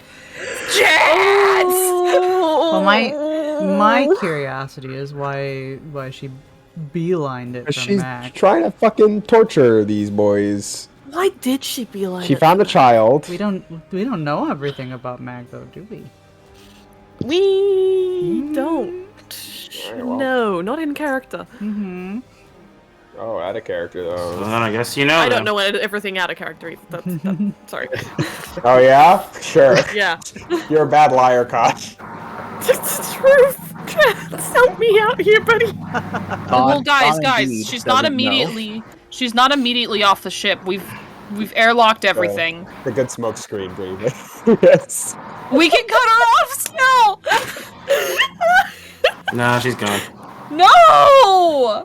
Chance! Well, my curiosity is why she beelined it from She's Mac. trying to fucking torture these boys. Why did she be like? She found a child. We don't know everything about Mac though, do we? We don't. Alright, well. No, not in character. Mm-hmm. Oh, out of character though. Well, then I guess you know. I don't know everything out of character either. That's sorry. Oh yeah? Sure. Yeah. You're a bad liar, Koch. It's the truth. Help me out here, buddy. Well, guys, indeed she's not doesn't know. immediately. She's not immediately off the ship. We've airlocked everything. The good smoke screen, baby. Yes. We can cut her off still. Nah, she's gone. No.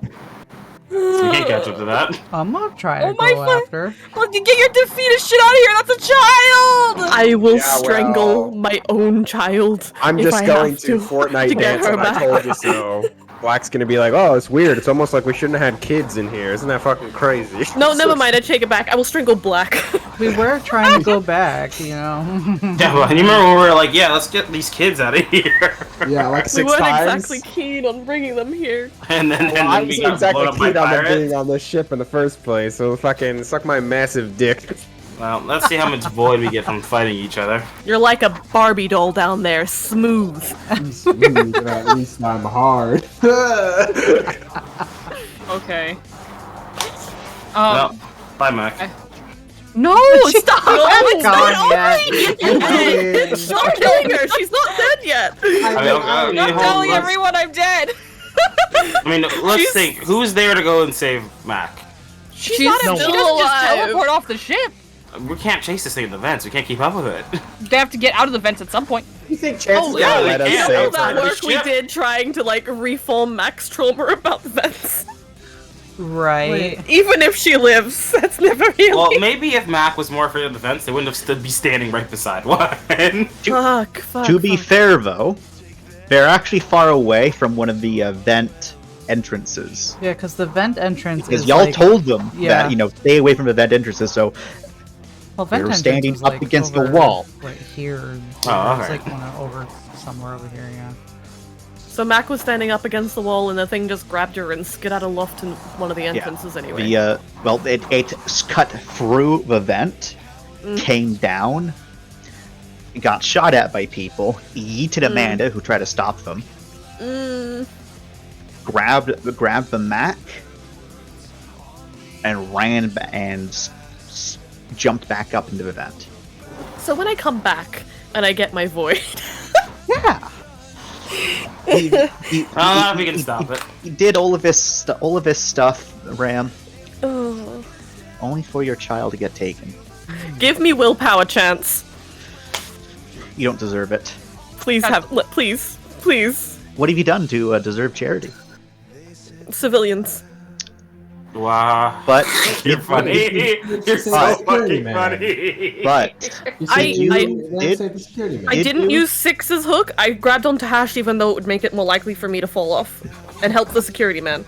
You can't catch up to that. I'm not trying to my go fuck. after. Well, get your defeated shit out of here. That's a child. I will Yeah, strangle well, my own child. I'm if just I going have to Fortnite to get dance her and I back. told you so. Black's gonna be like, oh, it's weird. It's almost like we shouldn't have had kids in here. Isn't that fucking crazy? No, never mind. I take it back. I will strangle Black. We were trying to go back, you know. Yeah, well, you remember when we were like, yeah, let's get these kids out of here. Yeah, like We 6 weren't times. exactly keen on bringing them here. And then, Well, I we wasn't got exactly blown up by keen on them pirates. being on the ship in the first place, so fucking suck my massive dick. Well, let's see how much void we get from fighting each other. You're like a Barbie doll down there, smooth. Smooth, but at least I'm hard. Okay. Well, bye, Mac. No, stop! It's gone not yet. over yet. Stop killing her. She's not dead yet. I mean, I'm telling everyone I'm dead. I mean, let's She's- think. Who's there to go and save Mac? She's not No. she Still doesn't just alive. teleport off the ship. We can't chase this thing in the vents. We can't keep up with it. They have to get out of the vents at some point. You think chances yeah, are they let us can't. You know save that her? work we did trying to like reform Max trauma about the vents. Right. Even if she lives, that's never healing. Well, maybe if Mac was more afraid of the vents, they wouldn't have stood be standing right beside one. Fuck. To be fair, though, they're actually far away from one of the vent entrances. Yeah, because the vent entrance Because is y'all like, told them yeah. that, stay away from the vent entrances, so well, they vent were entrance standing is, up like, against the over, wall. Right here. Oh, It's okay. like over somewhere over here, yeah. So Mac was standing up against the wall, and the thing just grabbed her and skedaddled in one of the entrances anyway. It cut through the vent, came down, got shot at by people, yeeted Amanda, who tried to stop them, grabbed the Mac, and ran and jumped back up into the vent. So when I come back and I get my void, Yeah. I don't know if we can stop it. You did all of this stuff, Ram, oh, only for your child to get taken. give me willpower chance. You don't deserve it. Please please. What have you done to deserve charity? Civilians. Wow. But You're funny. You're so Security fucking man. funny. But You I- said you I- then save the security man. I Did didn't you? use 6's hook. I grabbed onto Hash even though it would make it more likely for me to fall off. And help the security man.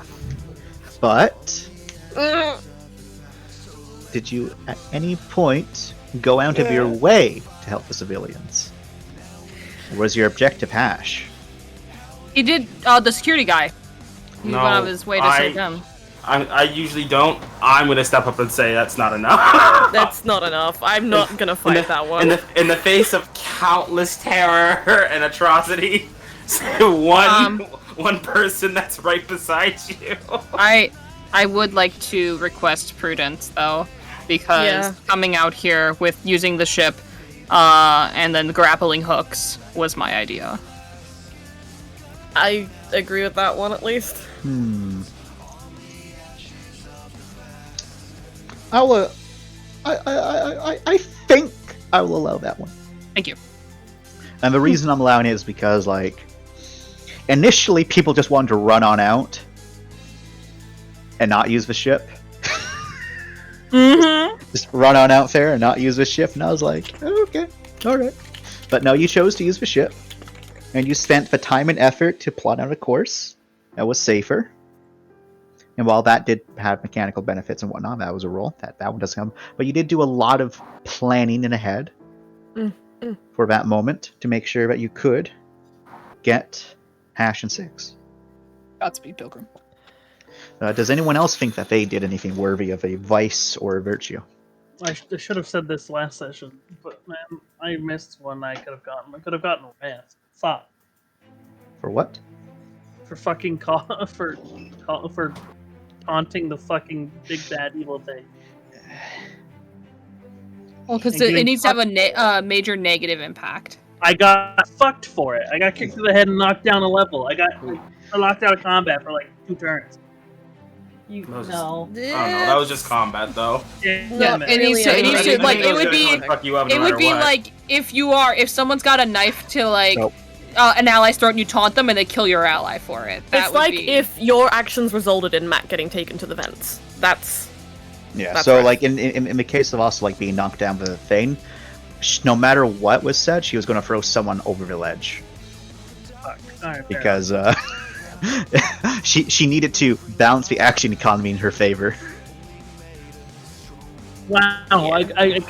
But did you at any point go out of your way to help the civilians? Or was your objective Hash? He did. The security guy. He No, went out of his way to save them. I usually don't. I'm gonna step up and say that's not enough. That's not enough. I'm not gonna fight that one. In the face of countless terror and atrocity, one person that's right beside you. I would like to request prudence though, because Yeah. coming out here with using the ship, and then the grappling hooks was my idea. I agree with that one at least. I think I will allow that one. Thank you. And the reason I'm allowing it is because, initially people just wanted to run on out and not use the ship. Just run on out there and not use the ship, and I was like, okay, alright. But no, you chose to use the ship, and you spent the time and effort to plot out a course that was safer. And while that did have mechanical benefits and whatnot, that was a roll. That one doesn't come. But you did do a lot of planning in ahead for that moment to make sure that you could get Hash and 6. Godspeed, Pilgrim. Does anyone else think that they did anything worthy of a vice or a virtue? I should have said this last session, but man, I missed one I could have gotten. I could have gotten rest. Fuck. For what? For fucking for taunting the fucking big bad evil thing. Well, because And it getting needs to have a major negative impact. I got fucked for it. I got kicked to the head and knocked down a level. I got locked out of combat for 2 turns. You That was no. I don't know. That was just combat, though. Yeah, it needs to. It needs to. Like, it would be. Fuck you up no It would matter be what. like if someone's got a knife to Nope. an ally's throat and you taunt them and they kill your ally for it. That It's would like be... if your actions resulted in Matt getting taken to the vents. That's Yeah. That's So, right. in the case of us, being knocked down by the thing, no matter what was said, she was going to throw someone over the ledge. Fuck. All right, fair Because She needed to balance the action economy in her favor. Wow, a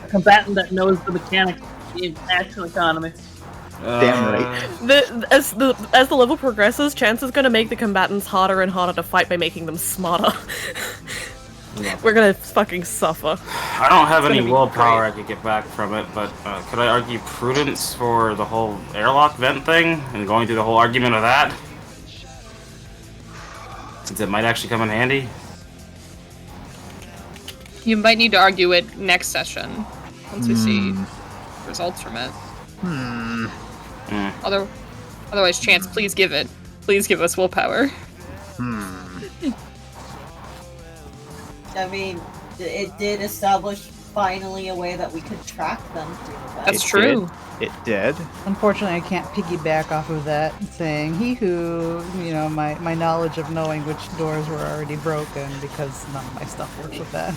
combatant that knows the mechanics in action economy. Damn right. As the level progresses, Chance is gonna make the combatants harder and harder to fight by making them smarter. We're gonna fucking suffer. I don't have It's any gonna be willpower great. I could get back from it, but could I argue prudence for the whole airlock vent thing and going through the whole argument of that? Since it might actually come in handy. You might need to argue it next session once we see results from it. Otherwise, Chance, please give it. Please give us willpower. I mean, it did establish finally a way that we could track them through the vent. That's true. It did. Unfortunately, I can't piggyback off of that, saying he who, my knowledge of knowing which doors were already broken, because none of my stuff works with that.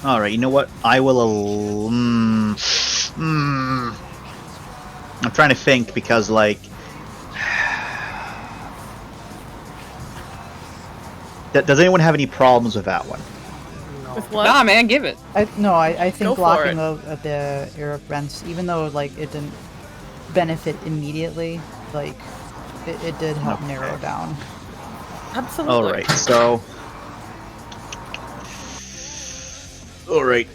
Alright, you know what? I will. I'm trying to think because, like. Does anyone have any problems with that one? With what? Nah, man, give it. I think Go for blocking it. the air vents, even though like it didn't benefit immediately, like it did help narrow down. Absolutely. Alright, so. Alright.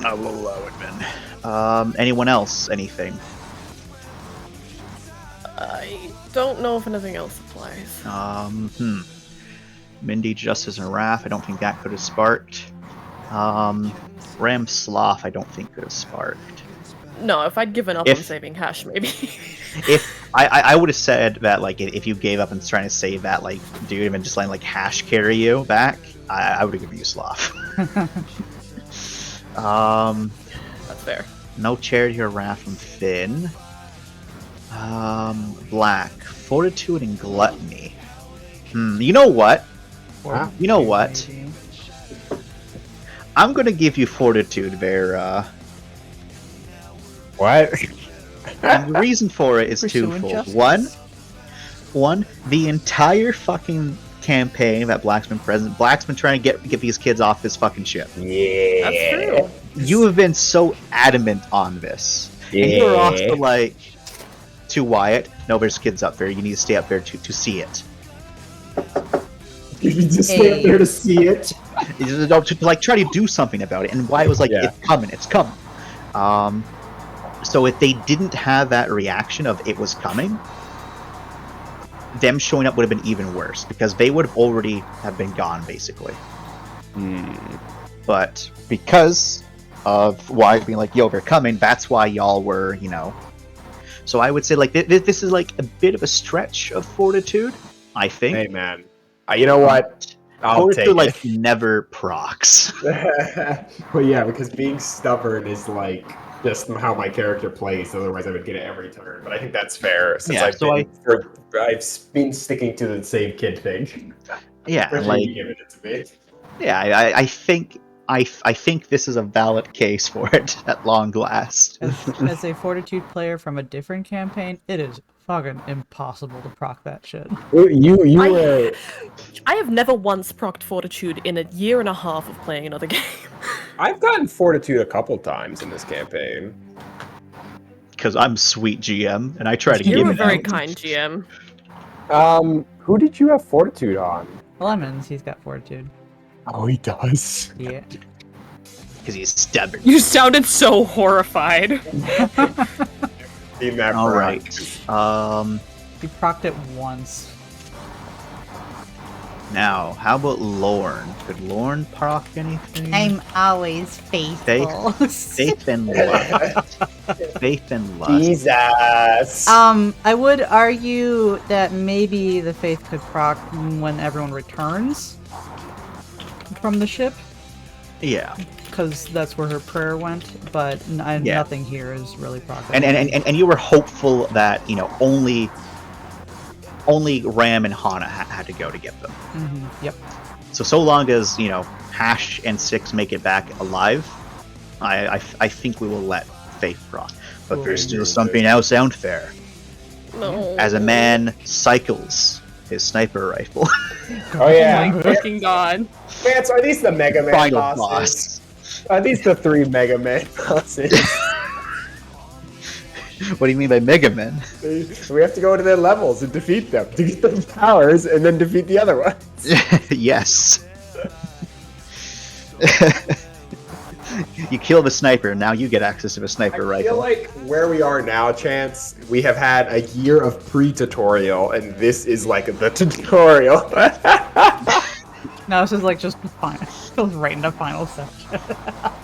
I will allow it then. Anyone else? Anything? I don't know if anything else applies. Mindy, Justice, and Wrath, I don't think that could have sparked. Ram Sloth, I don't think could have sparked. No, if I'd given up on saving Hash, maybe. If I would have said that, like, if you gave up and trying to save that, like, dude, and just letting, like, Hash carry you back, I would have given you Sloth. That's fair. No Charity or Wrath from Finn. Black, Fortitude, and Gluttony. You know what? You know what? I'm gonna give you Fortitude, Vera. What? And the reason for it is twofold. One, the entire fucking campaign that Black's been present, Black's been trying to get these kids off this fucking ship. Yeah. That's true. You have been so adamant on this. Yeah. And you were also like, to Wyatt, no, there's kids up there. You need to stay up there to see it. You need to stay up there to see it. To like try to do something about it. And Wyatt was like, it's coming. So if they didn't have that reaction of it was coming, them showing up would have been even worse because they would have already have been gone basically. But because of Wyatt being like, yo, they're coming, that's why y'all were, So I would say like this is like a bit of a stretch of Fortitude, I think. Hey man, you know what? I'll Fortitude take like never procs. Well, yeah, because being stubborn is like just how my character plays. Otherwise, I would get it every turn. But I think that's fair since I've been sticking to the save kid thing. Yeah, Especially like you giving it to me. yeah, I think this is a valid case for it at long last. As a Fortitude player from a different campaign, it is fucking impossible to proc that shit. I have never once procced Fortitude in a year and a half of playing another game. I've gotten Fortitude a couple times in this campaign. Because I'm sweet GM and I try to give it You're a very out. kind GM. Who did you have Fortitude on? Lemons, he's got Fortitude. Oh, he does. Yeah. Because he's stubborn. You sounded so horrified. All right. He procced it once. Now, how about Lorne? Could Lorne proc anything? I'm always faithful. Faith and lust. Faith and lust. Jesus. I would argue that maybe the faith could proc when everyone returns from the ship. Yeah. Because that's where her prayer went, but nothing here is really proc. And you were hopeful that only Ram and Hana had to go to get them. Yep. So long as Hash and Six make it back alive, I think we will let Faith proc. But there's still something else out there. No. as a man cycles his sniper rifle. Oh yeah. Oh my fucking god. Vance, are these the Mega Man Final bosses? boss. Are these the 3 Mega Man bosses? What do you mean by Mega Men? We have to go to their levels and defeat them to get their powers and then defeat the other ones. Yes. You kill the sniper, now you get access to a sniper I feel rifle. like where we are now, Chance, we have had a year of pre-tutorial, and this is like the tutorial. No, this is like just the final. Feels right into final section.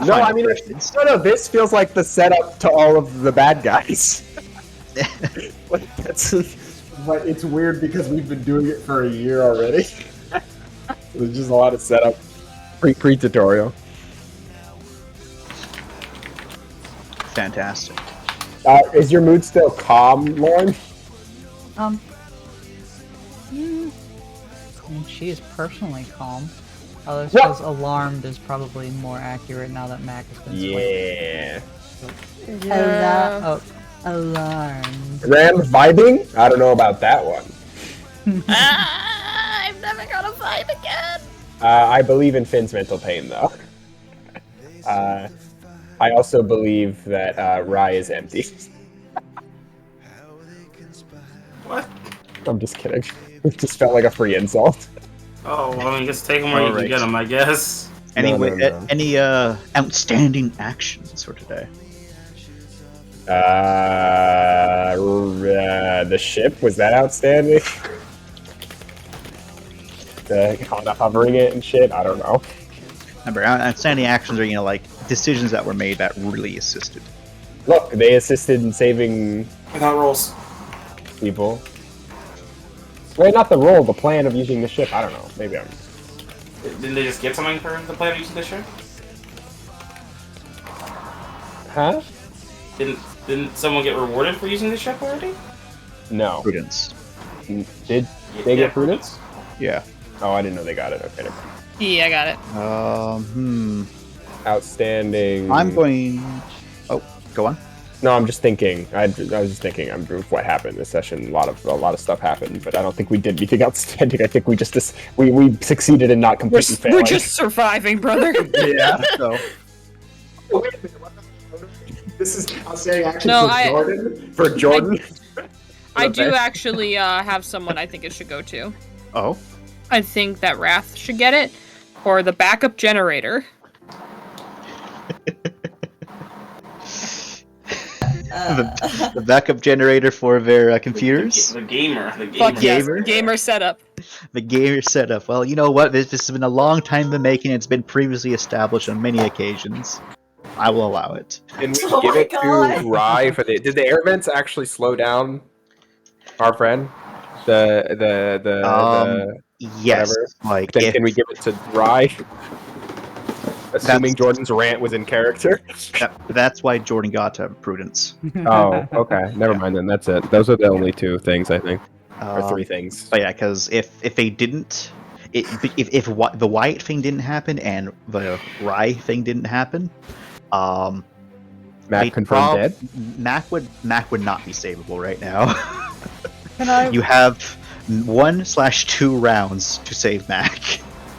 No, I mean, no, this feels like the setup to all of the bad guys. Like, but it's weird because we've been doing it for a year already. There's just a lot of setup pre-tutorial. Fantastic. Is your mood still calm, Lauren? I mean, she is personally calm. Although suppose alarmed is probably more accurate now that Mac has been swinged. Yeah. Alarmed. Ram vibing? I don't know about that one. I'm never gonna fight again. I believe in Finn's mental pain, though. I also believe that Rye is empty. What? I'm just kidding. It just felt like a free insult. Oh, well, I mean, just take them where you Alright. can get them, I guess. Anyway, No. any outstanding actions for today? The ship, was that outstanding? The Honda hovering it and shit? I don't know. Remember, outstanding actions are, like, decisions that were made that really assisted. Look, they assisted in saving Without rolls. people. Wait, not the role, the plan of using the ship. I don't know. Maybe I'm... Didn't they just get something for the plan of using the ship? Huh? Didn't someone get rewarded for using the ship already? No. Prudence. Did they get prudence? Yeah. Oh, I didn't know they got it. Okay. Yeah, I got it. Outstanding. I'm going... Oh, go on. No, I'm just thinking. I was just thinking of what happened this session. A lot of stuff happened, but I don't think we did anything outstanding. I think we just we succeeded in not completely failing. We're just surviving, brother. Yeah. So. Wait a minute, what the- this is outstanding action No, for Jordan. For Jordan. I do actually have someone I think it should go to. Oh. I think that Wrath should get it, or the backup generator. The backup generator for their computers. The gamer. Fuck yes, gamer setup. The gamer setup. Well, you know what? This has been a long time in the making. It's been previously established on many occasions. I will allow it. Can we Oh give my it to God. Rye for the? Did the air vents actually slow down our friend? The Yes. whatever? Like, Then if, can we give it to Rye? Assuming Jordan's rant was in character. that's why Jordan got prudence. Oh, okay. Never mind then. That's it. Those are the only two things I think, or three things. But yeah, because if they didn't, if the Wyatt thing didn't happen and the Rye thing didn't happen, Mac they'd confirmed dead. Mac would not be savable right now. Can I? You have 1/2 rounds to save Mac.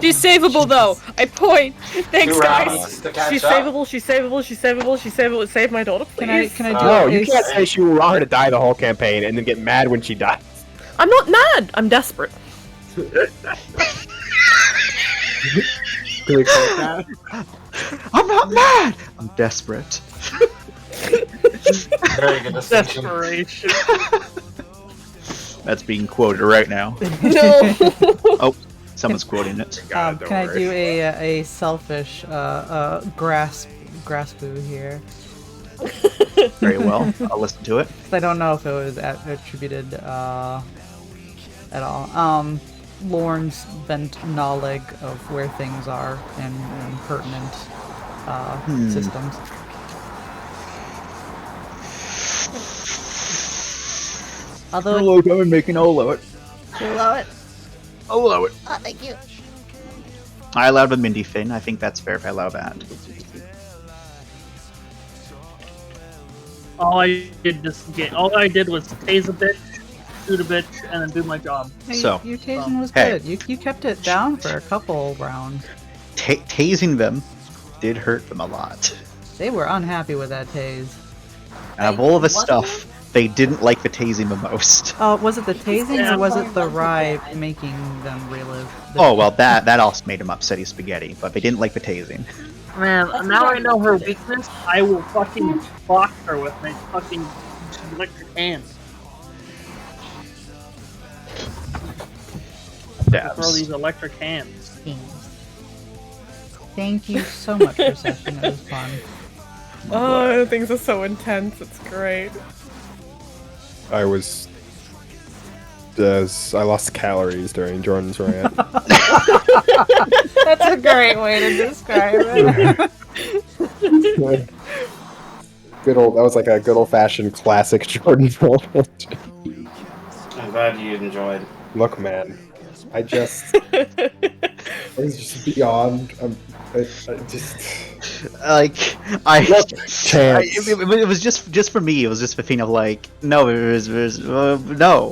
She's savable though. I point. Thanks, guys. She's savable. She's savable. She's savable. She's savable. Save my daughter, please. Can I do No, a you can't say she would want her to die the whole campaign and then get mad when she dies. I'm not mad. I'm desperate. Can we quote that? I'm not mad. I'm desperate. Very good distinction. Desperation. That's being quoted right now. No. Oh, someone's quoting it. God, can don't I worry. do a selfish grasp here? Very well. I'll listen to it. 'Cause I don't know if it was attributed at all. Lorne's bent knowledge of where things are in pertinent systems. Although Hello, I'm making all of it. you allow it. I'll allow it. Oh, thank you. I allowed the Mindy Finn. I think that's fair if I allow that. All I did was tase a bitch shoot a bitch, and then do my job. Hey, So, your tasing was hey. good. You kept it down for a couple rounds. Tasing them did hurt them a lot. They were unhappy with that tase. And of all of the stuff, they didn't like the tasing the most. Was it the tasing or was it the rye making them relive? Oh well, that also made them upsetty spaghetti, but they didn't like the tasing. Man, now I know her weakness. I will fucking box her with my fucking electric hands. Throw these electric hands. Thank you so much for session. It was fun. Oh, things are so intense. It's great. I lost calories during Jordan's rant. That's a great way to describe it. That was like a good old fashioned classic Jordan moment. I'm glad you enjoyed. Look, man, I was just beyond. It was just for me. It was just a thing of like, no, no,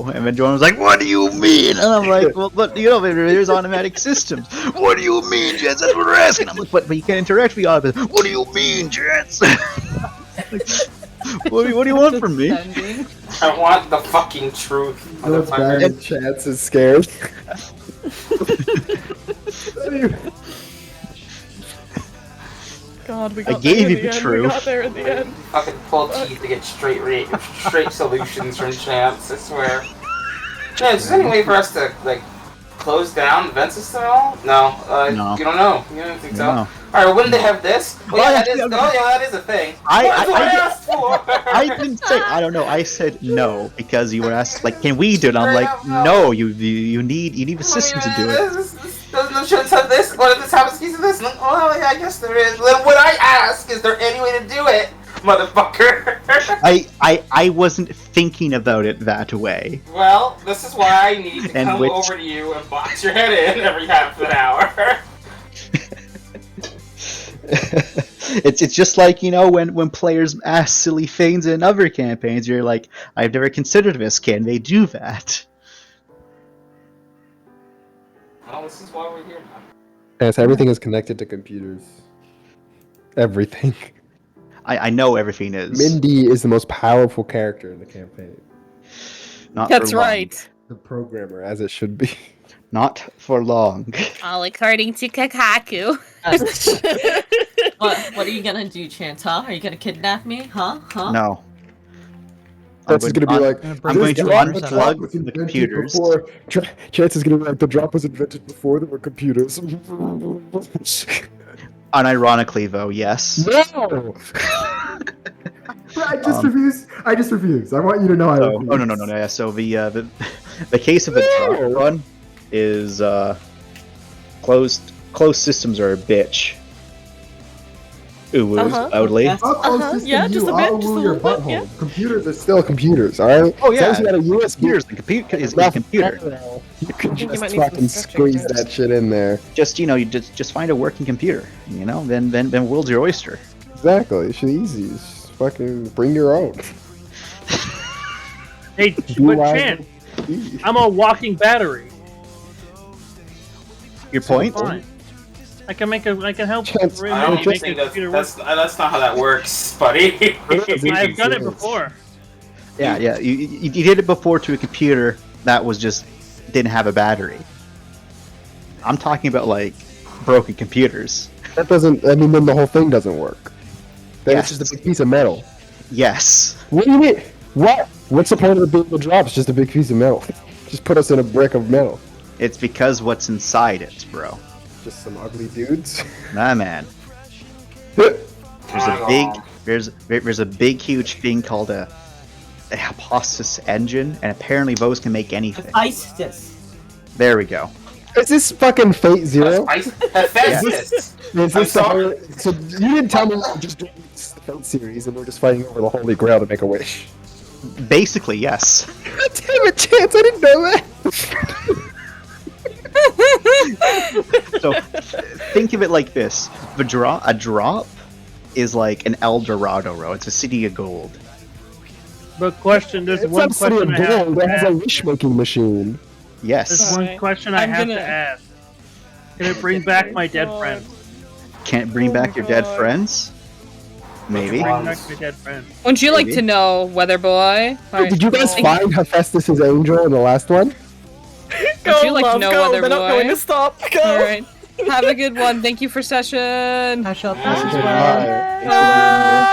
and then Jordan was like, "What do you mean?" And I'm like, "Well, but you know, there's automatic systems. What do you mean, Jets? That's what we're asking." I'm like, "But you can't interact with the audience. What do you mean, Jets?" what do you want from me? I want the fucking truth. Chance is scared. God, we I got gave there you in the the end. truth. We got there in the end. Fucking pull teeth to get straight solutions from Chance, I swear. Chance, is there any way for us to, like, close down the vent system at all? No. No. You don't know. You don't think so? No. Alright, well, wouldn't they have this? Well, yeah, that is a thing. That's what I asked for! I didn't say. I don't know. I said no because you were asked like, "Can we do it?" And I'm like, "No. You need a system to do it." Doesn't the insurance have this? What if this happens to this? Well, yeah, I guess there is. Then what I ask, is there any way to do it, motherfucker? I wasn't thinking about it that way. Well, this is why I need to And come which- over to you and box your head in every half an hour. It's just like, you know, when players ask silly things in other campaigns, you're like, I've never considered this. Can they do that? Well, this is why we're here now. Yes, everything is connected to computers. Everything. I know everything is. Mindy is the most powerful character in the campaign. Not That's for long. right. The programmer, as it should be. Not for long. All according to Kakaku. What are you gonna do, Chance, huh? Are you gonna kidnap me? Huh? No. Chance is gonna be like, I'm going to unplug the computers. Chance is gonna be like, the drop was invented before there were computers. Unironically, though, yes. No! I just refuse. I want you to know I refuse. Oh no. Yeah, so the case of the drop run is closed systems are a bitch. Ooh, loudly. How close system yeah, you? just a I'll bit, rule just a your little bit, butthole. yeah. Computers are still computers, alright? Oh yeah. As long as you got a USB, Computers, the computer is a computer. you can you just might need fucking some stretching squeeze first. that shit in there. Just you just find a working computer. You know, then world's your oyster. Exactly. It's easy. Just fucking bring your own. Hey, but Chance, I'm a walking battery. Your point? Fine. I can help Chance, really I don't make a think computer that's not how that works, buddy. I've done it before. Yeah. You did it before to a computer that was just didn't have a battery. I'm talking about like broken computers. That doesn't. I mean, then the whole thing doesn't work. Then Yes. it's just a big piece of metal. Yes. What do you mean? What? What's the point of the big drop? It's just a big piece of metal. Just put us in a brick of metal. It's because what's inside it, bro. Just some ugly dudes. Nah, man. There's a big huge thing called a Hypostas engine, and apparently those can make anything. Istis. There we go. Is this fucking Fate Zero? Hephaestus. Is this the sorry. so you didn't tell me we were just doing this Fate series and we're just fighting over the Holy Grail to make a wish. Basically, yes. God damn it, Chance! I didn't know that. So think of it like this: a drop is like an El Dorado row. It's a city of gold. But question, there's It's one a city of question I have gold to that has a ask. wish making machine. Yes. There's one Alright. question I I'm have gonna- to ask. Can it bring back my dead friend? Can't bring Oh back my your dead God. friends? Maybe. Bring back my dead friend. Wouldn't you like Maybe. to know, Weather Boy? Hey, did you guys find Hephaestus's angel in the last one? Would you like to know, go. Weather They're not going Boy? to stop. Go. Alright. Have a good one. Thank you for session. I shall Bye.